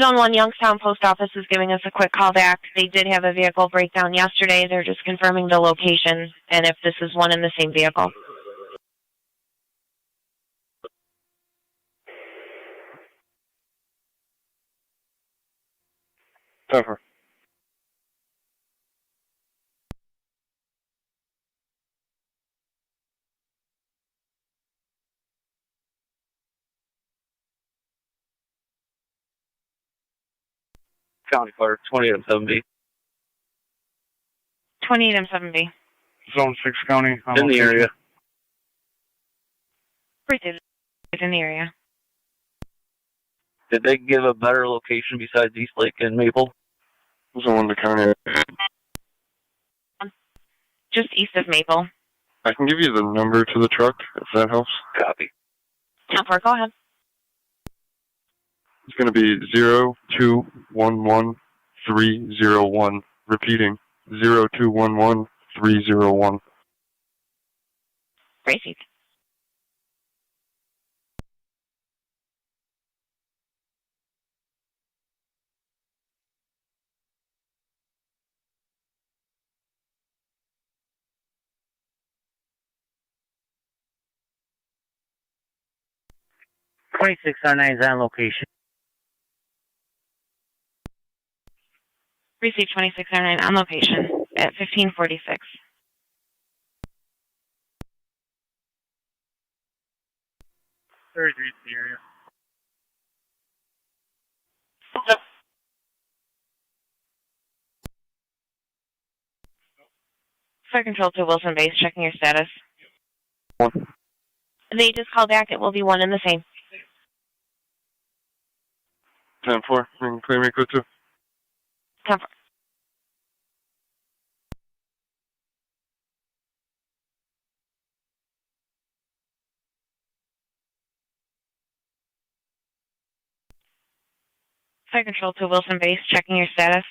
Zone 1 Youngstown Post Office is giving us a quick call back. They did have a vehicle breakdown yesterday. They're just confirming the location and if this is one in the same vehicle. Cover. County Fire, 2870. 28 M7B. Zone 6 County. In the area. Proceed. It's in the area. Did they give a better location besides East Lake and Maple? Zone the county. Just east of Maple. I can give you the number to the truck, if that helps. Copy. 10-4, go ahead. It's going to be 0211301. Repeating, 0211301. Proceed. $26.09 is on location. Receive 2609 on location at 1546. Very great in the area. Fire Control to Wilson Base, checking your status. They just called back. It will be one and the same. 10-4. You can clear me good too. 10-4. Fire Control to Wilson Base, checking your status.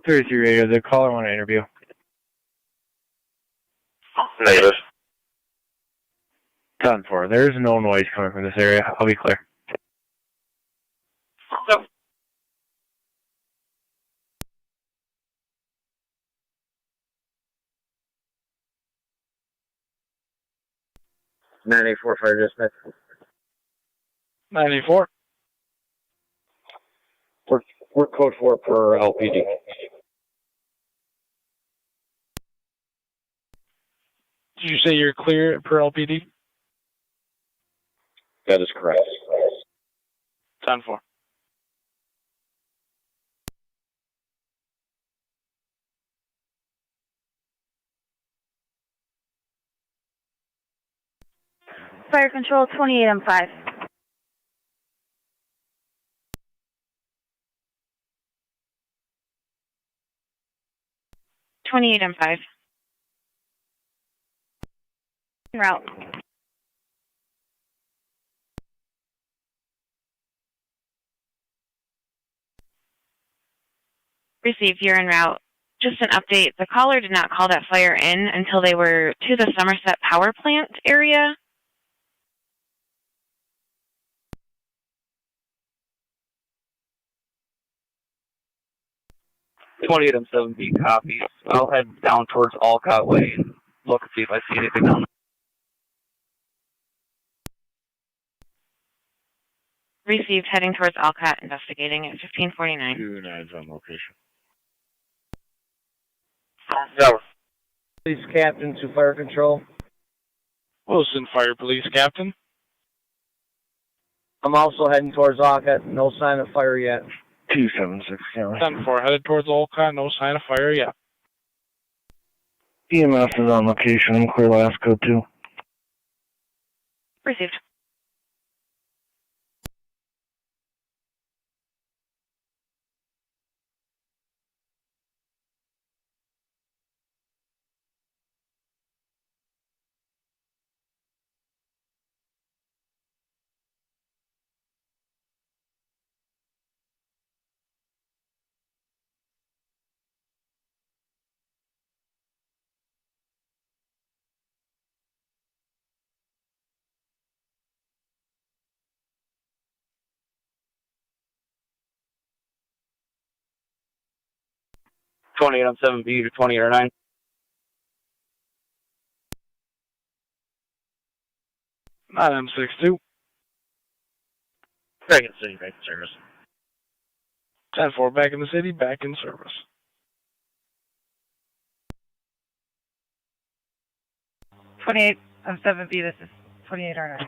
Thursday radio, the caller want to interview. Negative. 10-4. There is no noise coming from this area. I'll be clear. Yep. $984 fire dispatch. 94. We're code 4 per LPD. Did you say you're clear per LPD? That is correct. 10-4. Fire Control 28M5. M5. Route. Fire Received, you're en route. Just an update, the caller did not call that fire in until they were to the Somerset power plant area. B copies. I'll head down towards Alcott Way and look and see if I see anything down there. Received, heading towards Alcott, investigating at 1549. 2-9's on location. Police captain to fire control. Wilson Fire Police Captain. I'm also heading towards Alcott. No sign of fire yet. 276 County. 10-4, headed towards Olcott, no sign of fire yet. EMS is on location. I'm clear last code 2. Received. On 7B to 2809. Not M62. Back in city, back in service. 10-4, back in the city, back in service. I'm 7B, this is 2809.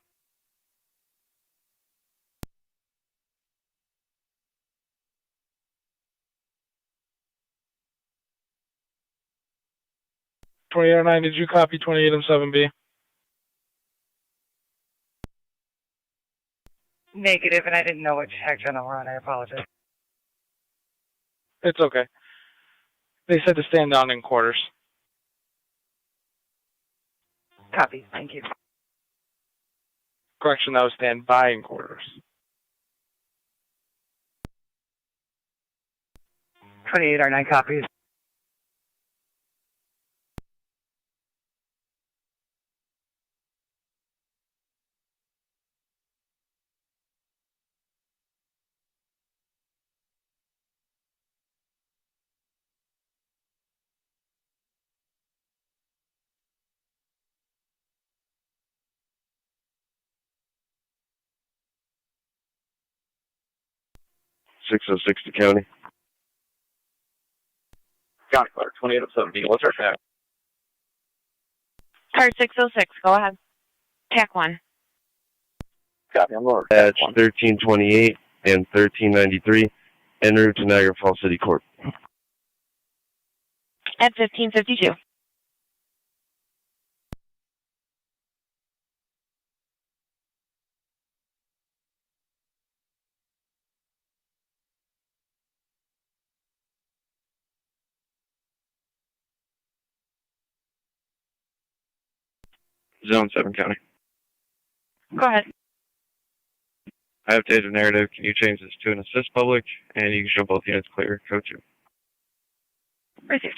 Did you copy 28 and 7B? Negative, and I didn't know which tag channel we're on. I apologize. It's okay. They said to stand down in quarters. Copy, thank you. Correction, that was stand by in quarters. 2809 copies. .60 County. County Clerk, 28 of 7B. What's our fact? Card 606, go ahead. TAC 1. Copy, I'm lower. Batch 1328 and 1393, en route to Niagara Falls City Court. At 1552. Zone 7 County. Go ahead. I have taser narrative. Can you change this to an assist public? And you can show both units clear. Code 2. Received.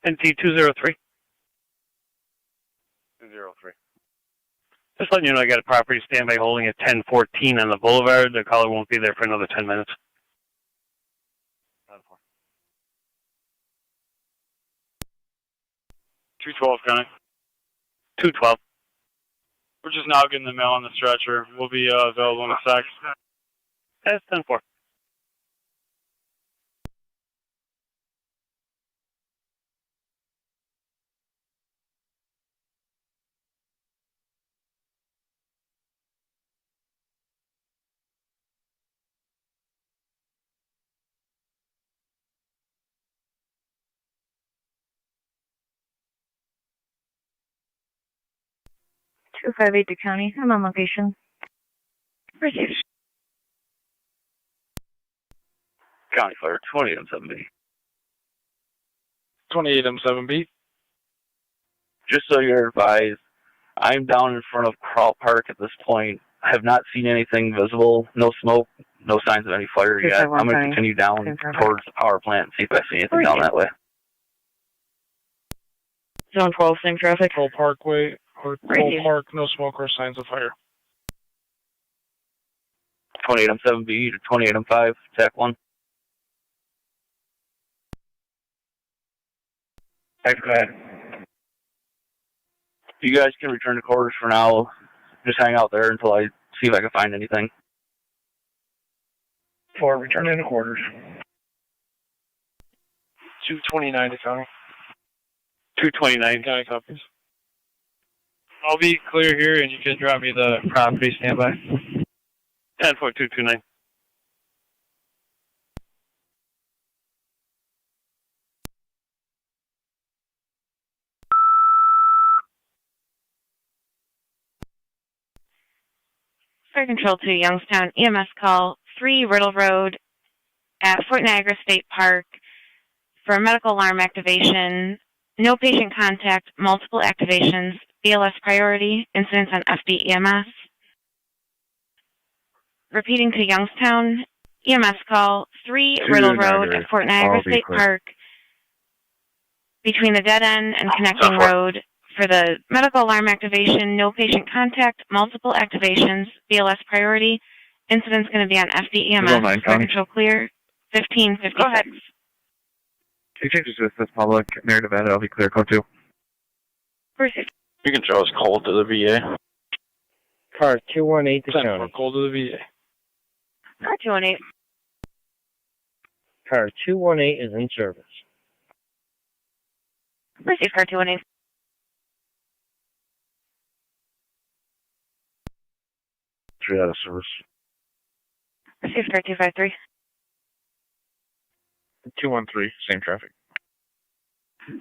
NT 203. 203. Just letting you know I got a property standby holding at 1014 on the boulevard. The caller won't be there for another 10 minutes. 212, County. 212. We're just now getting the mail on the stretcher. We'll be available in a sec. That's 10-4. Two five eight to county. I'm on location. Received. County Fire 28M7B. 28M7B. Just so you're advised, I'm down in front of Crawl Park at this point. I have not seen anything visible. No smoke. No signs of any fire yet. I'm going to continue down towards the power plant and see if I see anything down that way. Zone 12, same traffic. Cole Parkway, or Cole Park, no smoke or signs of fire. 28M7B to 28M5, TAC 1. Thanks, go ahead. You guys can return to quarters for now. Just hang out there until I see if I can find anything. 4, returning to quarters. 229 to county. 229, county copies. I'll be clear here and you can drop me the property standby. 10.229. Fire Control to Youngstown, EMS call 3 Riddle Road at Fort Niagara State Park for a medical alarm activation. No patient contact, multiple activations, BLS priority, incidents on FD EMS. Repeating to Youngstown, EMS call 3 Riddle Road at Fort Niagara State Park between the dead end and connecting road for the medical alarm activation, no patient contact, multiple activations, BLS priority. Incident's going to be on FD EMS. Fire Control clear, 1556. Go ahead. You can just assist public near Nevada. I'll be clear. Code 2. Received. You can show us call to the VA. Car 218 to county. Call to the VA. Car 218. Car 218 is in service. Received, car 218. Straight out of service. Received, car 253. 213. Same traffic.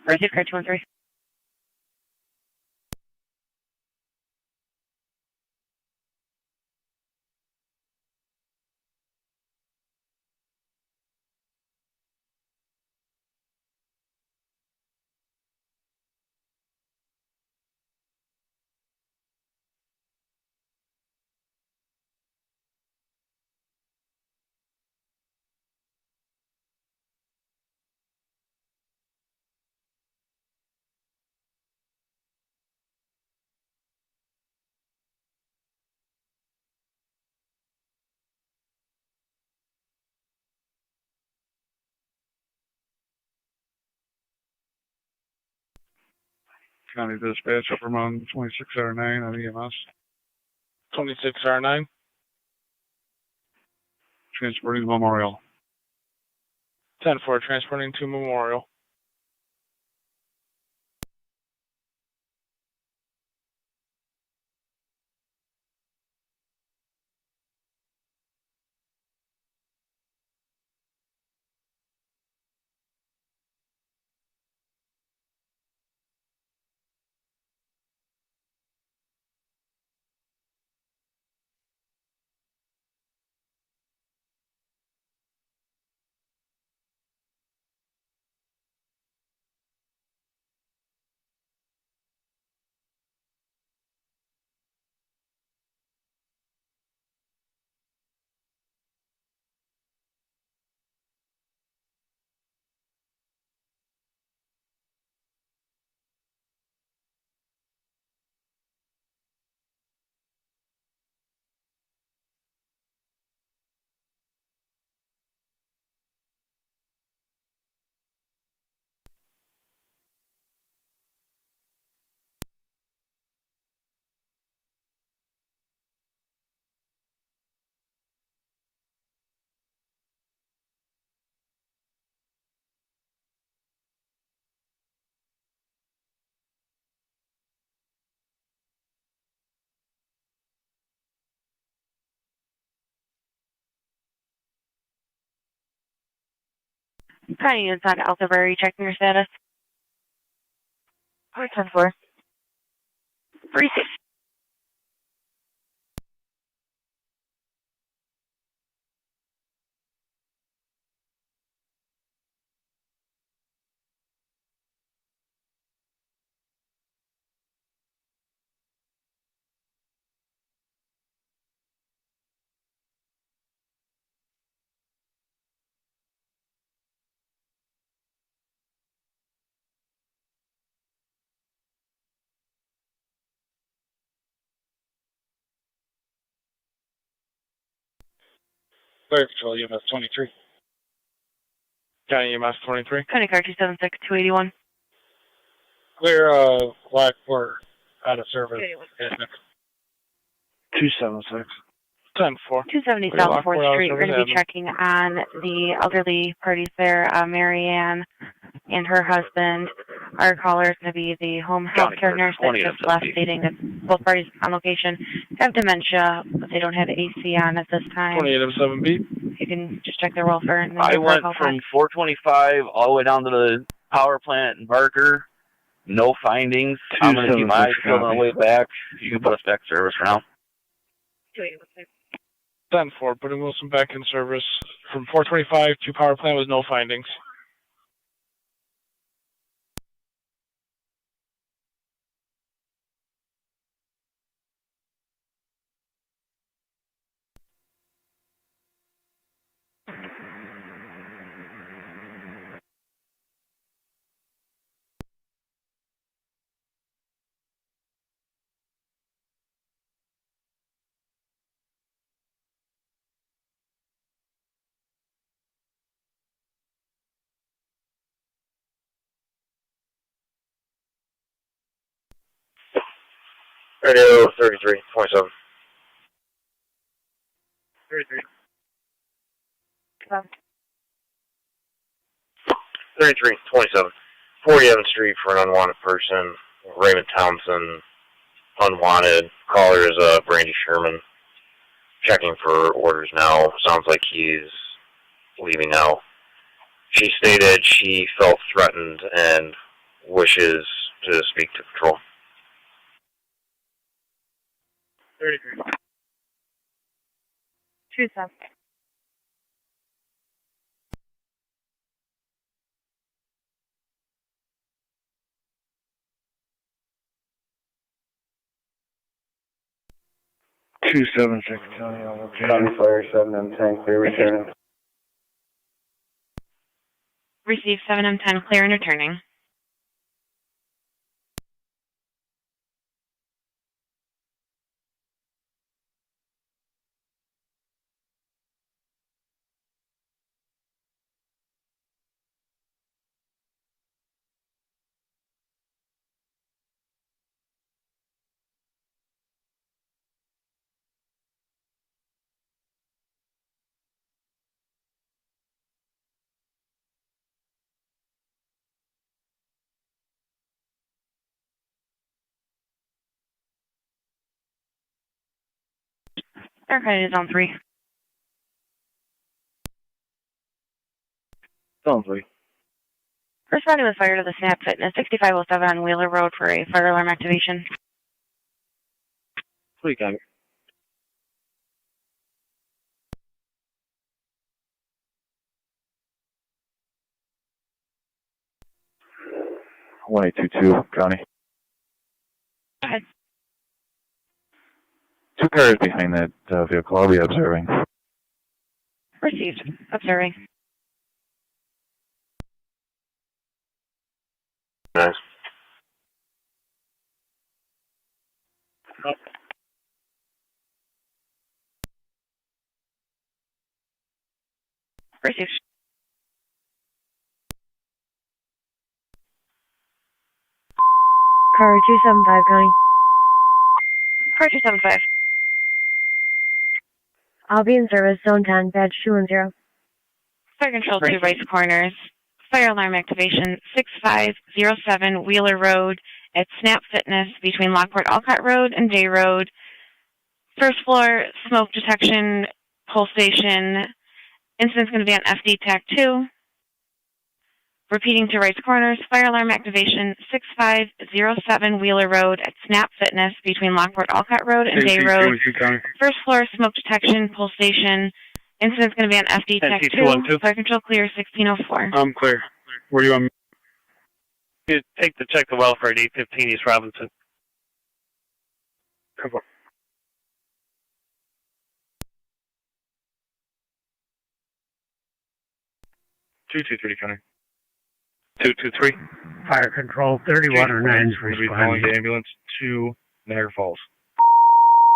Received, car 213. County Dispatch, Upper Mountain, 26R9 on EMS. 26R9. Transporting to Memorial. 10-4, transporting to Memorial. County units on Alpha, are you checking your status? 10-4. Receive. Fire Patrol, EMS 23. County EMS 23. County car 276-281. Clear, Lockport out of service. 276. 10-4. 270 South 4th Street. We're going to be checking on the elderly parties there, Mary Ann and her husband. Our caller is going to be the home health care nurse that just left, stating that both parties on location have dementia, but they don't have AC on at this time. 28 of 7B. You can just check their welfare. And then I went from 425 all the way down to the power plant in Barker. No findings. I'm going to keep my eyes peeled on the way back. You can put us back to service for now. 10-4, putting Wilson back in service from 425 to power plant with no findings. Radio 33, 27. 33. 33, 27. 40 Evans Street for an unwanted person. Raymond Townsend, unwanted. Caller is Brandy Sherman. Checking for orders now. Sounds like he's leaving now. She stated she felt threatened and wishes to speak to patrol. 33. 27. Two 76 County on location. County Fire 7M10, clear returning. Receive 7M10, clear and returning. Aircraft is on 3. Zone 3. Responding with fire to the Snap Fitness, 6507 on Wheeler Road for a fire alarm activation. 3 County. One 822 County. Go ahead. 2 cars behind that vehicle. I'll be observing. Received. Observing. Nice. Received. Car 275 County. Car 275. I'll be in service, zone 10, badge 210. Fire control 2 right corners. Fire alarm activation 6507 Wheeler Road at Snap Fitness between Lockport Alcott Road and Day Road. First floor smoke detection, pole station. Incident's going to be on FD TAC 2. Repeating to Wright's Corners, fire alarm activation 6507 Wheeler Road at Snap Fitness between Lockport Alcott Road and Day Road. First floor smoke detection, pull station. Incident's going to be on FD Tech 2. Fire control clear 1604. I'm clear. Where do you want me? You take the check the welfare at 815 East Robinson. Come on. 223 County. 223. Fire control 3109 is We're calling responding. the ambulance to Niagara Falls.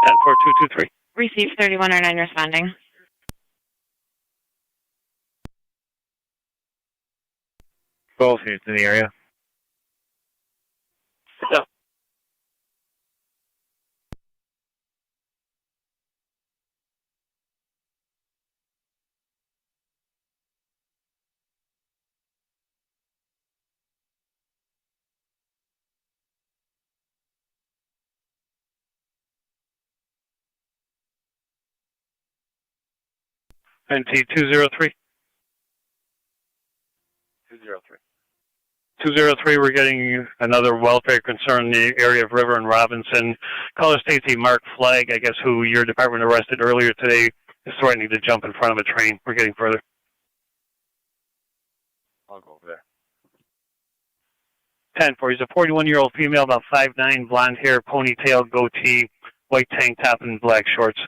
10223. Receive 3109 responding. Both units in the area. Yeah. NT 203. 203. 203, we're getting another welfare concern in the area of River and Robinson. Caller states a marked flag, I guess, who your department arrested earlier today is threatening to jump in front of a train. We're getting further. I'll go over there. 10-4, he's a 41-year-old female, about 5'9", blonde hair, ponytail, goatee, white tank top, and black shorts.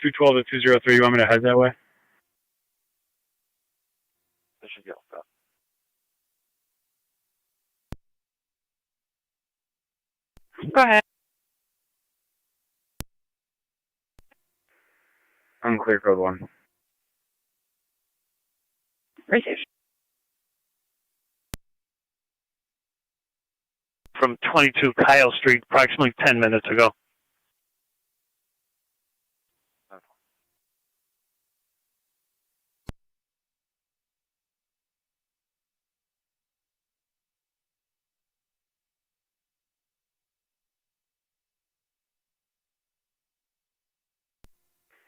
212 to 203. You want me to head that way? This should be all set. Go ahead. I'm clear, code 1. Receive. From 22 Kyle Street, approximately 10 minutes ago.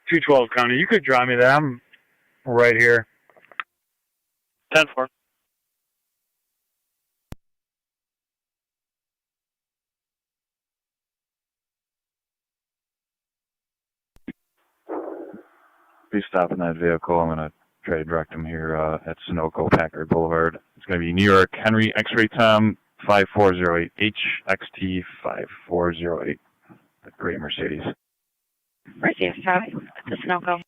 $212 County. You could drive me there. I'm right here. 10-4. Be stopping that vehicle. I'm going to try to direct him here at Sunoco Packard Boulevard. It's going to be New York Henry X-Ray Tom 5408 HXT 5408. The gray Mercedes. Receive. Copy. This is no go.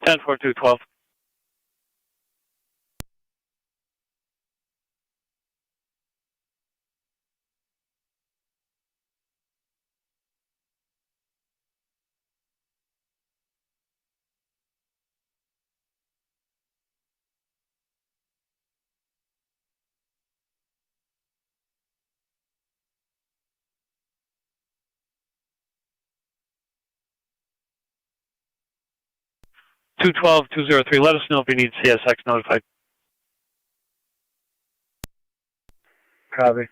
10-4, 212. $212-203. Let us know if you need CSX notified. Copy.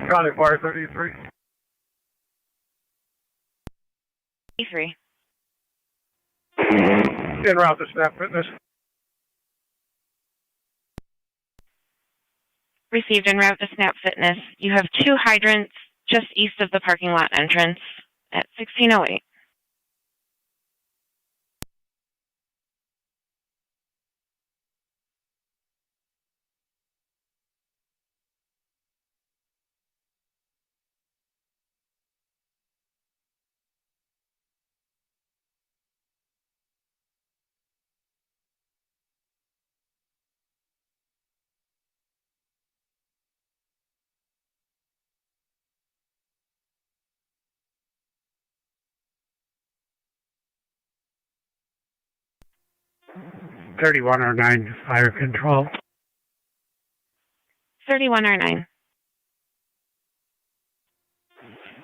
County Fire 33. E3. En route to Snap Fitness. Received en route to Snap Fitness. You have 2 hydrants just east of the parking lot entrance at 1608. $3109 fire control. 3109.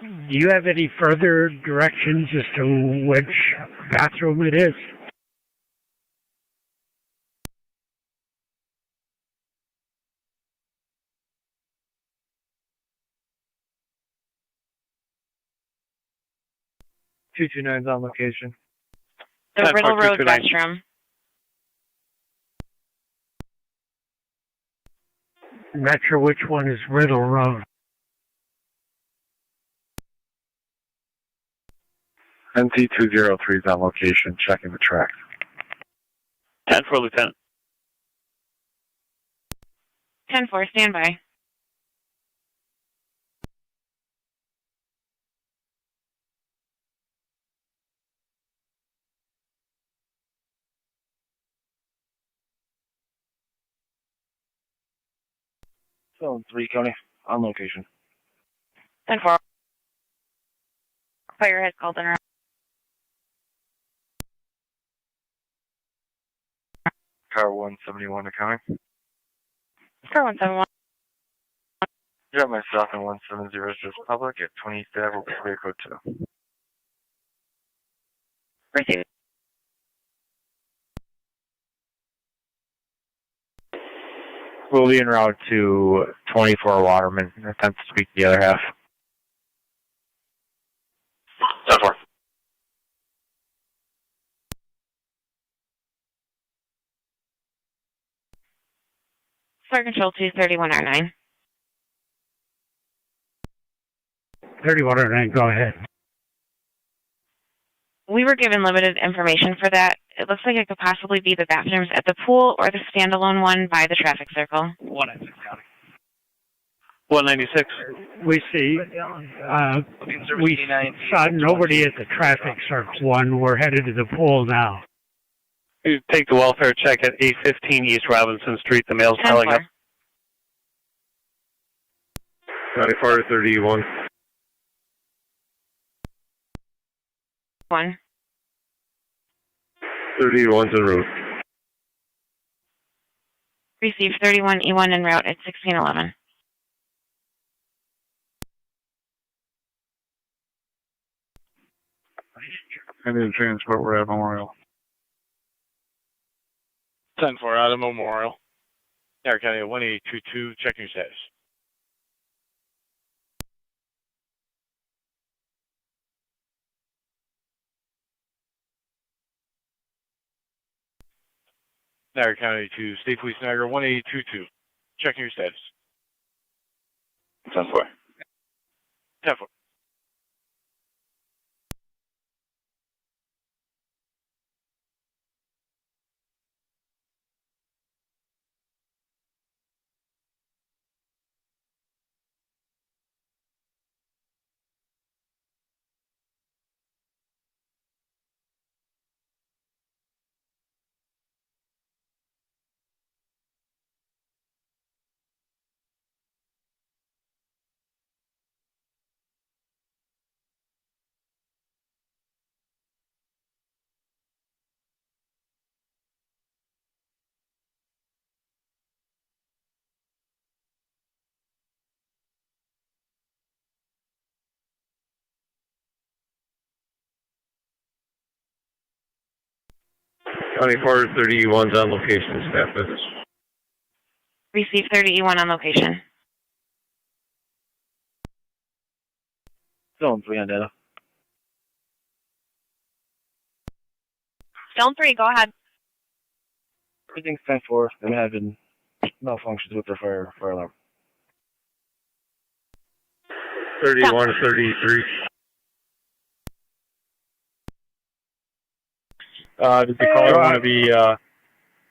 Do you have any further directions as to which bathroom it is? 229's on location. The 10-4, Riddle Road 229. restroom. I'm not sure which one is Riddle Road. NT203 is on location, checking the tracks. 10-4, Lieutenant. 10-4, stand by. Zone 3 County, on location. 10-4. Fire has called in around. Car 171 to county. Car 171. Drop myself in 170 is public at 20 Ave will be clear code 2. Receive. We'll be en route to 24 Waterman. Attempt to speak the other half. 10-4. Fire Control 231R9. 3109, go ahead. We were given limited information for that. It looks like it could possibly be the bathrooms at the pool or the standalone one by the traffic circle. 196. We see, we saw nobody at the traffic circle one. We're headed to the pool now. You take the welfare check at 815 East Robinson Street. The mail's piling up. 9431. 1. 31's en route. Receive 31E1 en route at 1611. I need a transport, we're at Memorial. 10-4 out of Memorial. Niagara County 1822, checking your status. Niagara County to State Police Niagara 1822, checking your status. 10-4. 10-4. County 431's on location, staff business. Receive 30E1 on location. Zone 3 on data. Zone 3, go ahead. Everything's 10-4. They're having malfunctions with their fire alarm. 3133. Does the caller want to be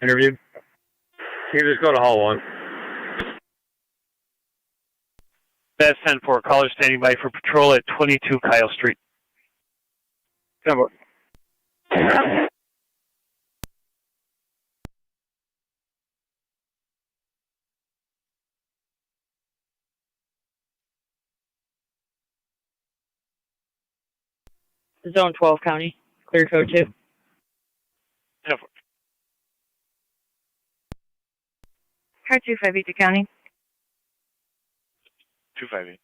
interviewed? You just go to hall 1. That's 10-4. Caller standing by for patrol at 22 Kyle Street. 10-4. Zone 12 County, clear code 2. 10-4. Car 258 County. 258.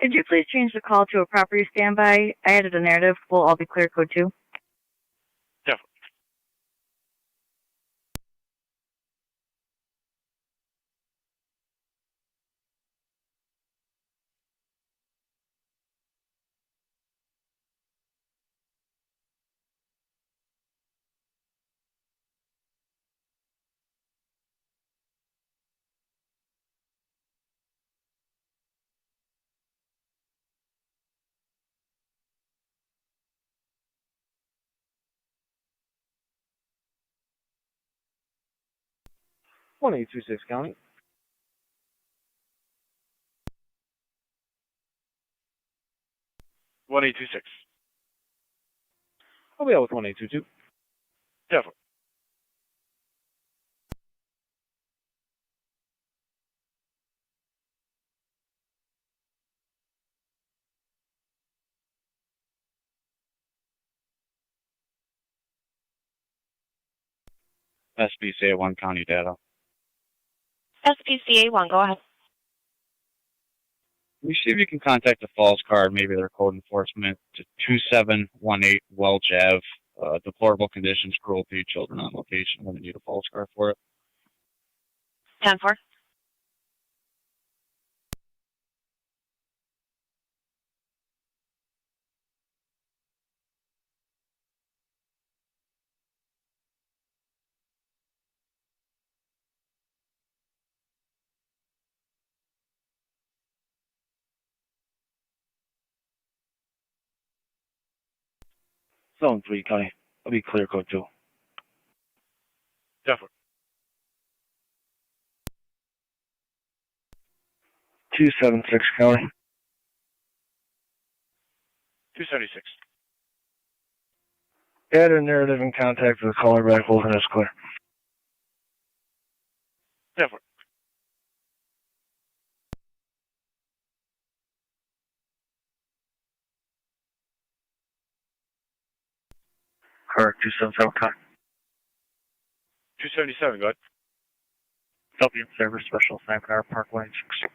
Could you please change the call to a property standby? I added a narrative. We'll all be clear code 2. 10-4. 1826 County. One eight two six. I'll be out with 1822. Definitely. SBCA 1 County data. SPCA 1, go ahead. We see if you can contact the Falls Card, maybe their code enforcement, to 2718 Welch Ave. Deplorable conditions, cruelty, children on location. We're going to need a Falls Card for it. 10-4. Zone 3 County. I'll be clear code 2. Definitely. 276 County. 276. Add a narrative and contact with the caller back. Holding is clear. Definitely. Correct. 277 County. 277, go ahead. W Service Special Niagara Parkway 6.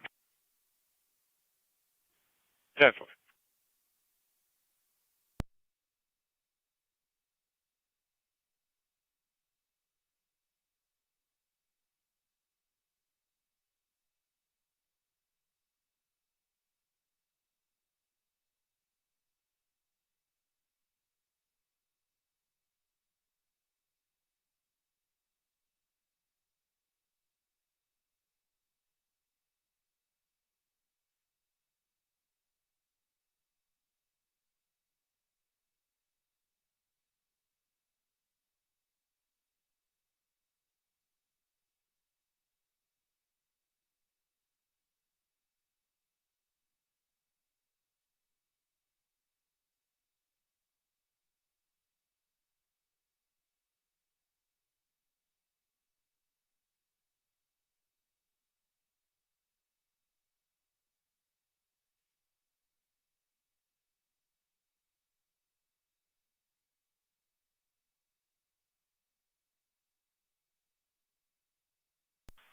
Definitely.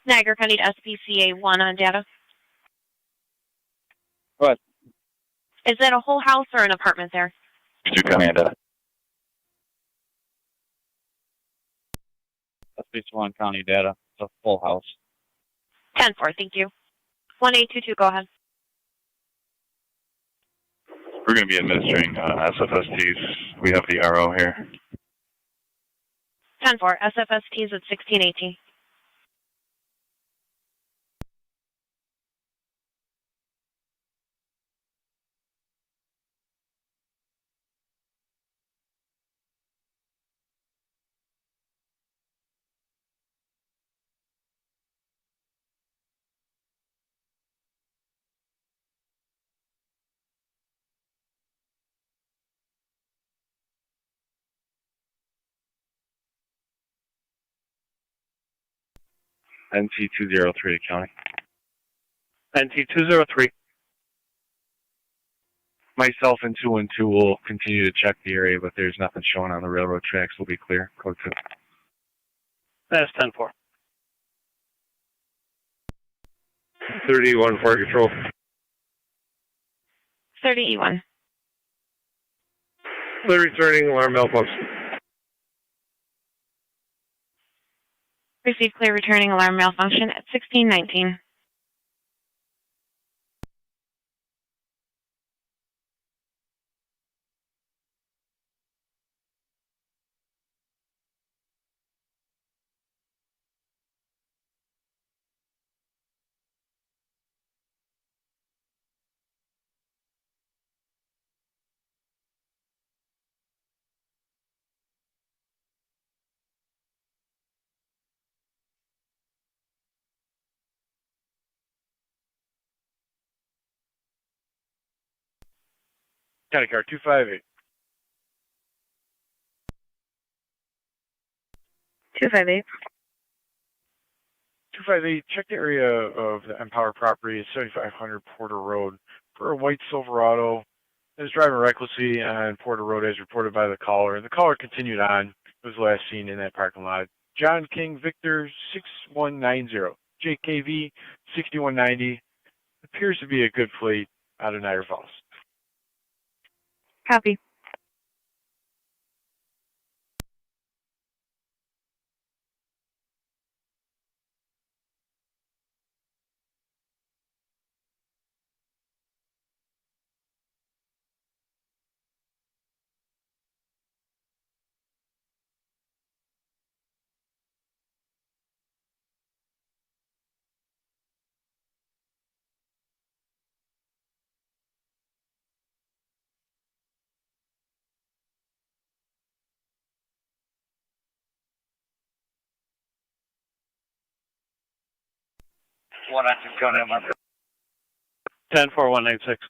Niagara County to SPCA 1 on data. What? Is that a whole house or an apartment there? 2 County data. SBCA 1 County data. It's a full house. 10-4, thank you. 1822, go ahead. We're going to be administering SFSTs. We have the RO here. 10-4, SFST is at 1618. NT203 County. NT203. Myself and 212 will continue to check the area, but there's nothing showing on the railroad tracks. We'll be clear. Code 2. That's 10-4. 31 for control. 30E1. Clear returning alarm malfunction. Receive clear returning alarm malfunction at 1619. County car 258. 258. 258, check the area of the Empower property, 7500 Porter Road, for a white Silverado that was driving recklessly on Porter Road as reported by the caller. The caller continued on, was last seen in that parking lot. John King Victor 6190, JKV 6190, appears to be a good plate out of Niagara Falls. Copy. One active County on 104186.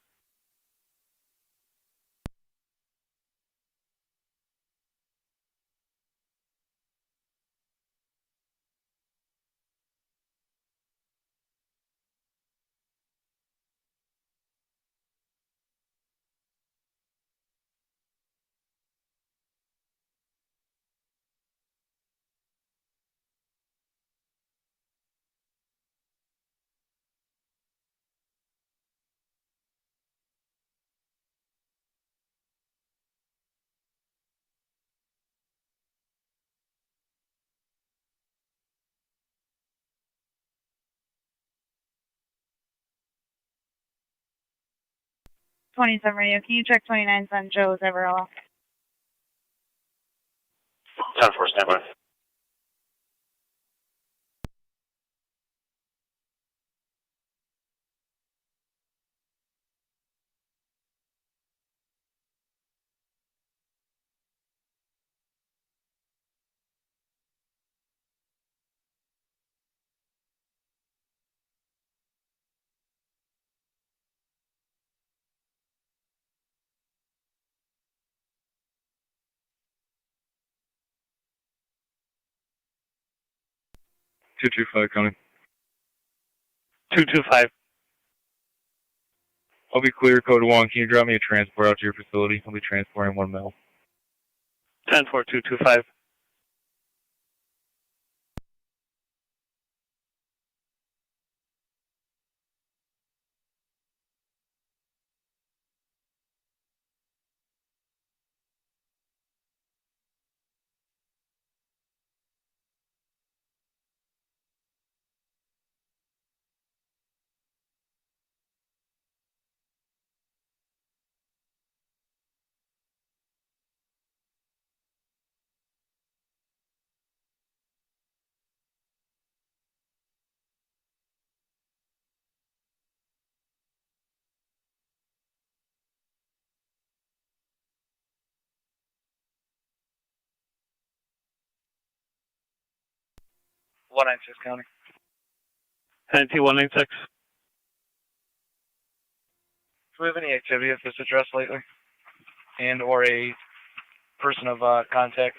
'27 radio. Can you check 29 on Joe's Everall? 10-4, standby. County. 225. I'll be clear, code 1. Can you drop me a transport out to your facility? I'll be transporting 1 male. 104225. One access County. 19186. Do we have any activity at this address lately? And or a person of contact?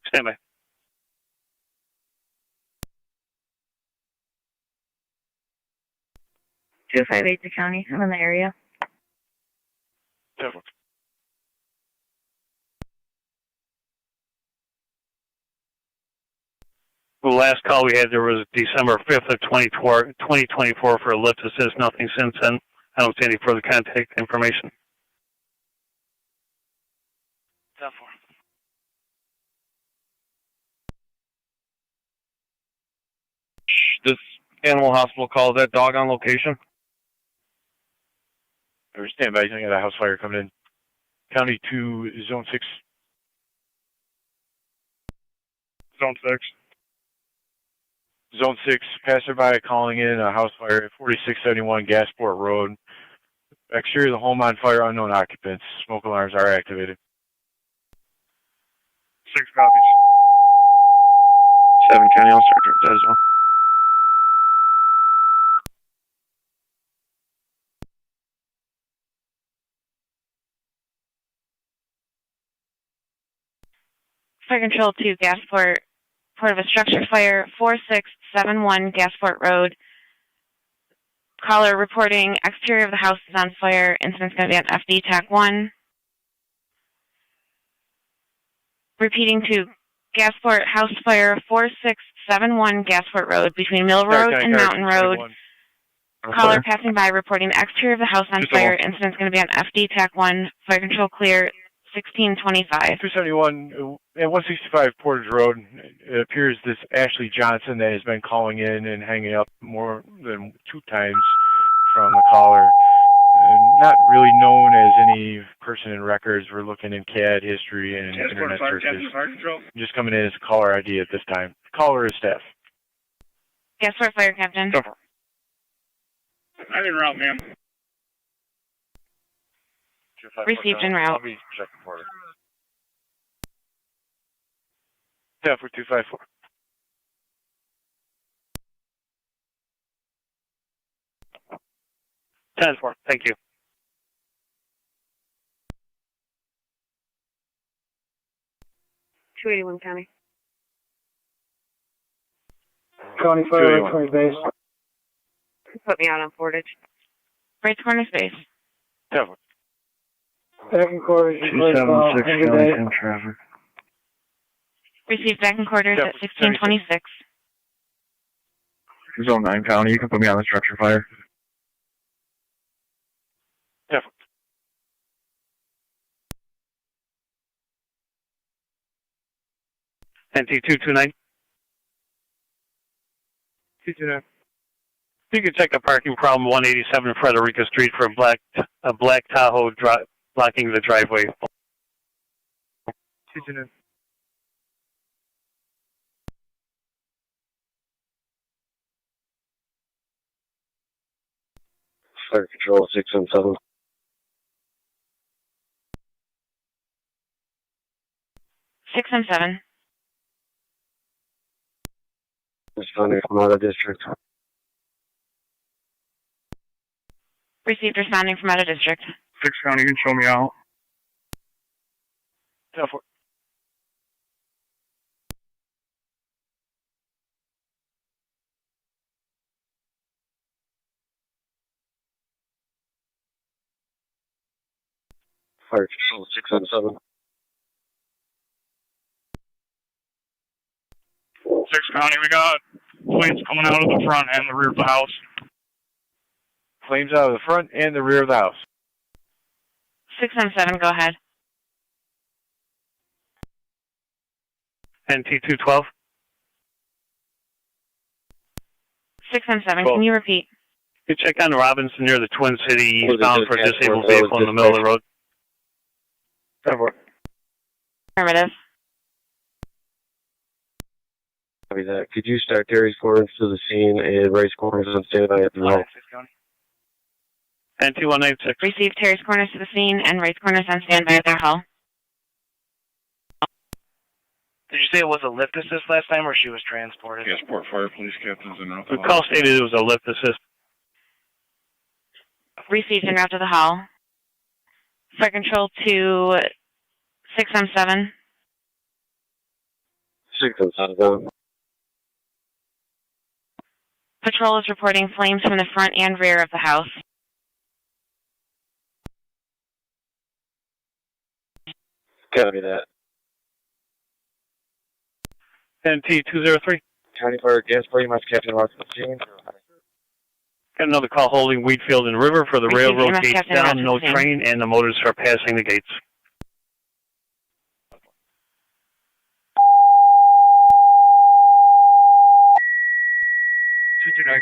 Standby. Two five eight, the county. I'm in the area. The last call we had there was December 5th of 2024 for a lift assist. Nothing since then. I don't see any further contact information. 10-4. This animal hospital call, is that dog on location? Or stand by. I got a house fire coming in. County 2, Zone 6. Zone 6. Zone 6, passerby calling in a house fire at 4671 Gasport Road. Exterior of the home on fire, unknown occupants. Smoke alarms are activated. 6 copies. 7 County, I'll start that as well. Fire Control to Gasport, report of a structure fire, 4671 Gasport Road. Caller reporting exterior of the house is on fire. Incident's going to be on FD TAC 1. Repeating to Gasport House Fire, 4671 Gasport Road between Mill Road and Mountain Road. Caller passing by reporting the exterior of the house on fire. Incident's going to be on FD TAC 1. Fire Control clear, 1625. 271 and 165 Portage Road. It appears this Ashley Johnson that has been calling in and hanging up more than 2 times from the caller. Not really known as any person in records. We're looking in CAD history and internet searches. Just coming in as a caller ID at this time. Caller is staff. Gasport Fire Captain. I'm en route, ma'am. Received en route. I'll be checking for it. Staff for 254. Transport, thank you. $281 County. County Fire County Base. Put me out on Portage. Right corner space. Back in quarters. 276 County 10 traffic. Received back in quarters at 1626. Zone 9 County, you can put me on the structure fire. NT229. 229. You can check the parking problem 187 Frederica Street for a black Tahoe blocking the driveway. 229. Fire Control 617. 617. Responding from out of district. Received responding from out of district. 6 County, you can show me out. Fire Control 617. 6 County, we got flames coming out of the front and the rear of the house. Flames out of the front and the rear of the house. 617, go ahead. NT212. 617, can you repeat? You check on Robinson near the Twin City eastbound for a disabled vehicle in the middle of the road. Affirmative. Copy that. Could you start Terry's corners to the scene and race corners on standby at the road? NT196. Received Terry's corners to the scene and Wright's corners on standby at their hull. Did you say it was a lift assist last time, or she was transported? Gasport Fire Police Captains in route. The call stated it was a lift assist. Received en route to the hull. Fire Control to 617. 617. Patrol is reporting flames from the front and rear of the house. Copy that. NT203. County Fire Gasport, you must Captain Rock to the scene. Got another call holding Wheatfield and River for the railroad gates Captain down, no Rochester. train, and the motors are passing the gates.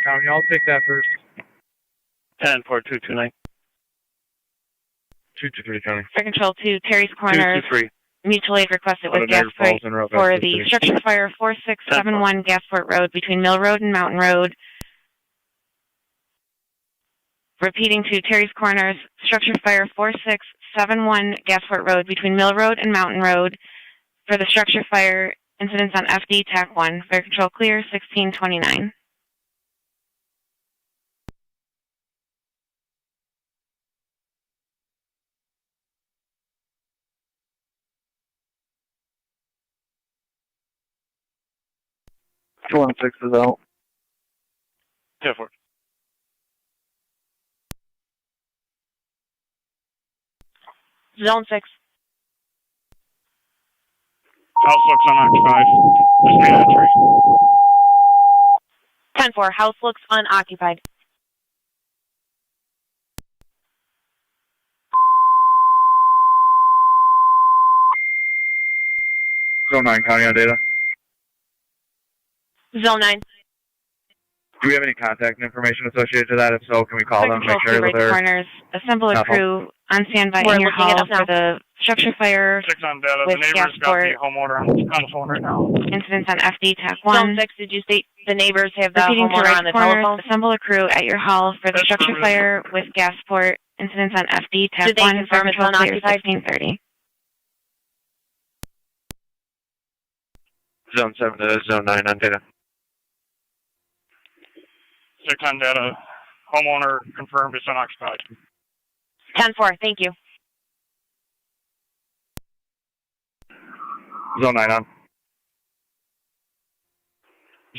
County, I'll take that first. 10-4229. 223 County. Fire Control to Terry's corners. 223. Mutual aid requested with Gasport for the structure fire 4671 Gasport Road between Mill Road and Mountain Road. Repeating to Terry's corners, structure fire 4671 Gasport Road between Mill Road and Mountain Road. For the structure fire, incidents on FD TAC 1. Fire Control clear, 1629. 216 is out. 10-4. Zone 6. House looks unoccupied. Let's make entry. 10-4. House looks unoccupied. Zone 9 County on data. Zone 9. Do we have any contact information associated to that? If so, can we call them, make Control sure that they're... corners. Assemble a Not crew on standby We're in your looking hall it up for now. the structure fire 6 on data. with The neighbor's got Gasport. the homeowner on the phone right now. Incidents on FD TAC Zone 1. 6, did you state the neighbors have the Repeating to homeowner right on the corners. telephone? Assemble a crew at your hall for the That's structure correct. fire with Gasport. Incidents on FD TAC Did they 1. confirm it's Control clear unoccupied? 1630. Zone 7 to Zone 9 on data. 6 on data. Homeowner confirmed it's unoccupied. 10-4, thank you. Zone 9 on.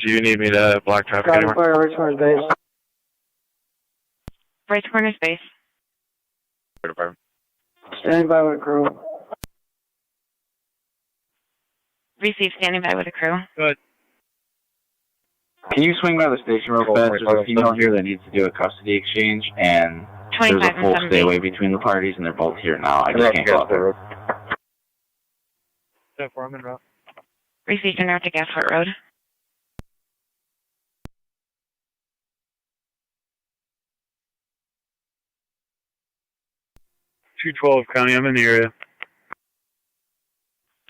Do you need me to block traffic County anymore? Fire, right corner base. Right corner space. Fire department. Standing by with a crew. Receive standing by with a crew. Good. Can you swing by the station real fast? There's a female here that needs to do a custody exchange, and there's 25 a full and stay 70. away between the parties, and they're both here now. I just can't go out there. 10-4, I'm in route. Received en route to Gasport Road. County, I'm in the area.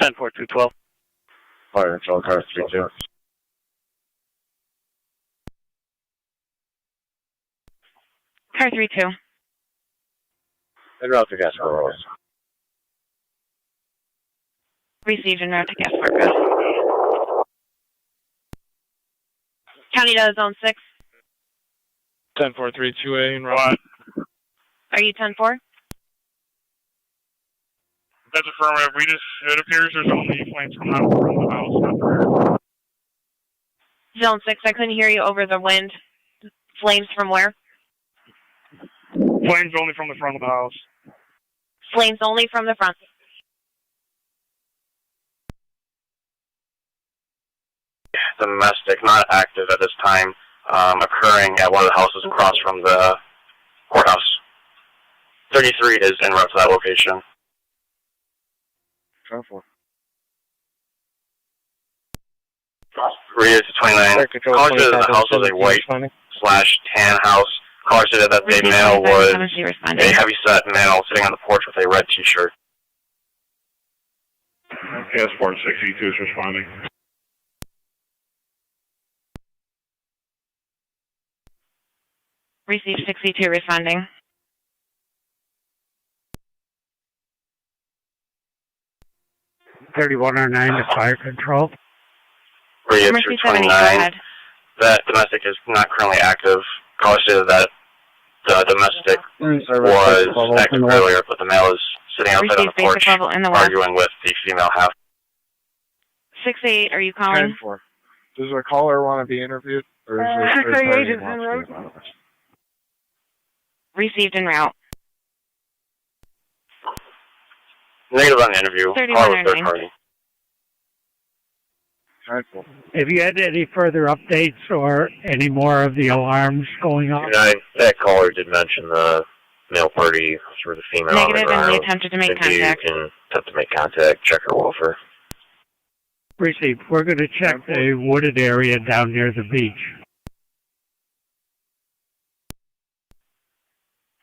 10-4, 212. Fire control car 3-2. Car 3-2. En route to Gasport Road. Received en route to Gasport Road. County to Zone 6. 10-4, 3-2A in route. Are you 10-4? That's affirmative. It appears there's only flames coming out from the house, not the rear. Zone 6, I couldn't hear you over the wind. Flames from where? Flames only from the front of the house. Flames only from the front. Domestic, not active at this time, occurring at one of the houses across from the courthouse. 33 is en route to that location. 10-4. Read it to 29. Caller said that the house was a white/tan house. Caller said that the male was a heavy-set male sitting on the porch with a red t-shirt. Passport 62 is responding. Received 62 responding. $3109 to fire control. Read it Mercy to 70, go 29. ahead. That domestic is not currently active. Caller said that the domestic was active earlier, but the male is sitting outside on the Received porch basic level in the west. arguing with the female half. 6-8, are you calling? 10-4. Does the caller want to be interviewed? Or is there a third party who wants to be involved? Received en route. Negative on the interview. 31 Caller was or third 9. party. Have you had any further updates or any more of the alarms going off? That caller did mention the male party for the female. Negative, on and the we ground. attempted to make If contact. You can attempt to make contact, check her welfare. Received. We're going to check the wooded area down near the beach.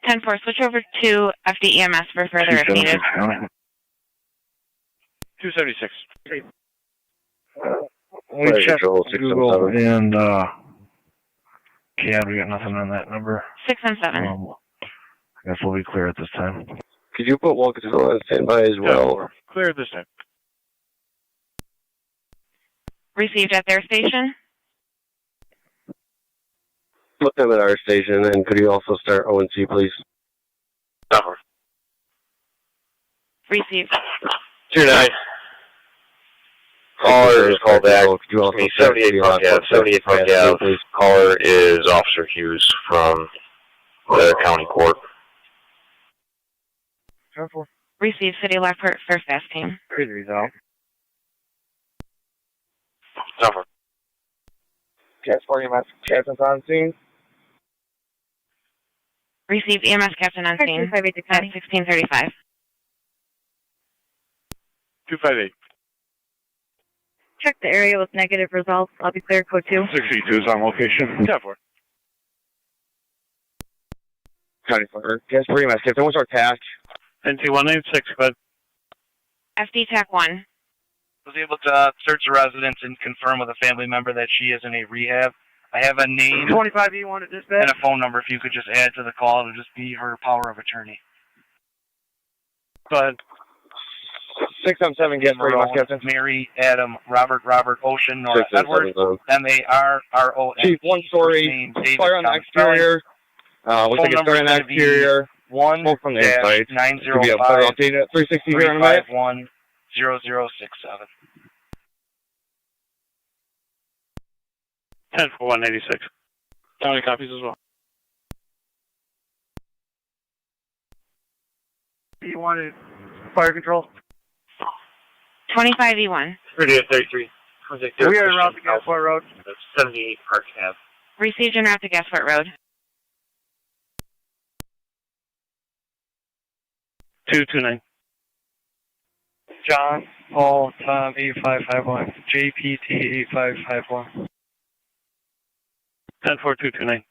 10-4, switch over to FDEMS for further if needed. 276. We checked Google and CAD, we got nothing on that number. 6 and 7. I guess we'll be clear at this time. Could you put walk control on standby as well? Clear this time. Received at their station. Put them at our station, and could you also start ONC, please? Over. Received. 2-9. Caller is called back. It's me, 78 Park Ave. 78 Park Ave. Caller is Officer Hughes from the county court. Receive City of Lockport for fast team. Good result. Over. Cat 40 EMS captain's on scene. Receive EMS captain on scene at 1635. 258. Check the area with negative results. I'll be clear, code 2. 62 is on location. Cat 4. County Fire. Cat 40 EMS captain. What's our task? NT 196, but FD TAC 1. Was able to search the residence and confirm with a family member that she is in a rehab. I have a name 25E1 at dispatch. and a phone number. If you could just add to the call, it'll just be her power of attorney. but 677 Cat 40 EMS captain. Mary, Adam, Robert, Ocean, Nora, Edward, M-A-R-R-O-N. Chief, one story. Fire on the exterior. Looks like it's starting on the exterior. Smoke from the inside. Could be a fire update at 360 here in a minute. 351-0067. 10 for 186. County copies as well. You wanted fire control? 25E1. 3833. We are around the Gasport Road. That's 78 Park Ave. Received en route to Gasport Road. 229. John, Paul, Tom, 8551. JPT 8551. 10 for 229.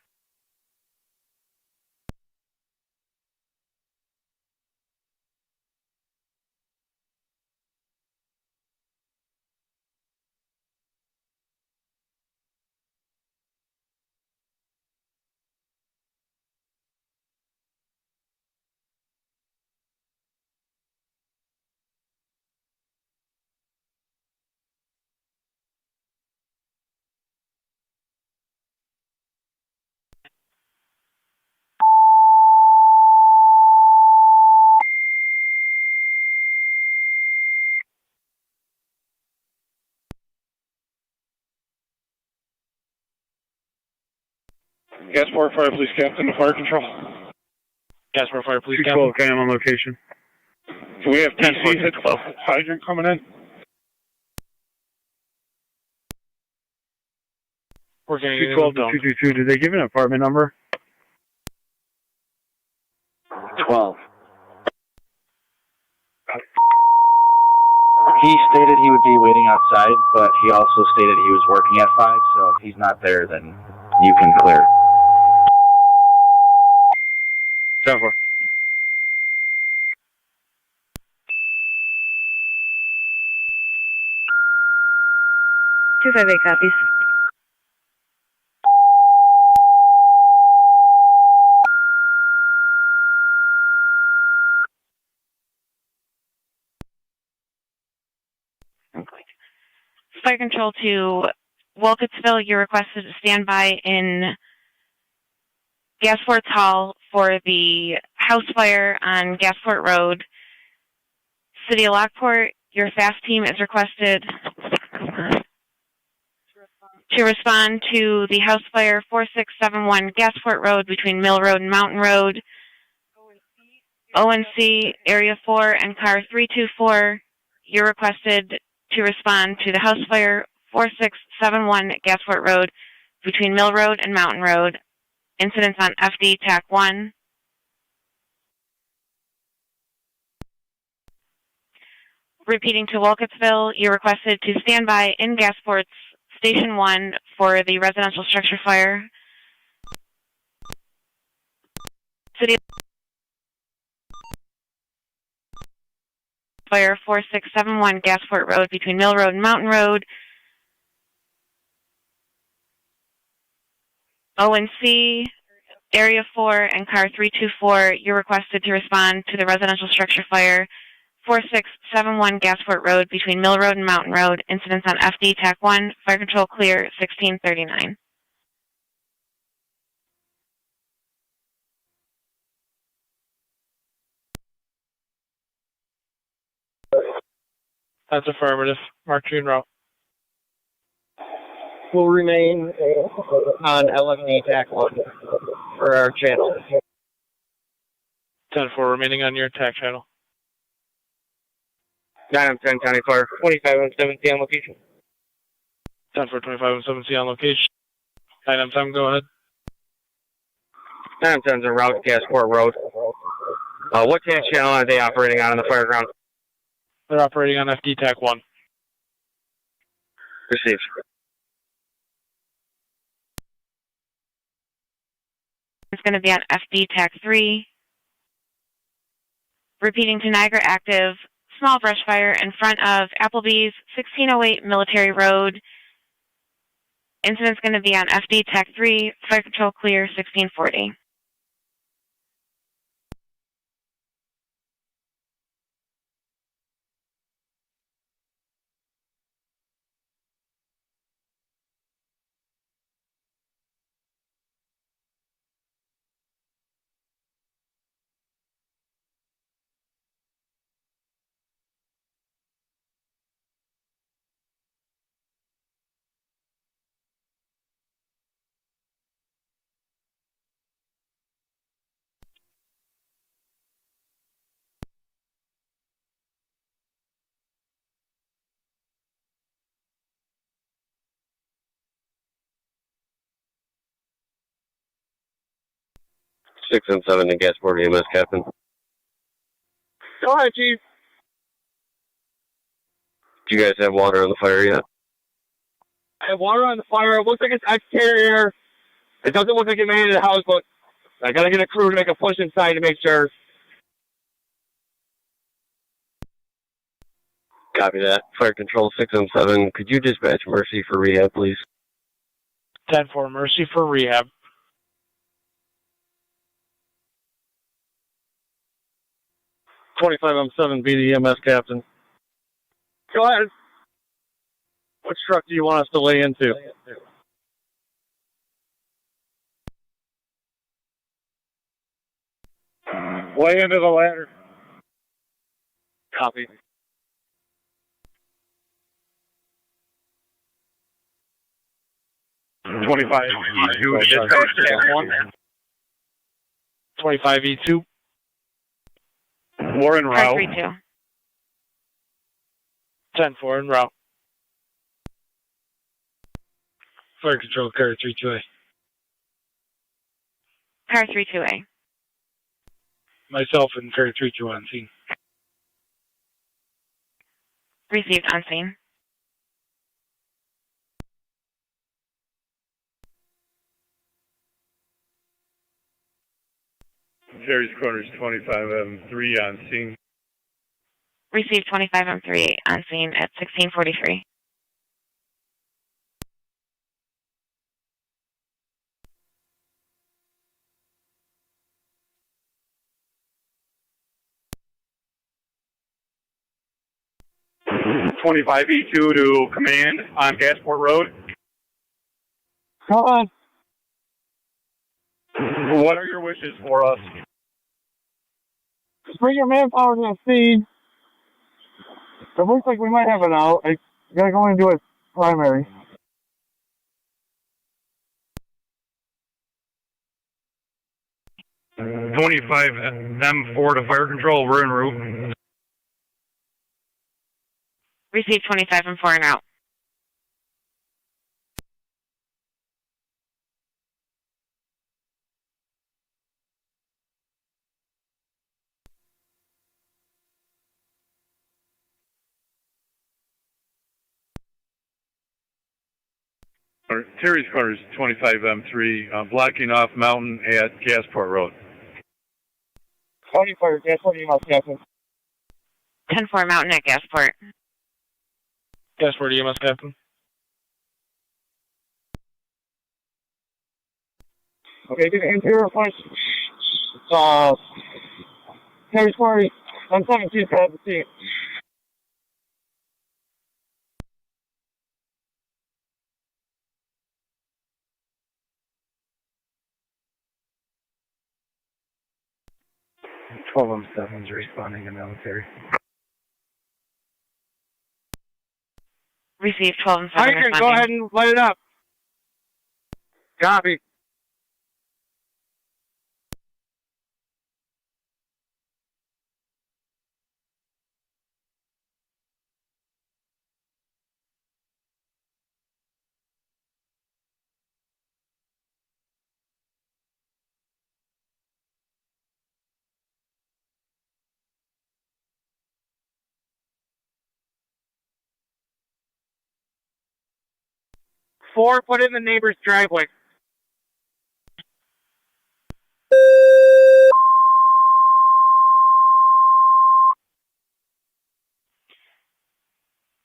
Gasport Fire Police Captain, Fire Control. Gasport Fire Police 212 cam on location. So we have 10 for PC hit 12. hydrant coming in. We're getting 212 to 222. Did they give an apartment number? 12. He stated he would be waiting outside, but he also stated he was working at 5, so if he's not there, then you can clear. 10-4. Two 5-8 copies. Fire control to Wolcottsville, you're requested to stand by in Gasport Hall for the house fire on Gasport Road. City of Lockport, your fast team is requested to respond to the house fire 4671 Gasport Road between Mill Road and Mountain Road. ONC Area 4 and Car 324, you're requested to respond to the house fire 4671 Gasport Road between Mill Road and Mountain Road. Incidents on FD TAC 1. Repeating to Wolcottsville, you're requested to stand by in Gasport's Station 1 for the residential structure fire. City Fire 4671 Gasport Road between Mill Road and Mountain Road. ONC, Area 4, and Car 324, you're requested to respond to the residential structure fire 4671 Gasport Road between Mill Road and Mountain Road. Incidents on FD TAC 1, fire control clear 1639. That's affirmative. Mark you en route. will remain on LFD TAC 1 for our channel. 10-4 remaining on your TAC channel. 9-10 County Fire. 25-17 on location. 10-4, 25-17 on location. 9-10, go ahead. 9-10's en route to Gasport Road. What TAC channel are they operating on the fire ground? They're operating on FD TAC 1. Received. It's going to be on FD TAC 3. Repeating to Niagara active, small brush fire in front of Applebee's, 1608 Military Road. Incident's going to be on FD TAC 3, fire control clear, 1640. Six and 7 to Gasport EMS, Captain. Go ahead, Chief. Do you guys have water on the fire yet? I have water on the fire. It looks like it's exterior. It doesn't look like it made it to the house, but I gotta get a crew to make a push inside to make sure. Copy that. Fire control 6 and 7. Could you dispatch Mercy for rehab, please? 10-4, Mercy for rehab. 25-7, be the EMS captain. Go ahead. Which truck do you want us to lay into? Lay into the ladder. Copy. E2 to dispatch TAC 1. 25E2. We're en route. 532. 10-4 en route. Fire control, car 32A. Car 32A. Myself and car 32 on scene. Received on scene. Jerry's Corners 25-3 on scene. Received 25M3 on scene at 1643. E2 to command on Gasport Road. Come on. What are your wishes for us? Just bring your manpower to the scene. It looks like we might have an out. I gotta go in and do a primary. M4 to fire control. We're en route. Received 25M4 and out. Terry's Corners 25M3, blocking off mountain at Gasport Road. County Fire, Gasport EMS, Captain. 10-4 Mountain at Gasport. Gasport EMS captain. Okay, get the interior punch. Terry's Corners, 117, pad the scene. M7's responding to military. Received 12 and 7 Heineken, responding. go ahead and light it up. Copy. Four, put in the neighbor's driveway.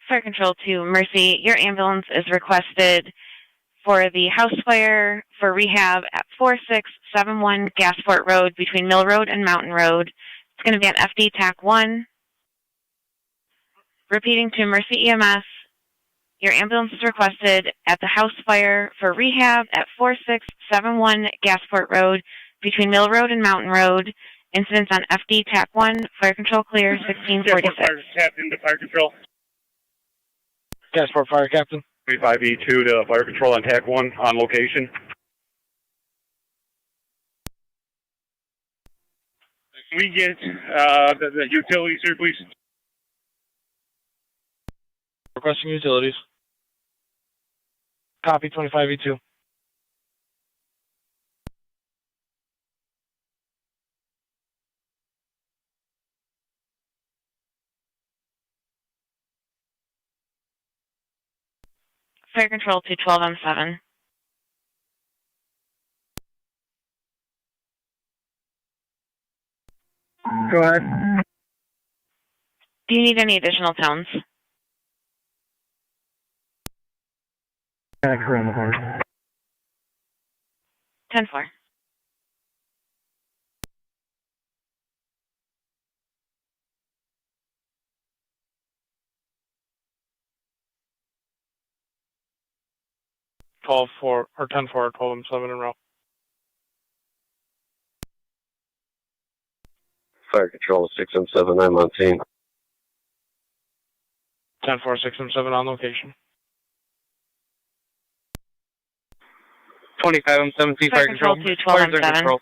Fire Control to Mercy, your ambulance is requested for the house fire for rehab at 4671 Gasport Road between Mill Road and Mountain Road. It's going to be at FD TAC 1. Repeating to Mercy EMS, your ambulance is requested at the house fire for rehab at 4671 Gasport Road between Mill Road and Mountain Road. Incidents on FD TAC 1, Fire Control clear, 1646. Fire Captain to Fire Control. Gasport Fire Captain. 35E2 to Fire Control on TAC 1 on location. Can we get the utilities here, please? Requesting utilities. Copy 25E2. Fire Control to 12M7. Go ahead. Do you need any additional tones? Back around the horn. 10-4. 12-4 or 10-4, 12M7 in row. Fire Control 6M7, I'm on scene. 10-4, 6M7 on location. 25M7C fire control. To Fire's under 12M7. control.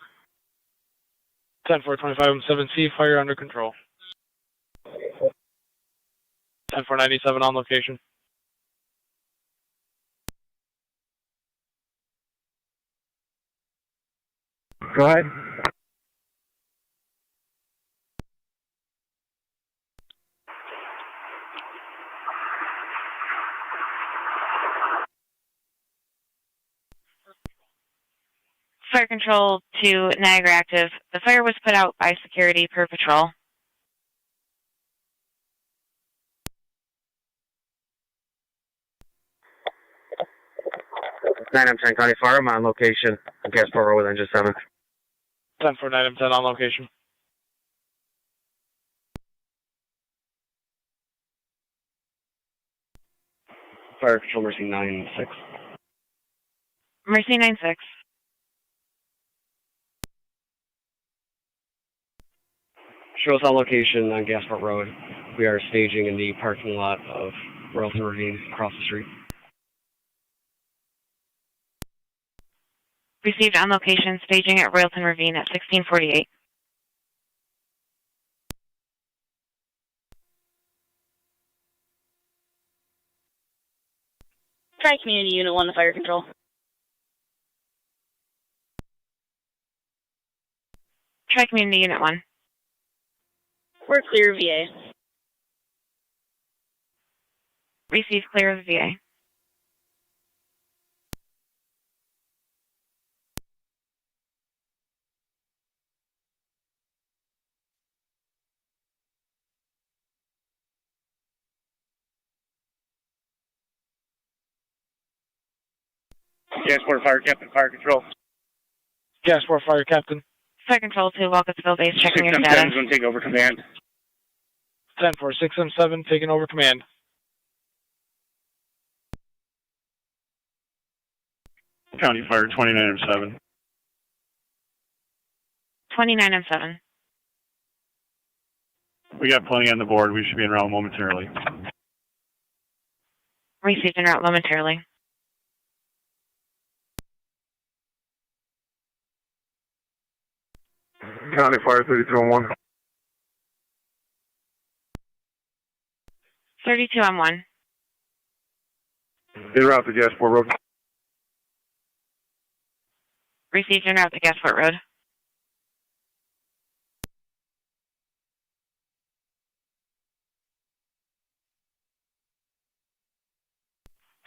10-4, 25M7C fire under control. 10-4, 97 on location. Go ahead. Fire Control to Niagara Active. The fire was put out by security per patrol. Nine M10 County Fire, I'm on location. Gasport Road with engine 7. 10-4, 9M10 on location. Fire Control Mercy 9-6. Mercy 9-6. Show us on location on Gasport Road. We are staging in the parking lot of Royalton Ravine across the street. Received on location, staging at Royalton Ravine at 1648. Try Community Unit 1 to Fire Control. Try Community Unit 1. We're clear VA. Receive clear of VA. Gasport Fire Captain, Fire Control. Gasport Fire Captain. Fire Control to Walkersville Base, checking your 6M7 status. is going to take over command. 10-4, 6M7 taking over command. County Fire 29M7. 29M7. We got plenty on the board. We should be en route momentarily. Received en route momentarily. County Fire 3211. 32 on 1. En route to Gasport Road. Received en route to Gasport Road.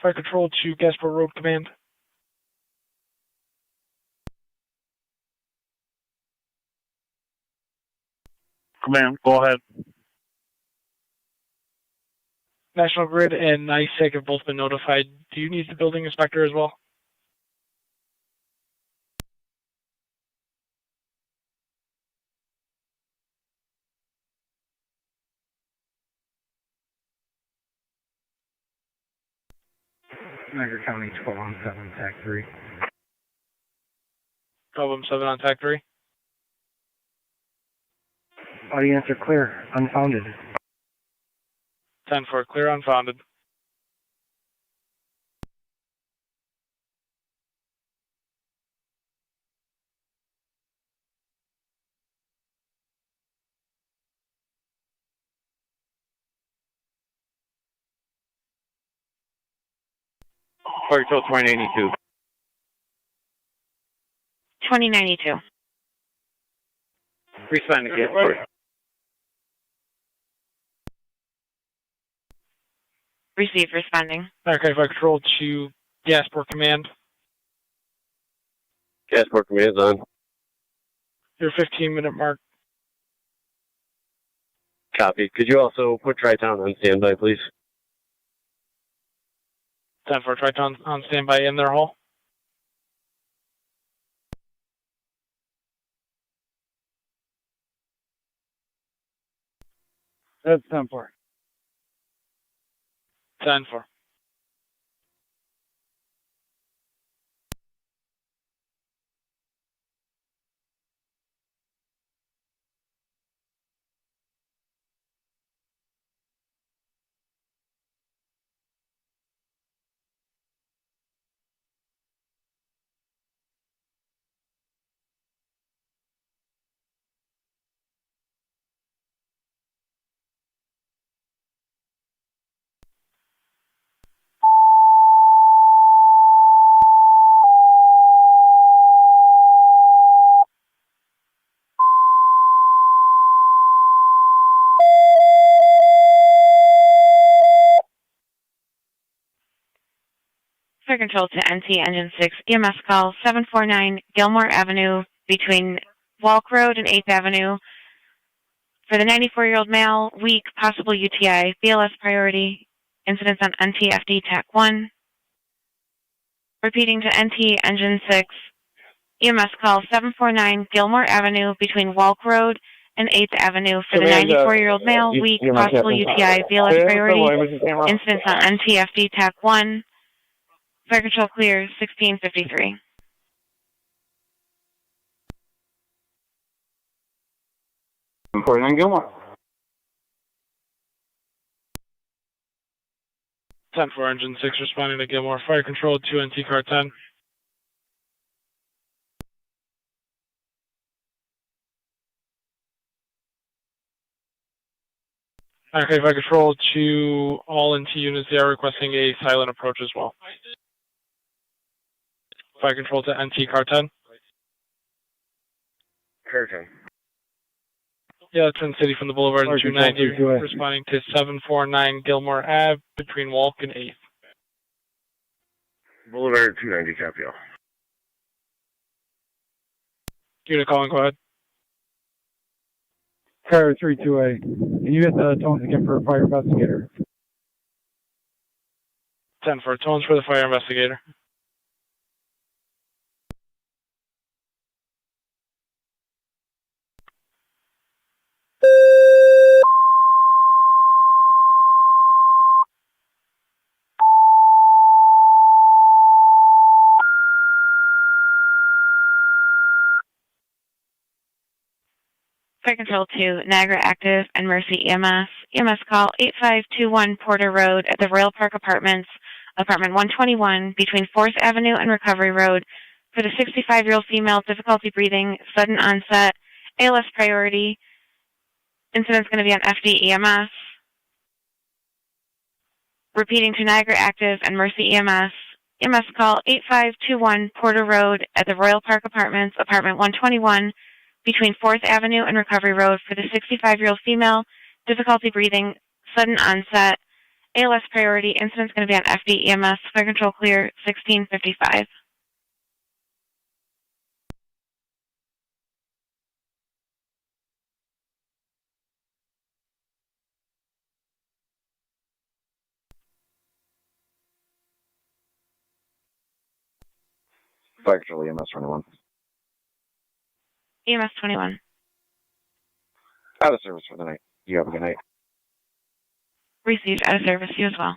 Fire Control to Gasport Road Command. Command, go ahead. National Grid and NYSEG have both been notified. Do you need the building inspector as well? Niagara County 1217, TAC 3. 1217 on TAC 3. Audience are clear, unfounded. 10-4, clear unfounded. Fire Control 2092. 2092. Respond to Gasport. Received, responding. Okay, Fire Control to Gasport Command. Gasport Command's on. Your 15-minute mark. Copy. Could you also put Tri-Town on standby, please? 10-4, Triton on standby in their hall. That's 10-4. 10-4. Fire Control to NT Engine 6, EMS call 749 Gilmore Avenue between Walk Road and 8th Avenue. For the 94-year-old male, weak, possible UTI, BLS priority, incidents on NT-FD TAC 1. Repeating to NT Engine 6, EMS call 749 Gilmore Avenue between Walk Road and 8th Avenue. For the 94-year-old male, weak, possible UTI, BLS priority, incidents on NT-FD TAC 1. Fire Control clear, 1653. Gilmore. 10-4, Engine 6 responding to Gilmore. Fire Control to NT Car 10. Okay, Fire Control to all NT units. They are requesting a silent approach as well. Fire Control to NT Car 10. Curtain. Yeah, Twin City from the Boulevard and 290, responding to 749 Gilmore Ave between Walk and 8th. Boulevard 290, copy all. Unit calling, go ahead. Car 328. Can you hit the tones again for a fire investigator? 10-4, tones for the fire investigator. Fire Control to Niagara Active and Mercy EMS. EMS call 8521 Porter Road at the Royal Park Apartments, apartment 121, between 4th Avenue and Recovery Road. For the 65-year-old female, difficulty breathing, sudden onset, ALS priority. Incident's going to be on FD EMS. Repeating to Niagara Active and Mercy EMS. EMS call 8521 Porter Road at the Royal Park Apartments, apartment 121, between 4th Avenue and Recovery Road for the 65-year-old female, difficulty breathing, sudden onset, ALS priority. Incident's going to be on FD EMS. Fire control clear 1655. Fire control EMS 21. EMS 21. Out of service for the night. You have a good night. Received. Out of service. You as well.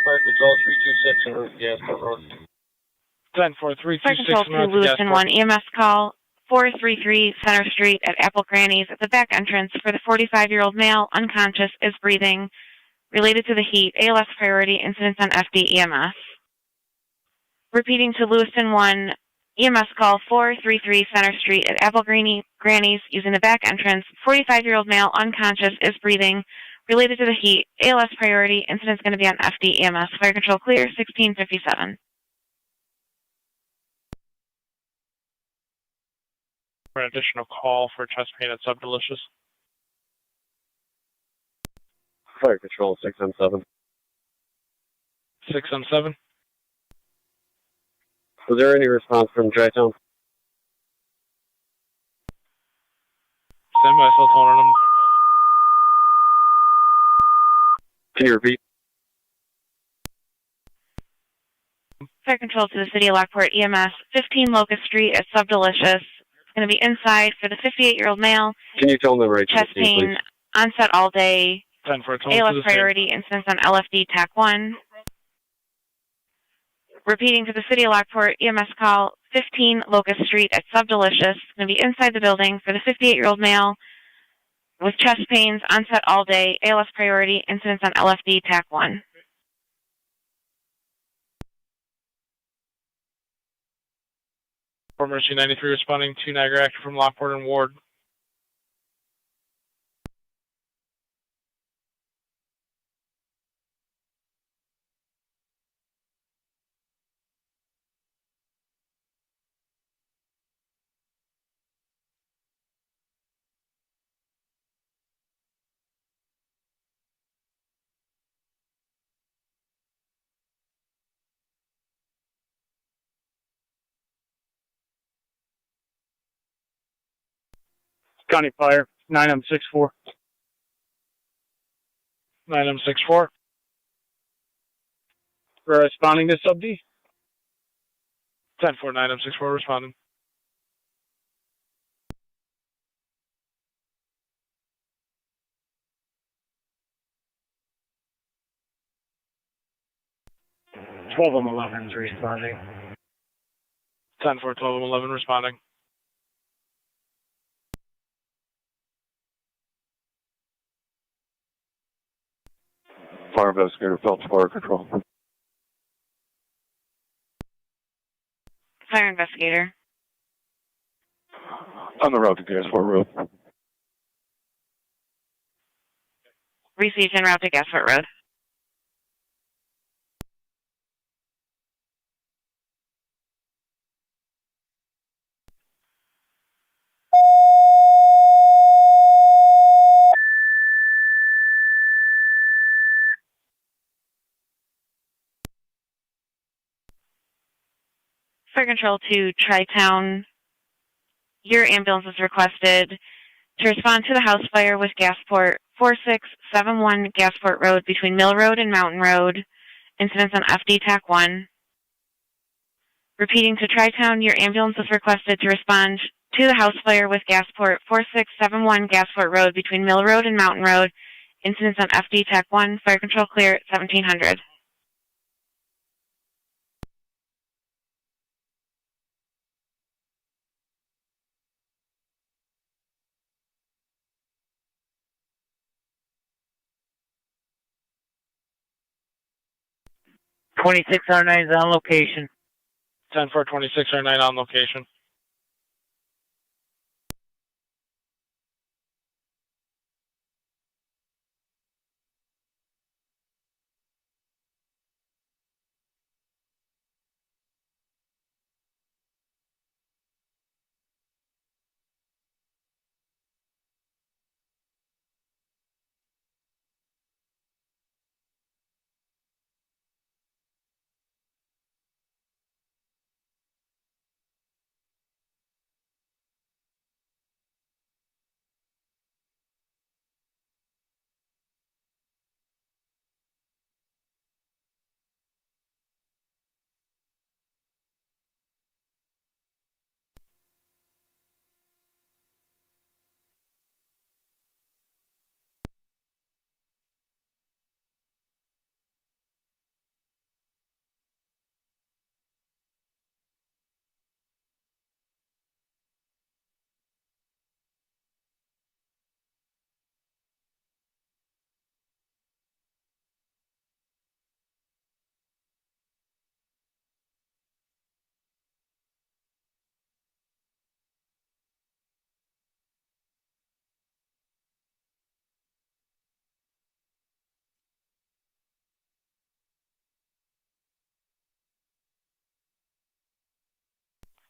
Fire control 326 and Roof Gasport Road. 10-4-326 Fire control to Lewiston 1. EMS call 433 Center Street at Apple Grannies at the back entrance for the 45-year-old male, unconscious, is breathing, related to the heat, ALS priority, incidents on FD EMS. Repeating to Lewiston 1, EMS call 433 Center Street at Apple Grannies using the back entrance, 45-year-old male, unconscious, is breathing, related to the heat, ALS priority, incident's going to be on FD EMS. Fire control clear 1657. For an additional call for chest pain at Subdelicious. Fire control 617. 617. Was there any response from Tri-Town? Stand by, still calling them. Can you repeat? Fire control to the City of Lockport EMS, 15 Locust Street at Subdelicious. It's going to be inside for the 58-year-old male. Can you tell them right to chest the scene, pain, onset all day, 10-4, ALS priority, incidents on LFD TAC 1. Repeating to the City of Lockport, EMS call 15 Locust Street at Subdelicious. It's going to be inside the building for the 58-year-old male with chest pains, onset all day, ALS priority, incidents on LFD TAC 1. For Mercy 93 responding to Niagara Active from Lockport and Ward. County Fire, 9M64. 9M64. Responding to Sub D. 10-4, 9M64 responding. Twelve of 11's responding. 10-4, 12-11 responding. Fire investigator Phelps, fire control. Fire investigator. On the route to Gasport Road. Received en route to Gasport Road. Fire Control to Tri-Town. Your ambulance is requested to respond to the house fire with Gasport 4671 Gasport Road between Mill Road and Mountain Road. Incidents on FD TAC 1. Repeating to Tri-Town, your ambulance is requested to respond to the house fire with Gasport 4671 Gasport Road between Mill Road and Mountain Road. Incidents on FD TAC 1. Fire Control clear at 1700. $2609 is on location. 10-4-2609 on location.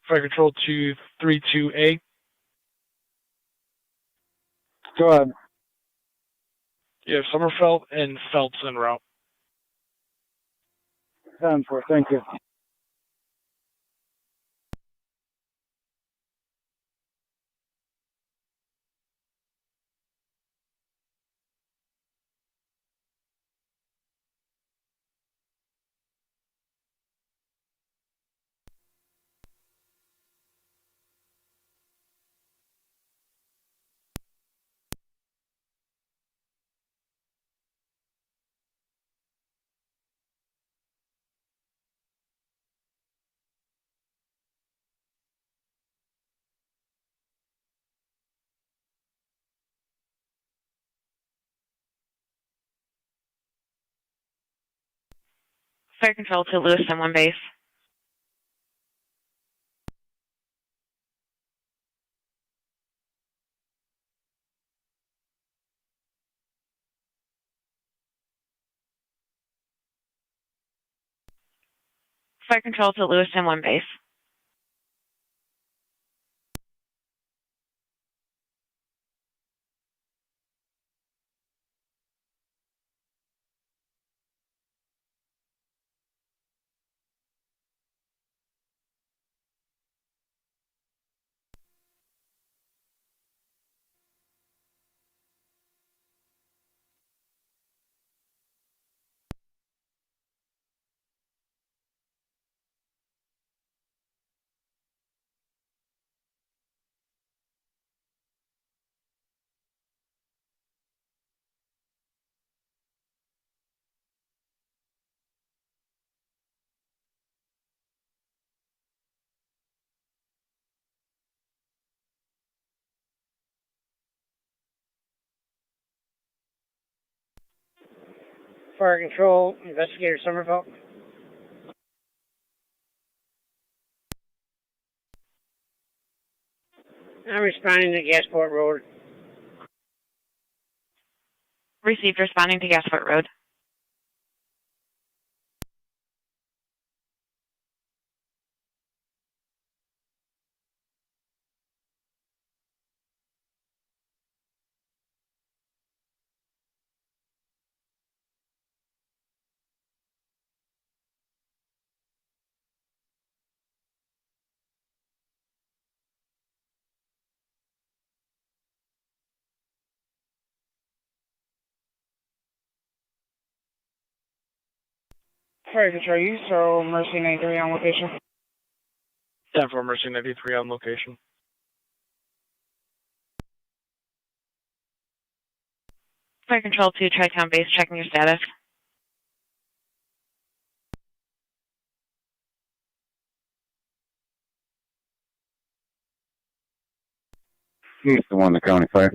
Fire Control to 32A. Go ahead. You have Summerfelt and Phelps en route. 10-4, thank you. Fire Control to Lewis M1 base. Fire Control to Lewis M1 base. Fire Control, Investigator Summerfelt. I'm responding to Gasport Road. Received responding to Gasport Road. Fire Control, you throw Mercy 93 on location. 10-4 Mercy 93 on location. Fire Control to Tri-Town Base, checking your status. Houston 1, the county fire.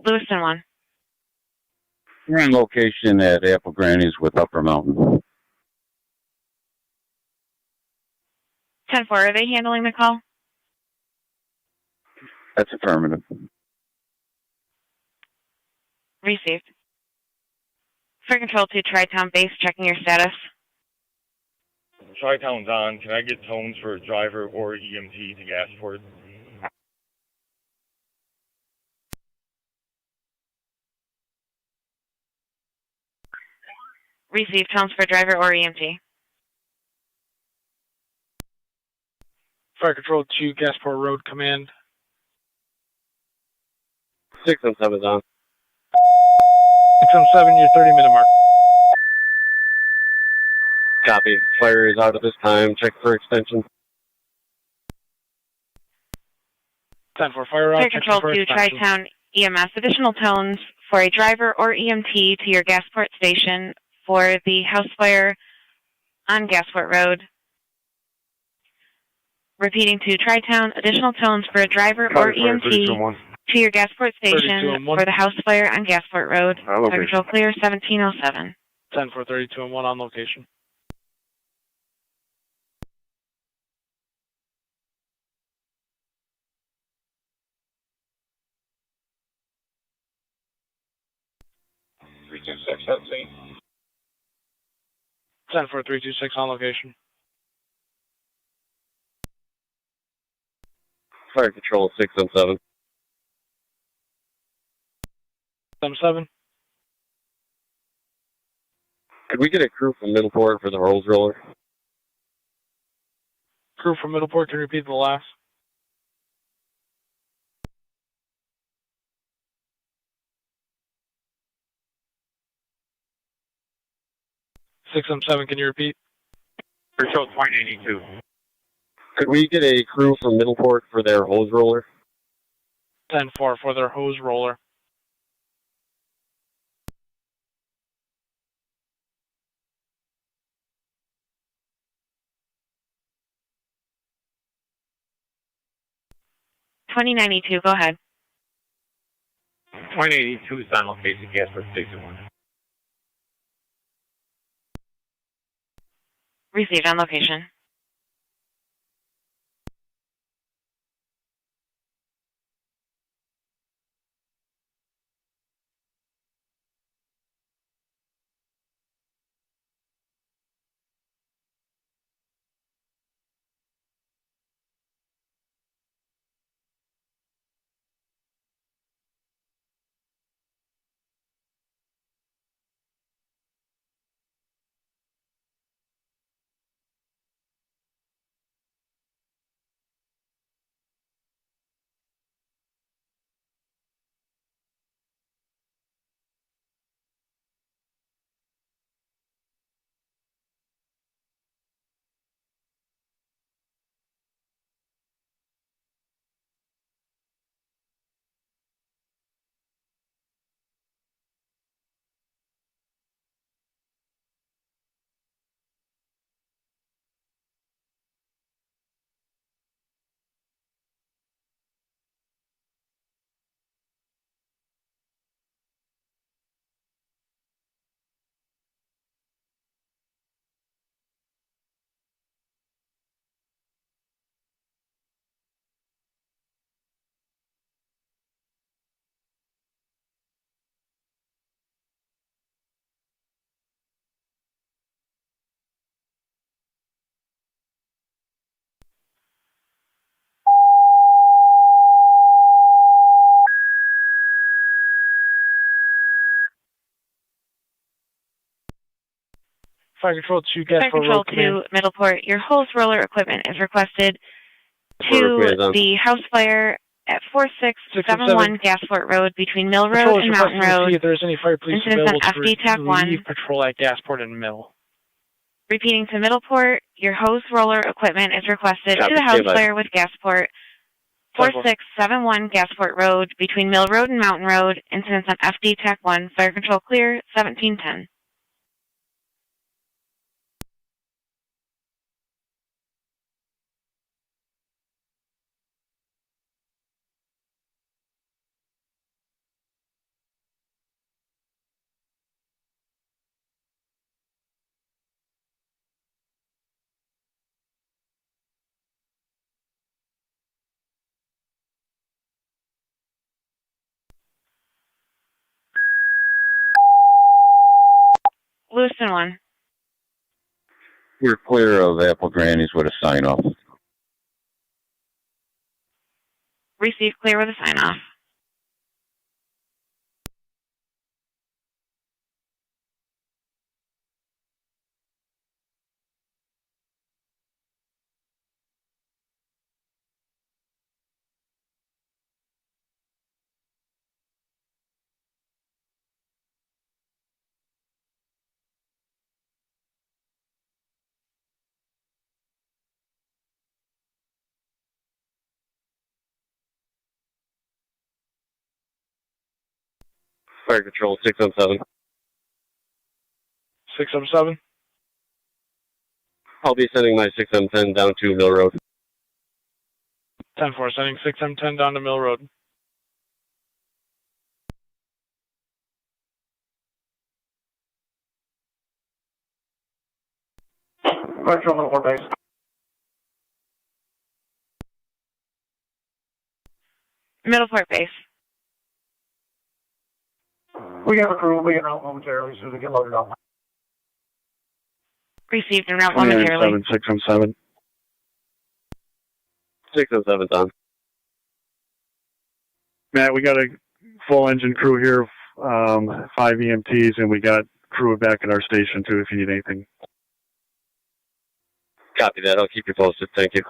Lewiston 1. We're on location at Apple Grannies with Upper Mountain. 10-4, are they handling the call? That's affirmative. Received. Fire Control to Tri-Town Base, checking your status. Tri-Town's on. Can I get tones for driver or EMT to Gasport? Received. Tones for driver or EMT. Fire Control to Gasport Road Command. 617 is on. 617, your 30-minute mark. Copy. Fire is out at this time. Check for extension. 10-4, fire out. Fire Control to Tri-Town EMS. Additional tones for a driver or EMT to your Gasport station for the house fire on Gasport Road. Repeating to Tri-Town, additional tones for a driver or EMT to your Gasport station for the house fire on Gasport Road. Fire Control clear, 1707. 10-4, 32 and 1 on location. Six, 10-4, 326 on location. Fire Control 617. 7-7. Could we get a crew from Middleport for the hose roller? Crew from Middleport, can you repeat the last? .617, can you repeat? Control 0.82. Could we get a crew from Middleport for their hose roller? 10-4 for their hose roller. .2092, go ahead. 0.82 is on location, Gasport Station 1. Received on location. Fire Control to Fire Gasport Control Road Command. to Middleport. Your hose roller equipment is requested to the house fire at 4671 Gasport Road between Mill Road Patrol is and Mountain requesting to see Road. if there's any fire police Incidents on available FD TAC to 1. relieve patrol at Gasport and Mill. Repeating to Middleport, your hose roller equipment is requested Copy, to the house stand by. fire with Gasport. 4671 Gasport Road between Mill Road and Mountain Road. Incidents on FD TAC 1. Fire control clear, 1710. Lewiston 1. We're clear of Apple Grannies with a sign off. Receive clear with a sign off. Fire Control 617. 677. I'll be sending my 6M10 down to Mill Road. 10-4, sending 6M10 down to Mill Road. Control Middleport base. Middleport base. We have a crew. We'll be in route momentarily so they get loaded up. Received en route momentarily. 617. 607 on. Matt, we got a full engine crew here, 5 EMTs, and we got crew back at our station too if you need anything. Copy that. I'll keep you posted. Thank you.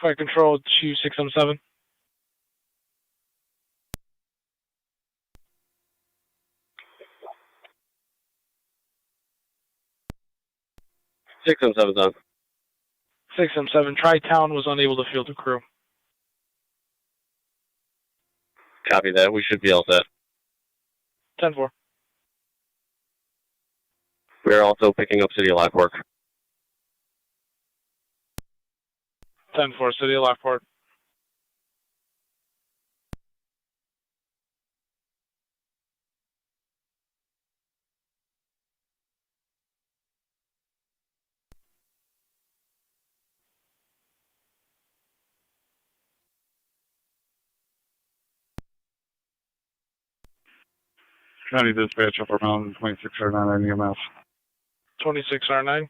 Fire control 2617. 6M7's on. 6M7. Tri-Town was unable to field the crew. Copy that. We should be all set. 10-4. We are also picking up City of Lockport. 10-4, City of Lockport. County dispatch up around 2609 EMS. 26R9.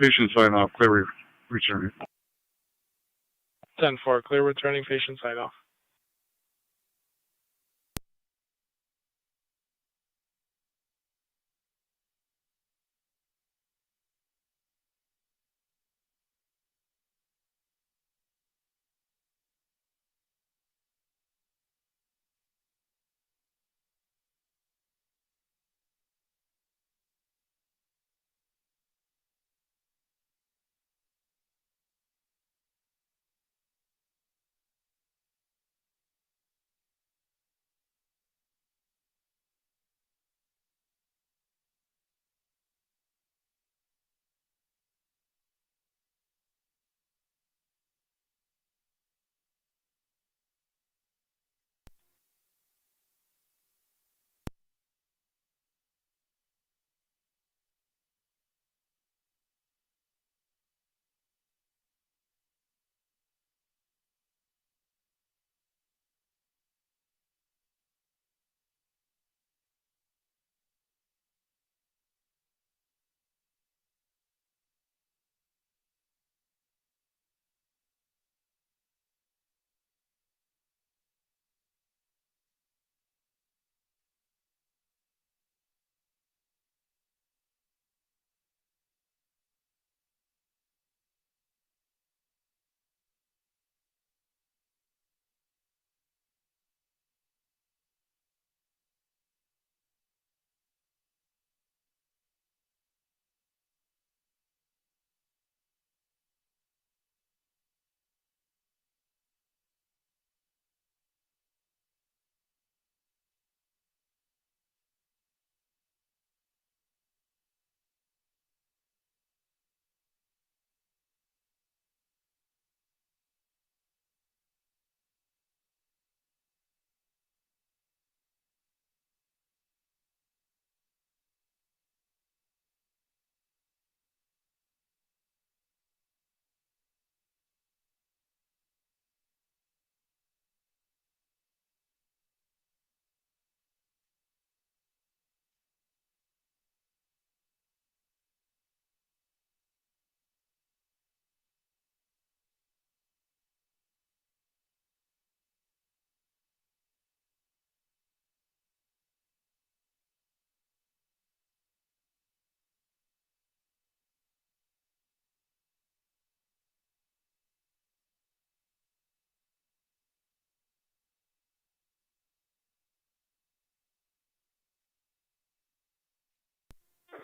Patient sign off, clear return. 10-4, clear returning patient sign off.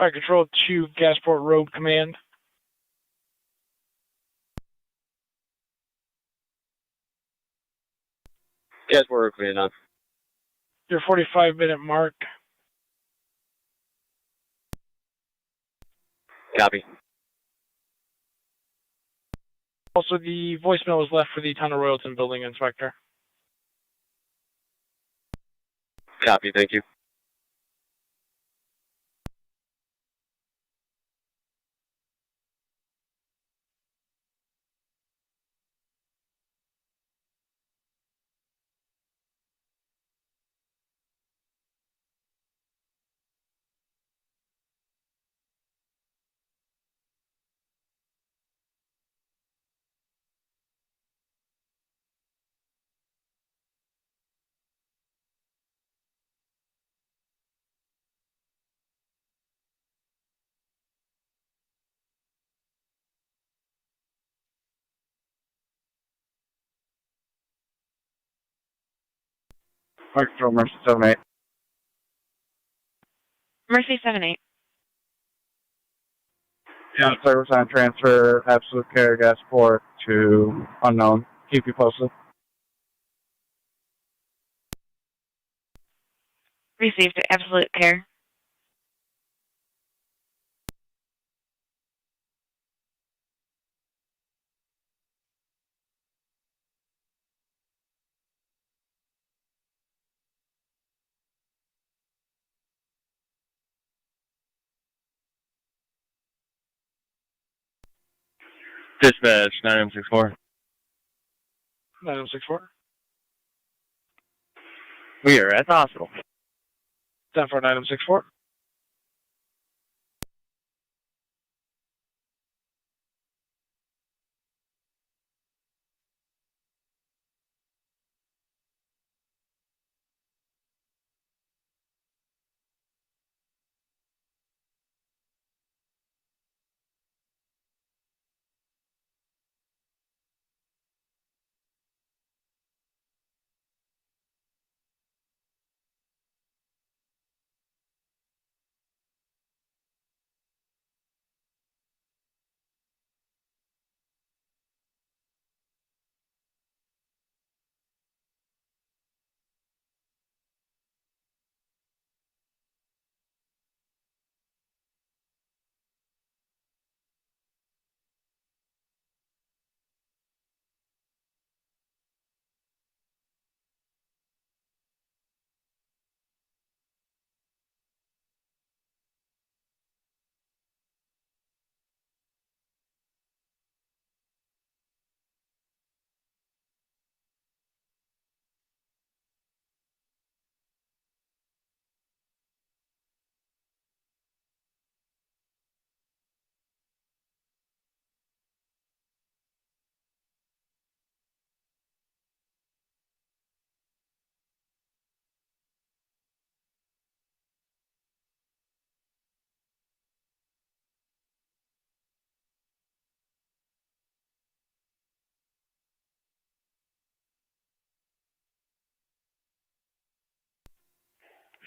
Fire Control to Gasport Road Command. Gasport Road Command on. Your 45-minute mark. Copy. Also, the voicemail was left for the Town of Royalton building inspector. Copy, thank you. Fire Control, Mercy 78. Mercy 78. Yeah, service on transfer, absolute care, Gasport to unknown. Keep you posted. Received absolute care. Dispatch 9M64. 964. We are at the hospital. 10-4 964.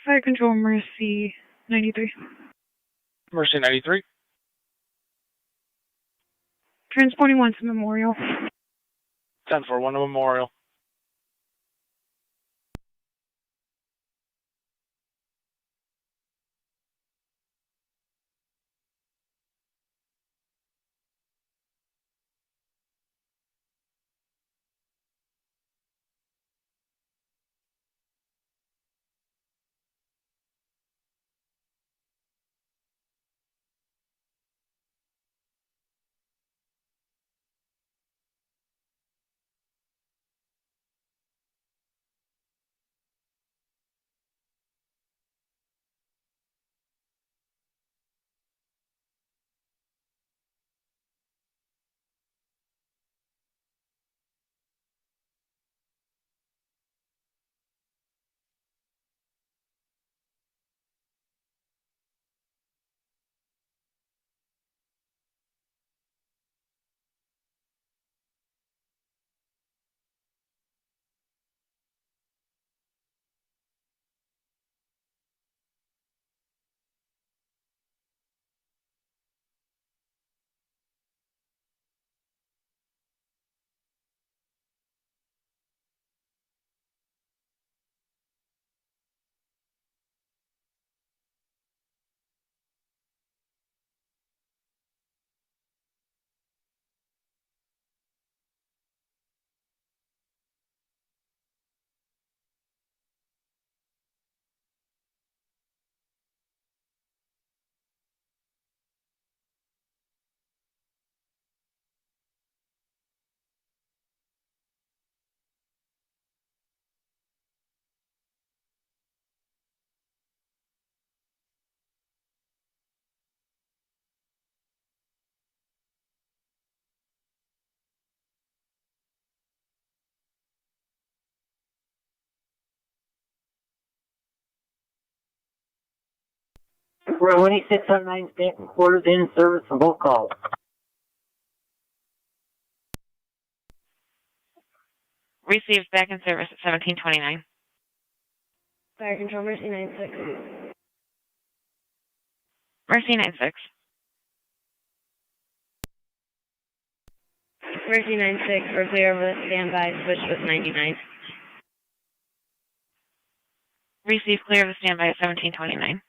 Fire Control, Mercy 93. Mercy 93. Transporting one to Memorial. 10-4 1 to Memorial. 2609 Stanton quarters in service for both calls. Received back in service at 1729. Fire Control, Mercy 96. Mercy 96. Mercy 96, we're clear over the standby, switch with 99. Received clear of the standby at 1729.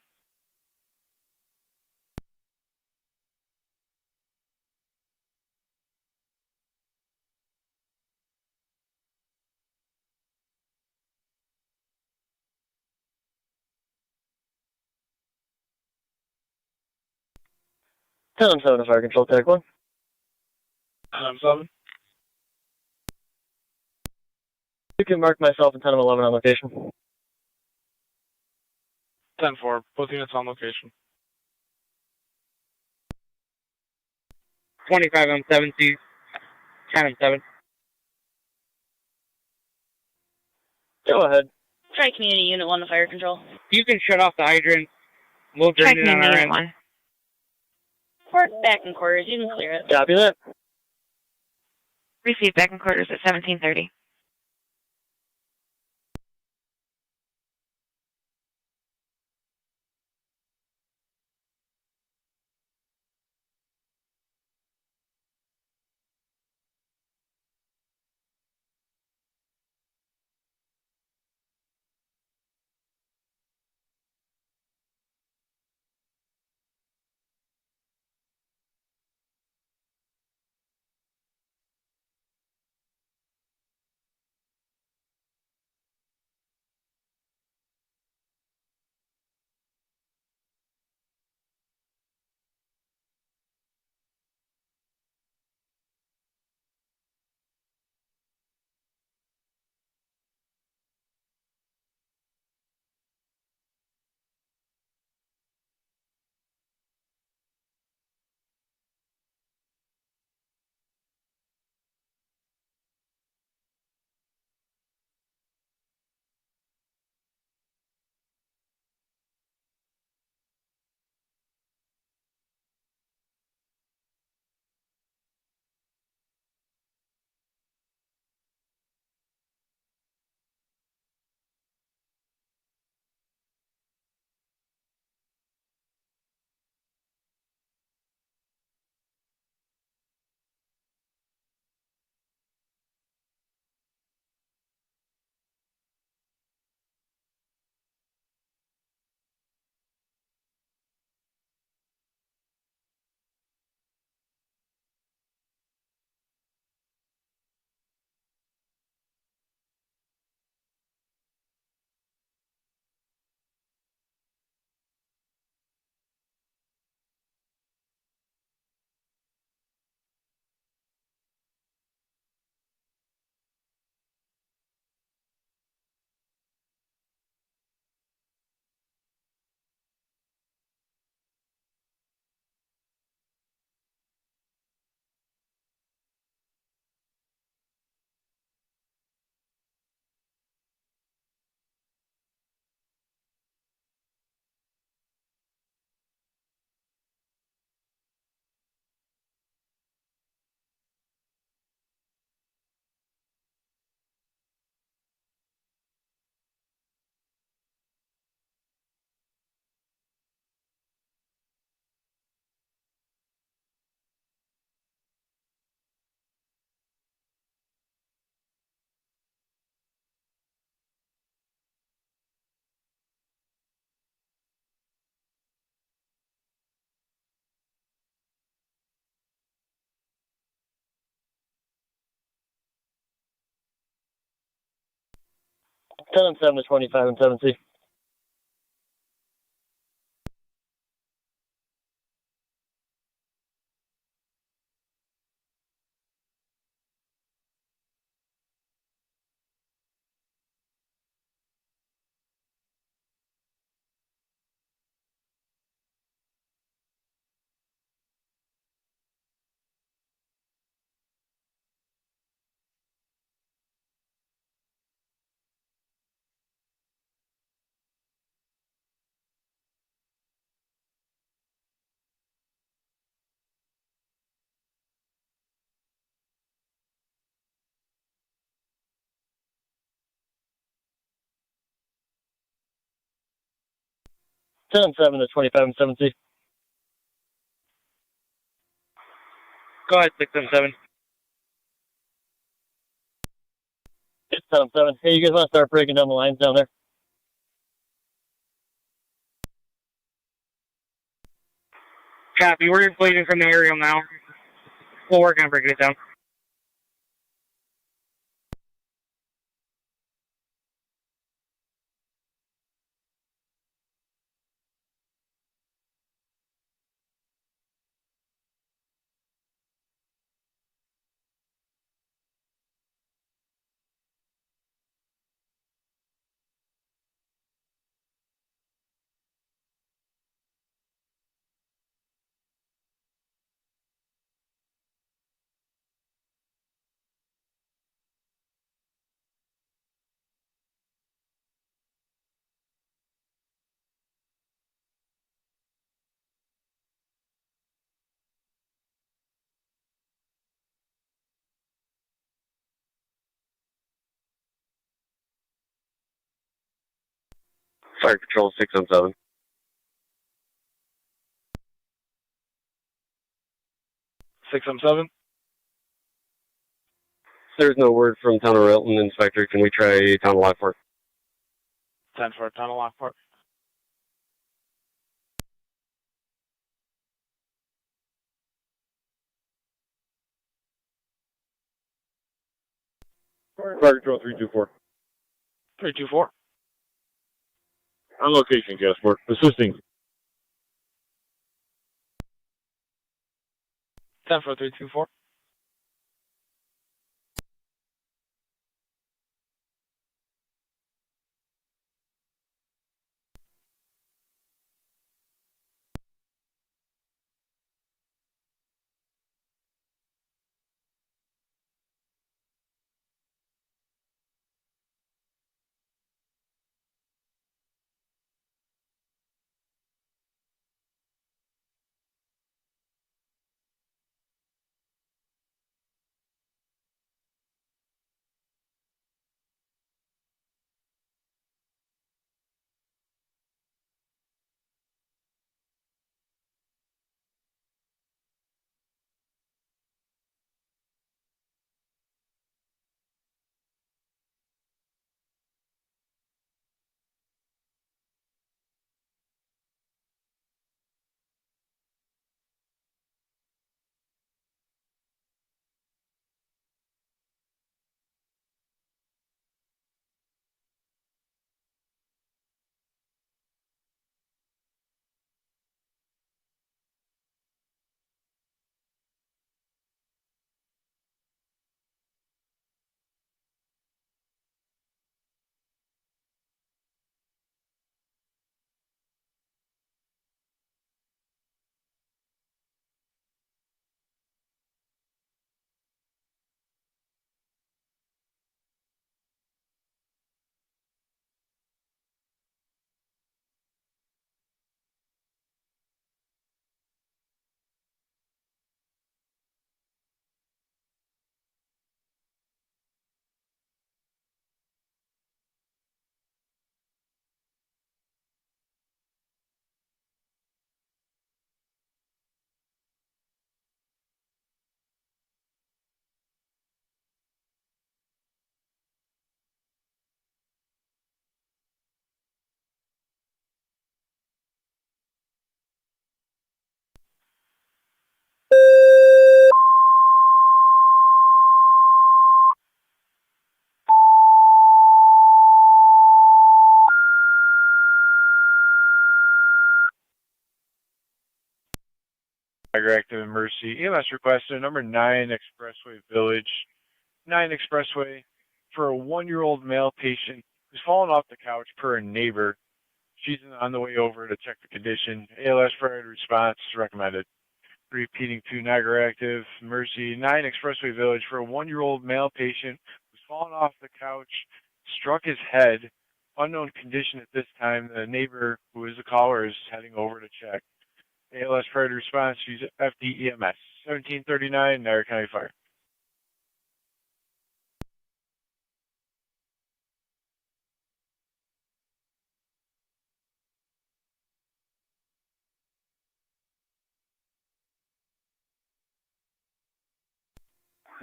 Ten 7 to Fire Control, TAC 1. 7. You can mark myself and 10-11 on location. 10-4, both units on location. 25 on 7C, 10 on 7. Go ahead. Tri-Community Unit 1 to Fire Control. You can shut off the hydrant. We'll drain it on our Unit end. 1. Port back in quarters, you can clear it. Copy that. Received back in quarters at 1730. Ten and 7 to 25 and 7C. 10-7 to 25-7C. Go ahead, 677. It's 10-7. Hey, you guys want to start breaking down the lines down there? Copy. We're bleeding from the aerial now. We'll work on breaking it down. Fire Control 617. 617. There's no word from Town of Railton, Inspector. Can we try Town of Lockport? 10 for Town of Lockport. Fire Control 324. 324. On location, Gasport. Assisting. 10 for 324. Niagara Active and Mercy. EMS requested number 9 Expressway Village, 9 Expressway, for a 1-year-old male patient who's fallen off the couch per a neighbor. She's on the way over to check the condition. ALS prior response recommended. Repeating to Niagara Active, Mercy, 9 Expressway Village for a 1-year-old male patient who's fallen off the couch, struck his head. Unknown condition at this time. The neighbor, who is the caller, is heading over to check. ALS prior to response, use FDEMS. 1739, Niagara County Fire.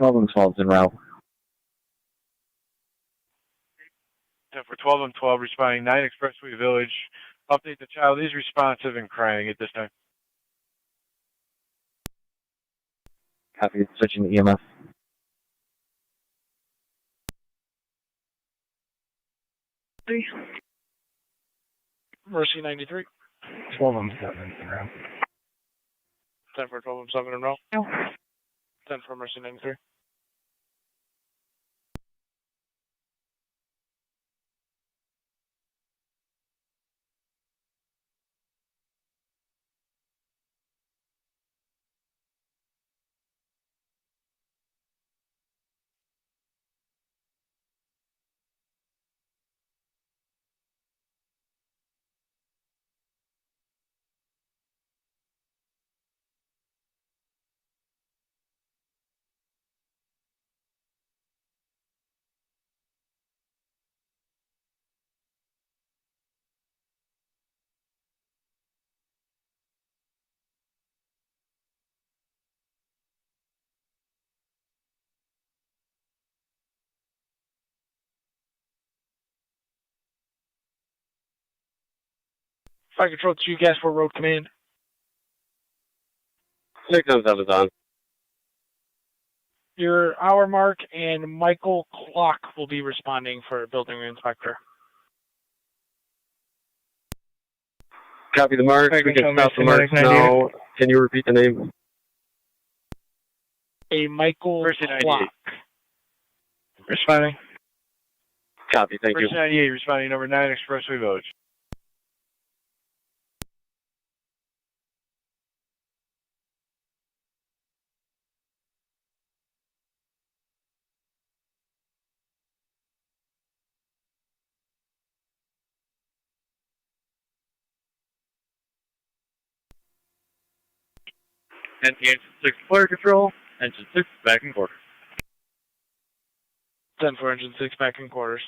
12 and 12's en route. 10 for 12 and 12, responding 9 Expressway Village. Update: the child is responsive and crying at this time. Copy. Switching to EMS. Mercy 93. 12 and 7 en route. 10 for 12 and 7 in row. 10 for Mercy 93. Fire Control 2, Gas 4 Road Command. 6 and 7's on. Your hour mark and Michael Clock will be responding for building inspector. Copy the marks. We can stop the marks now. Can you repeat the name? A Michael Mercy Clock. 98. Responding. Copy, thank you. Mercy 98, responding number 9 Expressway Village. And Engine 6 Fire Control, Engine 6 back in quarters. 10 for Engine 6 back in quarters.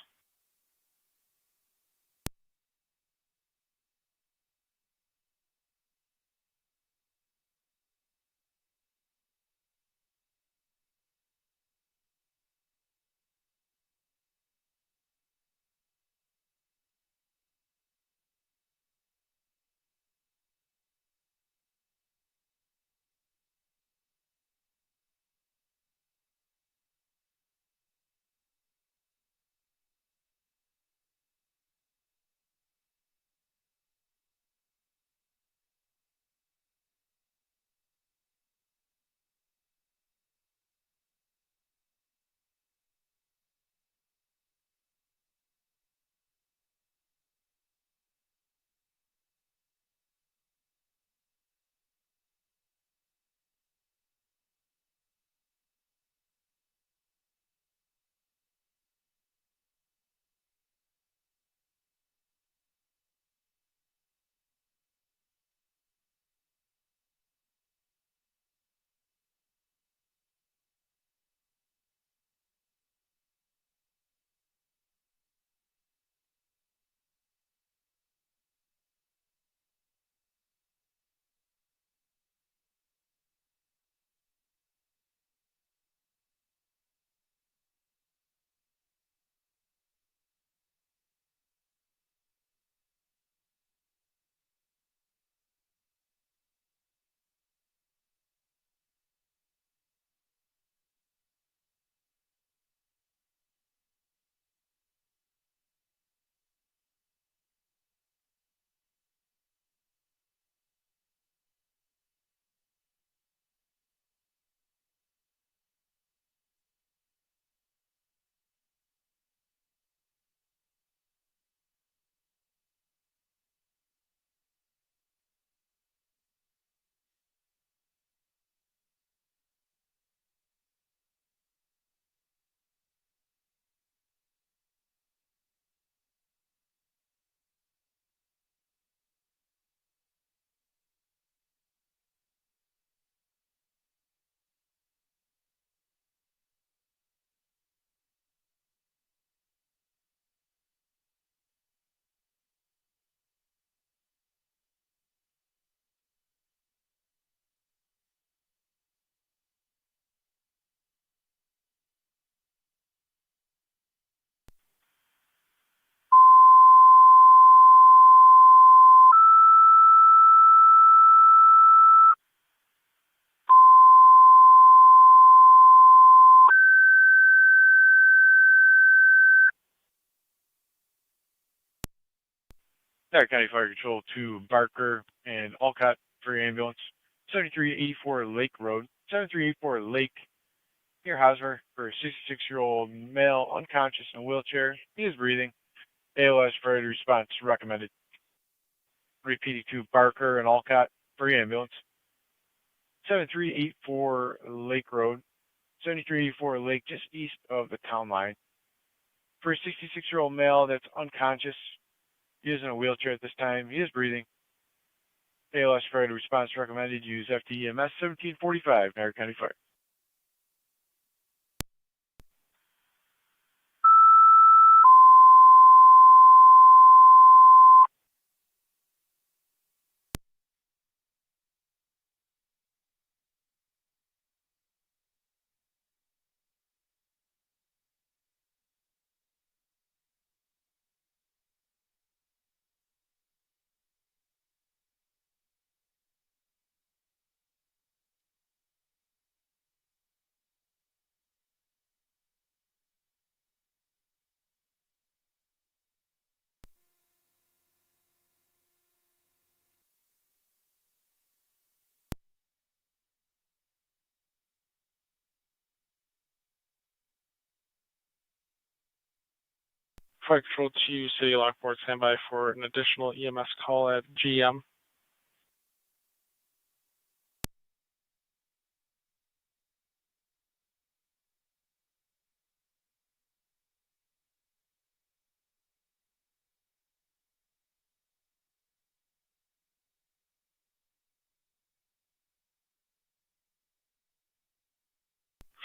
Niagara County Fire Control to Barker and Alcott for your ambulance. 7384 Lake Road. 7384 Lake near Hosmer for a 66-year-old male unconscious in a wheelchair. He is breathing. ALS priority response recommended. Repeating to Barker and Alcott for your ambulance. 7384 Lake Road. 7384 Lake just east of the town line. For a 66-year-old male that's unconscious. He is in a wheelchair at this time. He is breathing. ALS priority response recommended. Use FTEMS 1745, Niagara County Fire. Fire Control to City of Lockport, standby for an additional EMS call at GM.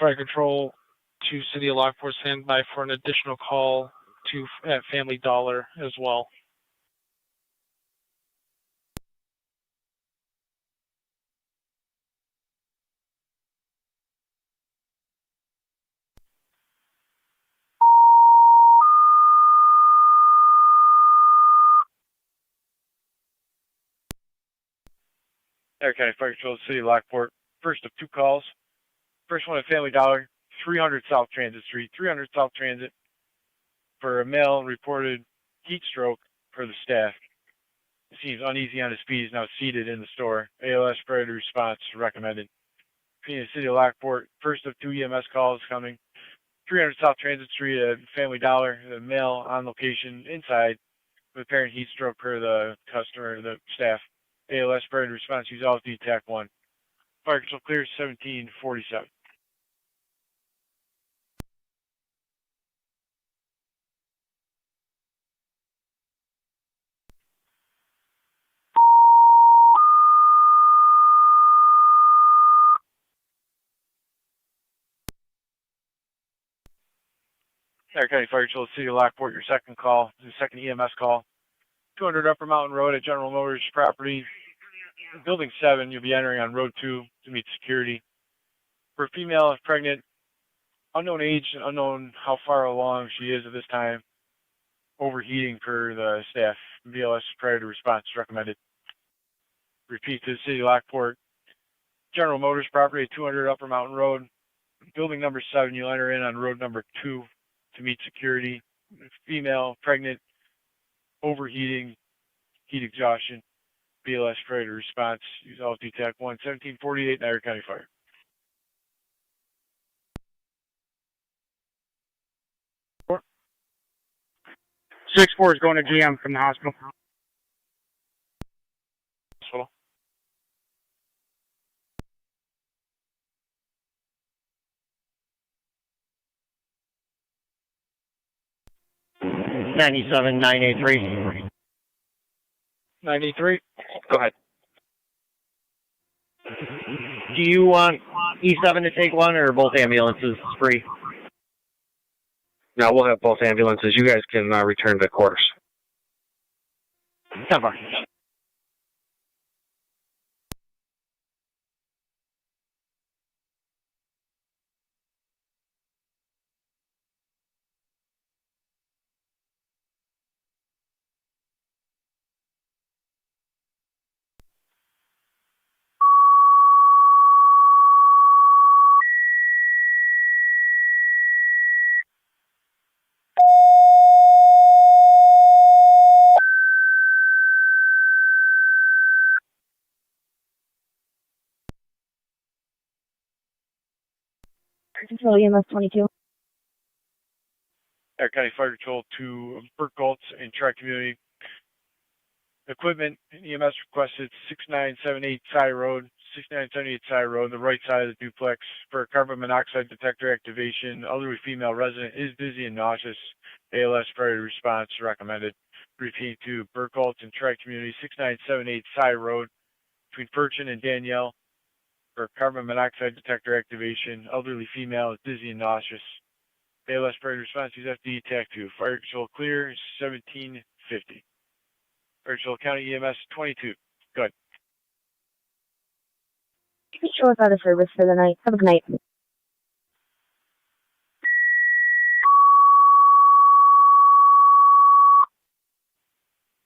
Fire Control to City of Lockport, standby for an additional call to at Family Dollar as well. Niagara County Fire Control, City of Lockport. First of two calls. First one at Family Dollar, 300 South Transit Street, 300 South Transit, for a male reported heat stroke for the staff. He seems uneasy on his feet. He's now seated in the store. ALS priority response recommended. Phoenix City of Lockport, first of two EMS calls coming. 300 South Transit Street at Family Dollar, the male on location inside with apparent heat stroke per the customer, the staff. ALS priority response, use all TAC 1. Fire Control clear 1747. Niagara County Fire Control, City of Lockport, your second call, your second EMS call. 200 Upper Mountain Road at General Motors property. Building 7, you'll be entering on Road 2 to meet security. For a female, pregnant, unknown age, unknown how far along she is at this time. Overheating per the staff. BLS priority response recommended. Repeat to the City of Lockport. General Motors property at 200 Upper Mountain Road. Building number 7, you'll enter in on road number 2 to meet security. Female, pregnant, overheating, heat exhaustion. BLS priority response. Use all TAC 1, 1748, Niagara County Fire. Six 4 is going to GM from the hospital. Hospital. $97 983. 93. Go ahead. Do you want E7 to take one or both ambulances free? No, we'll have both ambulances. You guys can return to quarters. 10-4. Control EMS 22. Niagara County Fire Control to Burke Gulch and Tri-Community Equipment. EMS requested 6978 Cy Road, 6978 Cy Road, the right side of the duplex for carbon monoxide detector activation. Elderly female resident is dizzy and nauseous. ALS priority response recommended. Repeat to Burke Gulch and Tri-Community 6978 Cy Road between Perchin and Danielle for carbon monoxide detector activation. Elderly female is dizzy and nauseous. ALS priority response use FD TAC 2. Fire control clear 1750. Fire control county EMS 22. Good. Control is out of service for the night. Have a good night.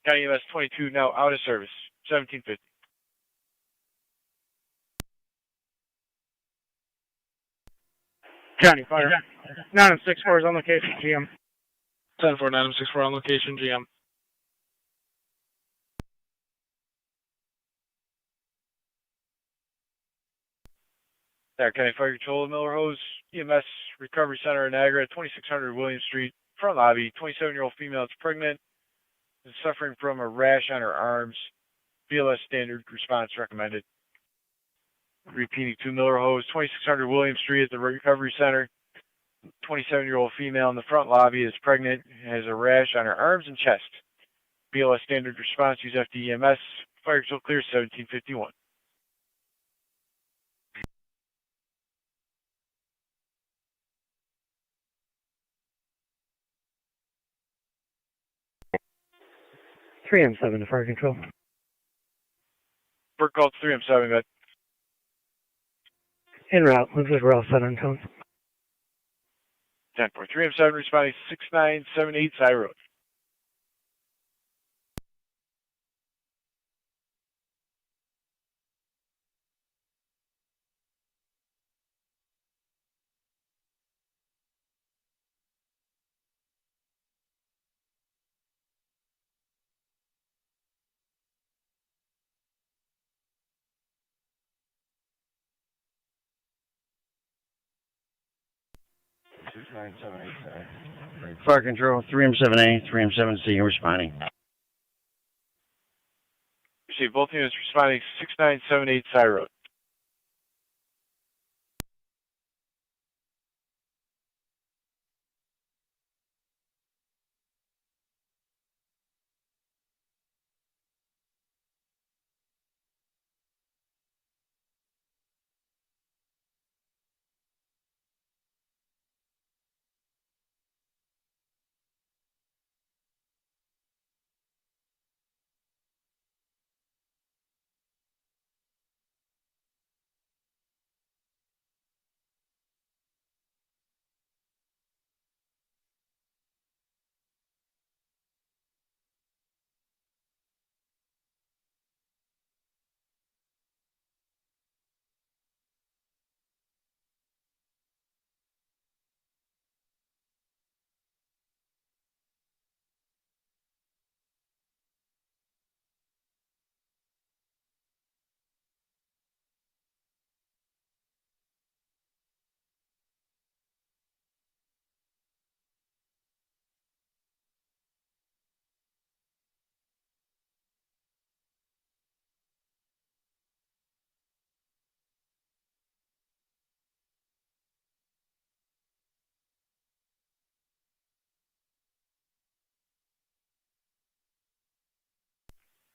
County EMS 22 now out of service. 1750. County Fire. 964 is on location, GM. 10-4-9-64 on location, GM. Niagara County Fire Control, Miller Hose, EMS Recovery Center in Niagara, 2600 William Street, front lobby. 27-year-old female is pregnant, is suffering from a rash on her arms. BLS standard response recommended. Repeating to Miller Hose, 2600 William Street at the Recovery Center. 27-year-old female in the front lobby is pregnant, has a rash on her arms and chest. BLS standard response, use FDEMS. Fire control clear, 1751. Three M7 to fire control. Burke Gulch 3M7, good. En route. Looks like we're all set on tones. 10-4, 3M7 responding 6978 Cy Road. Fire control, 3M7A, 3M7C, responding. Receive both units responding 6978 Cy Road.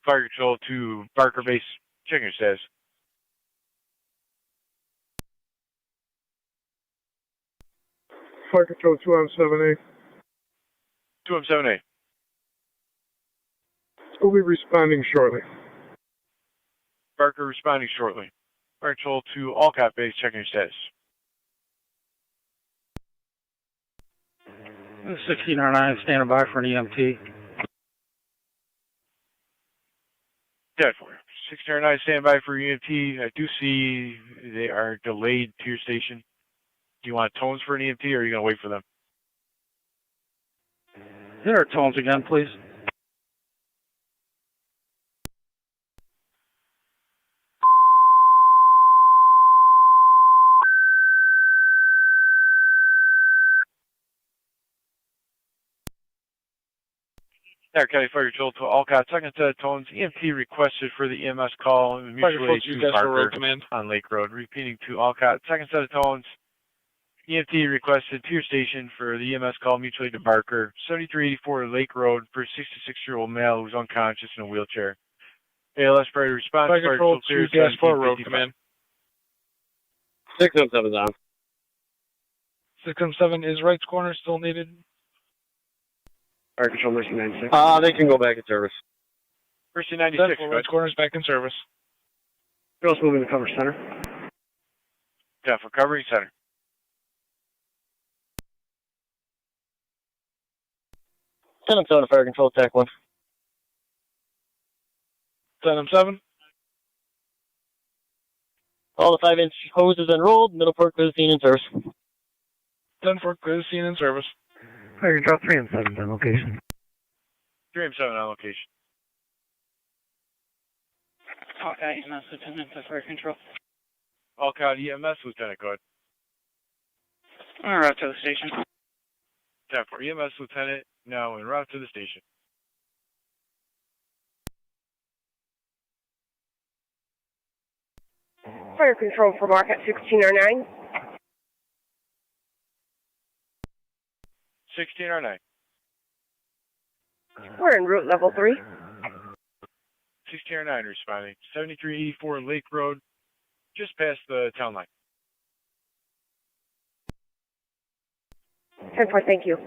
Fire control to Barker Base, checking your status. Fire Control 2M7A. 2M7A. We'll be responding shortly. Barker responding shortly. Fire control to Alcott Base, checking your status. 1609, standing by for an EMT. 10-4. 1609, stand by for EMT. I do see they are delayed to your station. Do you want tones for an EMT, or are you going to wait for them? Hit our tones again, please. Niagara County Fire Control to Alcott, second set of tones. EMT requested for the EMS call mutually to Barker on Lake Road. Repeating to Alcott, second set of tones. EMT requested to your station for the EMS call mutually to Barker, 7384 Lake Road, for a 66-year-old male who's unconscious in a wheelchair. ALS priority response. Fire Control to Gas 4 Road Command. 617 is on. 617 is Wright's Corner still needed. Fire Control Mercy 96. They can go back in service. Mercy 96. Wright's Corner is back in service. Girls moving to cover center. Yeah, for covering center. 7-7 Fire Control, TAC 1. 7-7. All the 5-inch hoses enrolled, middle port clear scene in service. 10-4 clear scene in service. Fire Control 3 and 7 on location. 3 and 7 on location. Okay, EMS Lieutenant to Fire Control. Alcott EMS Lieutenant, go ahead. En route to the station. 10-4 EMS Lieutenant, now en route to the station. Fire Control for Market 1609. 1609. We're en route level 3. 1609 responding. 7384 Lake Road, just past the town line. 10-4, thank you.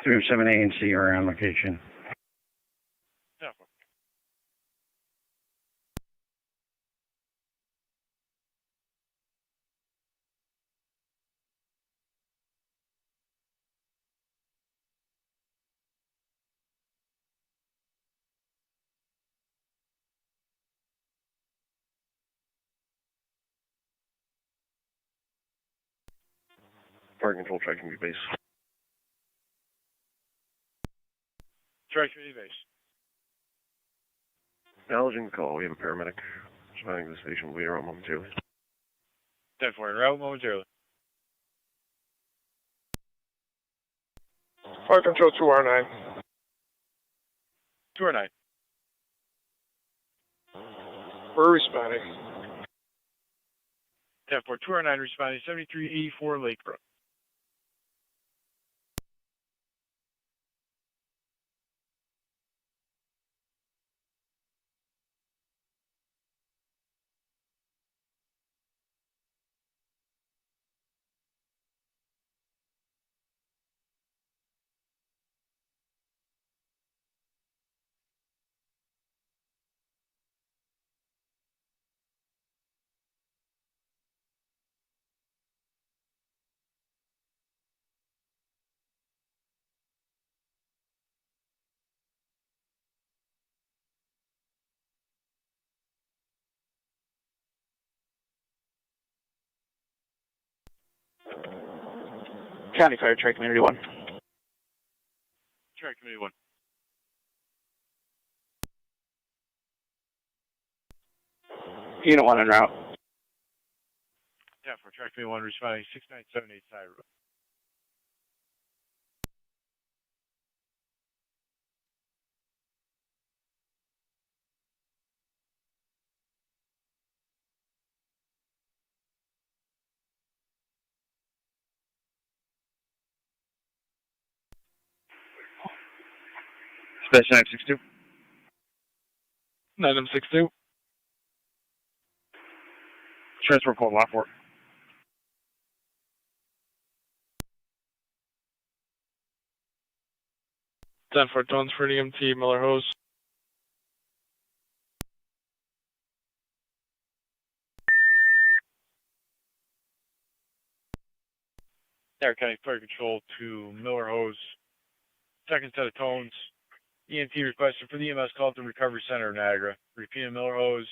Two 7A and C are on location. Yeah. Fire Control tracking your base. Track community base. Acknowledging the call, we have a paramedic. Responding to the station will be around momentarily. 10-4 en route momentarily. Fire Control 2R9. 209. We're responding. 10-4 209 responding. 7384 Lake Road. County Fire Track Community 1. Track community 1. Unit 1 en route. 10-4 track community 1 responding. 6978 side road. Dispatch 962. 9M62. Transfer call Lockport. 10-4 tones for EMT, Miller Hose. Niagara County Fire Control to Miller Hose. Second set of tones. EMT requested for the EMS call to Recovery Center of Niagara. Repeating Miller Hose,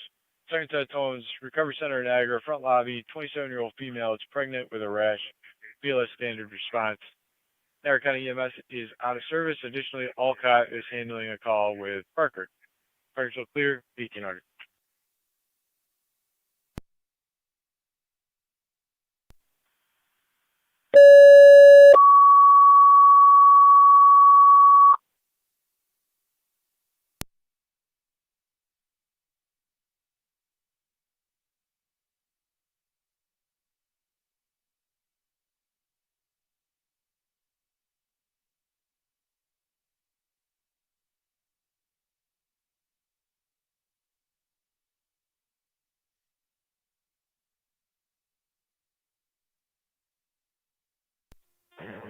second set of tones, Recovery Center of Niagara, front lobby, 27-year-old female is pregnant with a rash. BLS standard response. Niagara County EMS is out of service. Additionally, Alcott is handling a call with Parker. Parker still clear, 1800.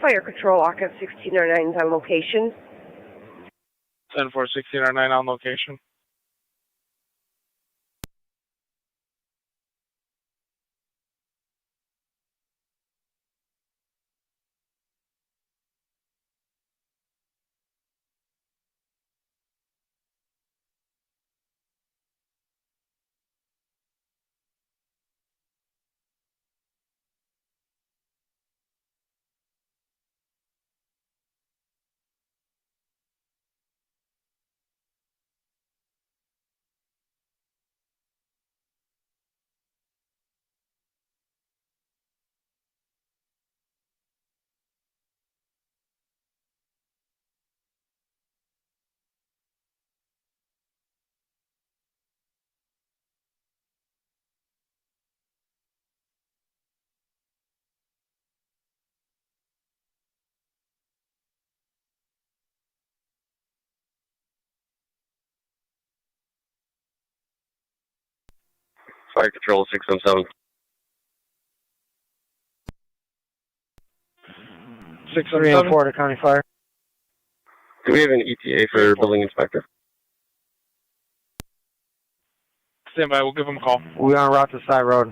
Fire control, Lockport 1609 is on location. 10-4-1609 on location. Fire Control 617. 637 to County Fire. Do we have an ETA for building inspector? Stand by, we'll give them a call. We on route to Side Road.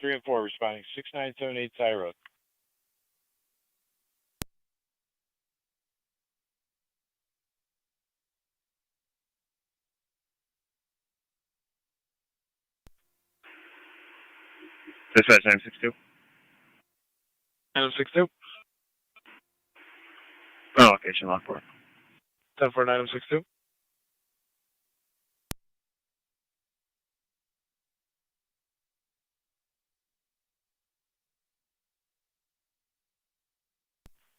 3 and 4 responding, 6978 Side Road. Dispatch 962. 962. Oh, location, Lockport. 10-4-962.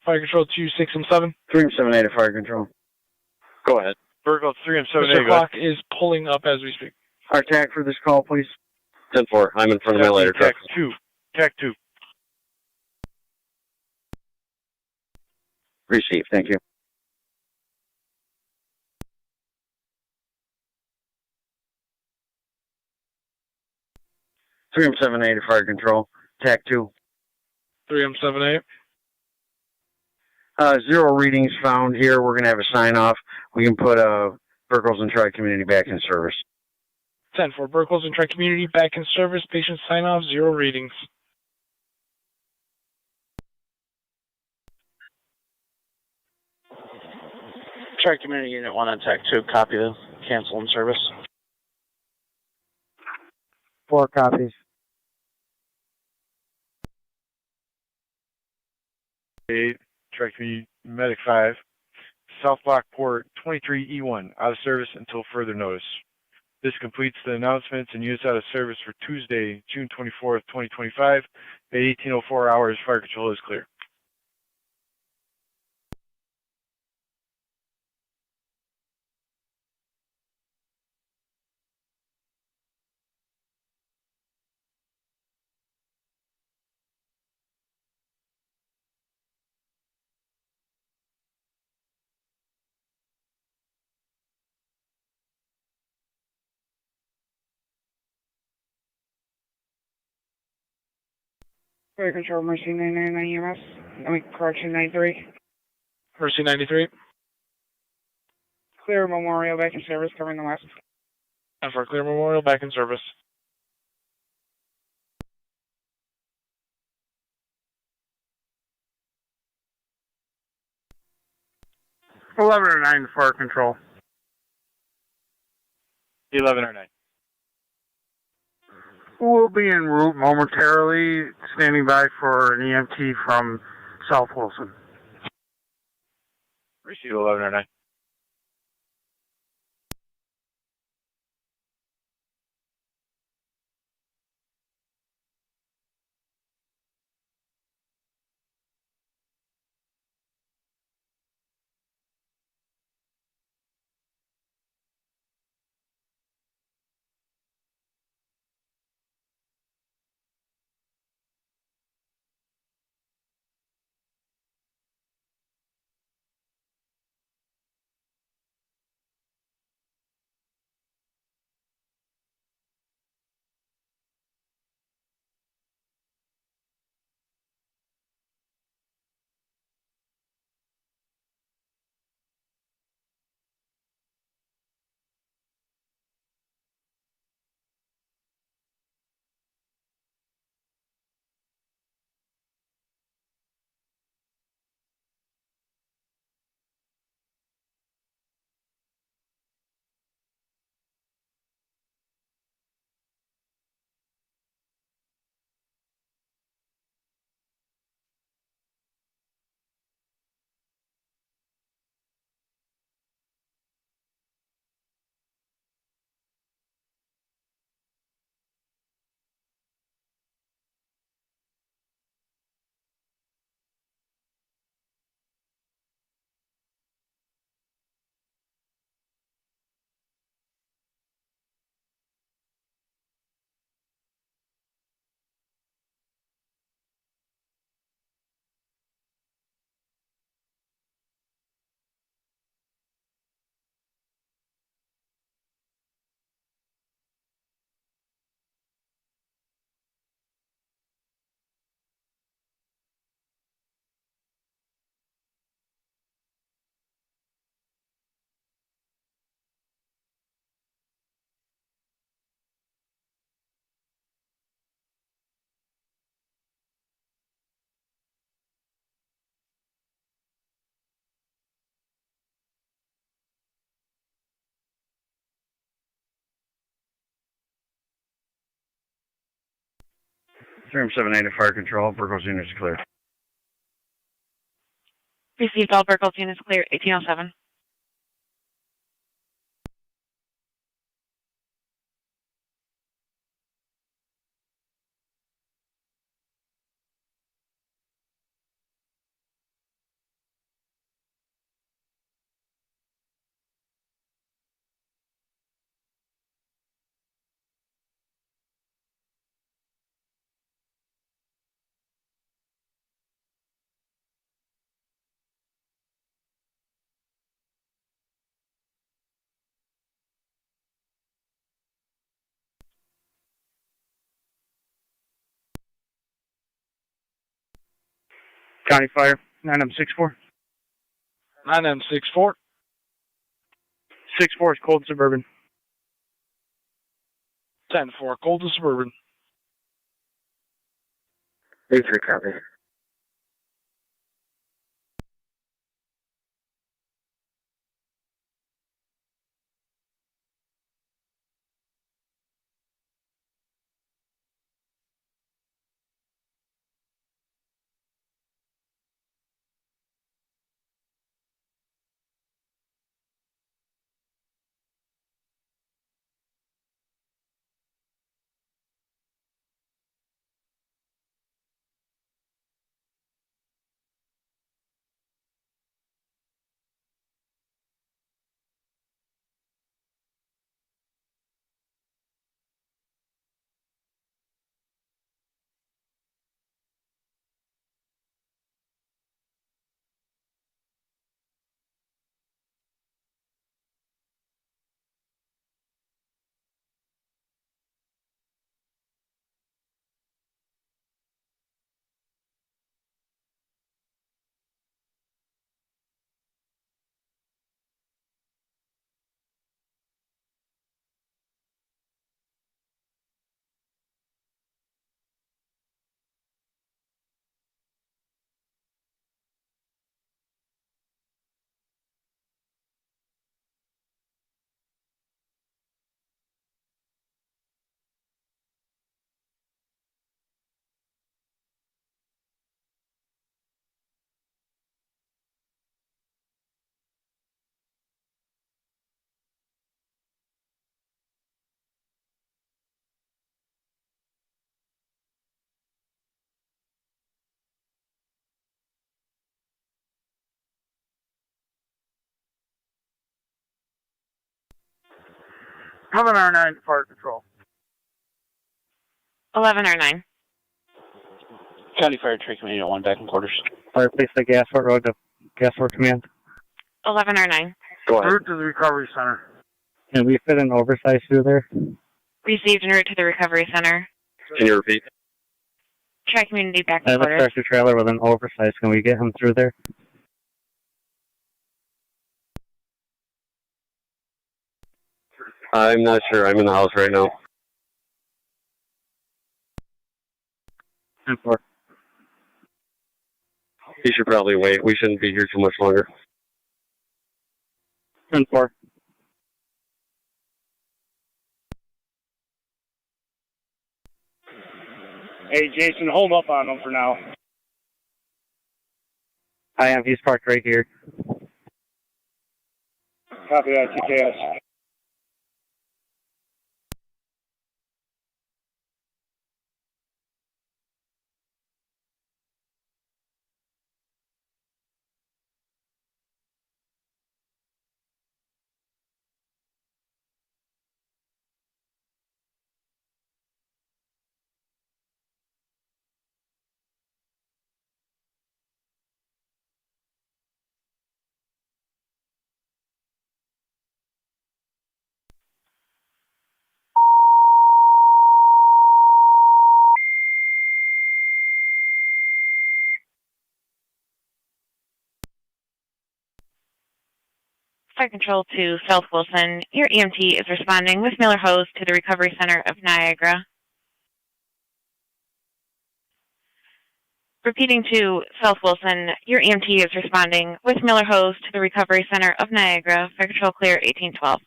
Fire Control 2617. 378 Fire Control. Go ahead. Virgo 3 and 7. Mr. Clock is pulling up as we speak. Our TAC for this call, please. 10-4. I'm in front of my ladder truck. TAC 2. Received, thank you. (378) Fire Control. TAC 2. 3M78. 0 readings found here. We're going to have a sign off. We can put Burkles and Tri-Community back in service. 10-4 Burkles and Tri-Community back in service. Patient sign off, 0 readings. Tri-Community Unit 1 on TAC 2, copy the cancel in service. 4 copies. Tri-Community Medic 5. South Lockport 23E1 out of service until further notice. This completes the announcements and units out of service for Tuesday, June 24th, 2025. At 18:04 hours, fire control is clear. Fire Control, Mercy 999 EMS. I mean, correction, 93. Mercy 93. Clear Memorial back in service, covering the west. And for Clear Memorial, back in service. 1109 fire control. 1109. We'll be en route momentarily, standing by for an EMT from South Wilson. Receive 1109. Room 780 fire control, Burgos units clear. Received all Burgos units clear, 1807. County Fire, 9M64. 9M64. 64 is Cold Suburban. 10-4, Cold to Suburban. 83 copy. 11R9 to Fire Control. 11R9. County Fire Trade Committee Unit 1 back in quarters. Fire police at Gasport Road to Gasport Command. 11R9. Go ahead. Route to the Recovery Center. Can we fit an oversized through there? Received en route to the recovery center. Can you repeat? Tri-community back I in have a quarters. tractor trailer with an oversized. Can we get him through there? I'm not sure. I'm in the house right now. 10-4. He should probably wait. We shouldn't be here too much longer. 10-4. Hey, Jason, hold up on him for now. I am. He's parked right here. Copy that, TKS. Fire Control to South Wilson. Your EMT is responding with Miller Hose to the recovery center of Niagara. Repeating to South Wilson, your EMT is responding with Miller Hose to the recovery center of Niagara. Fire Control clear 1812.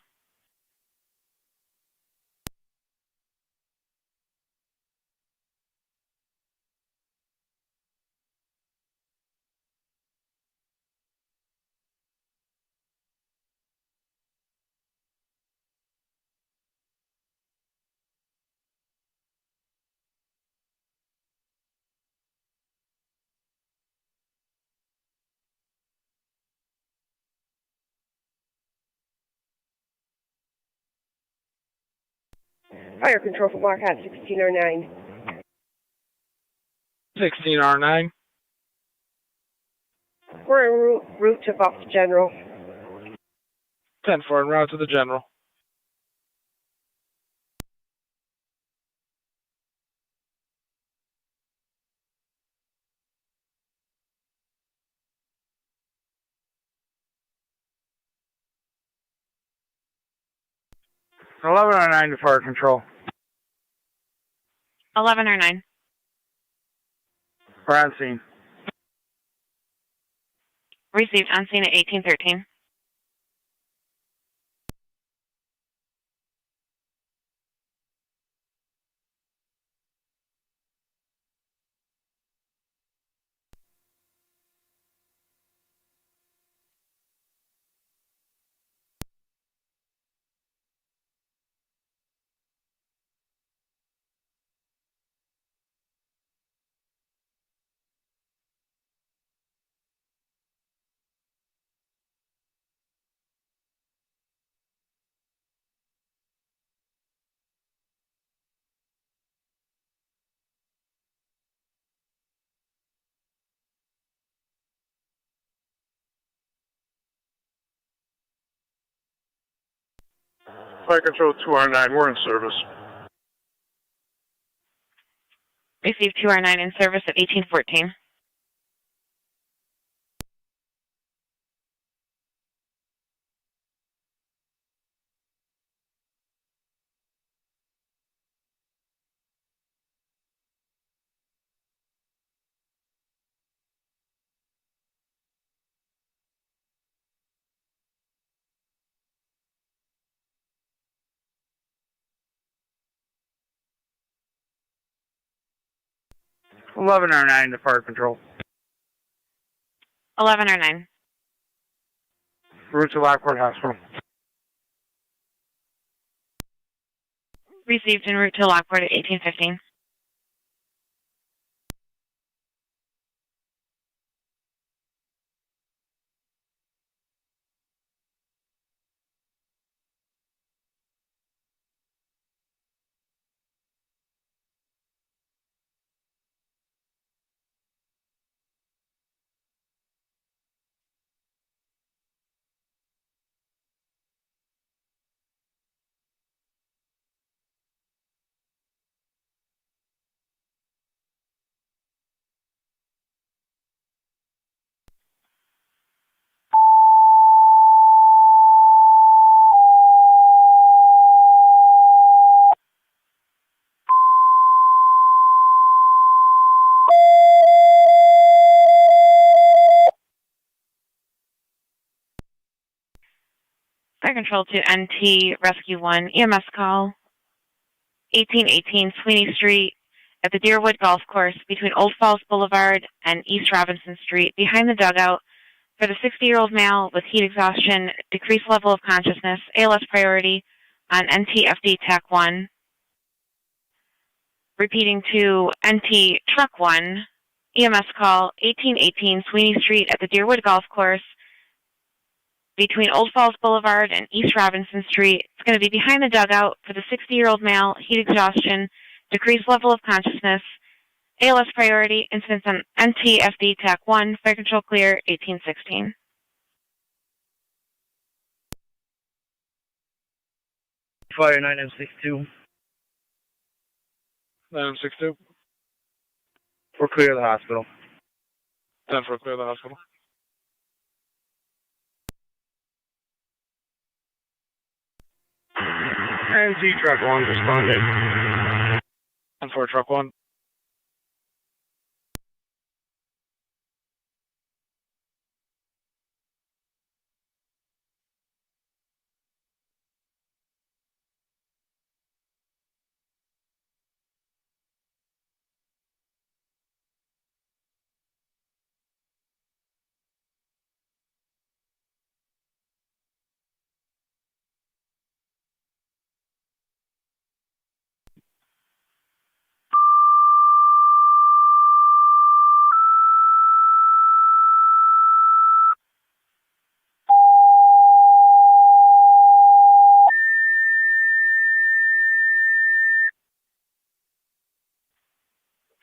Fire Control for Blackout 1609. 16R9. We're en route to Bucks General. 10-4 en route to the general. An 11R9 to Fire Control. 11R9. We're on scene. Received on scene at 1813. Fire Control 2R9, we're in service. Received 2R9 in service at 1814. An 11R9 to Fire Control. 11R9. Route to Lockport Hospital. Received en route to Lockport at 1815. Control to NT Rescue 1 EMS call, 1818 Sweeney Street at the Deerwood Golf Course between Old Falls Boulevard and East Robinson Street, behind the dugout, for the 60-year-old male with heat exhaustion, decreased level of consciousness, ALS priority on NTFD TAC 1. Repeating to NT Truck 1, EMS call 1818 Sweeney Street at the Deerwood Golf Course between Old Falls Boulevard and East Robinson Street. It's going to be behind the dugout for the 60-year-old male, heat exhaustion, decreased level of consciousness, ALS priority, incidents on NTFD TAC 1, fire control clear, 1816. Fire 9M62. 962. We're clear of the hospital. 10 for clear the hospital. NC truck 1 responded. 10 for truck 1.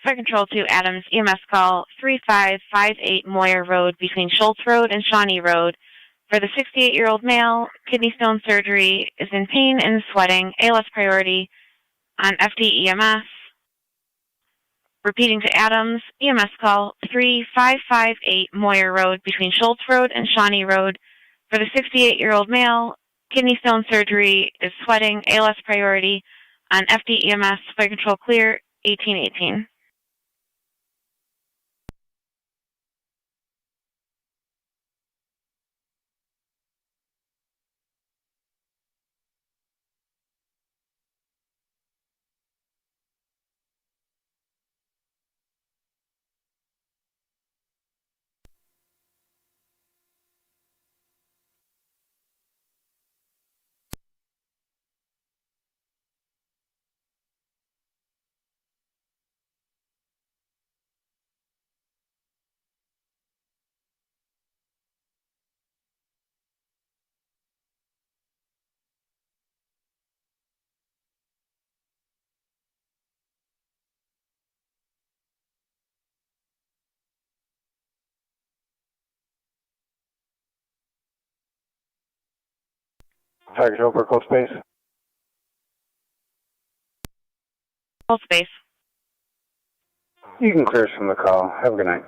Fire Control to Adams EMS call 3558 Moyer Road between Schultz Road and Shawnee Road for the 68-year-old male, kidney stone surgery, is in pain and sweating, ALS priority on FD EMS. Repeating to Adams EMS call 3558 Moyer Road between Schultz Road and Shawnee Road for the 68-year-old male, kidney stone surgery, is sweating, ALS priority on FD EMS, fire control clear, 1818. Fire control for cold space. Cold space. You can clear us from the call. Have a good night.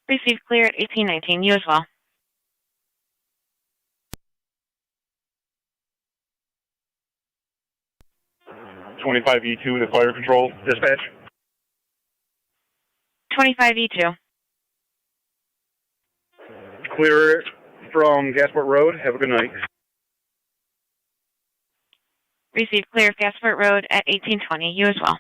Received clear at 1819. You as well. E2 to fire control. Dispatch. 25E2. Clear from Gasport Road. Have a good night. Received clear of Gasport Road at 1820. You as well.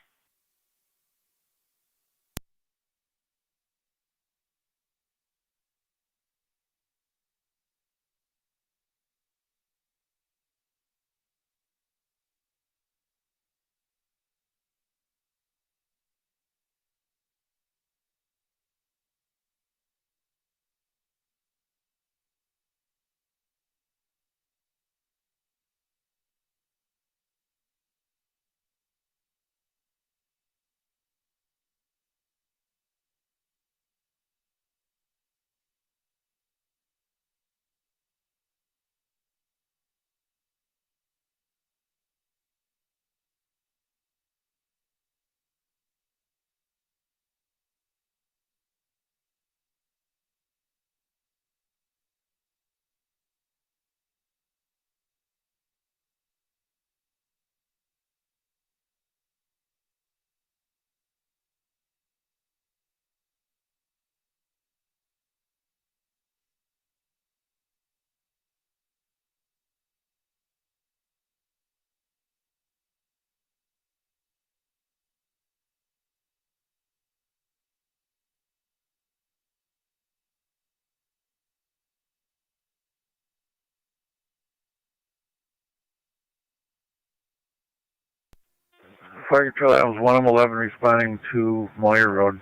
Fire Control, that was 1M11 responding to Moyer Road.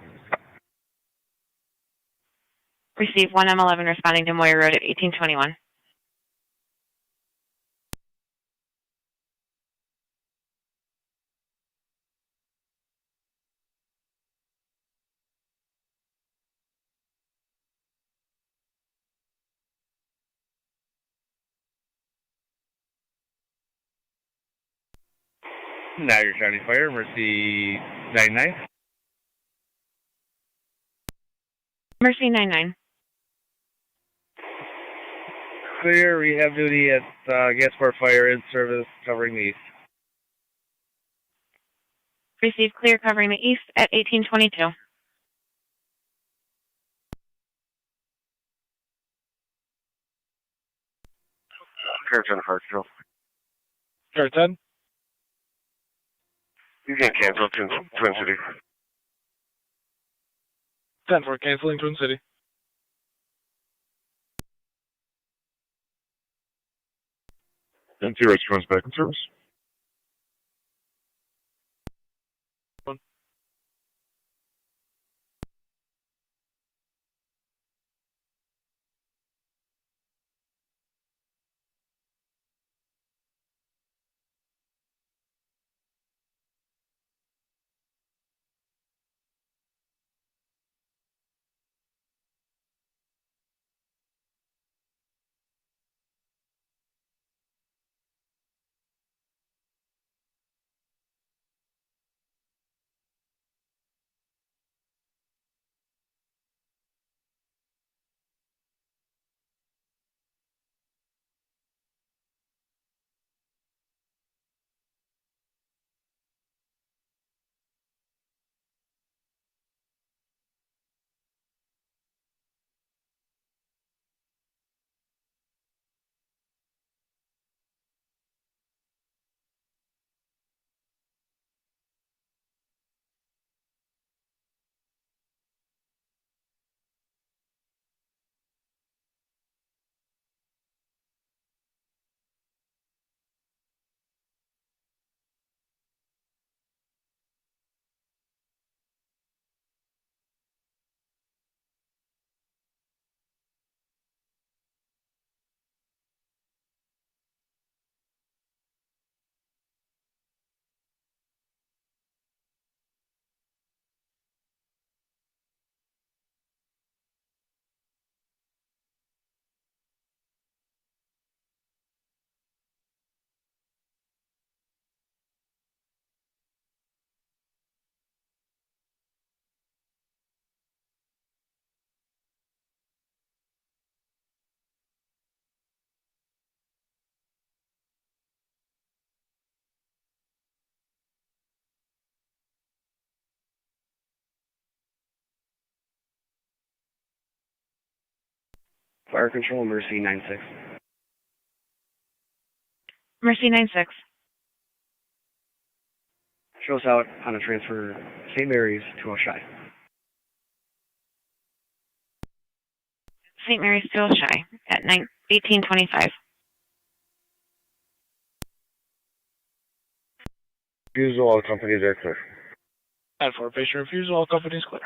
Receive 1M11 responding to Moyer Road at 1821. Niagara County Fire, Mercy 99. Mercy 99. Clear rehab duty at Gasport Fire in service covering the east. Receive clear covering the east at 1822. Clear 10 Fire Control. Clear 10. You can cancel Twin City. 10 for canceling Twin City. NT Rescue's back in service. Fire Control, Mercy 96. Mercy 96. Show us out on a transfer St. Mary's to O'Shea. St. Mary's to O'Shea at 1825. Refusal, all companies are clear. And for patient refusal, all companies clear.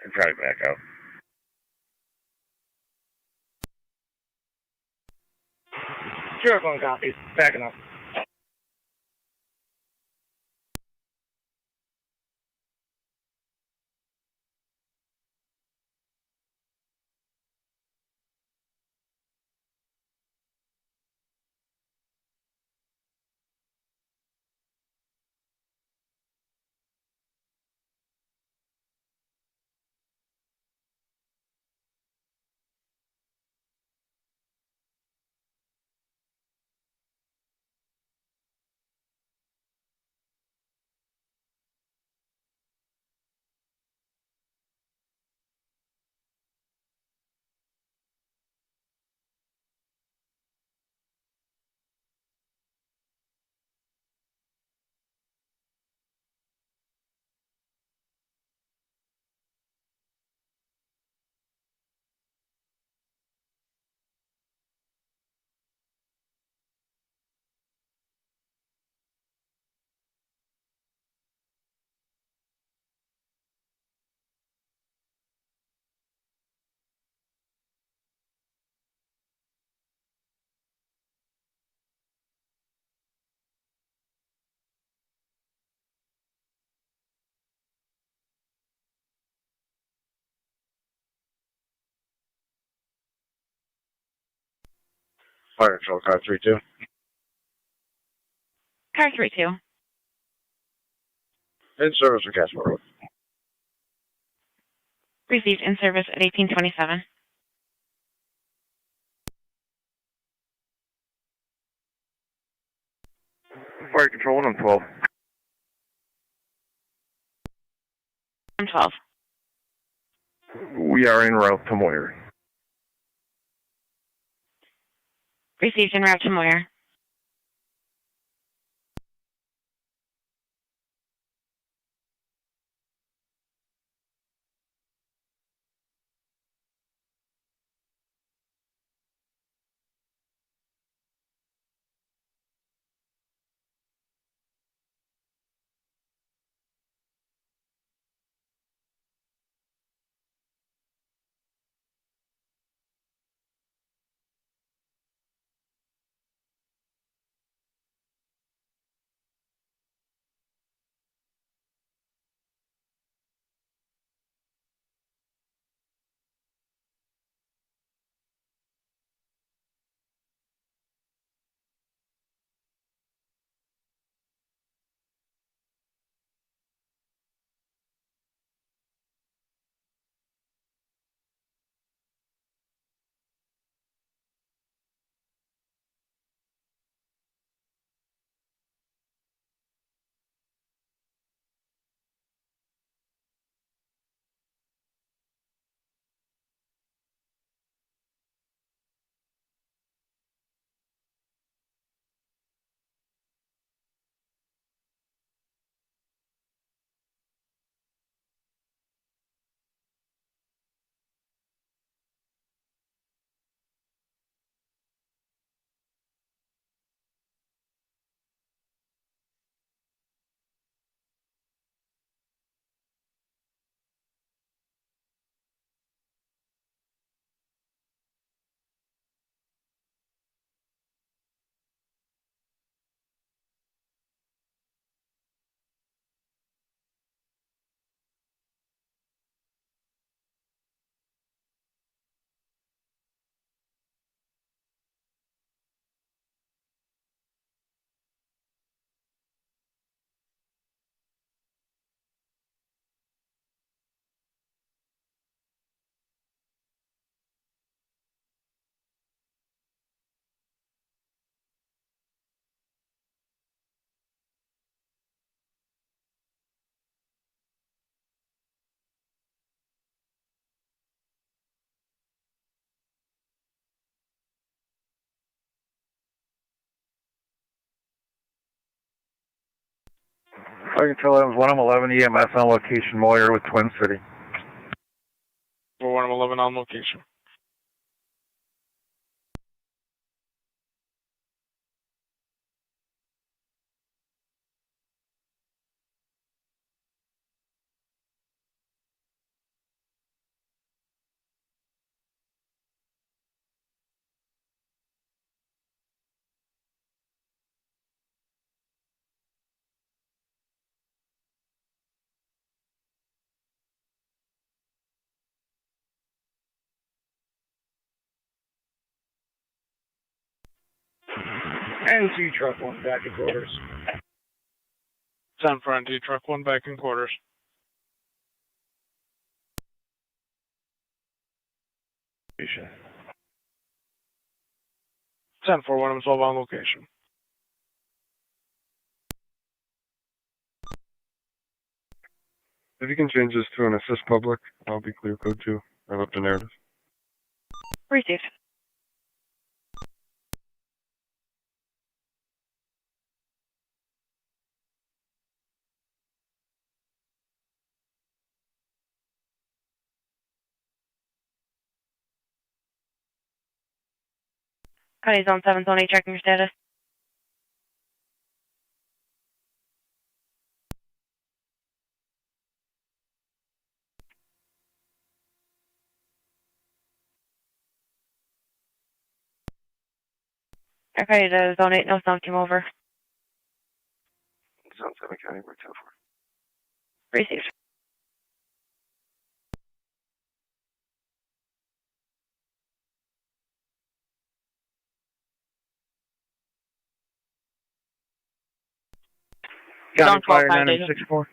And try to back out. Sure, phone copy. Backing up. Fire control car 32. Car 32. In service for Gasport Road. Received in service at 1827. Fire control 112. I'm 12. We are en route to Moyer. Received en route to Moyer. Fire control items 111 EMS on location Moyer with Twin City. 111 on location. NC truck 1 back in quarters. 10 for NT truck 1 back in quarters. Location. 10 for 112 on location. If you can change this to an assist public, I'll be clear code 2. I left a narrative. Received. County Zone 7, Zone 8, checking your status. Okay, to Zone 8, no sound came over. Zone 7 County, we're 10-4. Received. County Fire 12, 9064.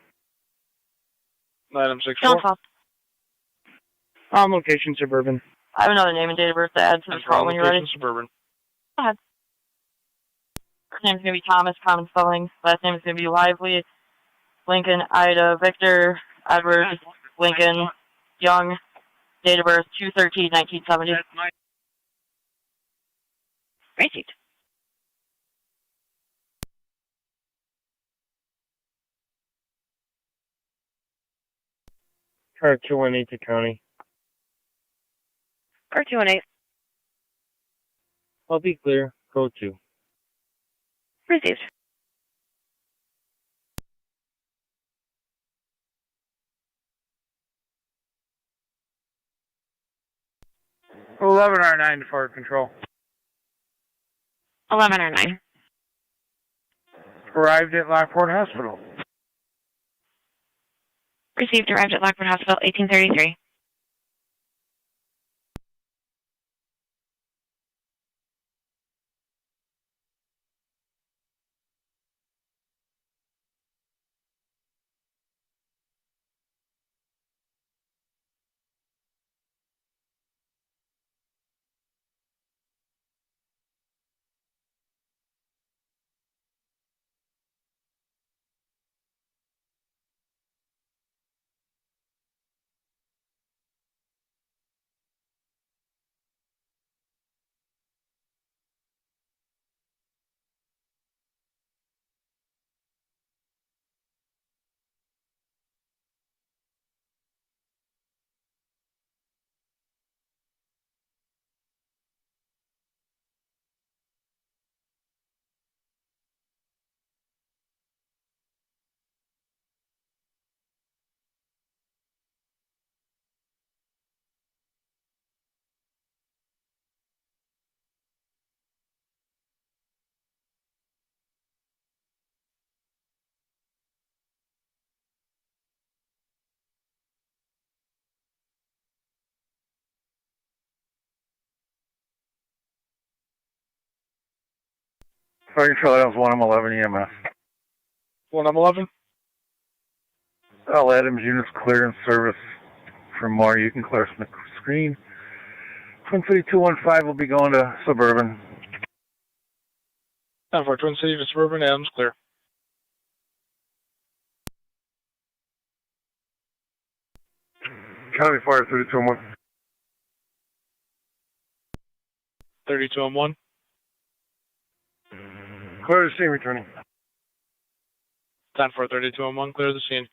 964. Zone 12. Location Suburban. I have another name and date of birth to add to this call when you're ready. Suburban. Go ahead. First name is going to be Thomas, common spelling. Last name is going to be Lively. Lincoln, Ida, Victor, Edward, Lincoln, Young. Date of birth 2/13/1970. Received. Car 218 to County. Car 218. I'll be clear. Code 2. Received. $11R9 to Fire Control. 11 or 9. Arrived at Lockport Hospital. Received, arrived at Lockport Hospital, 1833. Fire Control, that was 1M11 EMS. 1M11. All Adams units clear in service. For more, you can clear from the screen. Twin City 215 will be going to Suburban. Time for Twin City to Suburban, Adams clear. County Fire 3211. 32M1. Clear the scene, returning. Time for 32M1, clear the scene.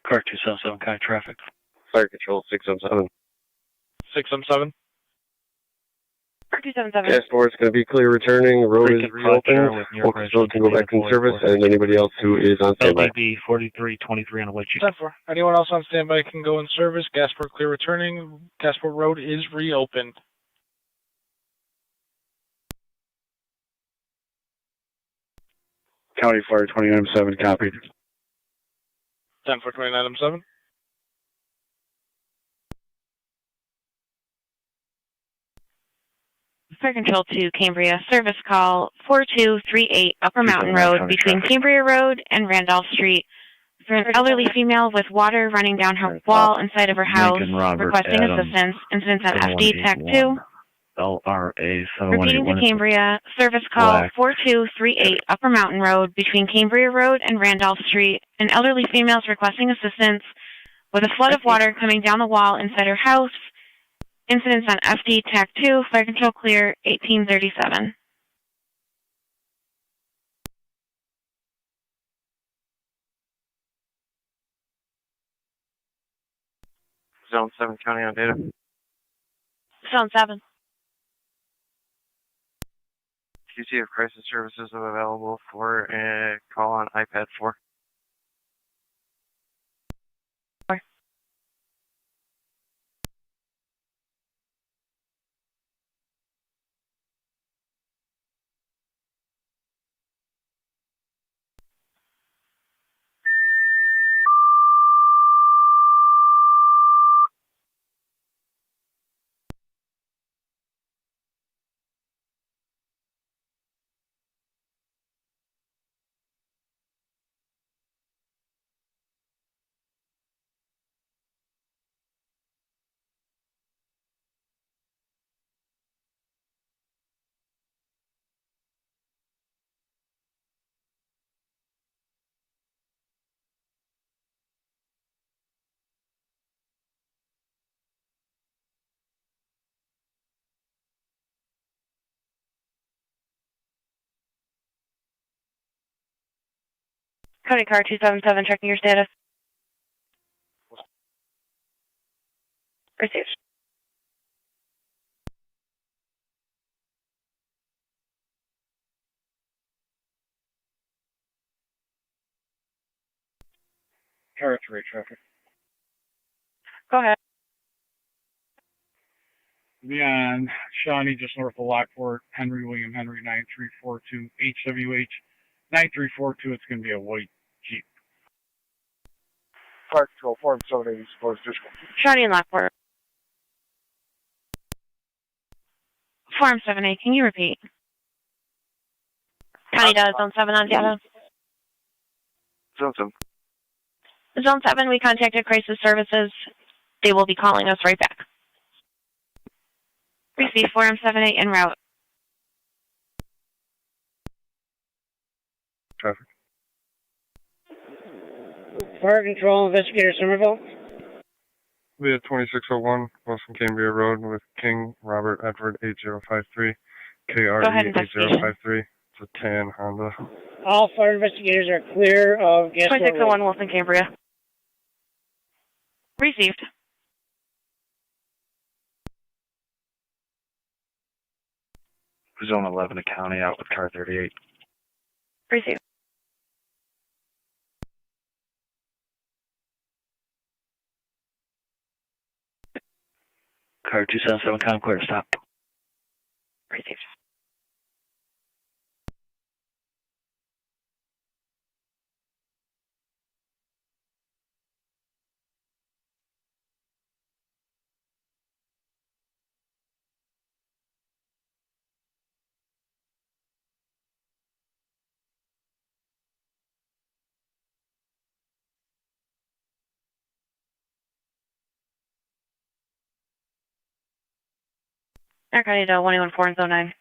Car 277, County Traffic. Fire Control 617. 6M7. Car 277. Gas door is going to be clear returning. Road is reopened. Focus road can go back in service, and anybody else who is on standby. LDB 4323 on the white sheet. Time for anyone else on standby can go in service. Gasport clear returning. Gasport Road is reopened. County Fire 29M7, copied. 10 for 29M7. Fire Control to Cambria, service call 4238 Upper Mountain Road between Cambria Road and Randolph Street. For an elderly female with water running down her wall inside of her house, requesting assistance. Incidents on FD TAC 2. LRA Repeating to Cambria, service call 4238 Upper Mountain Road between Cambria Road and Randolph Street. An elderly female is requesting assistance with a flood of water coming down the wall inside her house. Incidents on FD TAC 2, Fire Control clear 1837. Zone 7 County on data. Zone 7. Do you see if crisis services are available for a call on iPad 4? County car 277, checking your status. Received. Territory traffic. Go ahead. Beyond Shawnee, just north of Lockport, Henry William Henry 9342 HWH 9342. It's going to be a white Jeep. Fire Control, Form 780, support additional. Shawnee and Lockport. Form 7A, can you repeat? County does, Zone 7 on data. Zone 7. Zone 7, we contacted crisis services. They will be calling us right back. Receive Form 7A en route. Traffic. Fire Control, Investigator Somerville. We have 2601 Wilson Cambria Road with King Robert Edward 8053, KRE 8053. It's a tan Honda. All fire investigators are clear of gas. 2601 Wilson Cambria. Received. Zone 11 to County out with car 38. Received. Car 277 County clear to stop. Received. County to 114 in Zone 9.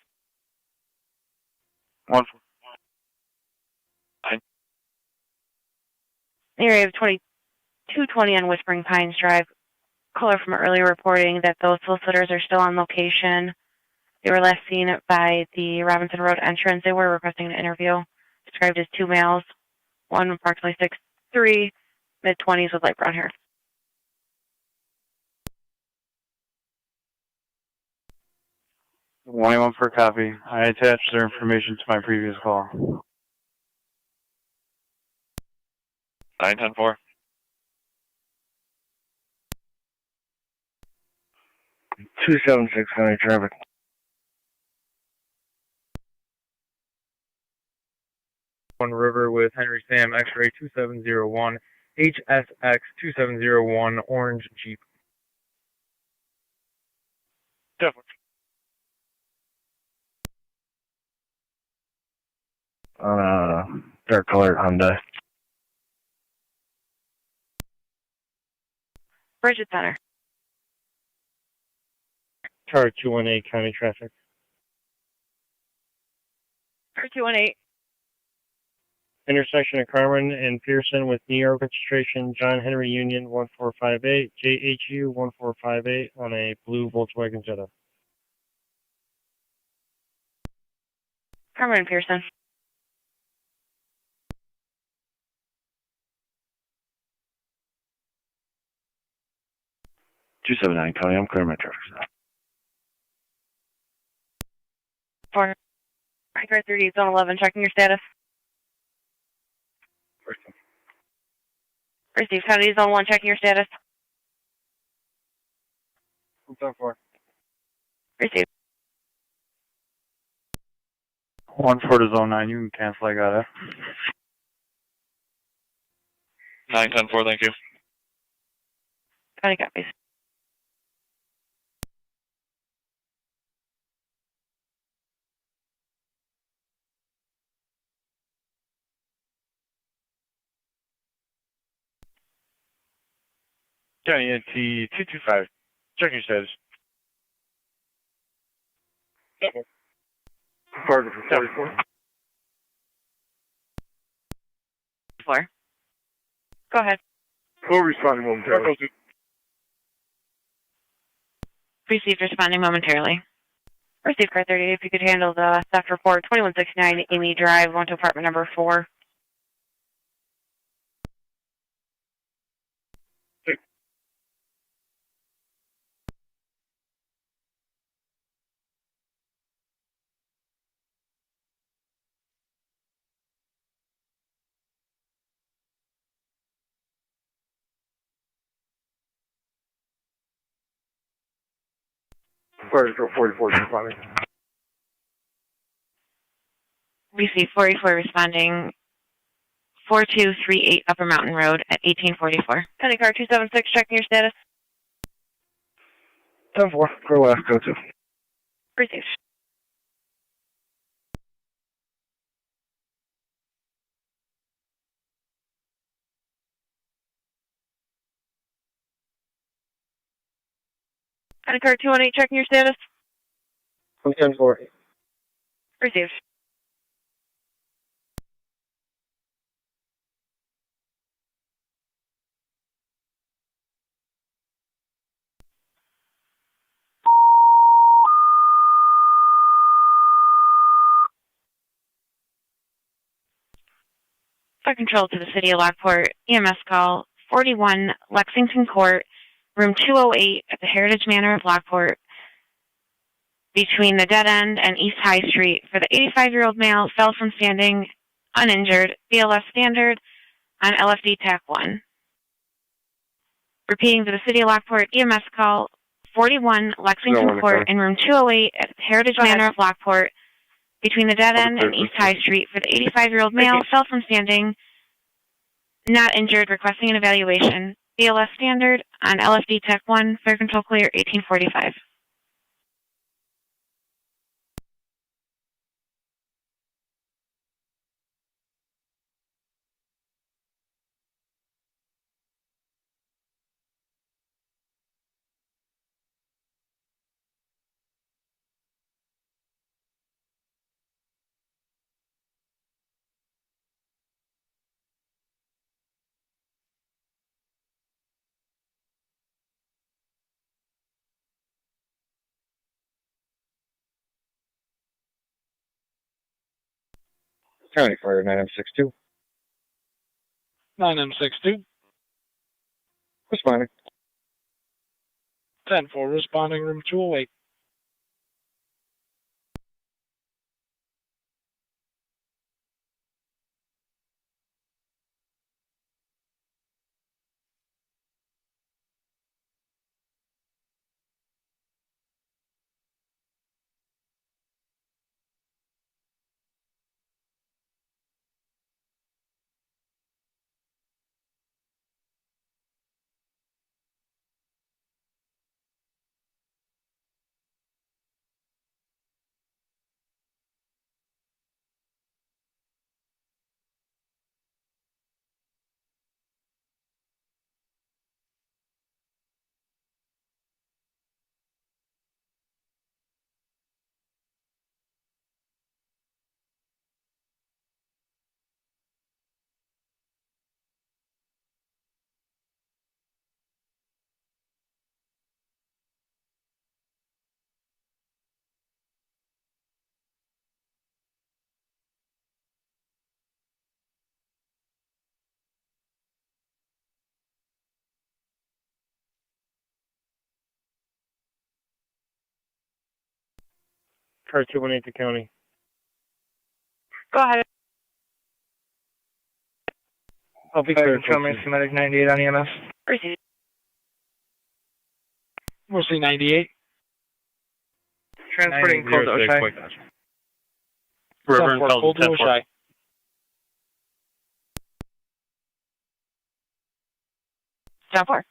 1-4. Area of 2220 on Whispering Pines Drive. Caller from earlier reporting that those solicitors are still on location. They were last seen by the Robinson Road entrance. They were requesting an interview. Described as two males, one approximately 6'3", mid-20s with light brown hair. One for a copy. I attached their information to my previous call. 910-4. 276 County traffic. One River with Henry Sam X-ray 2701 HSX 2701 orange Jeep. Definitely. On a dark colored Honda. Bridget Center. Car 218 County traffic. Car 218. Intersection of Carmen and Pearson with New York registration John Henry Union 1458 JHU 1458 on a blue Volkswagen Jetta. Carmen and Pearson. $279 County, I'm clearing my traffic stop. 4. Car 30, zone 11, checking your status. Received. County zone 1, checking your status. Zone 4. Received. 1-4 to zone 9, you can cancel, I got it. 9-10-4, thank you. County copies. County NT 225, checking your status. Target for 44. 4. Go ahead. Full responding momentarily. Received, responding momentarily. Received, car 30, if you could handle the theft report, 2169 Amy Drive, going to apartment number 4. Target for 44 responding. Received, 44 responding, 4238 Upper Mountain Road at 1844. County car 276, checking your status. 10-4, clear last, go to. Received. County car 218, checking your status. 10-4. Received. Fire control to the city of Lockport, EMS call 41 Lexington Court, room 208 at the Heritage Manor of Lockport, between the dead end and East High Street, for the 85-year-old male fell from standing uninjured, BLS standard on LFD TAC 1. Repeating to the city of Lockport, EMS call 41 Lexington Court in room 208 at the Heritage Manor of Lockport, between the dead end and East High Street, for the 85-year-old male fell from standing, not injured, requesting an evaluation. BLS standard on LFD TAC 1, fire control clear, 1845. County Fire 9M62. 9M62. Responding. 10-4, responding, room 208. Car 218 to county. Go ahead. I'll be clear. Control schematic 98 on EMS. Proceed. Mostly 98. Transporting cold to Oshai. River and cold to Oshai. Down 4.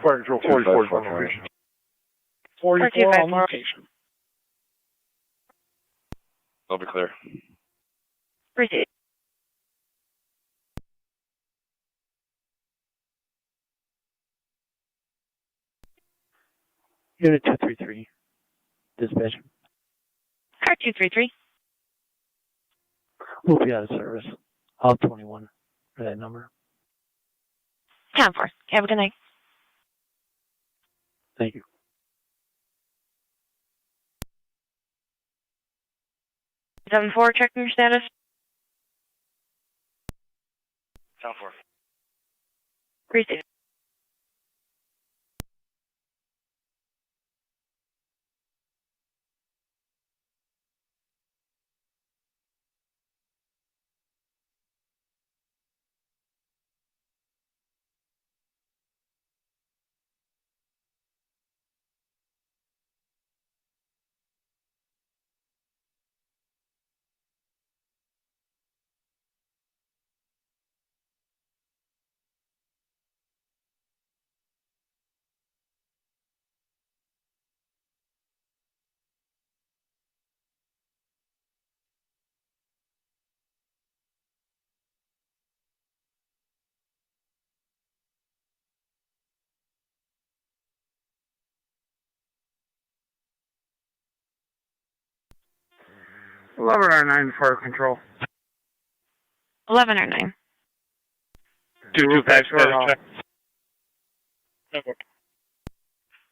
Fire Control 44 is on location. 44 on location. I'll be clear. Proceed. Unit 233. Dispatch. Car 233. We'll be out of service. I'll have 21 for that number. Down 4. Have a good night. Thank you. Seven 4, checking your status. Down 4. Proceed. Lover R9 Fire Control. 11 or 9. 225 status check.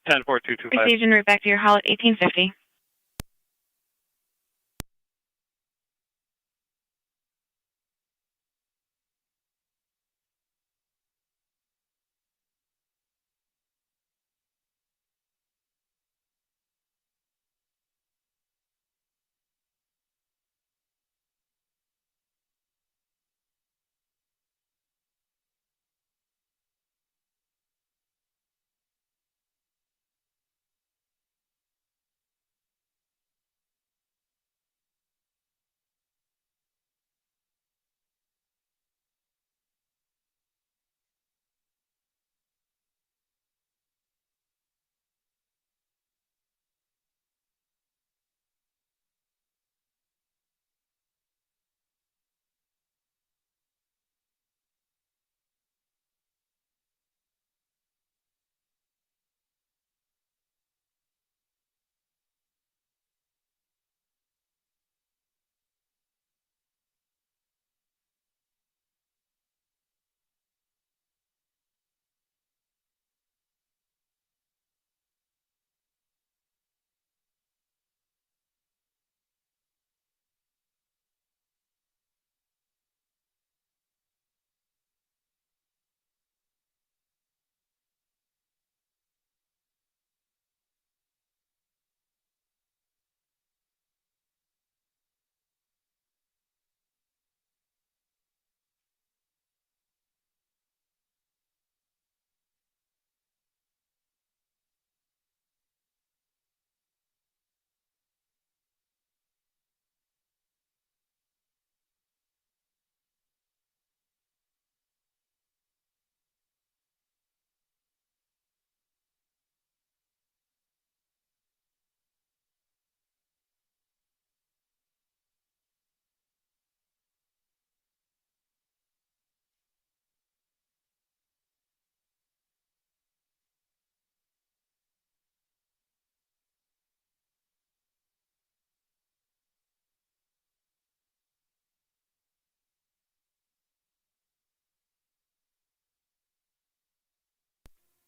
10-4, 225. Received en route back to your hall at 1850.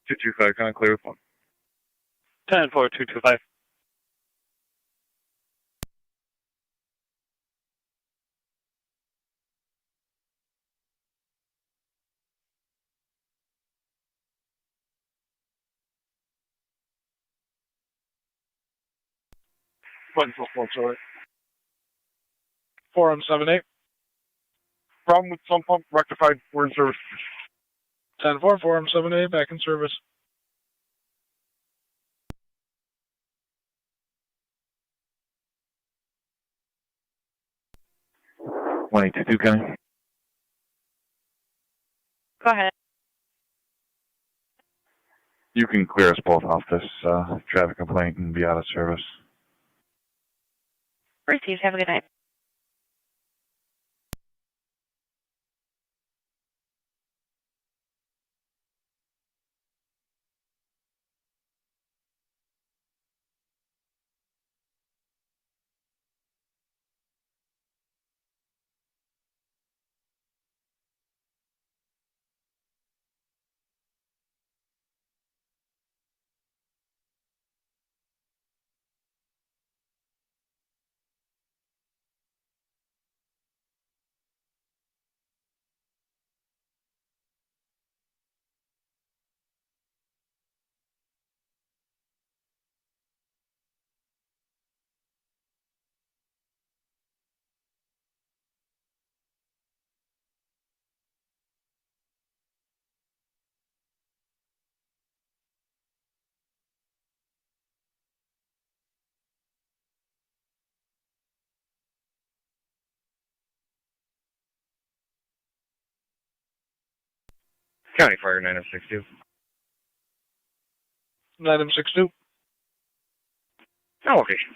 Two two five, kind of clear with one. 10-4, 225. Central 4, 4M78. Problem with sump pump rectified. We're in service. 10-4, 4M78, back in service. County. Go ahead. You can clear us both off this traffic complaint and be out of service. Received. Have a good night. County Fire 9062. 9M62. No location.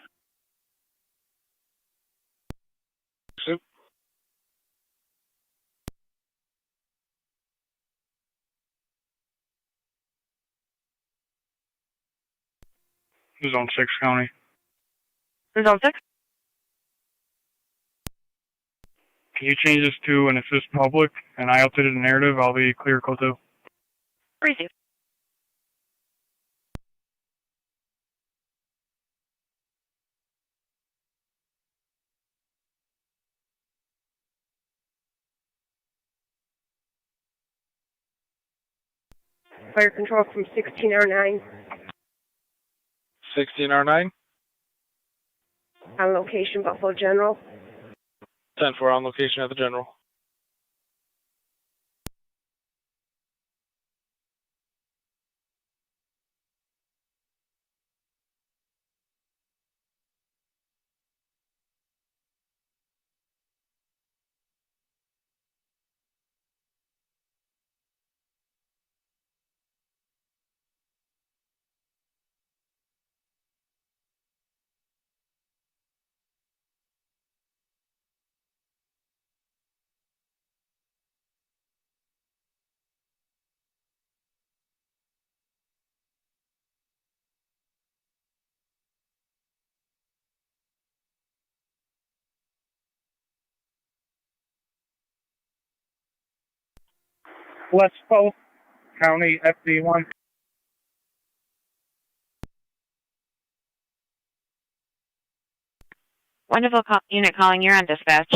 Zone 6 County. Zone 6? Can you change this to an assist public? And I updated the narrative. I'll be clear code 2. Received. Fire control from 1609. 16R9. On location, Buffalo General. 10-4 on location at the General. West Coast County FD1. Wonderful unit calling. You're on dispatch.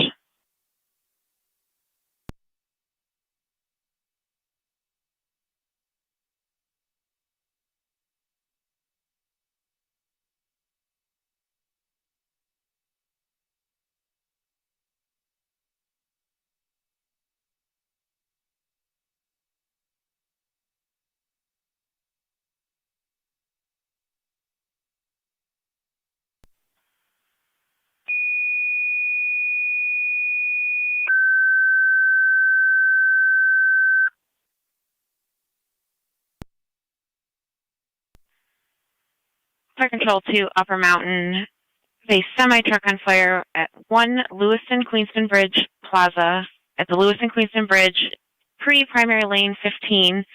Fire Control 2, Upper Mountain. A semi-truck on fire at 1 Lewiston-Queenston Bridge Plaza at the Lewiston-Queenston Bridge, pre-primary lane 15.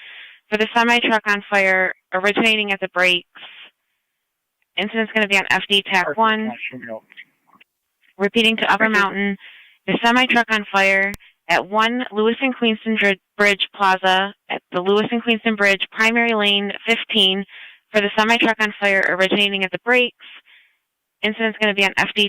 For the semi-truck on fire originating at the brakes. Incident's going to be on FD TAC 1. Repeating to Upper Mountain. The semi-truck on fire at 1 Lewiston-Queenston Bridge Plaza at the Lewiston-Queenston Bridge, primary lane 15. For the semi-truck on fire originating at the brakes. Incident's going to be on FD.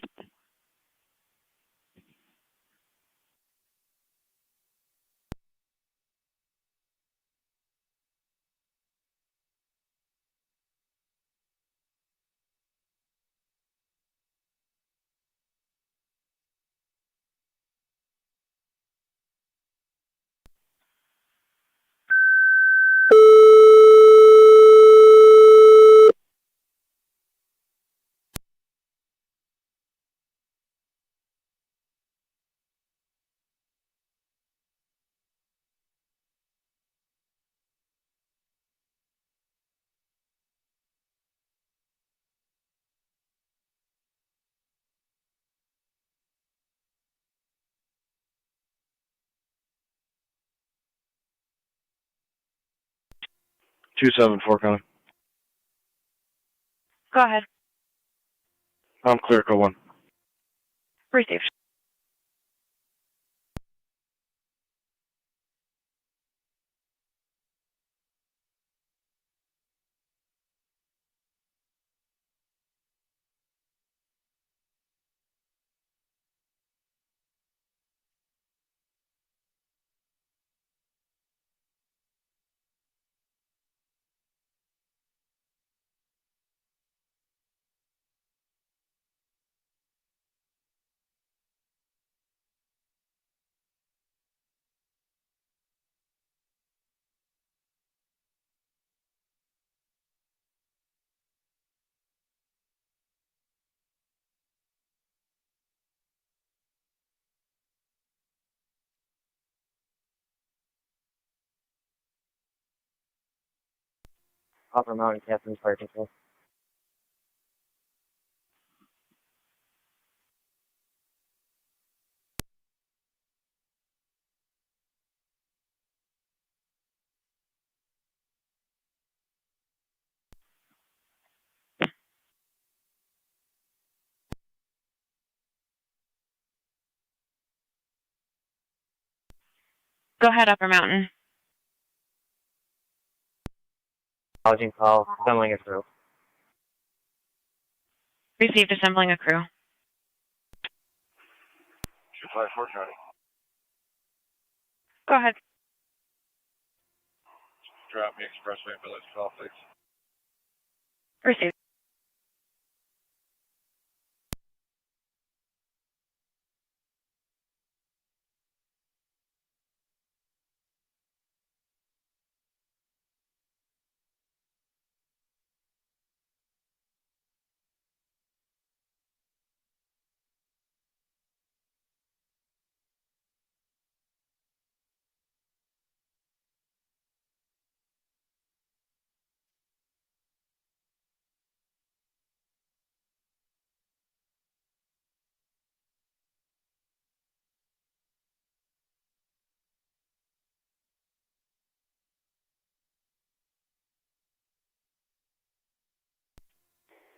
274 coming. Go ahead. I'm clear, code 1. Received. Upper Mountain Captain's Fire Control. Go ahead, Upper Mountain. Acknowledging call, assembling a crew. Received, assembling a crew. 254 County. Go ahead. Drop me expressway village call, please. Received.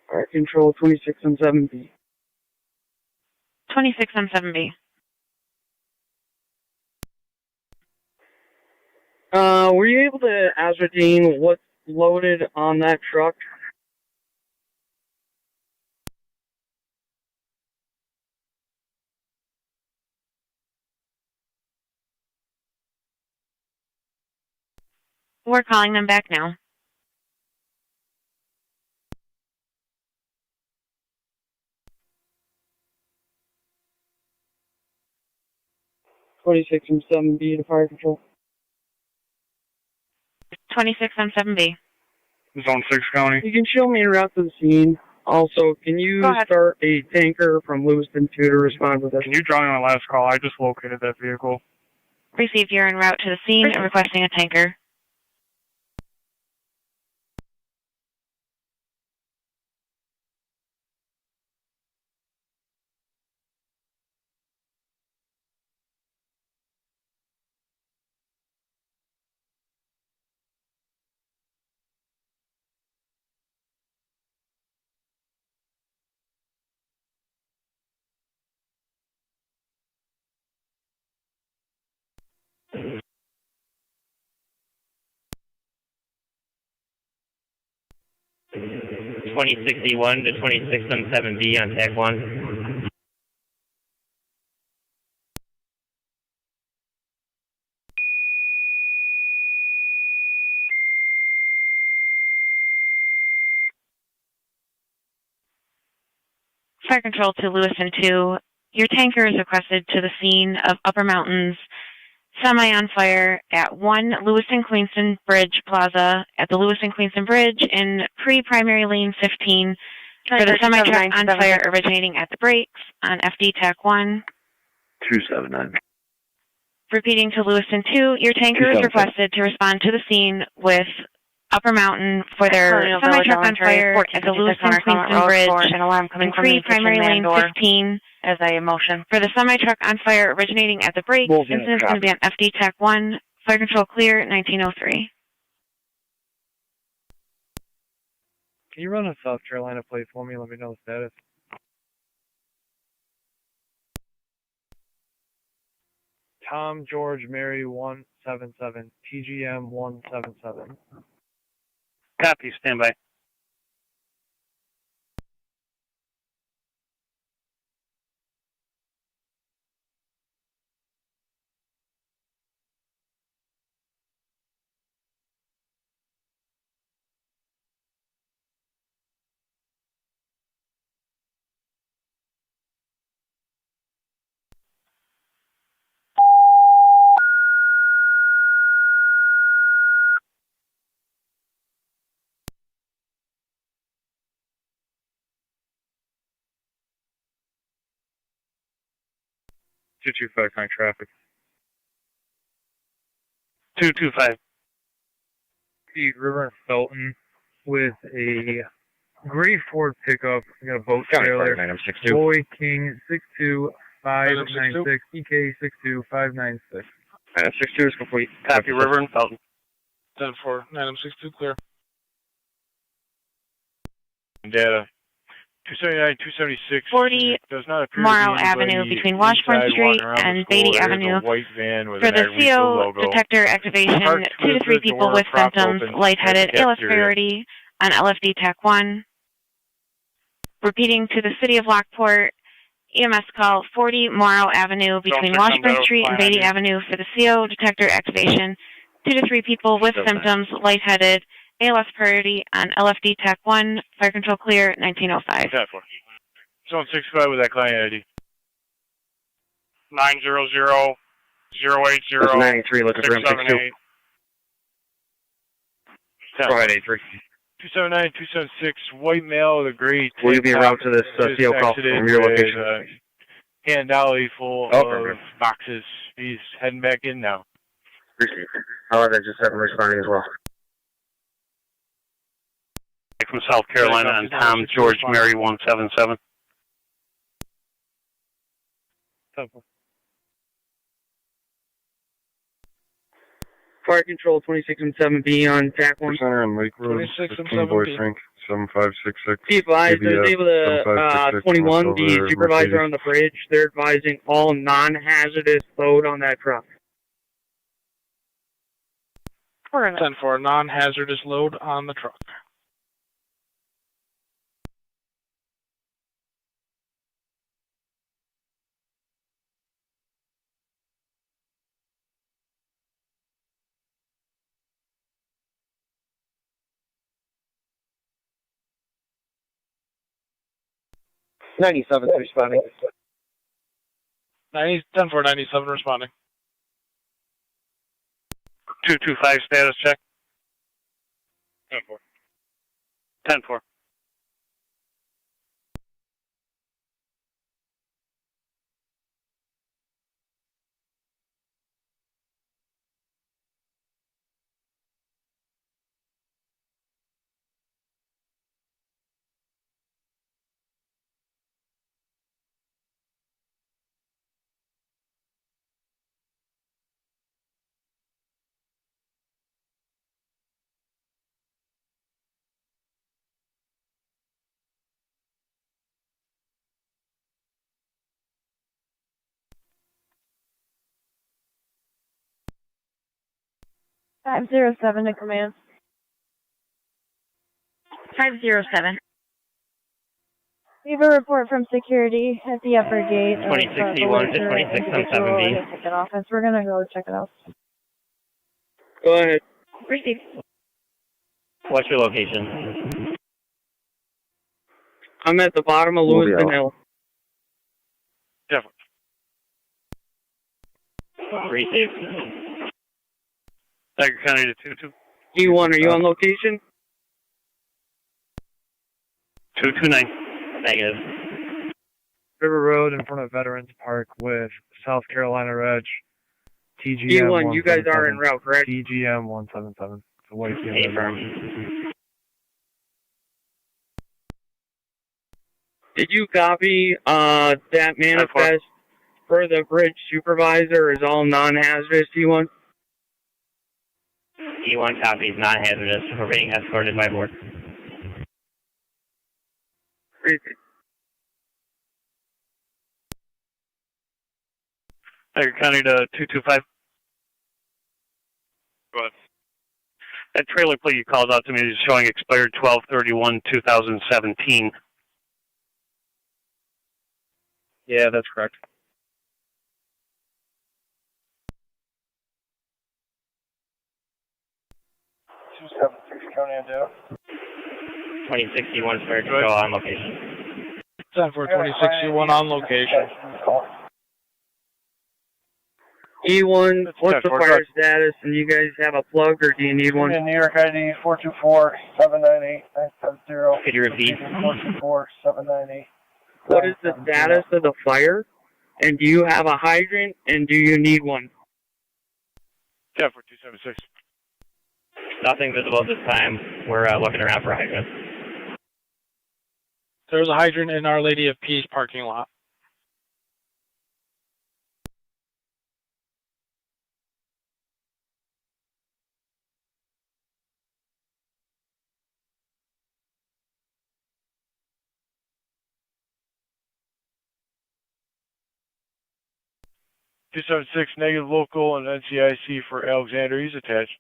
Fire Control 26 on 7B. 26 on 7B. Were you able to ascertain what's loaded on that truck? We're calling them back now. Twenty-six on 7B to Fire Control. 26 on 7B. Zone 6 County. You can show me en route to the scene. Also, can you start a tanker from Lewiston 2 to respond with us? Can you draw me my last call? I just located that vehicle. Received, you're en route to the scene and requesting a tanker. $2061 to 26 on 7B on TAC 1. Fire Control to Lewiston 2. Your tanker is requested to the scene of Upper Mountains semi on fire at 1 Lewiston-Queenston Bridge Plaza at the Lewiston-Queenston Bridge in pre-primary lane 15 for the semi-truck on fire originating at the brakes on FD TAC 1. 279. Repeating to Lewiston 2, your tanker is requested to respond to the scene with Upper Mountain for their semi-truck on fire at the Lewiston-Queenston Bridge in pre-primary lane 15 as a motion. for the semi-truck on fire originating at the brakes. Incident is going to be on FD TAC 1. Fire Control clear, 1903. Can you run a South Carolina plate for me? Let me know the status. Tom George Mary 177 TGM 177. Copy. Stand by. High traffic. 225. The River and Felton with a gray Ford pickup. We got a boat trailer. Boy King 62596 EK 62596. 62 is complete. Copy. River and Felton. 10-4, 962 clear. Data. 279, 276. 40 does not appear Morrow to be Avenue anybody between Washburn inside Street walking around the and school. Beatty There is Avenue. a white van with For an the Agrico CO logo. detector activation, Parked 2 to with 3 the people door with propped symptoms, open lightheaded, at the ALS cafeteria. priority on LFD TAC 1. Repeating to the City of Lockport, EMS call 40 Morrow Avenue between Washburn Street and Beatty Avenue for the CO detector activation, 2 to 3 people with symptoms, lightheaded, ALS priority on LFD TAC 1, fire control clear, 1905. Zone 65 with that client ID. 900 080 That's 93, looking for M62. Go ahead, 83. 279, 276, white male with a gray Will you be en route to this CO call from your location? Hand dolly full Oh, of perfect. boxes. He's heading back in now. Appreciate it. However, I just have him responding as well. from South Carolina on Tom George Mary 177. Fire control 26 and 7B on TAC 1. Center on Lake Road. 26 and 15 Boy 7B. Frank 7566. Be advised, I was able to, 7566, 21, over the supervisor Mercedes. on the bridge, they're advising all non-hazardous load on that truck. 10-4, non-hazardous load on the truck. '97 responding. 10-4, 97 responding. 225 status check. 10-4. 10-4. Five 507 to command. 507. We have a report from security at the upper gate. 26E1 to 26 on 7B. Ticket office. We're gonna go check it out. Go ahead. Receive. What's your location? I'm at the bottom of Lewiston Hill. Receive. Niagara County to 22. E1, are you on location? 229. Negative. River Road in front of Veterans Park with South Carolina Reg. TGM E1, you guys are en route, correct? TGM 177. It's a white A firm. Did you copy that manifest for the bridge supervisor is all non-hazardous, E1? E1 copies non-hazardous. We're being escorted by board. Niagara County to 225. Go ahead. That trailer plate you called out to me is showing expired 12/31/2017. Yeah, that's correct. 276 County Ontario. 2061 fire control on location. 10-4-2061 on location. E1, what's the fire status? And you guys have a plug, or do you need one? New York ID 424-798-970. Could you repeat? 424-798. What is the status of the fire? And do you have a hydrant, and do you need one? 10-4-276. Nothing visible at this time. We're looking around for hydrants. There's a hydrant in Our Lady of Peace parking lot. -276 negative local and NCIC for Alexander. He's attached.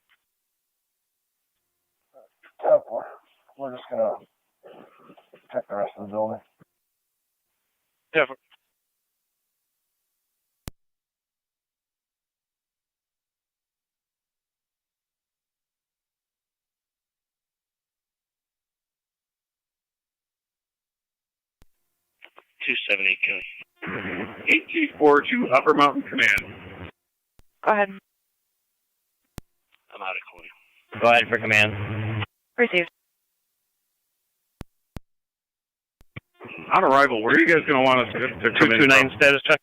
We're just gonna check the rest of the building. Yeah. 278 County. 8342 Upper Mountain Command. Go ahead. I'm out of coin. Go ahead for command. Received. On arrival, where are you guys going to want us to come in? 229 status check.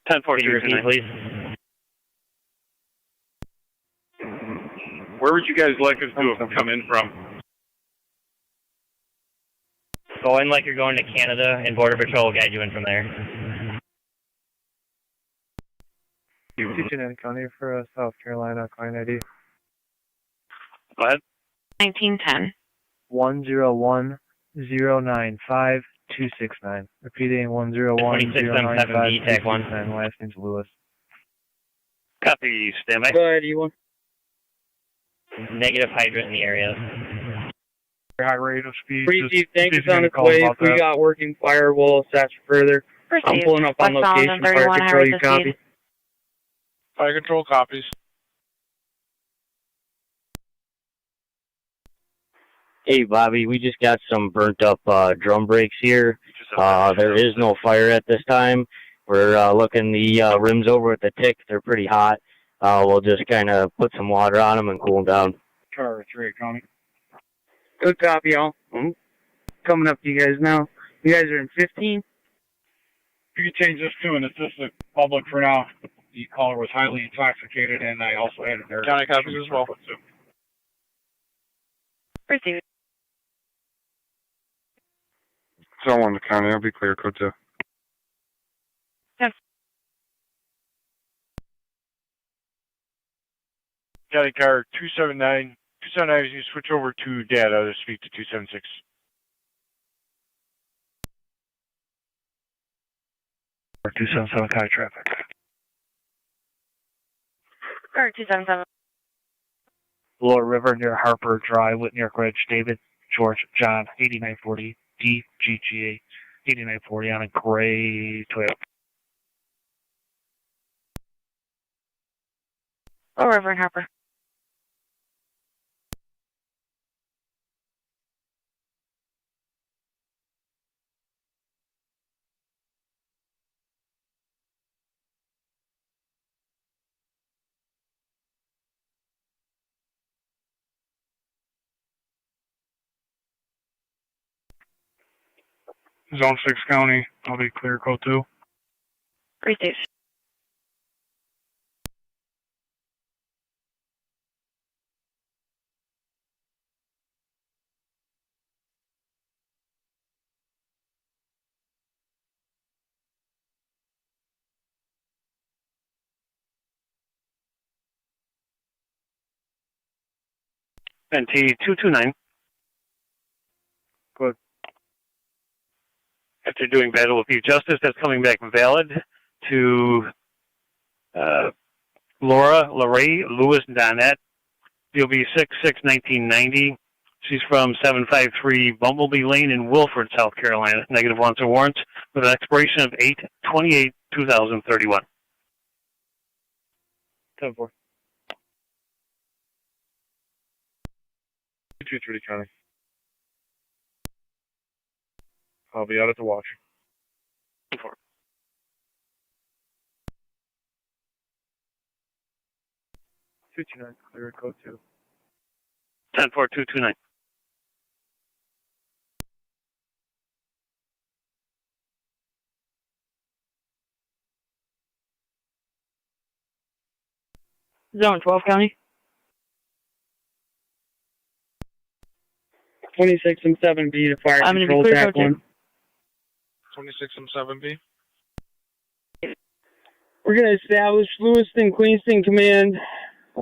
10-4. Could you repeat, please? Where would you guys like us to have come in from? Go in like you're going to Canada, and Border Patrol will guide you in from there. 229 County for South Carolina, client ID. Go ahead. 1910. 101-095-269. Repeating 101-095-269. Last name's Lewis. Copy, standby. Go ahead, E1. Negative hydrant in the area. High rate of speed. Chief, tank is on its way. If we got working fire, we'll assess further. I'm pulling up on location. Fire control, you copy? Fire control copies. Hey, Bobby, we just got some burnt up drum brakes here. There is no fire at this time. We're looking the rims over with the tick. They're pretty hot. We'll just kind of put some water on them and cool them down. Charter 3, County. Good copy, y'all. Coming up to you guys now. You guys are in 15? You can change this to an assistant public for now. The caller was highly intoxicated, and I also added their County copies as well. Received. So on the county, I'll be clear, code 2. Yes. County car 279. 279, you switch over to data to speak to 276. Or 277 County traffic. Car 277. Lower River near Harper Drive, Whitney York Ridge, David, George, John, 8940, DGGA, 8940 on a gray Toyota. Lower River and Harper. Zone 6 County, I'll be clear, code 2. Received. NT 229. After doing battle with Chief Justice, that's coming back valid to Laura Lorraine Lewis Donette, DOB 661990. She's from 753 Bumblebee Lane in Wilford, South Carolina. -1 to warrants with an expiration of 8/28/2031. 10-4. 230 County. I'll be out at the watch. 4. 229, clear code 2. 10-4-229. Zone 12 County. 26 and 7B to fire I'm control clear TAC code 1. 26 and 7B. We're going to establish Lewiston, Queenston command.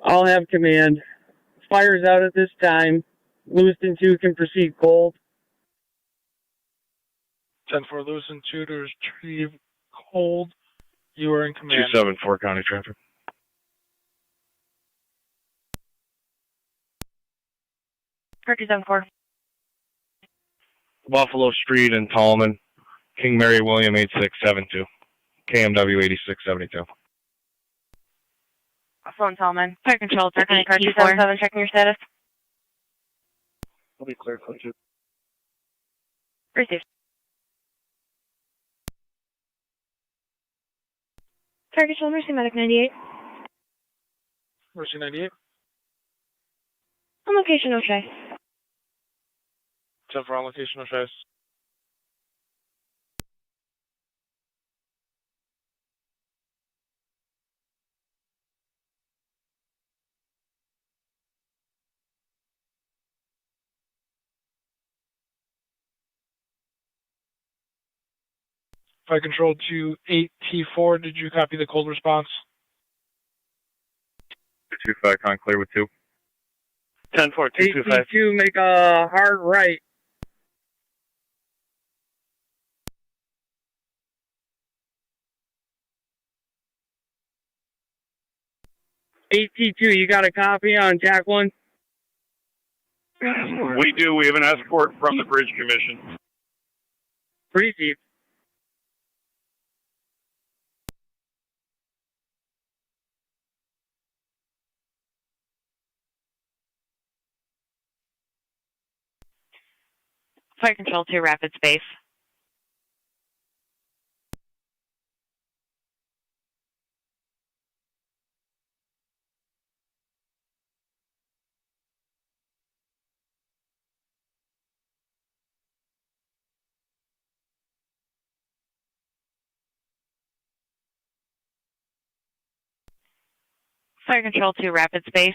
I'll have command. Fire's out at this time. Lewiston 2 can proceed cold. 10-4 Lewiston 2 to retrieve cold. You are in command. 274 County traffic. Turkey 7-4. Buffalo Street in Tallman. King Mary William 8672. KMW 8672. Phone Tallman. Fire control, Turkey car 277, checking your status. I'll be clear code 2. Received. Target shoulder, Medic 98. Mercy 98. On location, O'Shea. 10-4 on location, O'Shea. Fire control to 8T4. Did you copy the cold response? 225 Con clear with 2. 10-4, 225. 8T2, make a hard right. AT2, you got a copy on TAC 1? We do. We have an escort from the Bridge Commission. Received. Fire control to rapid space. Fire control to rapid space.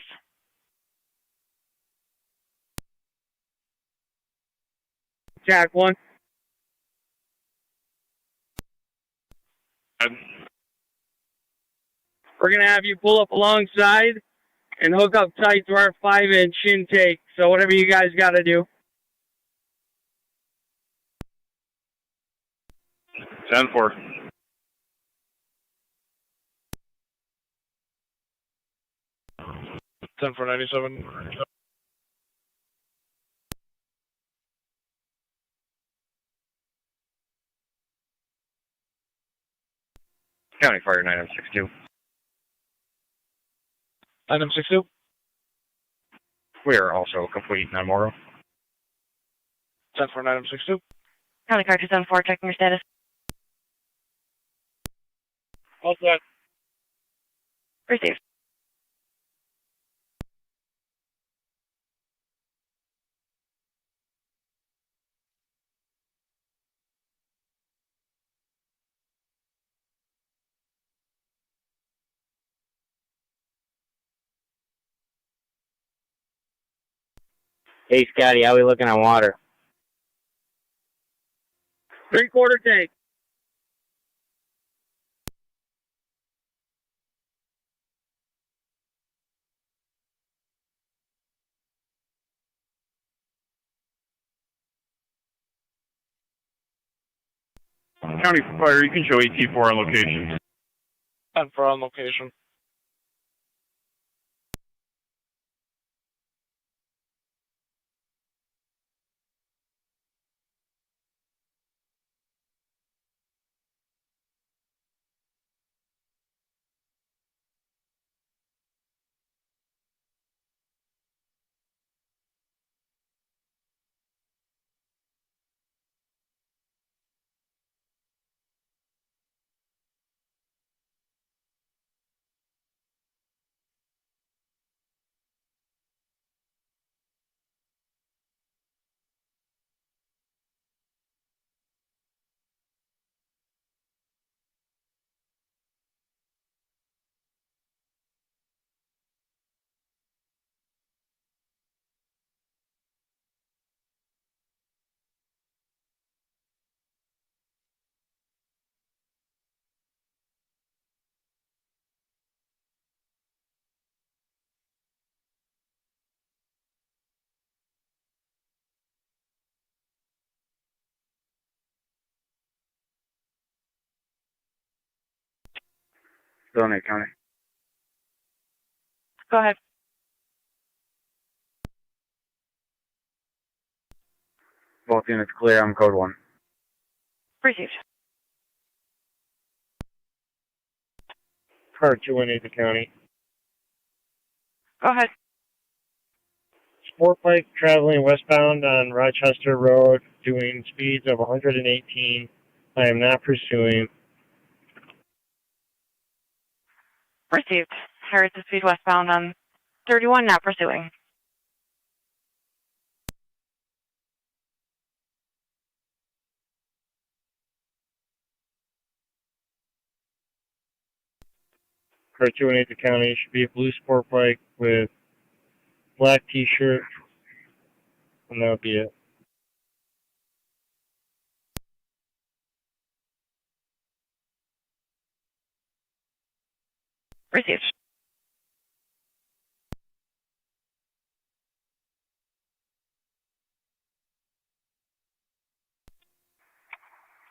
TAC 1. We're going to have you pull up alongside and hook up tight to our 5-inch intake. So whatever you guys got to do. 10-4. 10-4 97. County Fire 962. 962. We are also complete on Morrow. 10-4 962. County car 274, checking your status. All set. Received. Hey, Scotty, how we looking on water? 3/4 tank. County for fire, you can show AT4 on location. 10-4 on location. Donate County. Go ahead. Both units clear. I'm code 1. Received. Car 218 the county. Go ahead. Sport bike traveling westbound on Rochester Road, doing speeds of 118. I am not pursuing. Received. Harris to speed westbound on 31, not pursuing. Car 218 the county should be a blue sport bike with black t-shirt, and that would be it. Received.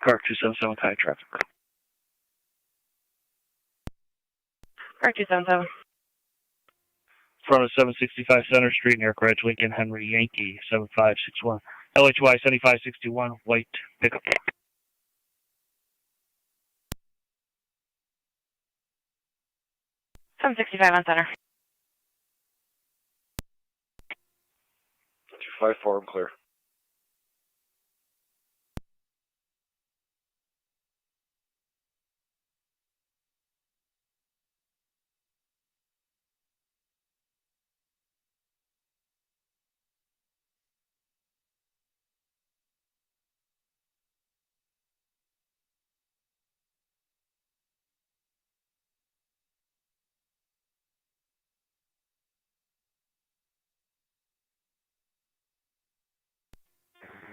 Car 277 high traffic. Car 277. Front of 765 Center Street, near Grudge, Lincoln, Henry, Yankee, 7561. LHY 7561, white pickup. Some 65 on center. 254, I'm clear.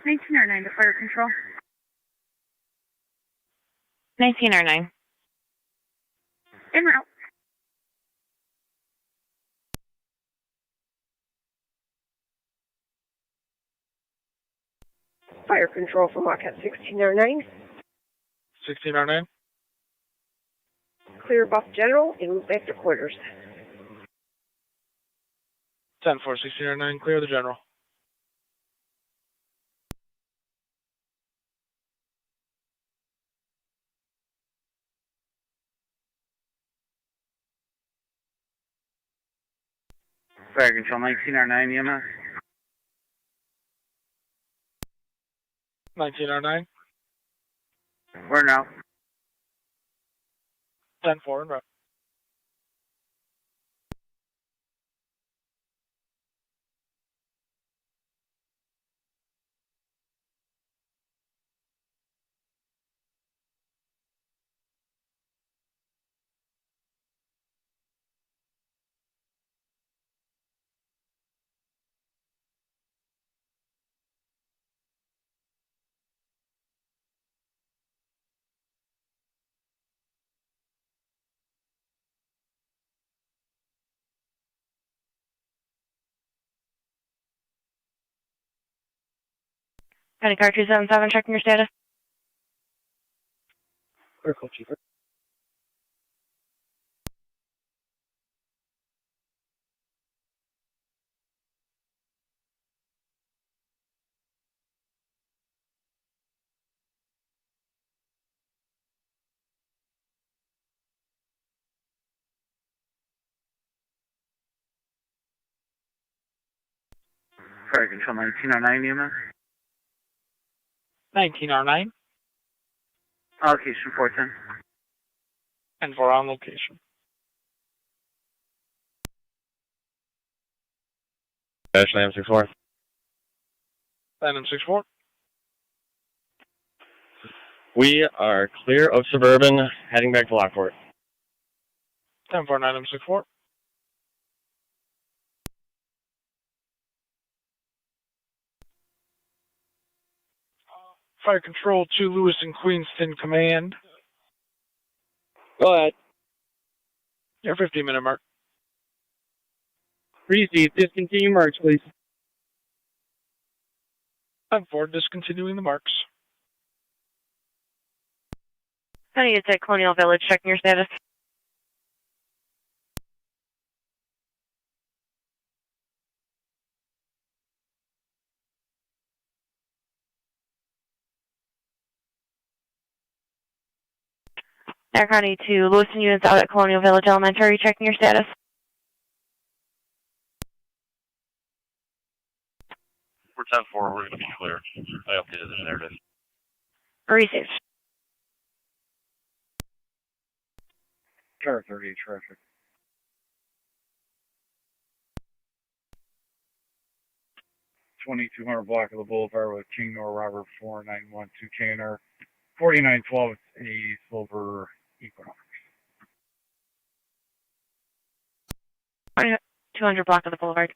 (1909) to fire control. 1909. En route. Fire control from Wildcat 1609. 1609. Clear Buff General and move back to quarters. 10-4, 1609, clear the general. Fire control 1909 EMS. 1909. Where now? 10-4 en route. County Car 277, checking your status. Critical Chief. Fire Control 1909, EMS. 1909. Allocation 410. And 4 on location. Lam 64. Phantom 64. We are clear of Suburban, heading back to Lockport. 10-4 Phantom 64. Fire Control to Lewis and Queenston Command. Go ahead. Your 15-minute mark. Receive. Discontinue marks, please. 10-4, discontinuing the marks. Honey, it's at Colonial Village. Checking your status. Niagara County to Lewiston units out at Colonial Village Elementary. Checking your status. We're 10-4, we're going to be clear. I updated the narrative. Receive. Car 38 traffic. 2200 block of the Boulevard with King Nor Robert 4912 KNR 4912. It's a silver Equinox. 200 block of the Boulevard.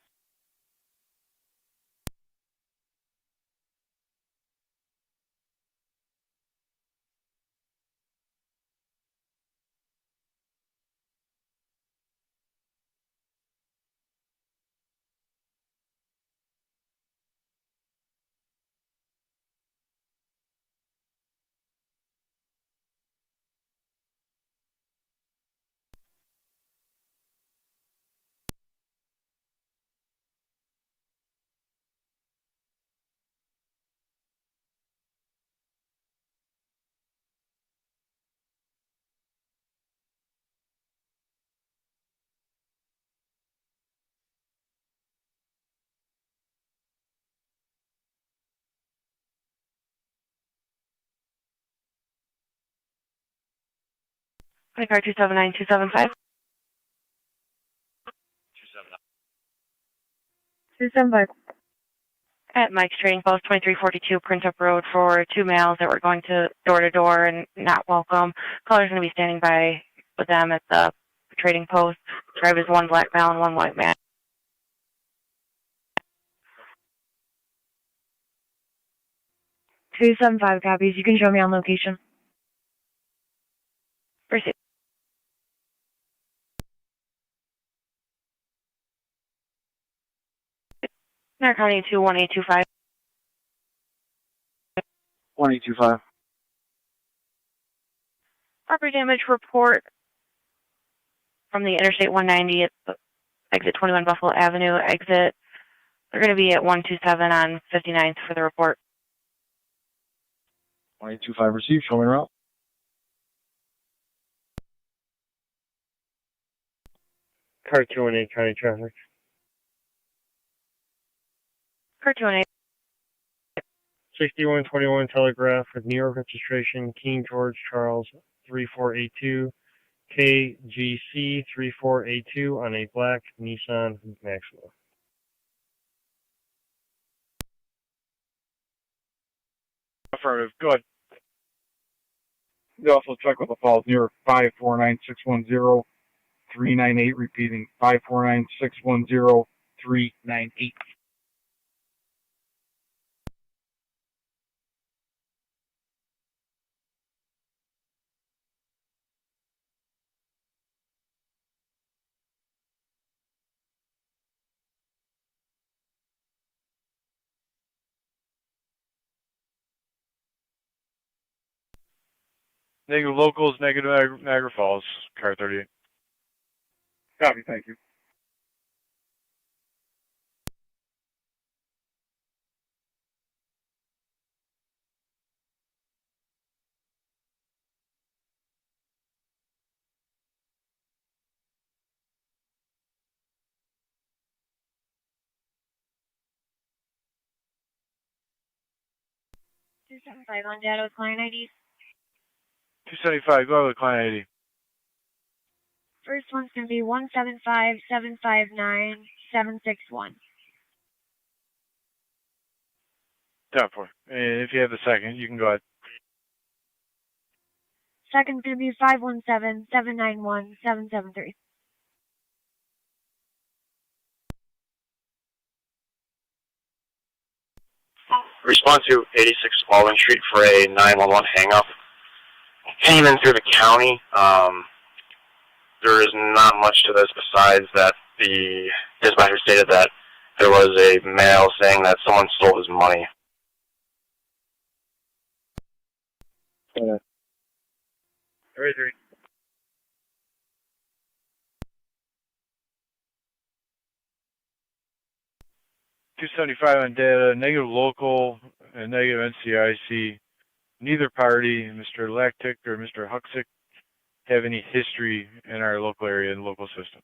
Car 279275. 275. At Mike's Trading Post, 2342 Print Up Road for 2 males that were going to door and not welcome. Caller's going to be standing by with them at the trading post. Drive is 1 black male and 1 white man. 275 copies. You can show me on location. Proceed. Niagara County 21825. 1825. Property damage report from the Interstate 190 at the exit 21 Buffalo Avenue exit. They're going to be at 127 on 59th for the report. 1825 received, show me route. Car 218 County Traffic. Car 218. 6121 Telegraph with New York registration, King George Charles 3482, KGC 3482 on a black Nissan Maxima. Affirmative. Good. You also check with the falls near 549610398, repeating 549610398. Negative locals, negative Niagara Falls, car 38. Copy, thank you. On data with client ID. 275, go ahead with client ID. First one's going to be 175759761. 10-4. And if you have the second, you can go ahead. Second's going to be 5177917773. Respond to 86 Spalding Street for a 911 hang-up. Came in through the county. There is not much to this besides that the dispatcher stated that there was a mail saying that someone stole his money. Three. 275 on data, negative local, and negative NCIC. Neither party, Mr. Lactic or Mr. Huxick, have any history in our local area and local system.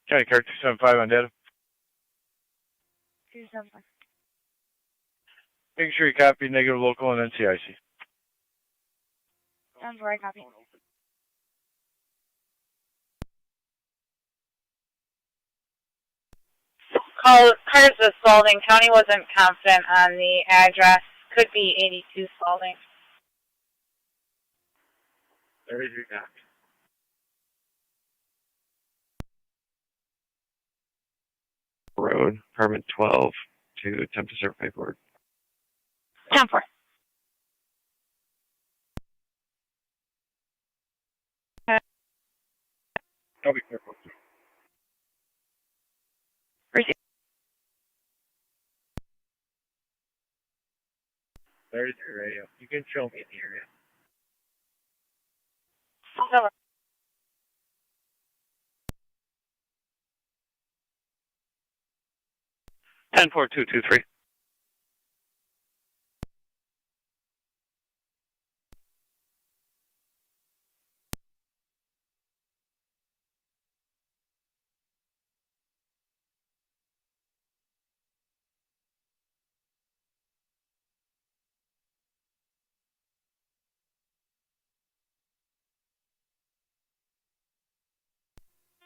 County Card 275 on data. 275. Making sure you copy negative local and NCIC. Sounds right, copy. Cars of Spalding. County wasn't confident on the address. Could be 82 Spalding. 33 copies. Road, permit 12 to attempt to serve paperwork. 10-4. I'll be careful. Receive. 33 radio. You can show me in the area. Over. Ten 4223.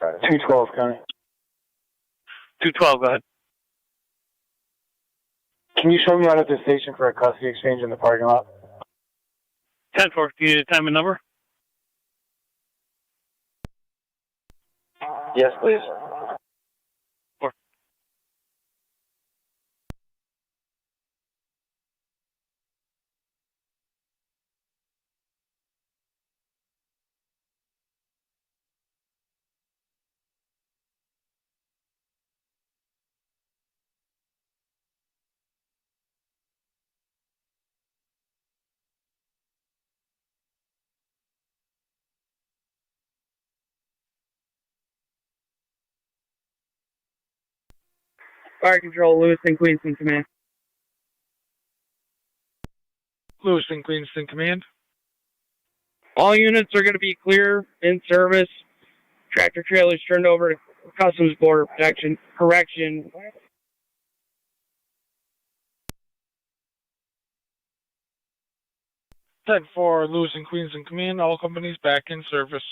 All right. 212, County. 212, go ahead. Can you show me out at the station for a custody exchange in the parking lot? 10-4, do you need a time and number? Yes, please. 4. Fire Control, Lewiston, Queenston, command. Lewiston, Queenston, command. All units are going to be clear, in service. Tractor trailers turned over to Customs Border Protection. Correction. 10-4, Lewiston, Queenston, command. All companies back in service.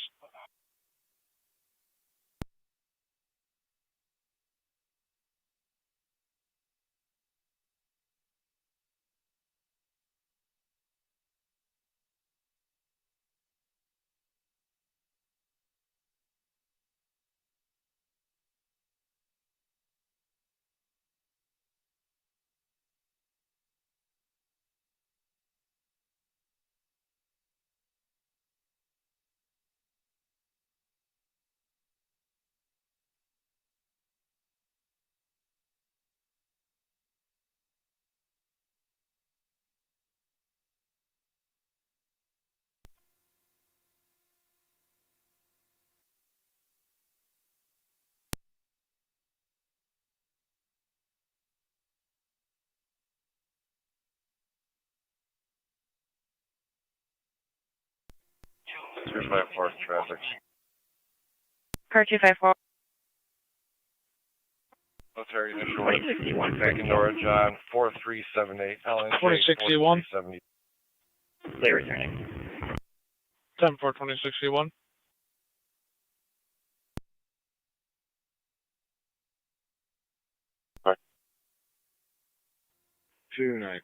254 traffic. Car 254. Military initial 61. Back in Nora John 4378. LNJ 2061. 4370. Clear returning. 10-4, 2061. Right. 29.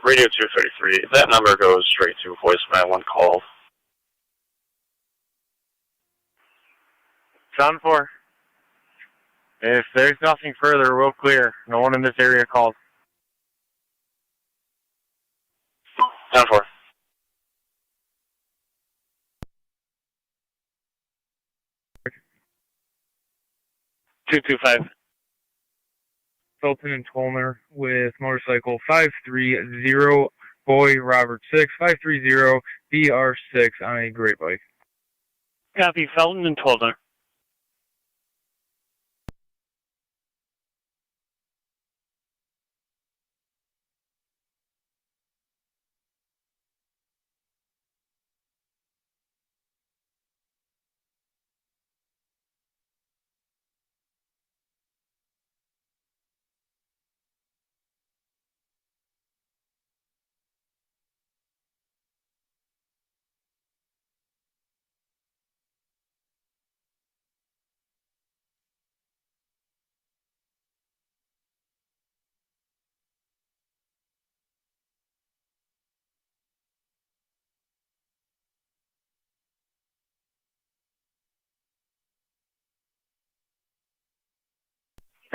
Radio 233. That number goes straight to voicemail when called. John 4. If there's nothing further, we'll clear. No one in this area called. John 4. Felton and Tolner with motorcycle 530 Boy Robert 6 530 BR6 on a great bike. Copy, Felton and Tolner.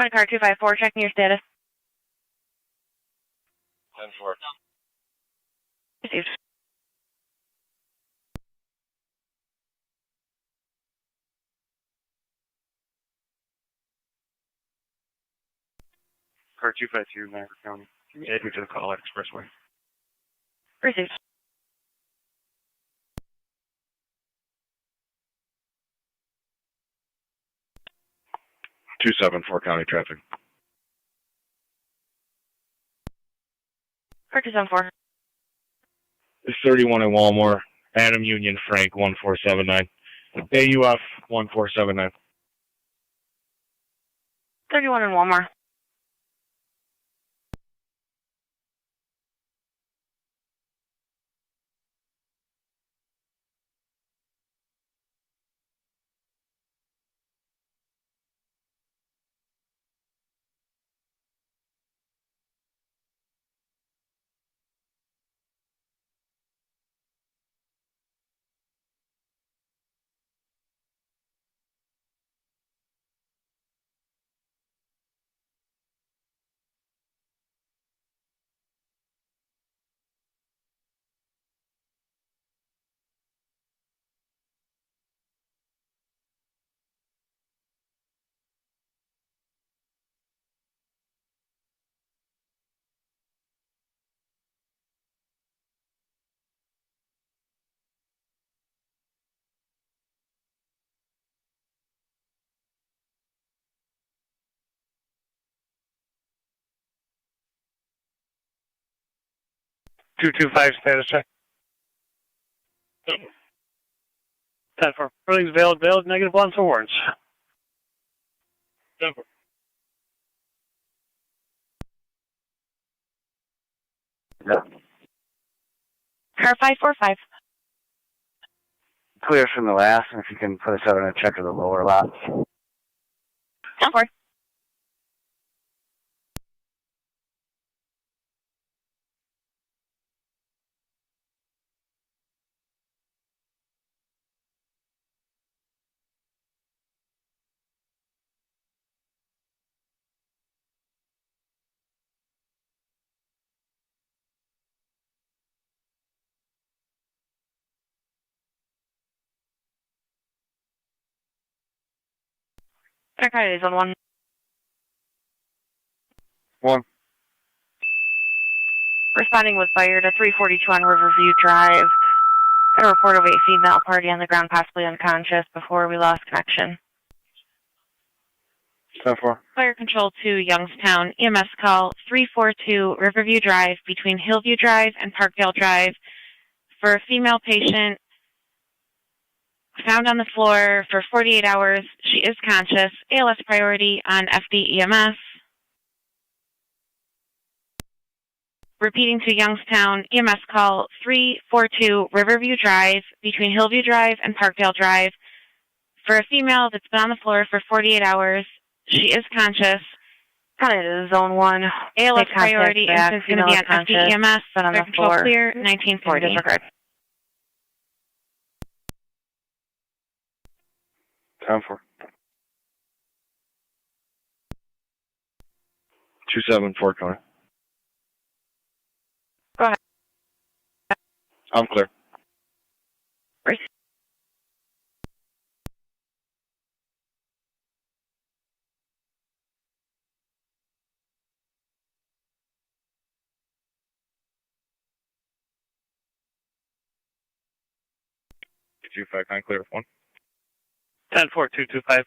Car 254, checking your status. 10-4. Received. Car 252, Niagara County. Add me to the call at Expressway. Received. Two seven four County traffic. Car 274. It's 31 in Walmore. Adam Union Frank 1479. AUF 1479. 31 in Walmart. $225 status check. 10-4. Release valid, -1 for warrants. 10-4. Yeah. Car 545. Clear from the last, and if you can put us out on a check of the lower lot. 10-4. Niagara County, Zone 1. 1. Responding was fired at 342 on Riverview Drive. Got a report of a female party on the ground, possibly unconscious, before we lost connection. 10-4. Fire Control to Youngstown. EMS call 342 Riverview Drive between Hillview Drive and Parkdale Drive for a female patient found on the floor for 48 hours. She is conscious. ALS priority on FD EMS. Repeating to Youngstown, EMS call 342 Riverview Drive between Hillview Drive and Parkdale Drive for a female that's been on the floor for 48 hours. She is conscious. County to Zone 1. ALS priority instance going to be on FD EMS. Been on the Control floor. clear, 1940. Disregard. 10-4. 274 County. Go ahead. I'm clear. Right. Did you 5-9 clear with 1? 10-4-225.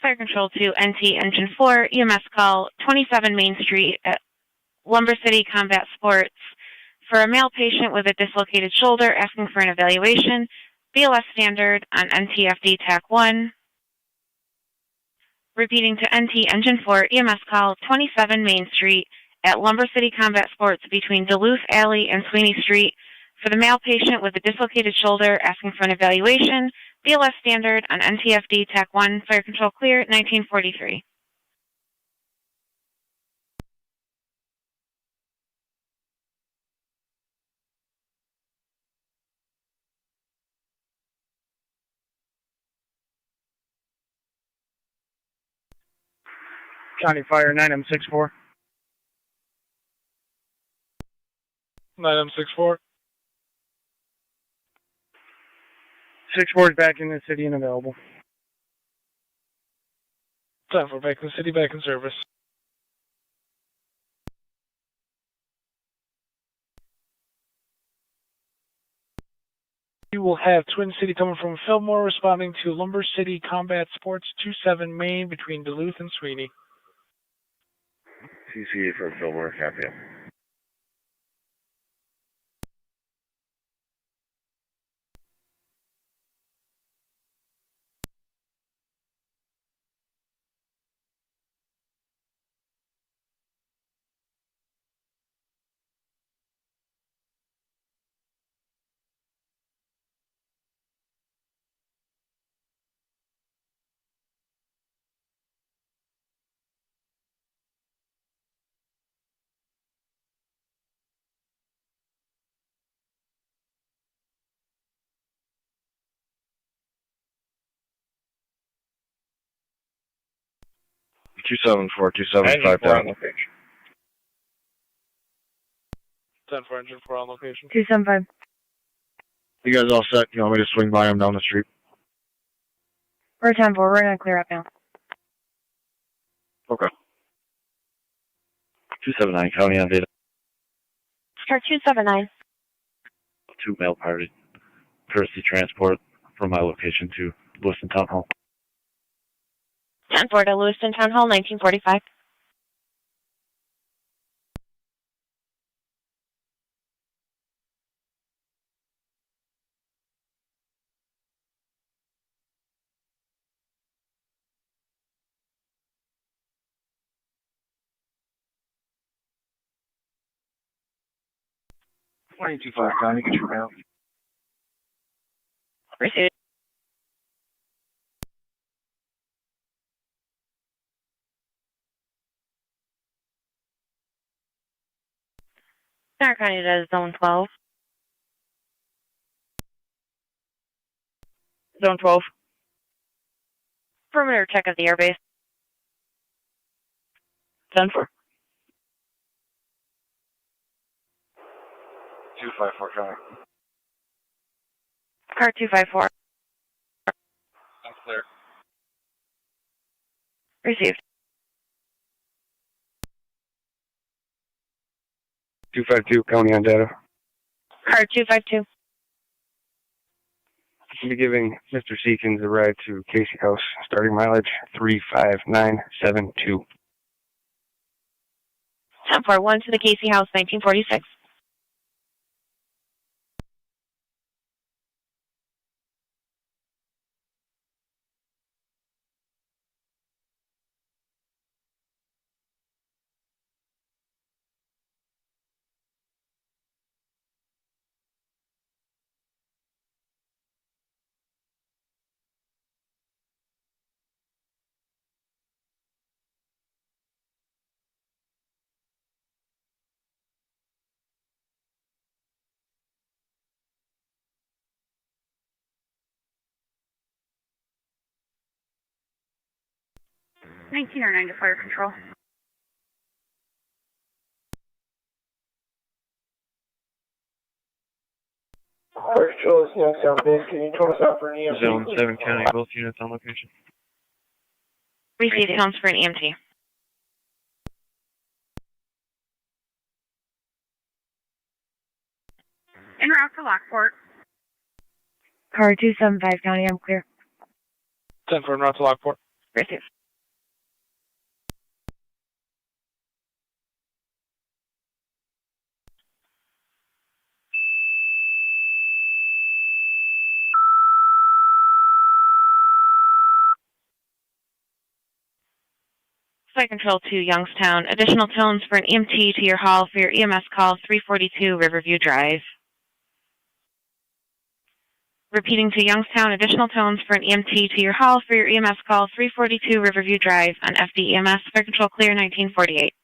Fire Control to NT Engine 4, EMS call 27 Main Street at Lumber City Combat Sports for a male patient with a dislocated shoulder asking for an evaluation. BLS standard on NTFD TAC 1. Repeating to NT Engine 4, EMS call 27 Main Street at Lumber City Combat Sports between Duluth Alley and Sweeney Street for the male patient with a dislocated shoulder asking for an evaluation. BLS standard on NTFD TAC 1. Fire Control clear, 1943. County Fire 9M64. 9M64. 64 is back in the city and available. 10-4 back in the city, back in service. You will have Twin City coming from Fillmore responding to Lumber City Combat Sports 27 Main between Duluth and Sweeney. CC from Fillmore, copy. 274, 275 Engine 4 on down. location. 10-4, engine 4 on location. 275. You guys all set? You want me to swing by him down the street? We're 10-4. We're going to clear up now. Okay. 279, county on data. Car 279. 2 mail party. Courtesy transport from my location to Lewiston Town Hall. 10-4 to Lewiston Town Hall, 1945. $22.5 county, get your mail. Received. Niagara County does Zone 12. Zone 12. Perimeter check of the airbase. 10-4. 254 county. Car 254. That's clear. Received. 252, county on data. Car 252. I'll be giving Mr. Seekins a ride to Casey House, starting mileage 35972. 10-4, to the Casey House, 1946. $19.09 to fire control. Fire control is next out bid. Can you tow us out for an EMT? Zone 7 county, both units on location. Received. Counts for an EMT. En route to Lockport. Car 275 county, I'm clear. 10-4, en route to Lockport. Received. Flight Control to Youngstown. Additional tones for an EMT to your hall for your EMS call 342 Riverview Drive. Repeating to Youngstown, additional tones for an EMT to your hall for your EMS call 342 Riverview Drive on FD EMS. Flight Control clear 1948.